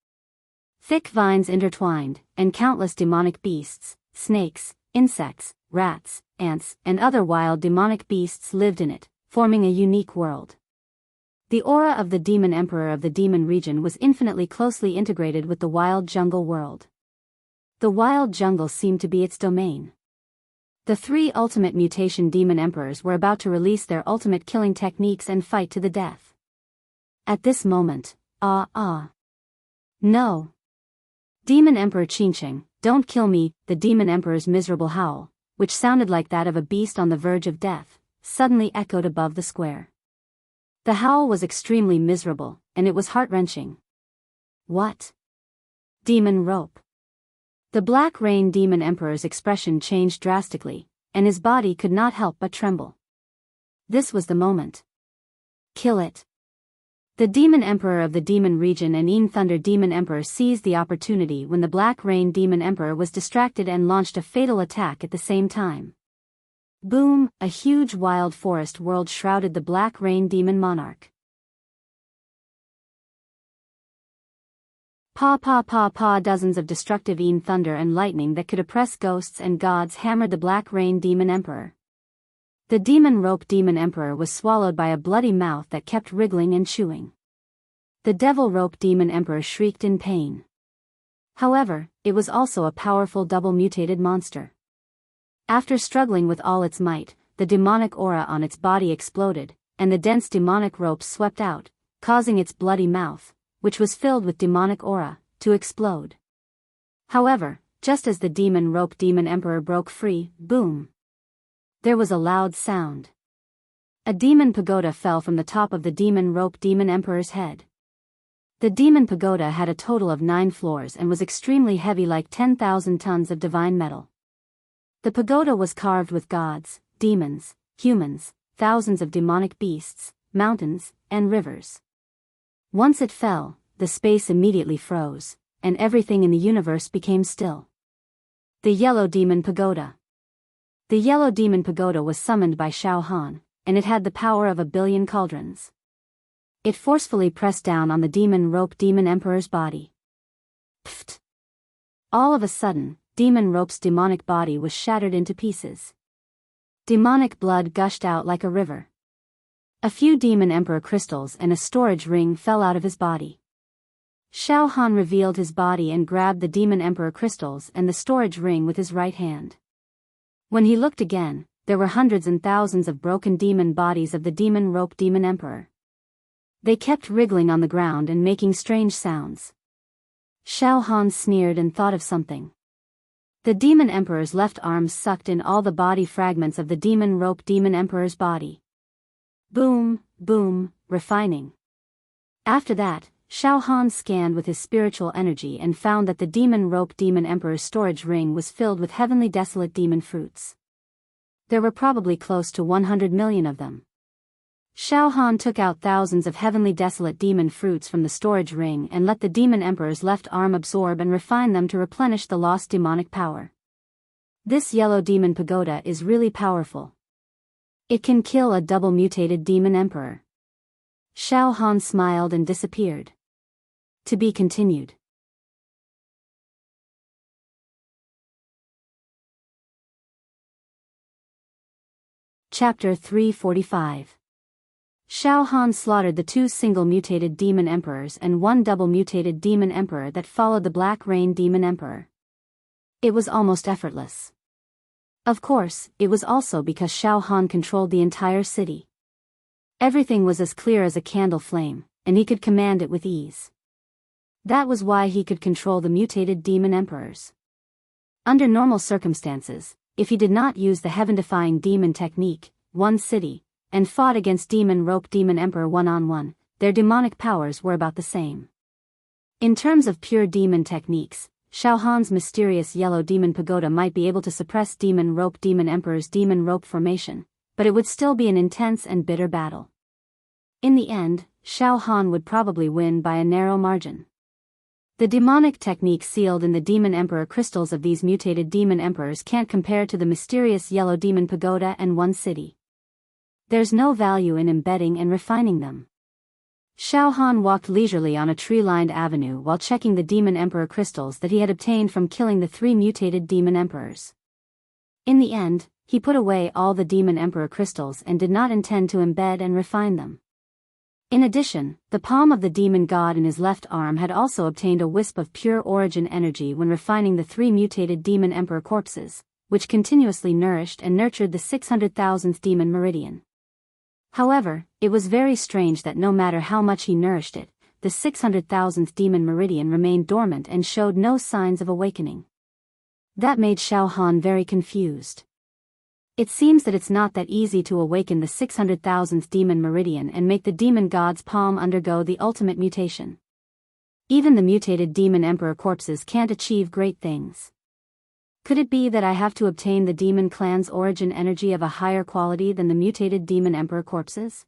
Thick vines intertwined, and countless demonic beasts, snakes, insects, rats, ants, and other wild demonic beasts lived in it, forming a unique world. The aura of the demon emperor of the demon region was infinitely closely integrated with the wild jungle world. The wild jungle seemed to be its domain. The three ultimate mutation demon emperors were about to release their ultimate killing techniques and fight to the death. At this moment, no! Demon Emperor Qingcheng, "Don't kill me," the demon emperor's miserable howl, which sounded like that of a beast on the verge of death, suddenly echoed above the square. The howl was extremely miserable, and it was heart-wrenching. "What? Demon rope?" The Black Rain Demon Emperor's expression changed drastically, and his body could not help but tremble. This was the moment. Kill it. The Demon Emperor of the Demon Region and Een Thunder Demon Emperor seized the opportunity when the Black Rain Demon Emperor was distracted and launched a fatal attack at the same time. Boom! A huge wild forest world shrouded the Black Rain Demon Monarch. Pa! Dozens of destructive Een thunder and lightning that could oppress ghosts and gods hammered the Black Rain Demon Emperor. The Demon Rope Demon Emperor was swallowed by a bloody mouth that kept wriggling and chewing. The Devil Rope Demon Emperor shrieked in pain. However, it was also a powerful double-mutated monster. After struggling with all its might, the demonic aura on its body exploded, and the dense demonic ropes swept out, causing its bloody mouth, which was filled with demonic aura, to explode. However, just as the Demon Rope Demon Emperor broke free, boom! There was a loud sound. A demon pagoda fell from the top of the Demon Rope Demon Emperor's head. The demon pagoda had a total of 9 floors and was extremely heavy, like 10,000 tons of divine metal. The pagoda was carved with gods, demons, humans, thousands of demonic beasts, mountains, and rivers. Once it fell, the space immediately froze, and everything in the universe became still. The Yellow Demon Pagoda. The Yellow Demon Pagoda was summoned by Shao Han, and it had the power of 1,000,000,000 cauldrons. It forcefully pressed down on the Demon Rope Demon Emperor's body. Pfft! All of a sudden, Demon Rope's demonic body was shattered into pieces. Demonic blood gushed out like a river. A few Demon Emperor crystals and a storage ring fell out of his body. Shao Han revealed his body and grabbed the Demon Emperor crystals and the storage ring with his right hand. When he looked again, there were hundreds and thousands of broken demon bodies of the Demon Rope Demon Emperor. They kept wriggling on the ground and making strange sounds. Shao Han sneered and thought of something. The Demon Emperor's left arm sucked in all the body fragments of the Demon Rope Demon Emperor's body. Boom, boom, refining. After that, Shao Han scanned with his spiritual energy and found that the Demon Rope Demon Emperor's storage ring was filled with heavenly desolate demon fruits. There were probably close to 100 million of them. Shao Han took out thousands of heavenly desolate demon fruits from the storage ring and let the Demon Emperor's left arm absorb and refine them to replenish the lost demonic power. This Yellow Demon Pagoda is really powerful. It can kill a double-mutated Demon Emperor. Shao Han smiled and disappeared. To be continued. Chapter 345. Shao Han slaughtered the 2 single-mutated Demon Emperors and 1 double-mutated Demon Emperor that followed the Black Rain Demon Emperor. It was almost effortless. Of course, it was also because Shao Han controlled the entire city. Everything was as clear as a candle flame, and he could command it with ease. That was why he could control the mutated Demon Emperors. Under normal circumstances, if he did not use the heaven-defying demon technique, one city, and fought against Demon Rope Demon Emperor one-on-one, their demonic powers were about the same. In terms of pure demon techniques, Shao Han's mysterious yellow demon pagoda might be able to suppress demon emperor's demon rope formation, but it would still be an intense and bitter battle. In the end, Shao Han would probably win by a narrow margin. The demonic technique sealed in the demon emperor crystals of these mutated demon emperors can't compare to the mysterious yellow demon pagoda and one city. There's no value in embedding and refining them. Shao Han walked leisurely on a tree-lined avenue while checking the demon emperor crystals that he had obtained from killing the 3 mutated demon emperors. In the end, he put away all the demon emperor crystals and did not intend to embed and refine them. In addition, the palm of the demon god in his left arm had also obtained a wisp of pure origin energy when refining the 3 mutated demon emperor corpses, which continuously nourished and nurtured the 600,000th demon meridian. However, it was very strange that no matter how much he nourished it, the 600,000th demon meridian remained dormant and showed no signs of awakening. That made Shao Han very confused. It seems that it's not that easy to awaken the 600,000th demon meridian and make the demon god's palm undergo the ultimate mutation. Even the mutated demon emperor corpses can't achieve great things. Could it be that I have to obtain the demon clan's origin energy of a higher quality than the mutated demon emperor corpses?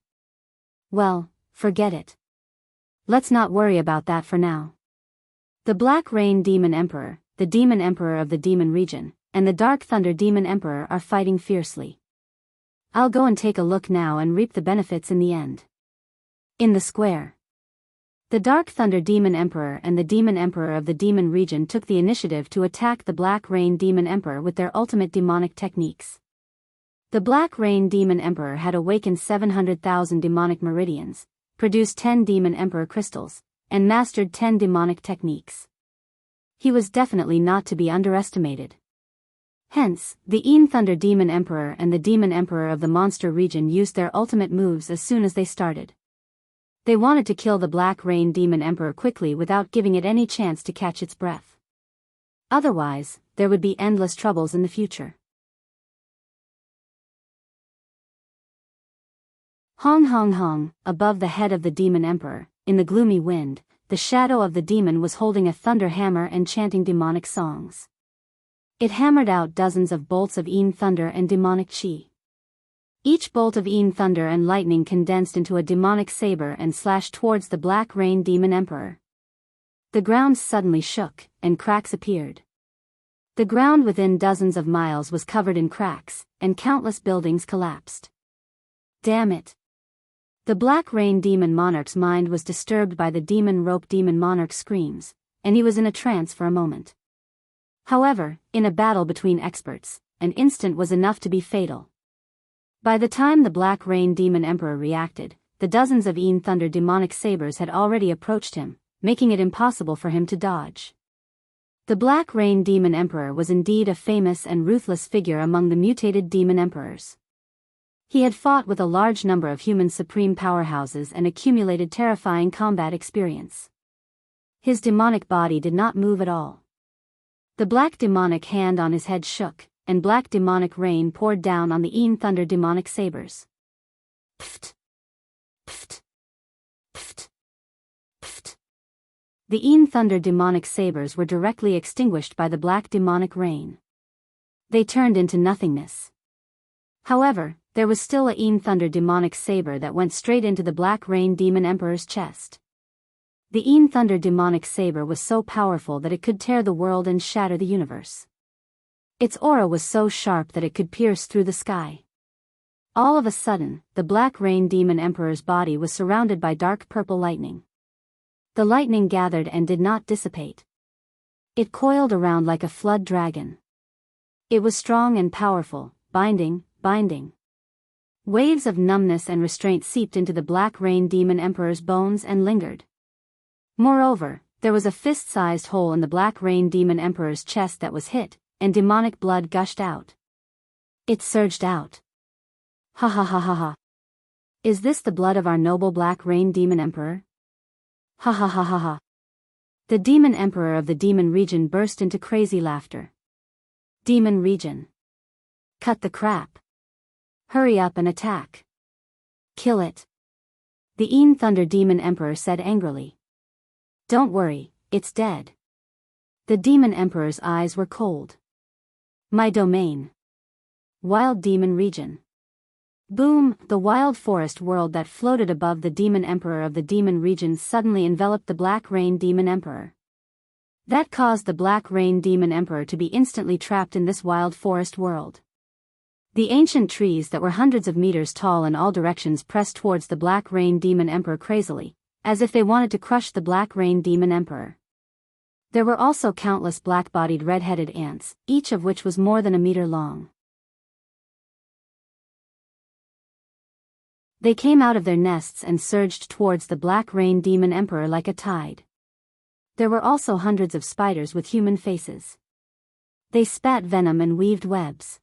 Well, forget it. Let's not worry about that for now. The Black Rain Demon Emperor, the Demon Emperor of the Demon Region, and the Dark Thunder Demon Emperor are fighting fiercely. I'll go and take a look now and reap the benefits in the end. In the square. The Dark Thunder Demon Emperor and the Demon Emperor of the Demon Region took the initiative to attack the Black Rain Demon Emperor with their ultimate demonic techniques. The Black Rain Demon Emperor had awakened 700,000 demonic meridians, produced 10 Demon Emperor crystals, and mastered 10 demonic techniques. He was definitely not to be underestimated. Hence, the Thunder Demon Emperor and the Demon Emperor of the Monster Region used their ultimate moves as soon as they started. They wanted to kill the Black Rain Demon Emperor quickly without giving it any chance to catch its breath. Otherwise, there would be endless troubles in the future. Hong hong hong, above the head of the Demon Emperor, in the gloomy wind, the shadow of the demon was holding a thunder hammer and chanting demonic songs. It hammered out dozens of bolts of thunder and demonic chi. Each bolt of thunder and lightning condensed into a demonic saber and slashed towards the Black Rain Demon Emperor. The ground suddenly shook, and cracks appeared. The ground within dozens of miles was covered in cracks, and countless buildings collapsed. Damn it! The Black Rain Demon Monarch's mind was disturbed by the Demon Rope Demon Monarch's screams, and he was in a trance for a moment. However, in a battle between experts, an instant was enough to be fatal. By the time the Black Rain Demon Emperor reacted, the dozens of thunder demonic sabers had already approached him, making it impossible for him to dodge. The Black Rain Demon Emperor was indeed a famous and ruthless figure among the mutated demon emperors. He had fought with a large number of human supreme powerhouses and accumulated terrifying combat experience. His demonic body did not move at all. The black demonic hand on his head shook, and black demonic rain poured down on the thunder demonic sabers. Pft! Pft! Pft! Pft! The thunder demonic sabers were directly extinguished by the black demonic rain. They turned into nothingness. However, there was still a thunder demonic saber that went straight into the Black Rain Demon Emperor's chest. The thunder demonic saber was so powerful that it could tear the world and shatter the universe. Its aura was so sharp that it could pierce through the sky. All of a sudden, the Black Rain Demon Emperor's body was surrounded by dark purple lightning. The lightning gathered and did not dissipate. It coiled around like a flood dragon. It was strong and powerful, binding. Waves of numbness and restraint seeped into the Black Rain Demon Emperor's bones and lingered. Moreover, there was a fist-sized hole in the Black Rain Demon Emperor's chest that was hit, and demonic blood gushed out. It surged out. Ha ha ha ha ha. Is this the blood of our noble Black Rain Demon Emperor? Ha ha ha ha ha. The Demon Emperor of the Demon Region burst into crazy laughter. Demon Region. Cut the crap. Hurry up and attack. Kill it. The Thunder Demon Emperor said angrily. Don't worry, it's dead. The demon emperor's eyes were cold. My domain. Wild demon region. Boom! The wild forest world that floated above the demon emperor of the demon region suddenly enveloped the Black Rain demon emperor. That caused the Black Rain demon emperor to be instantly trapped in this wild forest world. The ancient trees that were hundreds of meters tall in all directions pressed towards the Black Rain demon emperor crazily, as if they wanted to crush the Black Rain demon emperor. There were also countless black-bodied red-headed ants, each of which was more than a meter long. They came out of their nests and surged towards the Black Rain demon emperor like a tide. There were also hundreds of spiders with human faces. They spat venom and weaved webs.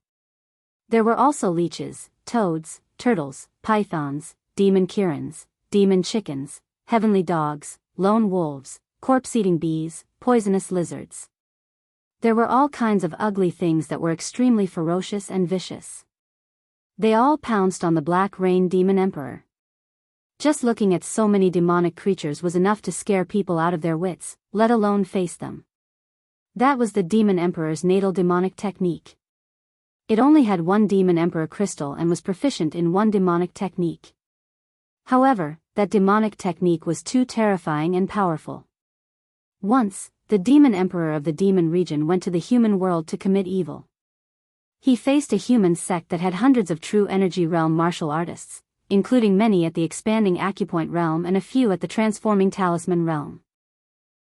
There were also leeches, toads, turtles, pythons, demon kirans, demon chickens, heavenly dogs, lone wolves, corpse-eating bees, poisonous lizards. There were all kinds of ugly things that were extremely ferocious and vicious. They all pounced on the Black Rain demon emperor. Just looking at so many demonic creatures was enough to scare people out of their wits, let alone face them. That was the demon emperor's natal demonic technique. It only had one demon emperor crystal and was proficient in one demonic technique. However, that demonic technique was too terrifying and powerful. Once, the demon emperor of the demon region went to the human world to commit evil. He faced a human sect that had hundreds of true energy realm martial artists, including many at the expanding acupoint realm and a few at the transforming talisman realm.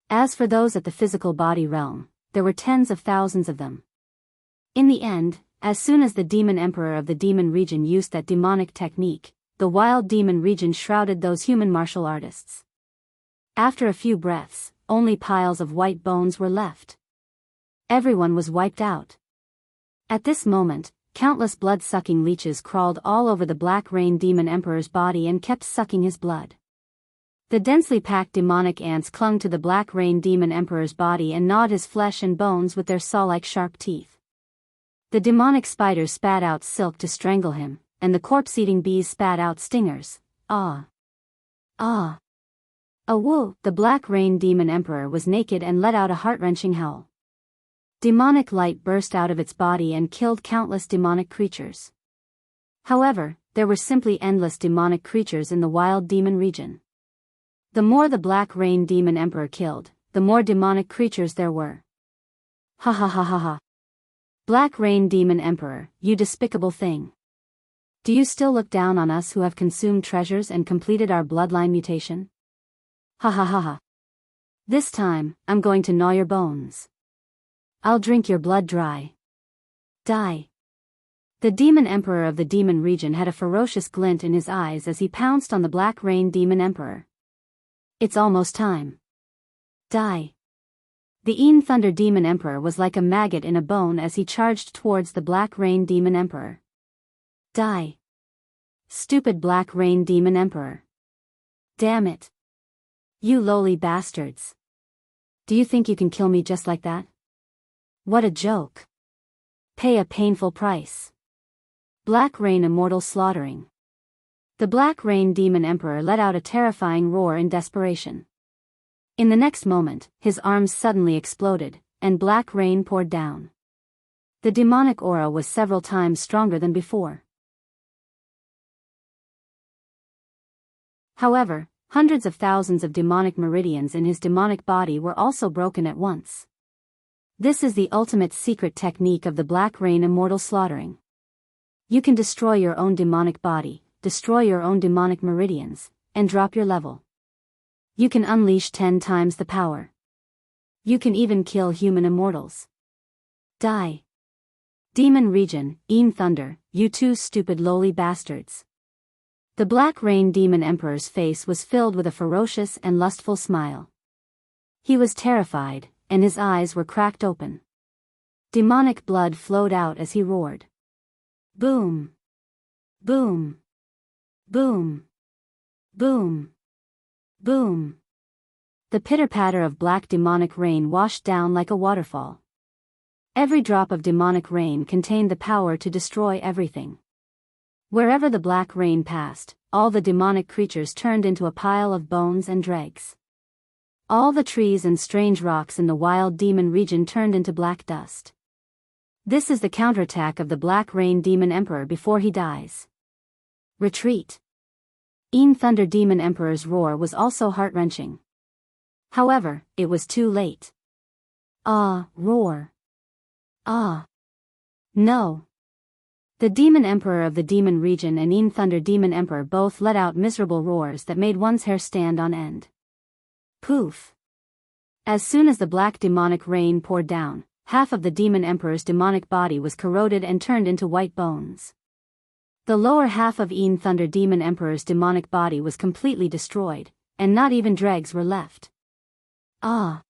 As for those at the physical body realm, there were tens of thousands of them. In the end, as soon as the demon emperor of the demon region used that demonic technique, the wild demon region shrouded those human martial artists. After a few breaths, only piles of white bones were left. Everyone was wiped out. At this moment, countless blood-sucking leeches crawled all over the Black Rain demon emperor's body and kept sucking his blood. The densely packed demonic ants clung to the Black Rain demon emperor's body and gnawed his flesh and bones with their saw-like sharp teeth. The demonic spiders spat out silk to strangle him, and the corpse-eating bees spat out stingers. Ah! Ah! Ah woo! The Black Rain demon emperor was naked and let out a heart-wrenching howl. Demonic light burst out of its body and killed countless demonic creatures. However, there were simply endless demonic creatures in the wild demon region. The more the Black Rain demon emperor killed, the more demonic creatures there were. Ha ha ha ha ha. Black Rain demon emperor, you despicable thing. Do you still look down on us who have consumed treasures and completed our bloodline mutation? Ha ha ha ha. This time, I'm going to gnaw your bones. I'll drink your blood dry. Die. The demon emperor of the demon region had a ferocious glint in his eyes as he pounced on the Black Rain demon emperor. It's almost time. Die. The Een Thunder demon emperor was like a maggot in a bone as he charged towards the Black Rain demon emperor. Die. Stupid Black Rain demon emperor. Damn it. You lowly bastards. Do you think you can kill me just like that? What a joke. Pay a painful price. Black Rain immortal slaughtering. The Black Rain demon emperor let out a terrifying roar in desperation. In the next moment, his arms suddenly exploded, and black rain poured down. The demonic aura was several times stronger than before. However, hundreds of thousands of demonic meridians in his demonic body were also broken at once. This is the ultimate secret technique of the Black Rain immortal slaughtering. You can destroy your own demonic body, destroy your own demonic meridians, and drop your level. You can unleash 10 times the power. You can even kill human immortals. Die. Demon region, Een Thunder, you two stupid lowly bastards. The Black Rain demon emperor's face was filled with a ferocious and lustful smile. He was terrified, and his eyes were cracked open. Demonic blood flowed out as he roared. Boom! Boom! Boom! Boom! Boom! The pitter-patter of black demonic rain washed down like a waterfall. Every drop of demonic rain contained the power to destroy everything. Wherever the black rain passed, all the demonic creatures turned into a pile of bones and dregs. All the trees and strange rocks in the wild demon region turned into black dust. This is the counterattack of the Black Rain Demon Emperor before he dies. Retreat. Thunder Demon Emperor's roar was also heart-wrenching. However, it was too late. Ah, roar. Ah. No. The Demon Emperor of the Demon Region and Thunder Demon Emperor both let out miserable roars that made one's hair stand on end. Poof. As soon as the black demonic rain poured down, half of the Demon Emperor's demonic body was corroded and turned into white bones. The lower half of Thunder Demon Emperor's demonic body was completely destroyed, and not even dregs were left. Ah.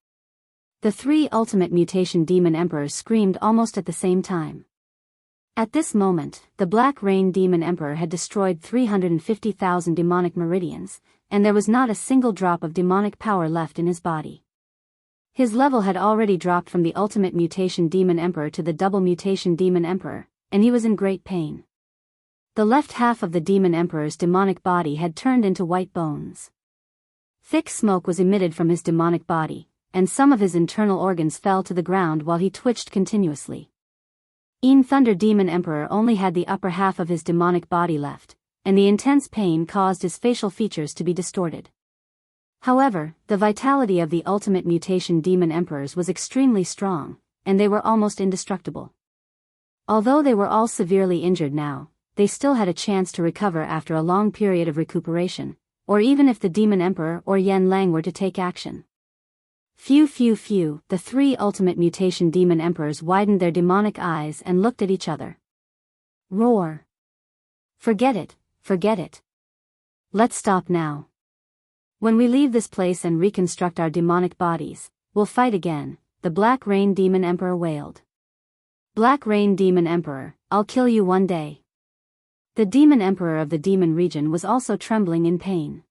The three ultimate mutation Demon Emperors screamed almost at the same time. At this moment, the Black Rain Demon Emperor had destroyed 350,000 demonic meridians, and there was not a single drop of demonic power left in his body. His level had already dropped from the Ultimate Mutation Demon Emperor to the Double Mutation Demon Emperor, and he was in great pain. The left half of the Demon Emperor's demonic body had turned into white bones. Thick smoke was emitted from his demonic body, and some of his internal organs fell to the ground while he twitched continuously. Thunder Demon Emperor only had the upper half of his demonic body left, and the intense pain caused his facial features to be distorted. However, the vitality of the Ultimate Mutation Demon Emperors was extremely strong, and they were almost indestructible. Although they were all severely injured now, they still had a chance to recover after a long period of recuperation, or even if the Demon Emperor or Yan Lang were to take action. Phew, the three Ultimate Mutation Demon Emperors widened their demonic eyes and looked at each other. Roar. Forget it. Let's stop now. When we leave this place and reconstruct our demonic bodies, we'll fight again, the Black Rain Demon Emperor wailed. Black Rain Demon Emperor, I'll kill you one day. The Demon Emperor of the Demon Region was also trembling in pain.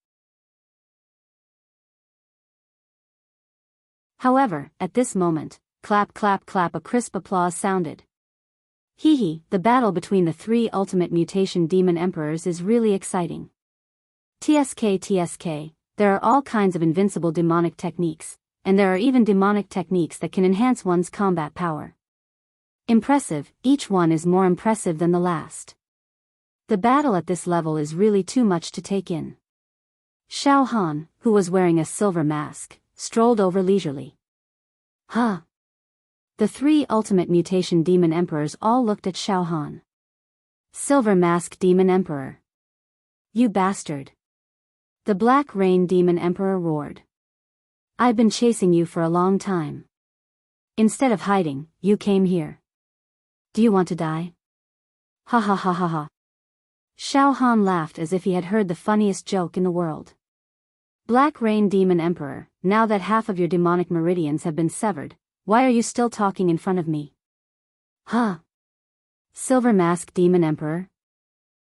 However, at this moment, clap, a crisp applause sounded. Hee, the battle between the three Ultimate Mutation Demon Emperors is really exciting. TSK, there are all kinds of invincible demonic techniques, and there are even demonic techniques that can enhance one's combat power. Impressive, each one is more impressive than the last. The battle at this level is really too much to take in. Xiao Han, who was wearing a silver mask, strolled over leisurely. Huh. The three Ultimate Mutation Demon Emperors all looked at Xiao Han. Silver Mask Demon Emperor. You bastard. The Black Rain Demon Emperor roared. I've been chasing you for a long time. Instead of hiding, you came here. Do you want to die? Ha. Xiao Han laughed as if he had heard the funniest joke in the world. Black Rain Demon Emperor, now that half of your demonic meridians have been severed, why are you still talking in front of me? Huh? Silver Mask Demon Emperor?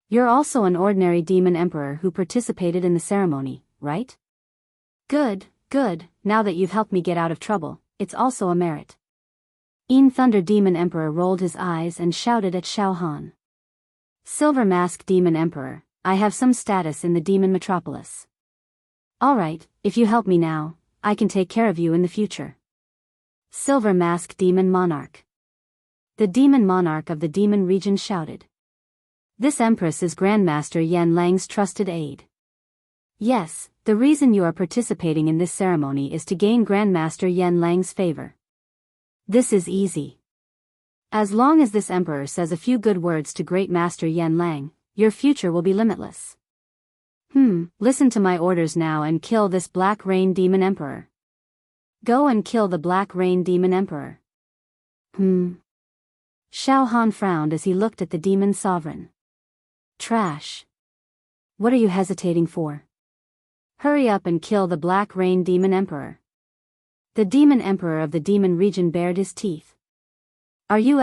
You're also an ordinary Demon Emperor who participated in the ceremony, right? Good, now that you've helped me get out of trouble, it's also a merit. Thunder Demon Emperor rolled his eyes and shouted at Xiao Han. Silver Mask Demon Emperor, I have some status in the Demon Metropolis. Alright, if you help me now, I can take care of you in the future. Silver Mask Demon Monarch. The Demon Monarch of the Demon Region shouted. This Empress is Grandmaster Yan Lang's trusted aide. Yes, the reason you are participating in this ceremony is to gain Grandmaster Yan Lang's favor. This is easy. As long as this Emperor says a few good words to Great Master Yan Lang, your future will be limitless. Listen to my orders now and kill this Black Rain Demon Emperor. Go and kill the Black Rain Demon Emperor. Xiao Han frowned as he looked at the Demon Sovereign. Trash. What are you hesitating for? Hurry up and kill the Black Rain Demon Emperor. The Demon Emperor of the Demon Region bared his teeth. Are you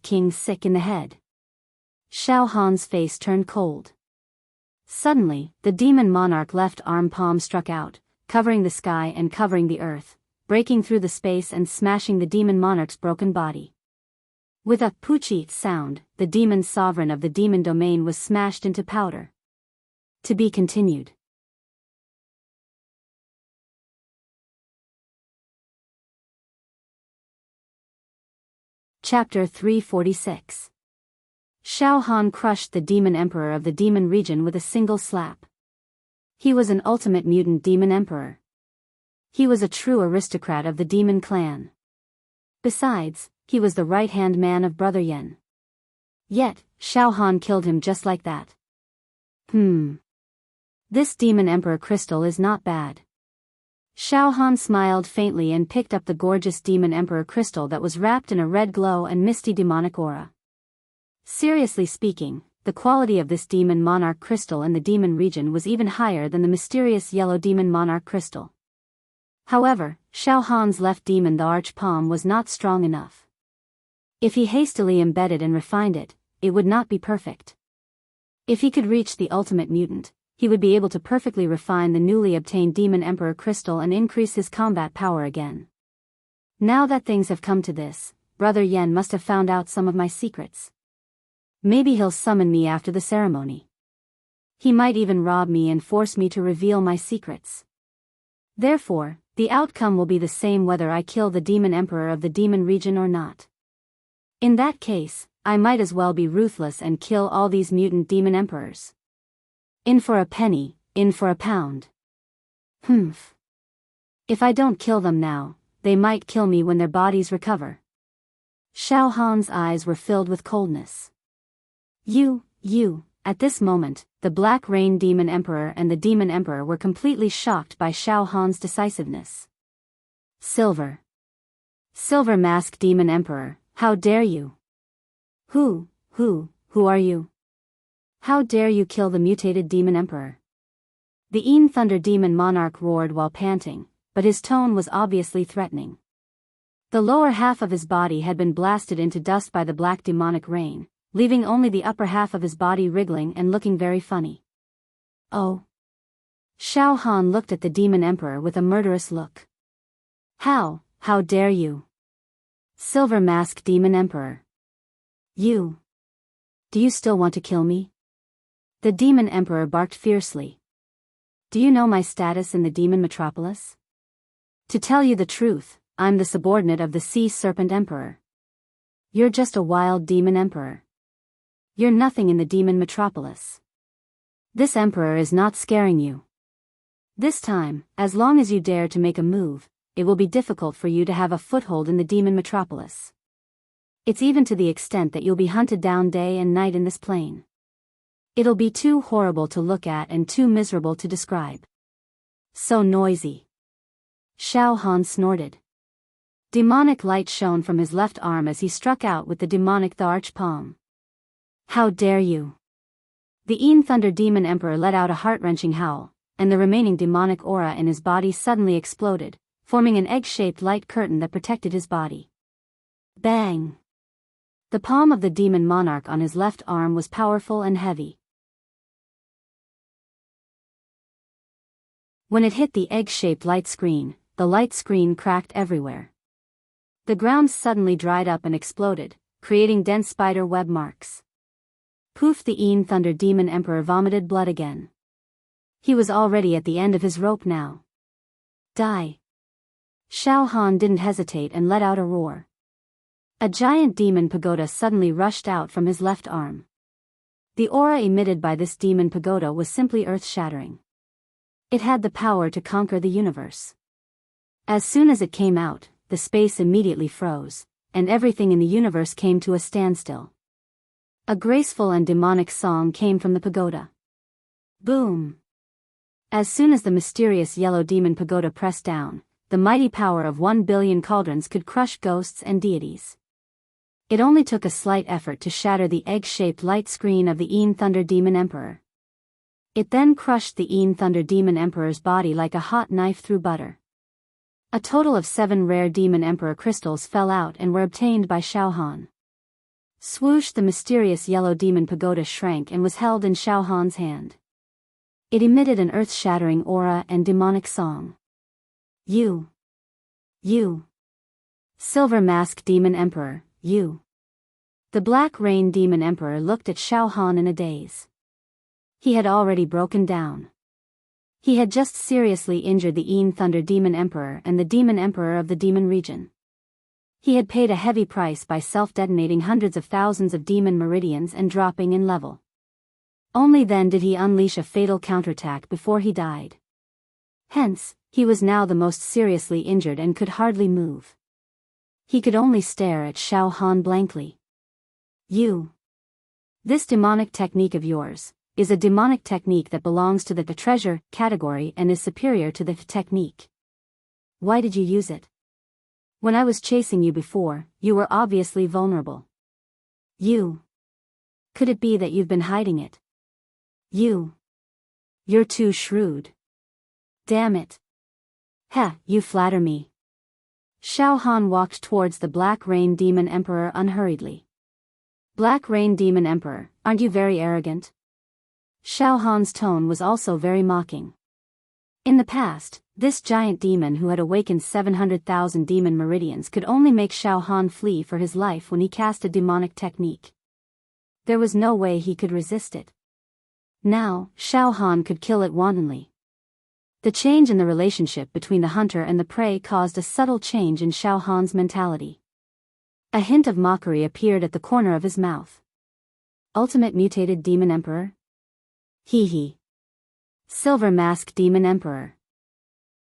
King sick in the head? Xiao Han's face turned cold. Suddenly, the Demon Monarch left arm palm struck out, covering the sky and covering the earth, breaking through the space and smashing the Demon Monarch's broken body. With a poochie sound, the Demon Sovereign of the Demon Domain was smashed into powder. To be continued. Chapter 346. Shao Han crushed the demon emperor of the demon region with a single slap. He was an ultimate mutant demon emperor. He was a true aristocrat of the demon clan. Besides, he was the right-hand man of Brother Yen. Yet, Shao Han killed him just like that. This demon emperor crystal is not bad. Shao Han smiled faintly and picked up the gorgeous demon emperor crystal that was wrapped in a red glow and misty demonic aura. Seriously speaking, the quality of this demon monarch crystal in the demon region was even higher than the mysterious yellow demon monarch crystal. However, Shao Han's left demon, the arch palm, was not strong enough. If he hastily embedded and refined it, it would not be perfect. If he could reach the ultimate mutant, he would be able to perfectly refine the newly obtained demon emperor crystal and increase his combat power again. Now that things have come to this, Brother Yen must have found out some of my secrets. Maybe he'll summon me after the ceremony. He might even rob me and force me to reveal my secrets. Therefore, the outcome will be the same whether I kill the demon emperor of the demon region or not. In that case, I might as well be ruthless and kill all these mutant demon emperors. In for a penny, in for a pound. If I don't kill them now, they might kill me when their bodies recover. Shao Han's eyes were filled with coldness. At this moment, the Black Rain Demon Emperor and the Demon Emperor were completely shocked by Shao Han's decisiveness. Silver Mask Demon Emperor, how dare you? Who are you? How dare you kill the mutated Demon Emperor? The Een Thunder Demon Monarch roared while panting, but his tone was obviously threatening. The lower half of his body had been blasted into dust by the black demonic rain, leaving only the upper half of his body wriggling and looking very funny. Oh! Shao Han looked at the Demon Emperor with a murderous look. How dare you? Silver Mask Demon Emperor. Do you still want to kill me? The Demon Emperor barked fiercely. Do you know my status in the Demon Metropolis? To tell you the truth, I'm the subordinate of the Sea Serpent Emperor. You're just a wild Demon Emperor. You're nothing in the Demon Metropolis. This Emperor is not scaring you. This time, as long as you dare to make a move, it will be difficult for you to have a foothold in the Demon Metropolis. It's even to the extent that you'll be hunted down day and night in this plane. It'll be too horrible to look at and too miserable to describe. So noisy. Shao Han snorted. Demonic light shone from his left arm as he struck out with the demonic arch palm. How dare you? The Een Thunder Demon Emperor let out a heart-wrenching howl, and the remaining demonic aura in his body suddenly exploded, forming an egg-shaped light curtain that protected his body. Bang! The palm of the demon monarch on his left arm was powerful and heavy. When it hit the egg-shaped light screen, the light screen cracked everywhere. The ground suddenly dried up and exploded, creating dense spider web marks. Poof! The Een Thunder Demon Emperor vomited blood again. He was already at the end of his rope now. Die! Shao Han didn't hesitate and let out a roar. A giant demon pagoda suddenly rushed out from his left arm. The aura emitted by this demon pagoda was simply earth-shattering. It had the power to conquer the universe. As soon as it came out, the space immediately froze, and everything in the universe came to a standstill. A graceful and demonic song came from the pagoda. Boom! As soon as the mysterious yellow demon pagoda pressed down, the mighty power of 1 billion cauldrons could crush ghosts and deities. It only took a slight effort to shatter the egg-shaped light screen of the Een Thunder Demon Emperor. It then crushed the Een Thunder Demon Emperor's body like a hot knife through butter. A total of 7 rare Demon Emperor crystals fell out and were obtained by Shao Han. Swoosh! The mysterious yellow demon pagoda shrank and was held in Shao Han's hand. It emitted an earth-shattering aura and demonic song. You! Silver Mask Demon Emperor, you! The Black Rain Demon Emperor looked at Shao Han in a daze. He had already broken down. He had just seriously injured the Een Thunder Demon Emperor and the Demon Emperor of the Demon region. He had paid a heavy price by self-detonating hundreds of thousands of demon meridians and dropping in level. Only then did he unleash a fatal counterattack before he died. Hence, he was now the most seriously injured and could hardly move. He could only stare at Xiao Han blankly. This demonic technique of yours is a demonic technique that belongs to the treasure category and is superior to the technique. Why did you use it? When I was chasing you before, you were obviously vulnerable. Could it be that you've been hiding it? You're too shrewd. Damn it. You flatter me. Xiao Han walked towards the Black Rain Demon Emperor unhurriedly. Black Rain Demon Emperor, aren't you very arrogant? Xiao Han's tone was also very mocking. In the past, this giant demon who had awakened 700,000 demon meridians could only make Xiao Han flee for his life when he cast a demonic technique. There was no way he could resist it. Now, Xiao Han could kill it wantonly. The change in the relationship between the hunter and the prey caused a subtle change in Xiao Han's mentality. A hint of mockery appeared at the corner of his mouth. Ultimate mutated demon emperor? Hee. Silver Mask Demon Emperor.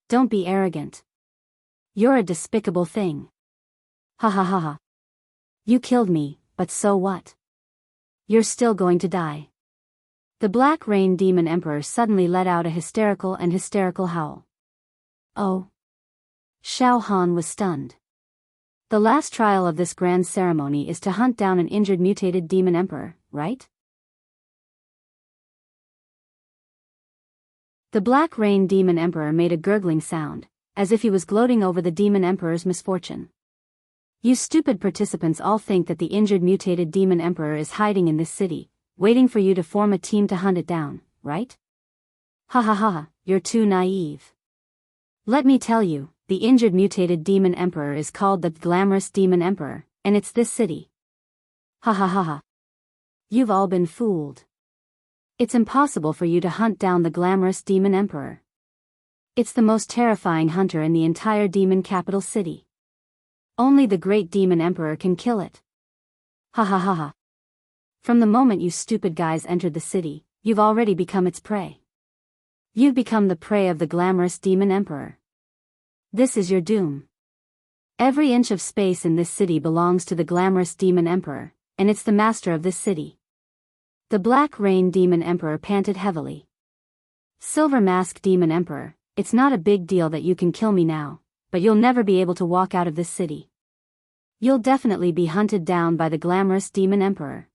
Don't be arrogant. You're a despicable thing. Ha ha ha ha. You killed me, but so what? You're still going to die. The Black Rain Demon Emperor suddenly let out a hysterical howl. Oh. Xiao Han was stunned. The last trial of this grand ceremony is to hunt down an injured mutated demon emperor, right? The Black Rain Demon Emperor made a gurgling sound, as if he was gloating over the Demon Emperor's misfortune. You stupid participants all think that the injured mutated Demon Emperor is hiding in this city, waiting for you to form a team to hunt it down, right? Ha ha ha, you're too naive. Let me tell you, the injured mutated Demon Emperor is called the Glamorous Demon Emperor, and it's this city. Ha ha ha ha. You've all been fooled. It's impossible for you to hunt down the Glamorous Demon Emperor. It's the most terrifying hunter in the entire demon capital city. Only the great Demon Emperor can kill it. Ha ha ha ha. From the moment you stupid guys entered the city, you've already become its prey. You've become the prey of the Glamorous Demon Emperor. This is your doom. Every inch of space in this city belongs to the Glamorous Demon Emperor, and it's the master of this city. The Black Rain Demon Emperor panted heavily. Silver Mask Demon Emperor, it's not a big deal that you can kill me now, but you'll never be able to walk out of this city. You'll definitely be hunted down by the Glamorous Demon Emperor.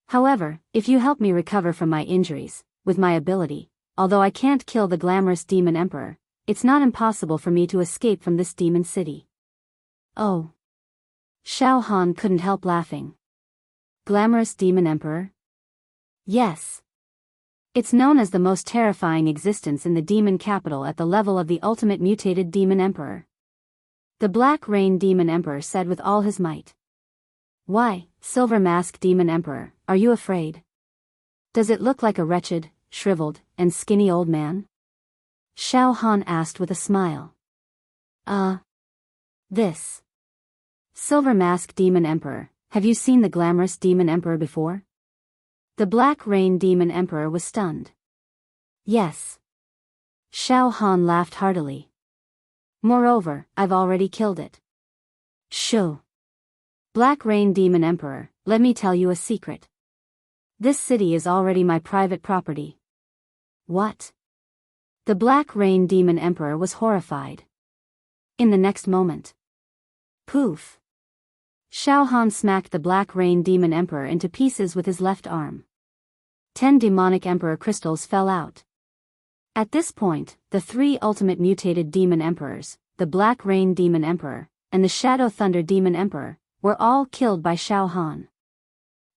However, if you help me recover from my injuries, with my ability, although I can't kill the Glamorous Demon Emperor, it's not impossible for me to escape from this demon city. Oh. Xiao Han couldn't help laughing. Glamorous Demon Emperor? Yes. It's known as the most terrifying existence in the demon capital at the level of the ultimate mutated demon emperor. The Black Rain Demon Emperor said with all his might. Why, Silver Mask Demon Emperor, are you afraid? Does it look like a wretched, shriveled, and skinny old man? Xiao Han asked with a smile. This. Silver Mask Demon Emperor, have you seen the Glamorous Demon Emperor before? The Black Rain Demon Emperor was stunned. Yes. Xiao Han laughed heartily. Moreover, I've already killed it. Shoo. Black Rain Demon Emperor, let me tell you a secret. This city is already my private property. What? The Black Rain Demon Emperor was horrified. In the next moment. Poof. Xiao Han smacked the Black Rain Demon Emperor into pieces with his left arm. 10 demonic Emperor crystals fell out. At this point, the 3 ultimate mutated demon emperors, the Black Rain Demon Emperor, and the Shadow Thunder Demon Emperor, were all killed by Xiao Han.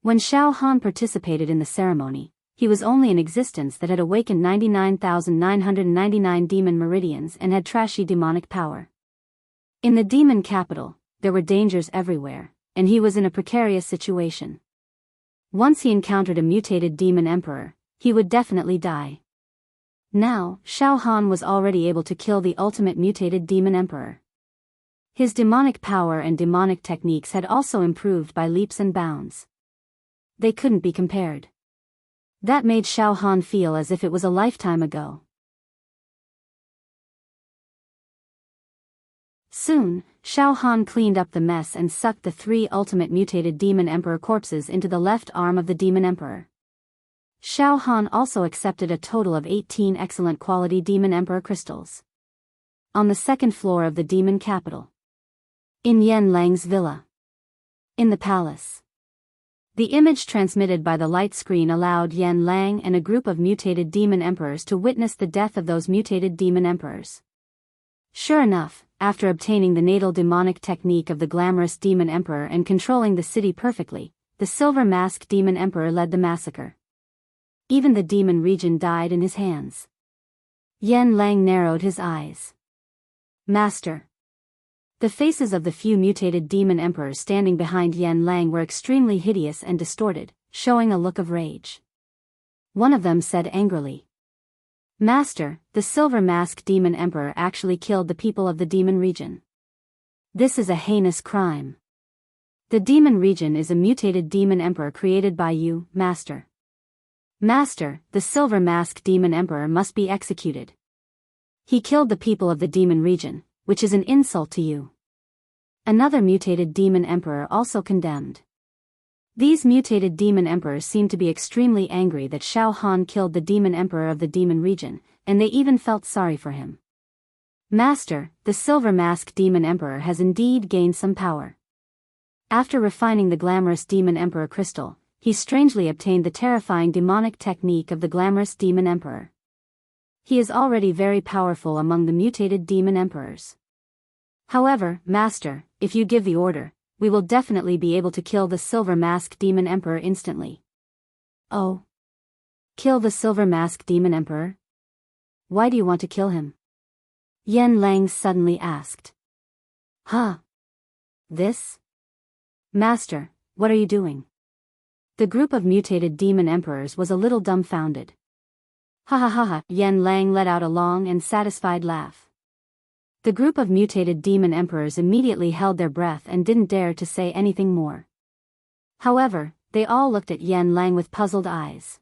When Xiao Han participated in the ceremony, he was only an existence that had awakened 99,999 demon meridians and had trashy demonic power. In the demon capital, there were dangers everywhere, and he was in a precarious situation. Once he encountered a mutated demon emperor, he would definitely die. Now, Xiao Han was already able to kill the ultimate mutated demon emperor. His demonic power and demonic techniques had also improved by leaps and bounds. They couldn't be compared. That made Xiao Han feel as if it was a lifetime ago. Soon, Xiao Han cleaned up the mess and sucked the 3 ultimate mutated Demon Emperor corpses into the left arm of the Demon Emperor. Xiao Han also accepted a total of 18 excellent quality Demon Emperor crystals. On the second floor of the Demon Capital. In Yan Lang's villa. In the palace. The image transmitted by the light screen allowed Yan Lang and a group of mutated Demon Emperors to witness the death of those mutated Demon Emperors. Sure enough, after obtaining the natal demonic technique of the glamorous Demon Emperor and controlling the city perfectly, the Silver Mask Demon Emperor led the massacre. Even the demon region died in his hands. Yan Lang narrowed his eyes. Master. The faces of the few mutated Demon Emperors standing behind Yan Lang were extremely hideous and distorted, showing a look of rage. One of them said angrily, Master, the Silver Mask Demon Emperor actually killed the people of the demon region. This is a heinous crime. The demon region is a mutated Demon Emperor created by you, Master. Master, the Silver Mask Demon Emperor must be executed. He killed the people of the demon region, which is an insult to you. Another mutated Demon Emperor also condemned. These mutated Demon Emperors seemed to be extremely angry that Xiao Han killed the Demon Emperor of the demon region, and they even felt sorry for him. Master, the Silver Mask Demon Emperor has indeed gained some power. After refining the glamorous Demon Emperor crystal, he strangely obtained the terrifying demonic technique of the glamorous Demon Emperor. He is already very powerful among the mutated Demon Emperors. However, Master, if you give the order, we will definitely be able to kill the Silver Mask Demon Emperor instantly. Oh. Kill the Silver Mask Demon Emperor? Why do you want to kill him? Yan Lang suddenly asked. Huh? This? Master, what are you doing? The group of mutated Demon Emperors was a little dumbfounded. Ha ha ha ha, Yan Lang let out a long and satisfied laugh. The group of mutated Demon Emperors immediately held their breath and didn't dare to say anything more. However, they all looked at Yan Lang with puzzled eyes.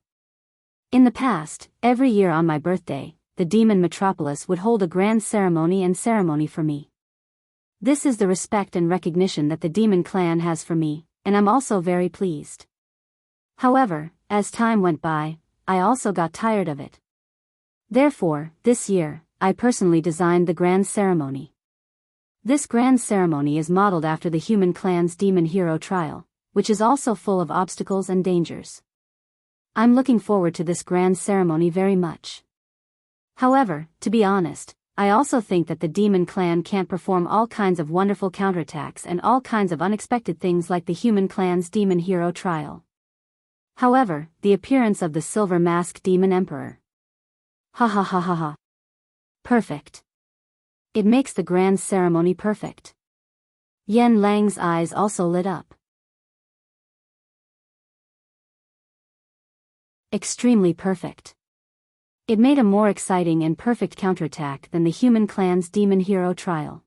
In the past, every year on my birthday, the demon metropolis would hold a grand ceremony for me. This is the respect and recognition that the demon clan has for me, and I'm also very pleased. However, as time went by, I also got tired of it. Therefore, this year, I personally designed the grand ceremony. This grand ceremony is modeled after the human clan's demon hero trial, which is also full of obstacles and dangers. I'm looking forward to this grand ceremony very much. However, to be honest, I also think that the demon clan can't perform all kinds of wonderful counterattacks and all kinds of unexpected things like the human clan's demon hero trial. However, the appearance of the Silver Mask Demon Emperor. Ha ha ha ha ha. Perfect. It makes the grand ceremony perfect. Yan Lang's eyes also lit up. Extremely perfect. It made a more exciting and perfect counterattack than the human clan's demon hero trial.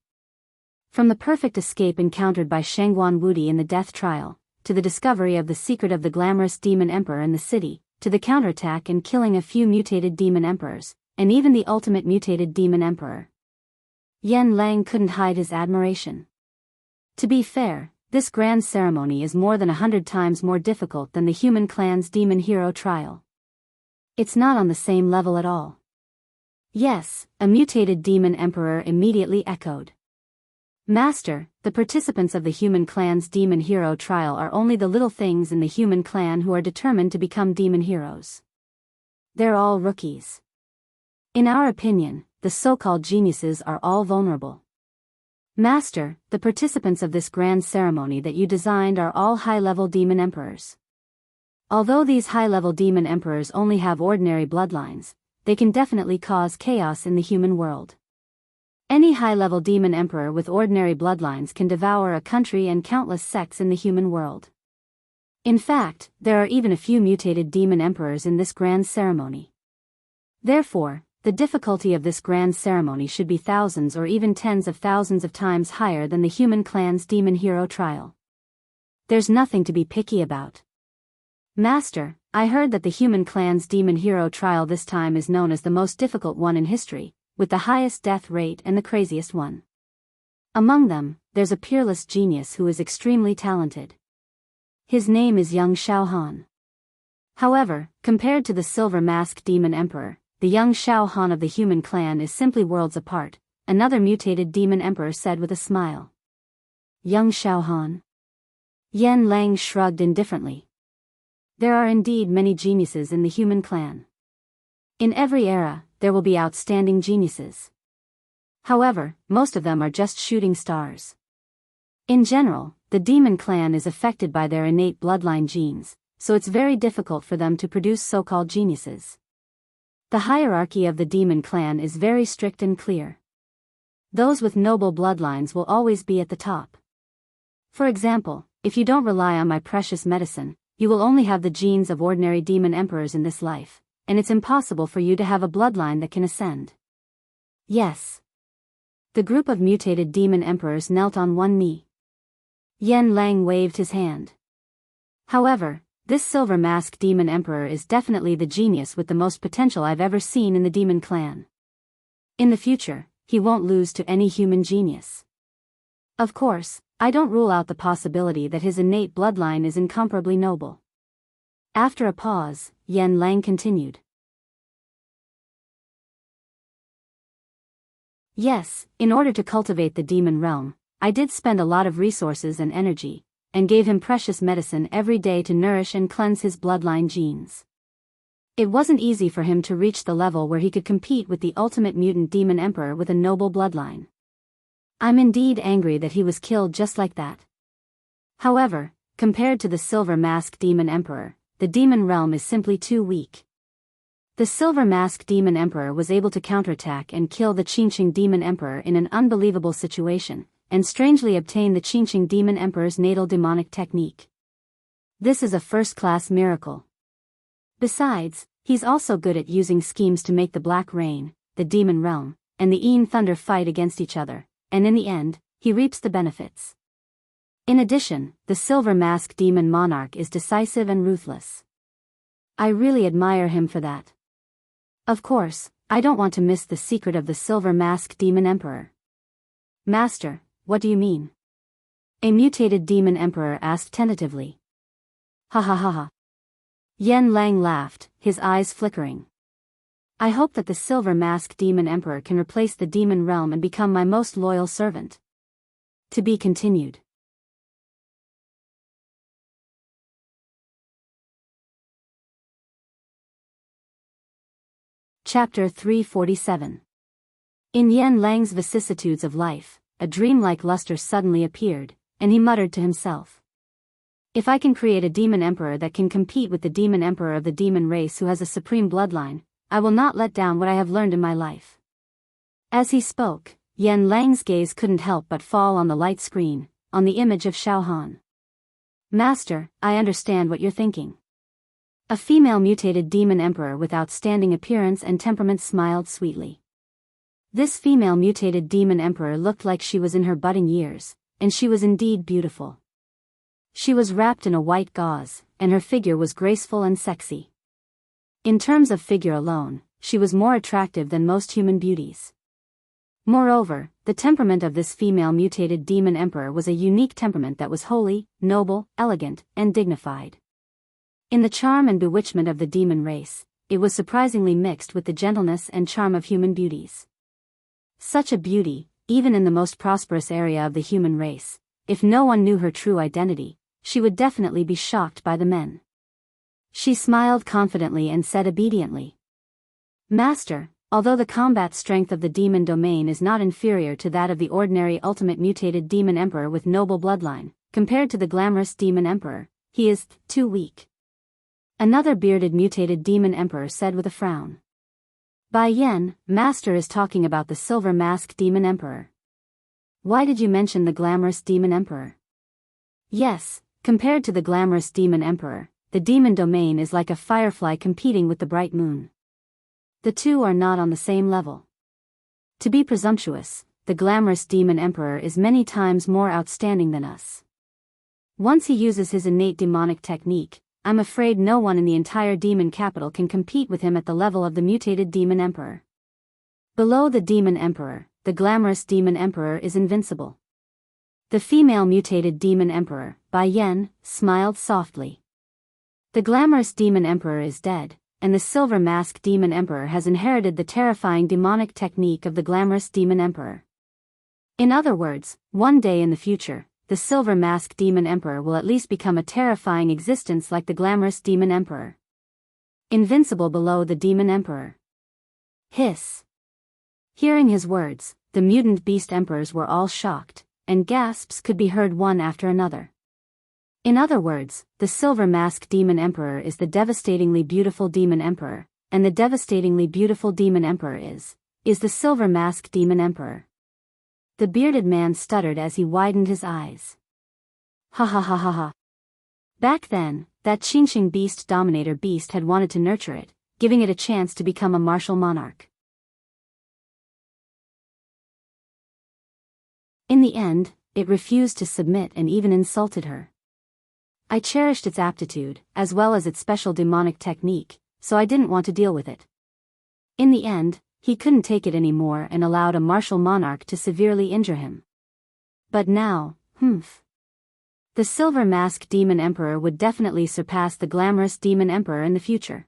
From the perfect escape encountered by Shangguan Wudi in the death trial, to the discovery of the secret of the glamorous demon emperor in the city, to the counterattack and killing a few mutated demon emperors, and even the ultimate mutated demon emperor. Yan Lang couldn't hide his admiration. To be fair, this grand ceremony is more than 100 times more difficult than the human clan's demon hero trial. It's not on the same level at all. Yes, a mutated demon emperor immediately echoed. Master, the participants of the human clan's demon hero trial are only the little things in the human clan who are determined to become demon heroes. They're all rookies. In our opinion, the so-called geniuses are all vulnerable. Master, the participants of this grand ceremony that you designed are all high-level demon emperors. Although these high-level demon emperors only have ordinary bloodlines, they can definitely cause chaos in the human world. Any high-level demon emperor with ordinary bloodlines can devour a country and countless sects in the human world. In fact, there are even a few mutated demon emperors in this grand ceremony. Therefore, the difficulty of this grand ceremony should be thousands or even tens of thousands of times higher than the human clan's demon hero trial. There's nothing to be picky about. Master, I heard that the human clan's demon hero trial this time is known as the most difficult one in history, with the highest death rate and the craziest one. Among them, there's a peerless genius who is extremely talented. His name is young Xiao Han. However, compared to the Silver Mask Demon Emperor, the young Xiao Han of the human clan is simply worlds apart, another mutated demon emperor said with a smile. Young Xiao Han? Yan Lang shrugged indifferently. There are indeed many geniuses in the human clan. In every era, there will be outstanding geniuses. However, most of them are just shooting stars. In general, the demon clan is affected by their innate bloodline genes, so it's very difficult for them to produce so-called geniuses. The hierarchy of the demon clan is very strict and clear. Those with noble bloodlines will always be at the top. For example, if you don't rely on my precious medicine, you will only have the genes of ordinary demon emperors in this life, and it's impossible for you to have a bloodline that can ascend. Yes. The group of mutated demon emperors knelt on one knee. Yan Lang waved his hand. However, this Silver Mask Demon Emperor is definitely the genius with the most potential I've ever seen in the demon clan. In the future, he won't lose to any human genius. Of course, I don't rule out the possibility that his innate bloodline is incomparably noble. After a pause, Yan Lang continued. Yes, in order to cultivate the demon realm, I did spend a lot of resources and energy, and gave him precious medicine every day to nourish and cleanse his bloodline genes. It wasn't easy for him to reach the level where he could compete with the ultimate mutant demon emperor with a noble bloodline. I'm indeed angry that he was killed just like that. However, compared to the Silver Mask Demon Emperor, the demon realm is simply too weak. The Silver Mask Demon Emperor was able to counterattack and kill the Qingqing Demon Emperor in an unbelievable situation, and strangely obtain the Qingqing Demon Emperor's natal demonic technique. This is a first-class miracle. Besides, he's also good at using schemes to make the Black Rain, the demon realm, and the Yin Thunder fight against each other, and in the end, he reaps the benefits. In addition, the Silver Mask Demon Monarch is decisive and ruthless. I really admire him for that. Of course, I don't want to miss the secret of the Silver Mask Demon Emperor. Master, what do you mean? A mutated demon emperor asked tentatively. Ha ha ha ha. Yan Lang laughed, his eyes flickering. I hope that the Silver Mask Demon Emperor can replace the demon realm and become my most loyal servant. To be continued. Chapter 347. In Yan Lang's vicissitudes of life, a dreamlike luster suddenly appeared, and he muttered to himself. If I can create a demon emperor that can compete with the demon emperor of the demon race who has a supreme bloodline, I will not let down what I have learned in my life. As he spoke, Yan Lang's gaze couldn't help but fall on the light screen, on the image of Xiao Han. Master, I understand what you're thinking. A female mutated demon emperor with outstanding appearance and temperament smiled sweetly. This female mutated demon emperor looked like she was in her budding years, and she was indeed beautiful. She was wrapped in a white gauze, and her figure was graceful and sexy. In terms of figure alone, she was more attractive than most human beauties. Moreover, the temperament of this female mutated demon emperor was a unique temperament that was holy, noble, elegant, and dignified. In the charm and bewitchment of the demon race, it was surprisingly mixed with the gentleness and charm of human beauties. Such a beauty, even in the most prosperous area of the human race, if no one knew her true identity, she would definitely be shocked by the men. She smiled confidently and said obediently. Master, although the combat strength of the demon domain is not inferior to that of the ordinary ultimate mutated demon emperor with noble bloodline, compared to the glamorous demon emperor, he is too weak. Another bearded mutated demon emperor said with a frown. Bai Yan, Master is talking about the Silver Mask Demon Emperor. Why did you mention the glamorous demon emperor? Yes, compared to the glamorous demon emperor, the demon domain is like a firefly competing with the bright moon. The two are not on the same level. To be presumptuous, the glamorous demon emperor is many times more outstanding than us. Once he uses his innate demonic technique, I'm afraid no one in the entire demon capital can compete with him at the level of the mutated demon emperor. Below the demon emperor, the glamorous demon emperor is invincible. The female mutated demon emperor, Bai Yen, smiled softly. The glamorous demon emperor is dead, and the silver mask demon emperor has inherited the terrifying demonic technique of the glamorous demon emperor. In other words, one day in the future, the silver mask demon emperor will at least become a terrifying existence like the glamorous demon emperor. Invincible below the demon emperor. Hiss. Hearing his words, the mutant beast emperors were all shocked, and gasps could be heard one after another. In other words, the silver mask demon emperor is the devastatingly beautiful demon emperor, and the devastatingly beautiful demon emperor is the silver mask demon emperor. The bearded man stuttered as he widened his eyes. Ha ha ha ha ha. Back then, that Qingxing beast dominator beast had wanted to nurture it, giving it a chance to become a martial monarch. In the end, it refused to submit and even insulted her. I cherished its aptitude, as well as its special demonic technique, so I didn't want to deal with it. In the end, he couldn't take it anymore and allowed a martial monarch to severely injure him. But now, the silver mask demon emperor would definitely surpass the glamorous demon emperor in the future.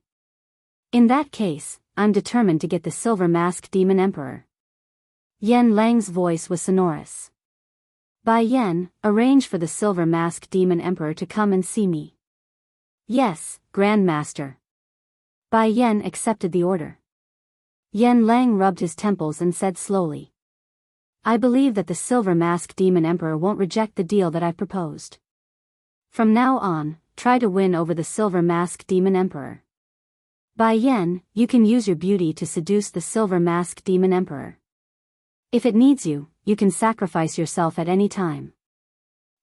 In that case, I'm determined to get the silver mask demon emperor. Yen Lang's voice was sonorous. Bai Yen, arrange for the silver mask demon emperor to come and see me. Yes, Grand Master. Bai Yen accepted the order. Yen Lang rubbed his temples and said slowly. I believe that the silver mask demon emperor won't reject the deal that I've proposed. From now on, try to win over the silver mask demon emperor. Bai Yen, you can use your beauty to seduce the silver mask demon emperor. If it needs you, you can sacrifice yourself at any time.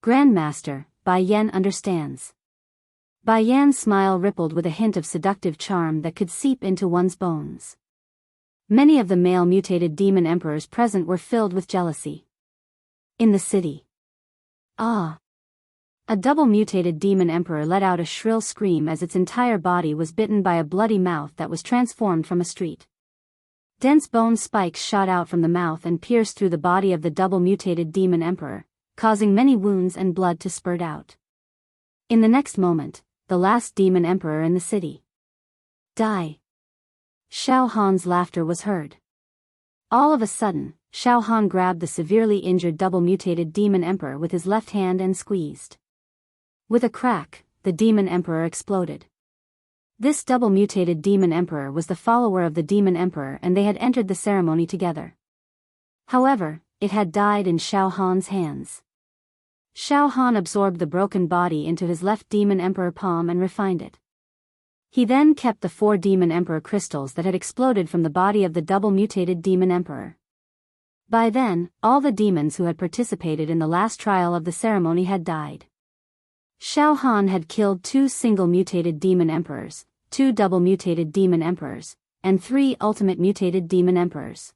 Grandmaster, Bai Yen understands. Bai Yan's smile rippled with a hint of seductive charm that could seep into one's bones. Many of the male mutated demon emperors present were filled with jealousy. In the city. Ah! A double mutated demon emperor let out a shrill scream as its entire body was bitten by a bloody mouth that was transformed from a street. Dense bone spikes shot out from the mouth and pierced through the body of the double mutated demon emperor, causing many wounds and blood to spurt out. In the next moment, the last demon emperor in the city. Die. Xiao Han's laughter was heard. All of a sudden, Xiao Han grabbed the severely injured double mutated demon emperor with his left hand and squeezed. With a crack, the demon emperor exploded. This double mutated demon emperor was the follower of the demon emperor and they had entered the ceremony together. However, it had died in Xiao Han's hands. Xiao Han absorbed the broken body into his left demon emperor palm and refined it. He then kept the 4 demon emperor crystals that had exploded from the body of the double mutated demon emperor. By then, all the demons who had participated in the last trial of the ceremony had died. Xiao Han had killed 2 single mutated demon emperors, 2 double mutated demon emperors, and 3 ultimate mutated demon emperors.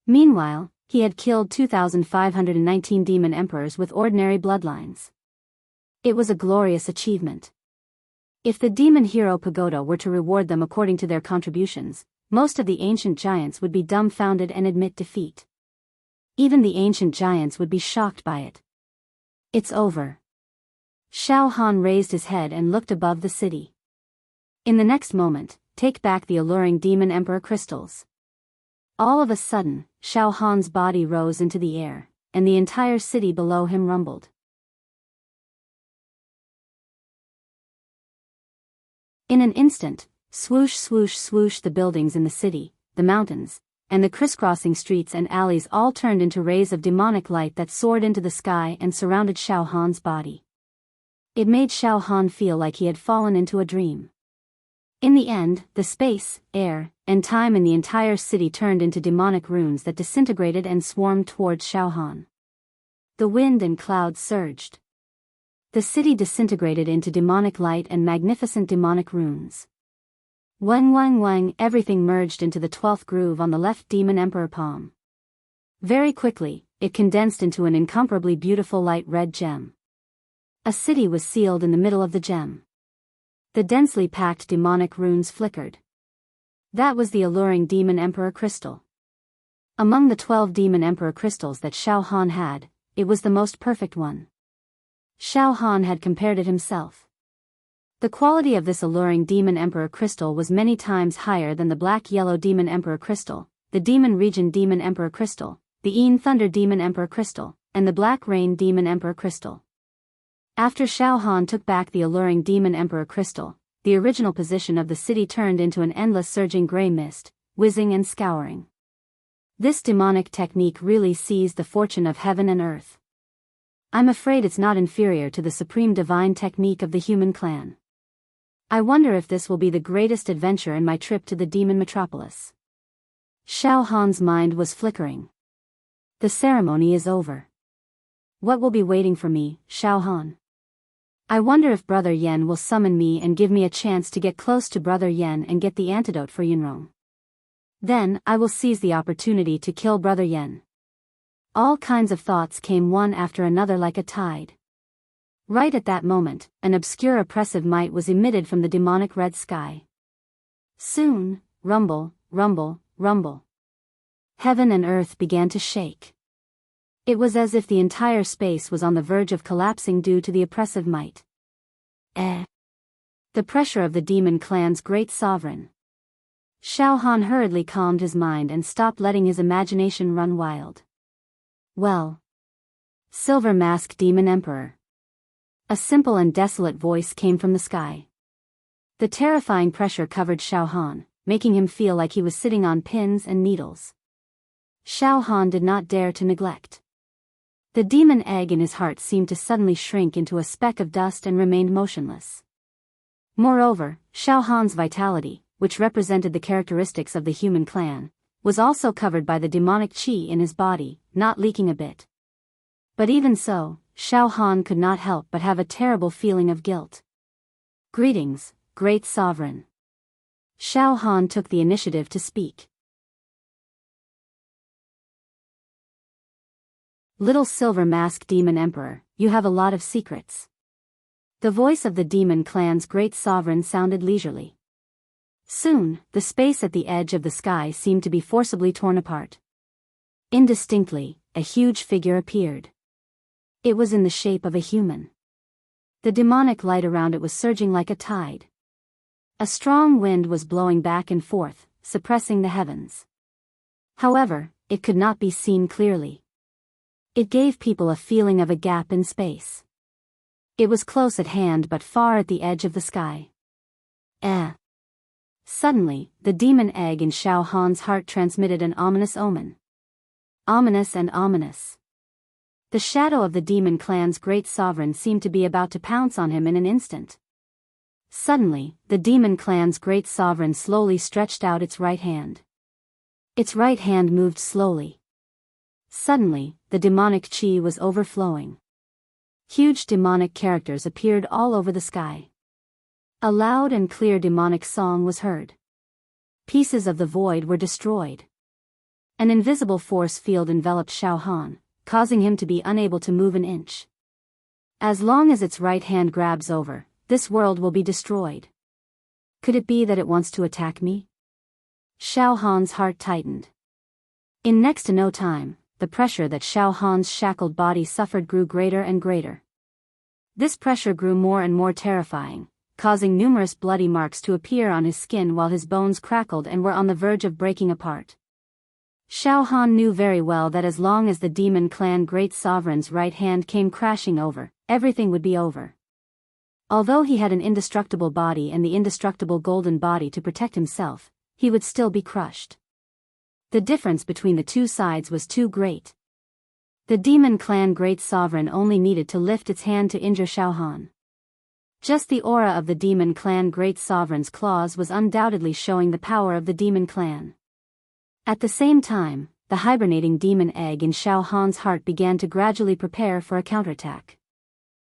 Meanwhile, he had killed 2,519 demon emperors with ordinary bloodlines. It was a glorious achievement. If the demon hero pagoda were to reward them according to their contributions, most of the ancient giants would be dumbfounded and admit defeat. Even the ancient giants would be shocked by it. It's over. Xiao Han raised his head and looked above the city. In the next moment, take back the alluring demon emperor crystals. All of a sudden, Xiao Han's body rose into the air, and the entire city below him rumbled. In an instant, swoosh swoosh swoosh, the buildings in the city, the mountains, and the crisscrossing streets and alleys all turned into rays of demonic light that soared into the sky and surrounded Xiao Han's body. It made Xiao Han feel like he had fallen into a dream. In the end, the space, air, and time in the entire city turned into demonic runes that disintegrated and swarmed towards Xiao Han. The wind and clouds surged. The city disintegrated into demonic light and magnificent demonic runes. Wang wang wang, everything merged into the 12th groove on the left demon emperor palm. Very quickly, it condensed into an incomparably beautiful light red gem. A city was sealed in the middle of the gem. The densely packed demonic runes flickered. That was the alluring demon emperor crystal. Among the 12 demon emperor crystals that Xiao Han had, it was the most perfect one. Xiao Han had compared it himself. The quality of this alluring demon emperor crystal was many times higher than the black-yellow demon emperor crystal, the demon region demon emperor crystal, the Yin thunder demon emperor crystal, and the black rain demon emperor crystal. After Xiao Han took back the alluring demon emperor crystal, the original position of the city turned into an endless surging gray mist, whizzing and scouring. This demonic technique really seized the fortune of heaven and earth. I'm afraid it's not inferior to the supreme divine technique of the human clan. I wonder if this will be the greatest adventure in my trip to the demon metropolis. Xiao Han's mind was flickering. The ceremony is over. What will be waiting for me, Xiao Han? I wonder if Brother Yen will summon me and give me a chance to get close to Brother Yen and get the antidote for Yunrong. Then, I will seize the opportunity to kill Brother Yen. All kinds of thoughts came one after another like a tide. Right at that moment, an obscure oppressive might was emitted from the demonic red sky. Soon, rumble, rumble, rumble. Heaven and earth began to shake. It was as if the entire space was on the verge of collapsing due to the oppressive might. The pressure of the demon clan's great sovereign. Xiao Han hurriedly calmed his mind and stopped letting his imagination run wild. Well. Silver Mask Demon Emperor. A simple and desolate voice came from the sky. The terrifying pressure covered Xiao Han, making him feel like he was sitting on pins and needles. Xiao Han did not dare to neglect. The demon egg in his heart seemed to suddenly shrink into a speck of dust and remained motionless. Moreover, Xiao Han's vitality, which represented the characteristics of the human clan, was also covered by the demonic qi in his body, not leaking a bit. But even so, Xiao Han could not help but have a terrible feeling of guilt. Greetings, great sovereign. Xiao Han took the initiative to speak. Little Silver Mask Demon Emperor, you have a lot of secrets. The voice of the demon clan's great sovereign sounded leisurely. Soon, the space at the edge of the sky seemed to be forcibly torn apart. Indistinctly, a huge figure appeared. It was in the shape of a human. The demonic light around it was surging like a tide. A strong wind was blowing back and forth, suppressing the heavens. However, it could not be seen clearly. It gave people a feeling of a gap in space. It was close at hand but far at the edge of the sky. Suddenly, the demon egg in Xiao Han's heart transmitted an ominous omen. Ominous and ominous. The shadow of the demon clan's great sovereign seemed to be about to pounce on him in an instant. Suddenly, the demon clan's great sovereign slowly stretched out its right hand. Its right hand moved slowly. Suddenly, the demonic qi was overflowing. Huge demonic characters appeared all over the sky. A loud and clear demonic song was heard. Pieces of the void were destroyed. An invisible force field enveloped Xiao Han, causing him to be unable to move an inch. As long as its right hand grabs over, this world will be destroyed. Could it be that it wants to attack me? Xiao Han's heart tightened. In next to no time, the pressure that Xiao Han's shackled body suffered grew greater and greater. This pressure grew more and more terrifying, causing numerous bloody marks to appear on his skin while his bones crackled and were on the verge of breaking apart. Xiao Han knew very well that as long as the demon clan great sovereign's right hand came crashing over, everything would be over. Although he had an indestructible body and the indestructible golden body to protect himself, he would still be crushed. The difference between the two sides was too great. The demon clan great sovereign only needed to lift its hand to injure Xiao Han. Just the aura of the demon clan great sovereign's claws was undoubtedly showing the power of the demon clan. At the same time, the hibernating demon egg in Xiao Han's heart began to gradually prepare for a counterattack.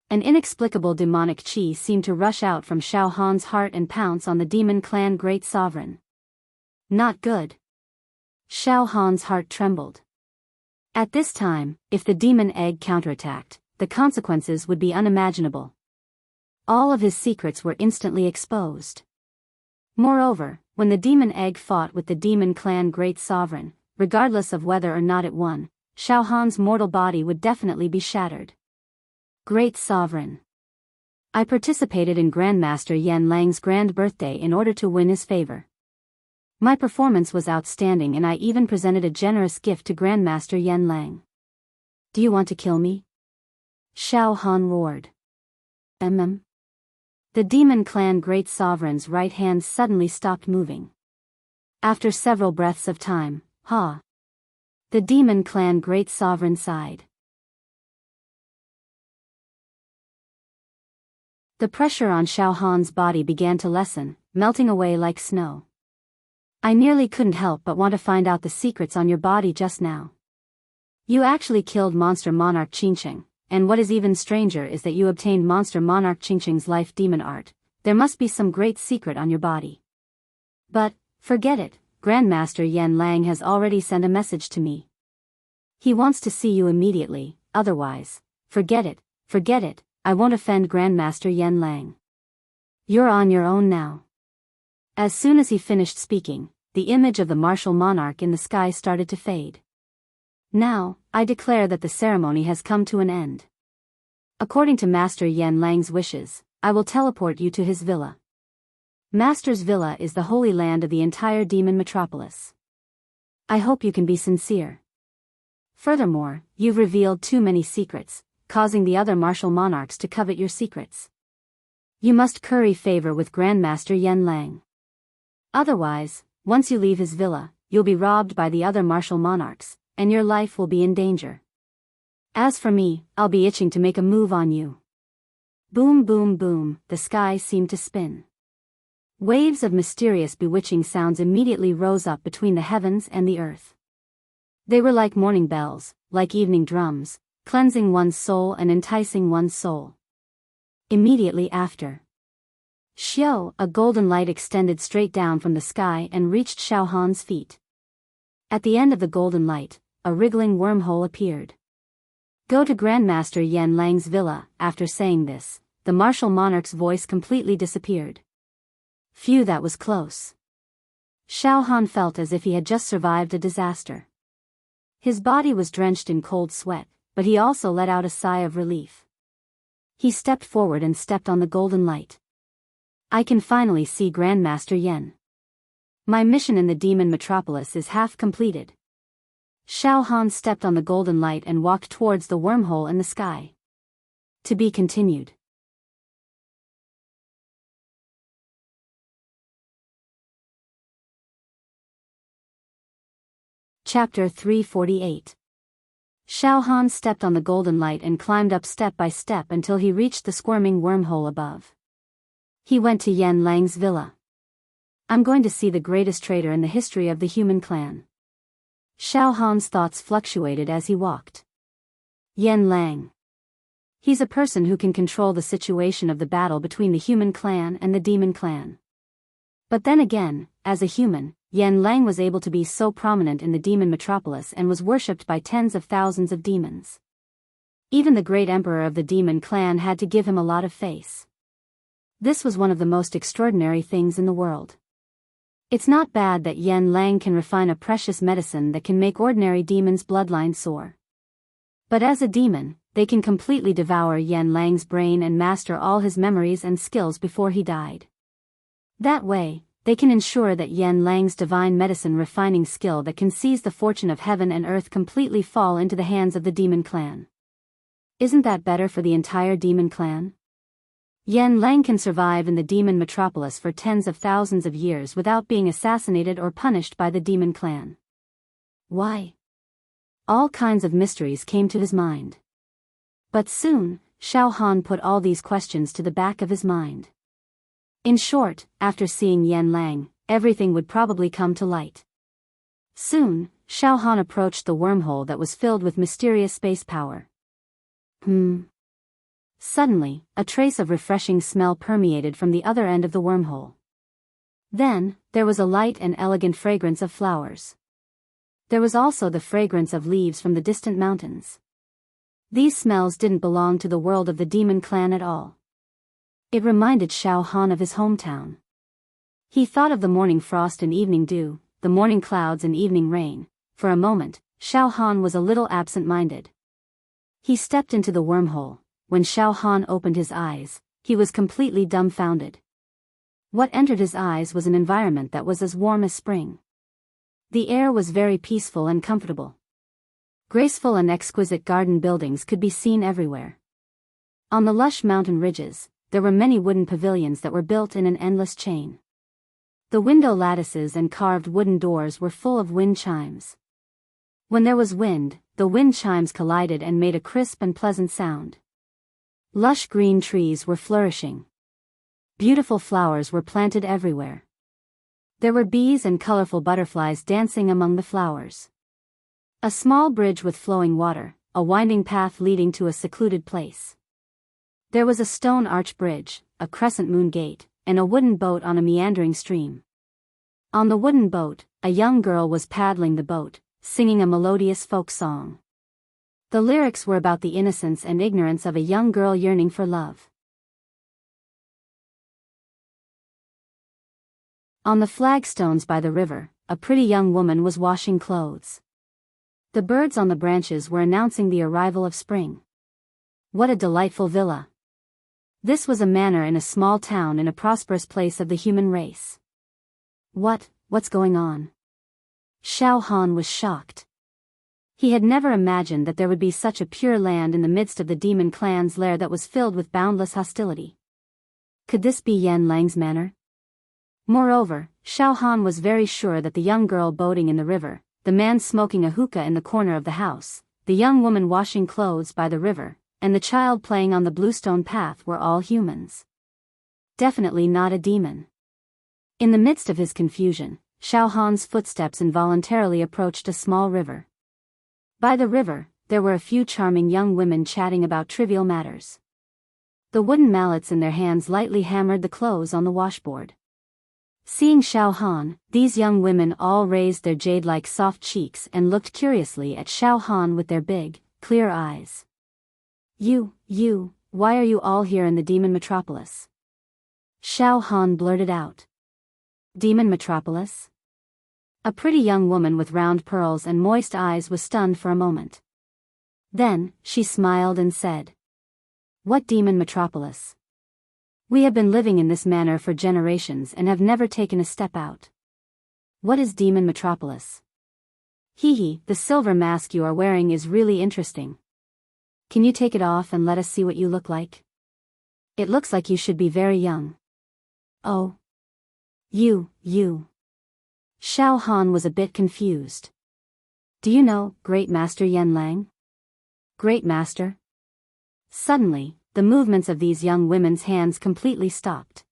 An inexplicable demonic chi seemed to rush out from Xiao Han's heart and pounce on the demon clan great sovereign. Not good. Xiao Han's heart trembled. At this time, if the demon egg counterattacked, the consequences would be unimaginable. All of his secrets were instantly exposed. Moreover, when the demon egg fought with the demon clan great sovereign, regardless of whether or not it won, Xiao Han's mortal body would definitely be shattered. Great sovereign. I participated in Grandmaster Yan Lang's grand birthday in order to win his favor. My performance was outstanding and I even presented a generous gift to Grandmaster Yan Lang. Do you want to kill me? Xiao Han roared. The demon clan great sovereign's right hand suddenly stopped moving. After several breaths of time, the demon clan great sovereign sighed. The pressure on Xiao Han's body began to lessen, melting away like snow. I nearly couldn't help but want to find out the secrets on your body just now. You actually killed Monster Monarch Qingsheng, and what is even stranger is that you obtained Monster Monarch Qingsheng's life demon art. There must be some great secret on your body. But, forget it, Grandmaster Yan Lang has already sent a message to me. He wants to see you immediately, otherwise, forget it, I won't offend Grandmaster Yan Lang. You're on your own now. As soon as he finished speaking, the image of the martial monarch in the sky started to fade. Now, I declare that the ceremony has come to an end. According to Master Yan Lang's wishes, I will teleport you to his villa. Master's villa is the holy land of the entire demon metropolis. I hope you can be sincere. Furthermore, you've revealed too many secrets, causing the other martial monarchs to covet your secrets. You must curry favor with Grandmaster Yan Lang. Otherwise, once you leave his villa, you'll be robbed by the other martial monarchs, and your life will be in danger. As for me, I'll be itching to make a move on you. Boom boom boom, the sky seemed to spin. Waves of mysterious bewitching sounds immediately rose up between the heavens and the earth. They were like morning bells, like evening drums, cleansing one's soul and enticing one's soul. Immediately after, a golden light extended straight down from the sky and reached Xiao Han's feet. At the end of the golden light, a wriggling wormhole appeared. Go to Grandmaster Yan Lang's villa. After saying this, the martial monarch's voice completely disappeared. Phew, that was close. Xiao Han felt as if he had just survived a disaster. His body was drenched in cold sweat, but he also let out a sigh of relief. He stepped forward and stepped on the golden light. I can finally see Grandmaster Yan. My mission in the demon metropolis is half completed. Xiao Han stepped on the golden light and walked towards the wormhole in the sky. To be continued. Chapter 348. Xiao Han stepped on the golden light and climbed up step by step until he reached the squirming wormhole above. He went to Yan Lang's villa. I'm going to see the greatest traitor in the history of the human clan. Xiao Han's thoughts fluctuated as he walked. Yan Lang. He's a person who can control the situation of the battle between the human clan and the demon clan. But then again, as a human, Yan Lang was able to be so prominent in the demon metropolis and was worshipped by tens of thousands of demons. Even the great emperor of the demon clan had to give him a lot of face. This was one of the most extraordinary things in the world. It's not bad that Yan Lang can refine a precious medicine that can make ordinary demons' bloodline soar. But as a demon, they can completely devour Yan Lang's brain and master all his memories and skills before he died. That way, they can ensure that Yan Lang's divine medicine refining skill that can seize the fortune of heaven and earth completely fall into the hands of the demon clan. Isn't that better for the entire demon clan? Yan Lang can survive in the demon metropolis for tens of thousands of years without being assassinated or punished by the demon clan. Why? All kinds of mysteries came to his mind. But soon, Xiao Han put all these questions to the back of his mind. In short, after seeing Yan Lang, everything would probably come to light. Soon, Xiao Han approached the wormhole that was filled with mysterious space power. Suddenly, a trace of refreshing smell permeated from the other end of the wormhole. Then, there was a light and elegant fragrance of flowers. There was also the fragrance of leaves from the distant mountains. These smells didn't belong to the world of the demon clan at all. It reminded Xiao Han of his hometown. He thought of the morning frost and evening dew, the morning clouds and evening rain. For a moment, Xiao Han was a little absent-minded. He stepped into the wormhole. When Xiao Han opened his eyes, he was completely dumbfounded. What entered his eyes was an environment that was as warm as spring. The air was very peaceful and comfortable. Graceful and exquisite garden buildings could be seen everywhere. On the lush mountain ridges, there were many wooden pavilions that were built in an endless chain. The window lattices and carved wooden doors were full of wind chimes. When there was wind, the wind chimes collided and made a crisp and pleasant sound. Lush green trees were flourishing. Beautiful flowers were planted everywhere. There were bees and colorful butterflies dancing among the flowers. A small bridge with flowing water, a winding path leading to a secluded place. There was a stone arch bridge, a crescent moon gate, and a wooden boat on a meandering stream. On the wooden boat, a young girl was paddling the boat, singing a melodious folk song. The lyrics were about the innocence and ignorance of a young girl yearning for love. On the flagstones by the river, a pretty young woman was washing clothes. The birds on the branches were announcing the arrival of spring. What a delightful villa! This was a manor in a small town in a prosperous place of the human race. What's going on? Xiao Han was shocked. He had never imagined that there would be such a pure land in the midst of the demon clan's lair that was filled with boundless hostility. Could this be Yan Lang's manor? Moreover, Xiao Han was very sure that the young girl boating in the river, the man smoking a hookah in the corner of the house, the young woman washing clothes by the river, and the child playing on the bluestone path were all humans. Definitely not a demon. In the midst of his confusion, Xiao Han's footsteps involuntarily approached a small river. By the river, there were a few charming young women chatting about trivial matters. The wooden mallets in their hands lightly hammered the clothes on the washboard. Seeing Xiao Han, these young women all raised their jade-like soft cheeks and looked curiously at Xiao Han with their big, clear eyes. Why are you all here in the demon metropolis? Xiao Han blurted out. Demon metropolis? A pretty young woman with round pearls and moist eyes was stunned for a moment. Then, she smiled and said, What demon metropolis? We have been living in this manor for generations and have never taken a step out. What is demon metropolis? The silver mask you are wearing is really interesting. Can you take it off and let us see what you look like? It looks like you should be very young. Oh. You. Xiao Han was a bit confused. Do you know Great Master Yan Lang? Great Master? Suddenly, the movements of these young women's hands completely stopped.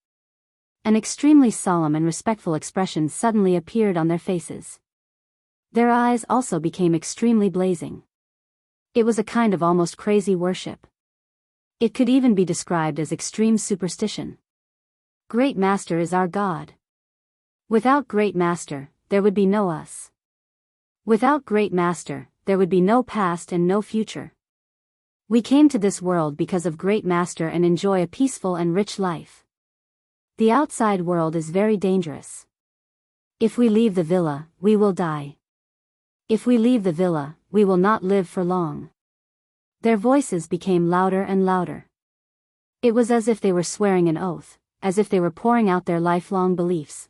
An extremely solemn and respectful expression suddenly appeared on their faces. Their eyes also became extremely blazing. It was a kind of almost crazy worship. It could even be described as extreme superstition. Great Master is our God. Without Great Master, there would be no us. Without Great Master, there would be no past and no future. We came to this world because of Great Master and enjoy a peaceful and rich life. The outside world is very dangerous. If we leave the villa, we will die. If we leave the villa, we will not live for long. Their voices became louder and louder. It was as if they were swearing an oath, as if they were pouring out their lifelong beliefs.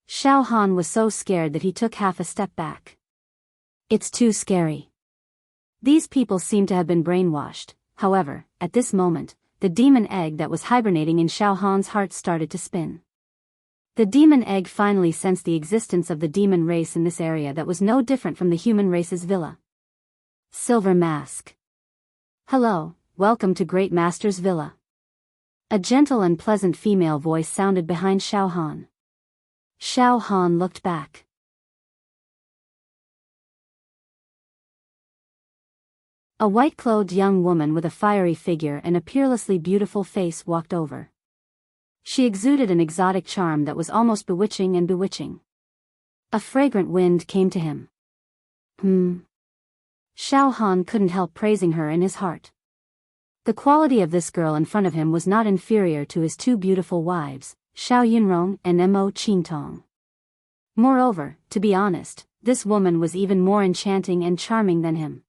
Xiao Han was so scared that he took half a step back. It's too scary. These people seem to have been brainwashed. However, at this moment, the demon egg that was hibernating in Xiao Han's heart started to spin. The demon egg finally sensed the existence of the demon race in this area that was no different from the human race's villa. Silver Mask. Hello, welcome to Great Master's villa. A gentle and pleasant female voice sounded behind Xiao Han. Xiao Han looked back. A white-clothed young woman with a fiery figure and a peerlessly beautiful face walked over. She exuded an exotic charm that was almost bewitching and bewitching. A fragrant wind came to him. Xiao Han couldn't help praising her in his heart. The quality of this girl in front of him was not inferior to his two beautiful wives, Xiao Yunrong and Mo Qingtong. Moreover, to be honest, this woman was even more enchanting and charming than him.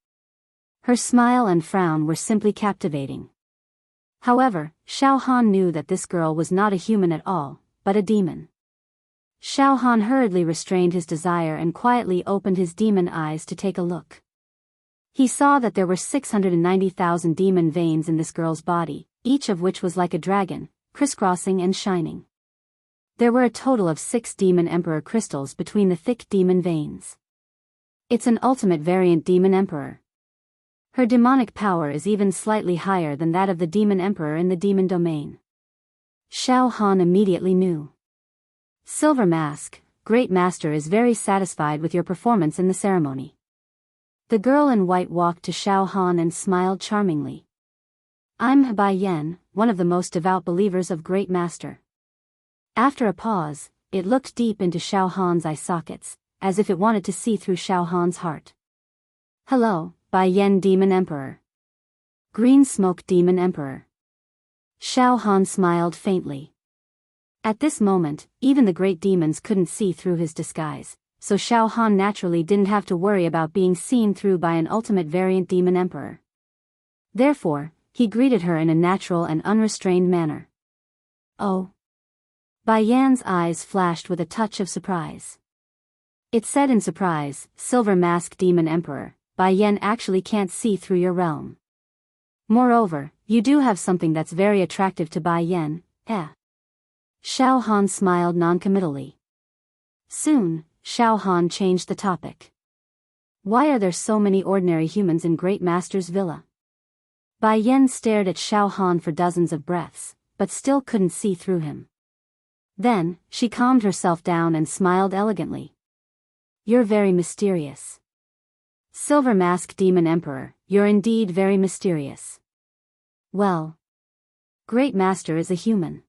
Her smile and frown were simply captivating. However, Xiao Han knew that this girl was not a human at all, but a demon. Xiao Han hurriedly restrained his desire and quietly opened his demon eyes to take a look. He saw that there were 690,000 demon veins in this girl's body, each of which was like a dragon, crisscrossing and shining. There were a total of 6 demon emperor crystals between the thick demon veins. It's an ultimate variant demon emperor. Her demonic power is even slightly higher than that of the demon emperor in the demon domain. Xiao Han immediately knew. Silver Mask, Great Master is very satisfied with your performance in the ceremony. The girl in white walked to Xiao Han and smiled charmingly. I'm Bai Yan, one of the most devout believers of Great Master. After a pause, it looked deep into Xiao Han's eye sockets, as if it wanted to see through Xiao Han's heart. Hello, Bai Yan Demon Emperor. Green Smoke Demon Emperor. Xiao Han smiled faintly. At this moment, even the great demons couldn't see through his disguise, so Xiao Han naturally didn't have to worry about being seen through by an ultimate variant demon emperor. Therefore, he greeted her in a natural and unrestrained manner. Oh. Bai Yan's eyes flashed with a touch of surprise. It said in surprise, Silver Mask Demon Emperor, Bai Yan actually can't see through your realm. Moreover, you do have something that's very attractive to Bai Yan, eh? Xiao Han smiled noncommittally. Soon, Xiao Han changed the topic. Why are there so many ordinary humans in Great Master's villa? Bai Yan stared at Xiao Han for dozens of breaths, but still couldn't see through him. Then, she calmed herself down and smiled elegantly. You're very mysterious. Silver Mask Demon Emperor, you're indeed very mysterious. Well. Great Master is a human.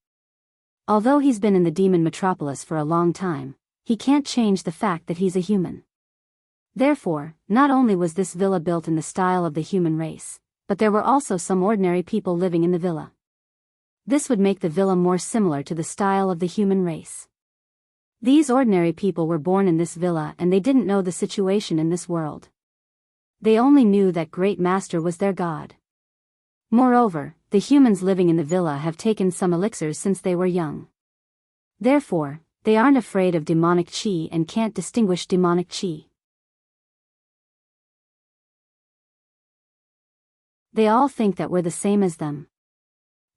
Although he's been in the demon metropolis for a long time, he can't change the fact that he's a human. Therefore, not only was this villa built in the style of the human race, but there were also some ordinary people living in the villa. This would make the villa more similar to the style of the human race. These ordinary people were born in this villa and they didn't know the situation in this world. They only knew that Great Master was their god. Moreover, the humans living in the villa have taken some elixirs since they were young. Therefore, they aren't afraid of demonic chi and can't distinguish demonic chi. They all think that we're the same as them.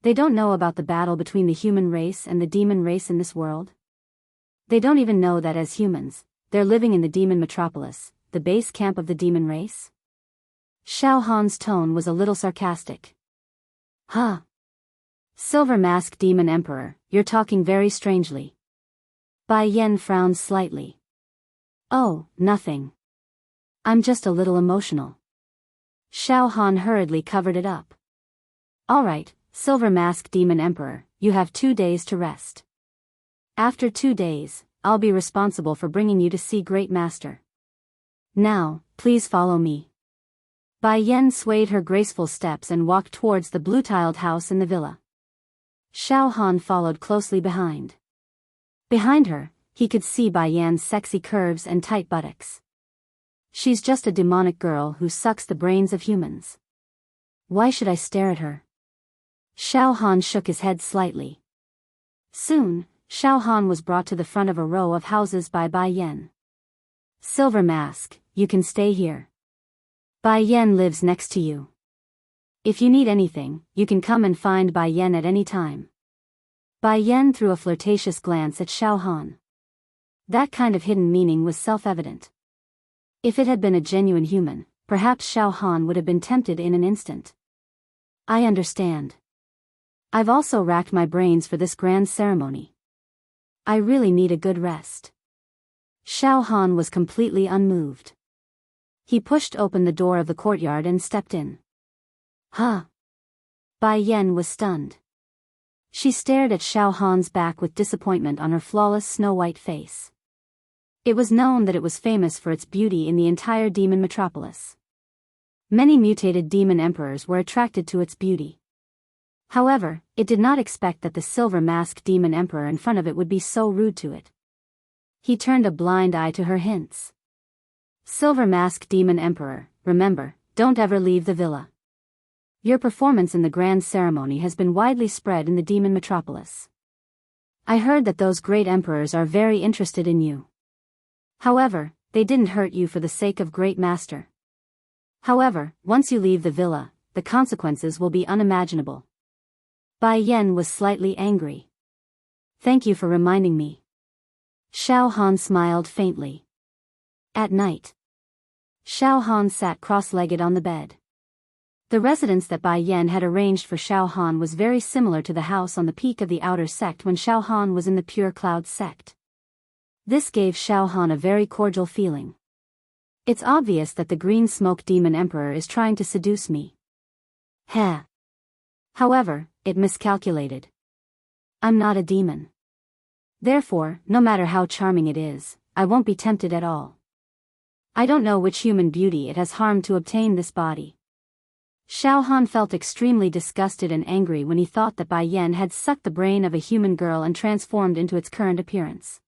They don't know about the battle between the human race and the demon race in this world. They don't even know that as humans, they're living in the demon metropolis, the base camp of the demon race. Xiao Han's tone was a little sarcastic. Huh. Silver Mask Demon Emperor, you're talking very strangely. Bai Yan frowned slightly. Oh, nothing. I'm just a little emotional. Xiao Han hurriedly covered it up. Alright, Silver Mask Demon Emperor, you have 2 days to rest. After 2 days, I'll be responsible for bringing you to see Great Master. Now, please follow me. Bai Yan swayed her graceful steps and walked towards the blue-tiled house in the villa. Xiao Han followed closely behind. Behind her, he could see Bai Yan's sexy curves and tight buttocks. She's just a demonic girl who sucks the brains of humans. Why should I stare at her? Xiao Han shook his head slightly. Soon, Xiao Han was brought to the front of a row of houses by Bai Yan. Silver Mask, you can stay here. Bai Yan lives next to you. If you need anything, you can come and find Bai Yan at any time. Bai Yan threw a flirtatious glance at Xiao Han. That kind of hidden meaning was self-evident. If it had been a genuine human, perhaps Xiao Han would have been tempted in an instant. I understand. I've also racked my brains for this grand ceremony. I really need a good rest. Xiao Han was completely unmoved. He pushed open the door of the courtyard and stepped in. Huh? Bai Yan was stunned. She stared at Xiao Han's back with disappointment on her flawless snow-white face. It was known that it was famous for its beauty in the entire demon metropolis. Many mutated demon emperors were attracted to its beauty. However, it did not expect that the silver mask demon emperor in front of it would be so rude to it. He turned a blind eye to her hints. Silver mask demon emperor, remember, don't ever leave the villa. Your performance in the grand ceremony has been widely spread in the demon metropolis. I heard that those great emperors are very interested in you. However, they didn't hurt you for the sake of great master. However, once you leave the villa, the consequences will be unimaginable. Bai Yan was slightly angry. Thank you for reminding me. Xiao Han smiled faintly. At night, Xiao Han sat cross-legged on the bed. The residence that Bai Yan had arranged for Xiao Han was very similar to the house on the peak of the outer sect when Xiao Han was in the Pure Cloud sect. This gave Xiao Han a very cordial feeling. It's obvious that the green smoke demon emperor is trying to seduce me. Heh. However, it miscalculated. I'm not a demon. Therefore, no matter how charming it is, I won't be tempted at all. I don't know which human beauty it has harmed to obtain this body. Xiao Han felt extremely disgusted and angry when he thought that Bai Yan had sucked the brain of a human girl and transformed into its current appearance.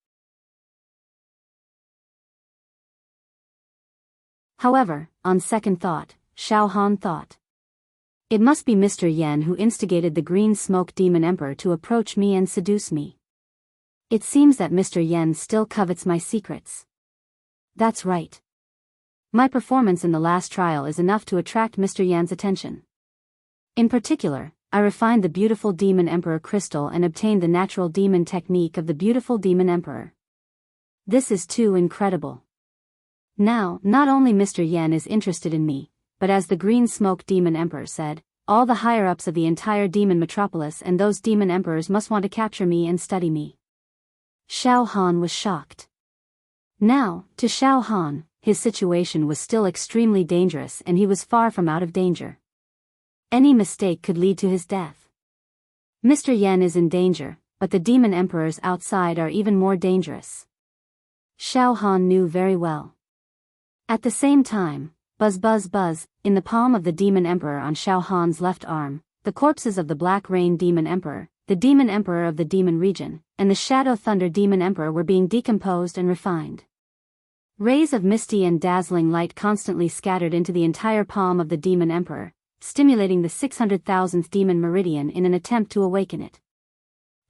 However, on second thought, Xiao Han thought, it must be Mr. Yan who instigated the green smoke demon emperor to approach me and seduce me. It seems that Mr. Yan still covets my secrets. That's right. My performance in the last trial is enough to attract Mr. Yan's attention. In particular, I refined the beautiful demon emperor crystal and obtained the natural demon technique of the beautiful demon emperor. This is too incredible. Now, not only Mr. Yan is interested in me, but as the green smoke demon emperor said, all the higher-ups of the entire demon metropolis and those demon emperors must want to capture me and study me. Xiao Han was shocked. Now, to Xiao Han, his situation was still extremely dangerous and he was far from out of danger. Any mistake could lead to his death. Mr. Yan is in danger, but the demon emperors outside are even more dangerous. Xiao Han knew very well. At the same time, buzz buzz buzz, in the palm of the demon emperor on Xiao Han's left arm, the corpses of the Black Rain demon emperor, the demon emperor of the demon region, and the Shadow Thunder demon emperor were being decomposed and refined. Rays of misty and dazzling light constantly scattered into the entire palm of the demon emperor, stimulating the 600,000th demon meridian in an attempt to awaken it.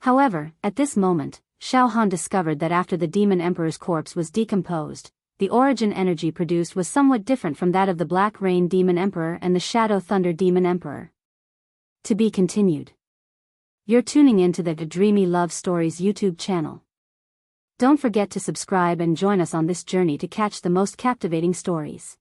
However, at this moment, Xiao Han discovered that after the demon emperor's corpse was decomposed, the origin energy produced was somewhat different from that of the Black Rain demon emperor and the Shadow Thunder demon emperor. To be continued. You're tuning into the Dreamy Love Stories YouTube channel. Don't forget to subscribe and join us on this journey to catch the most captivating stories.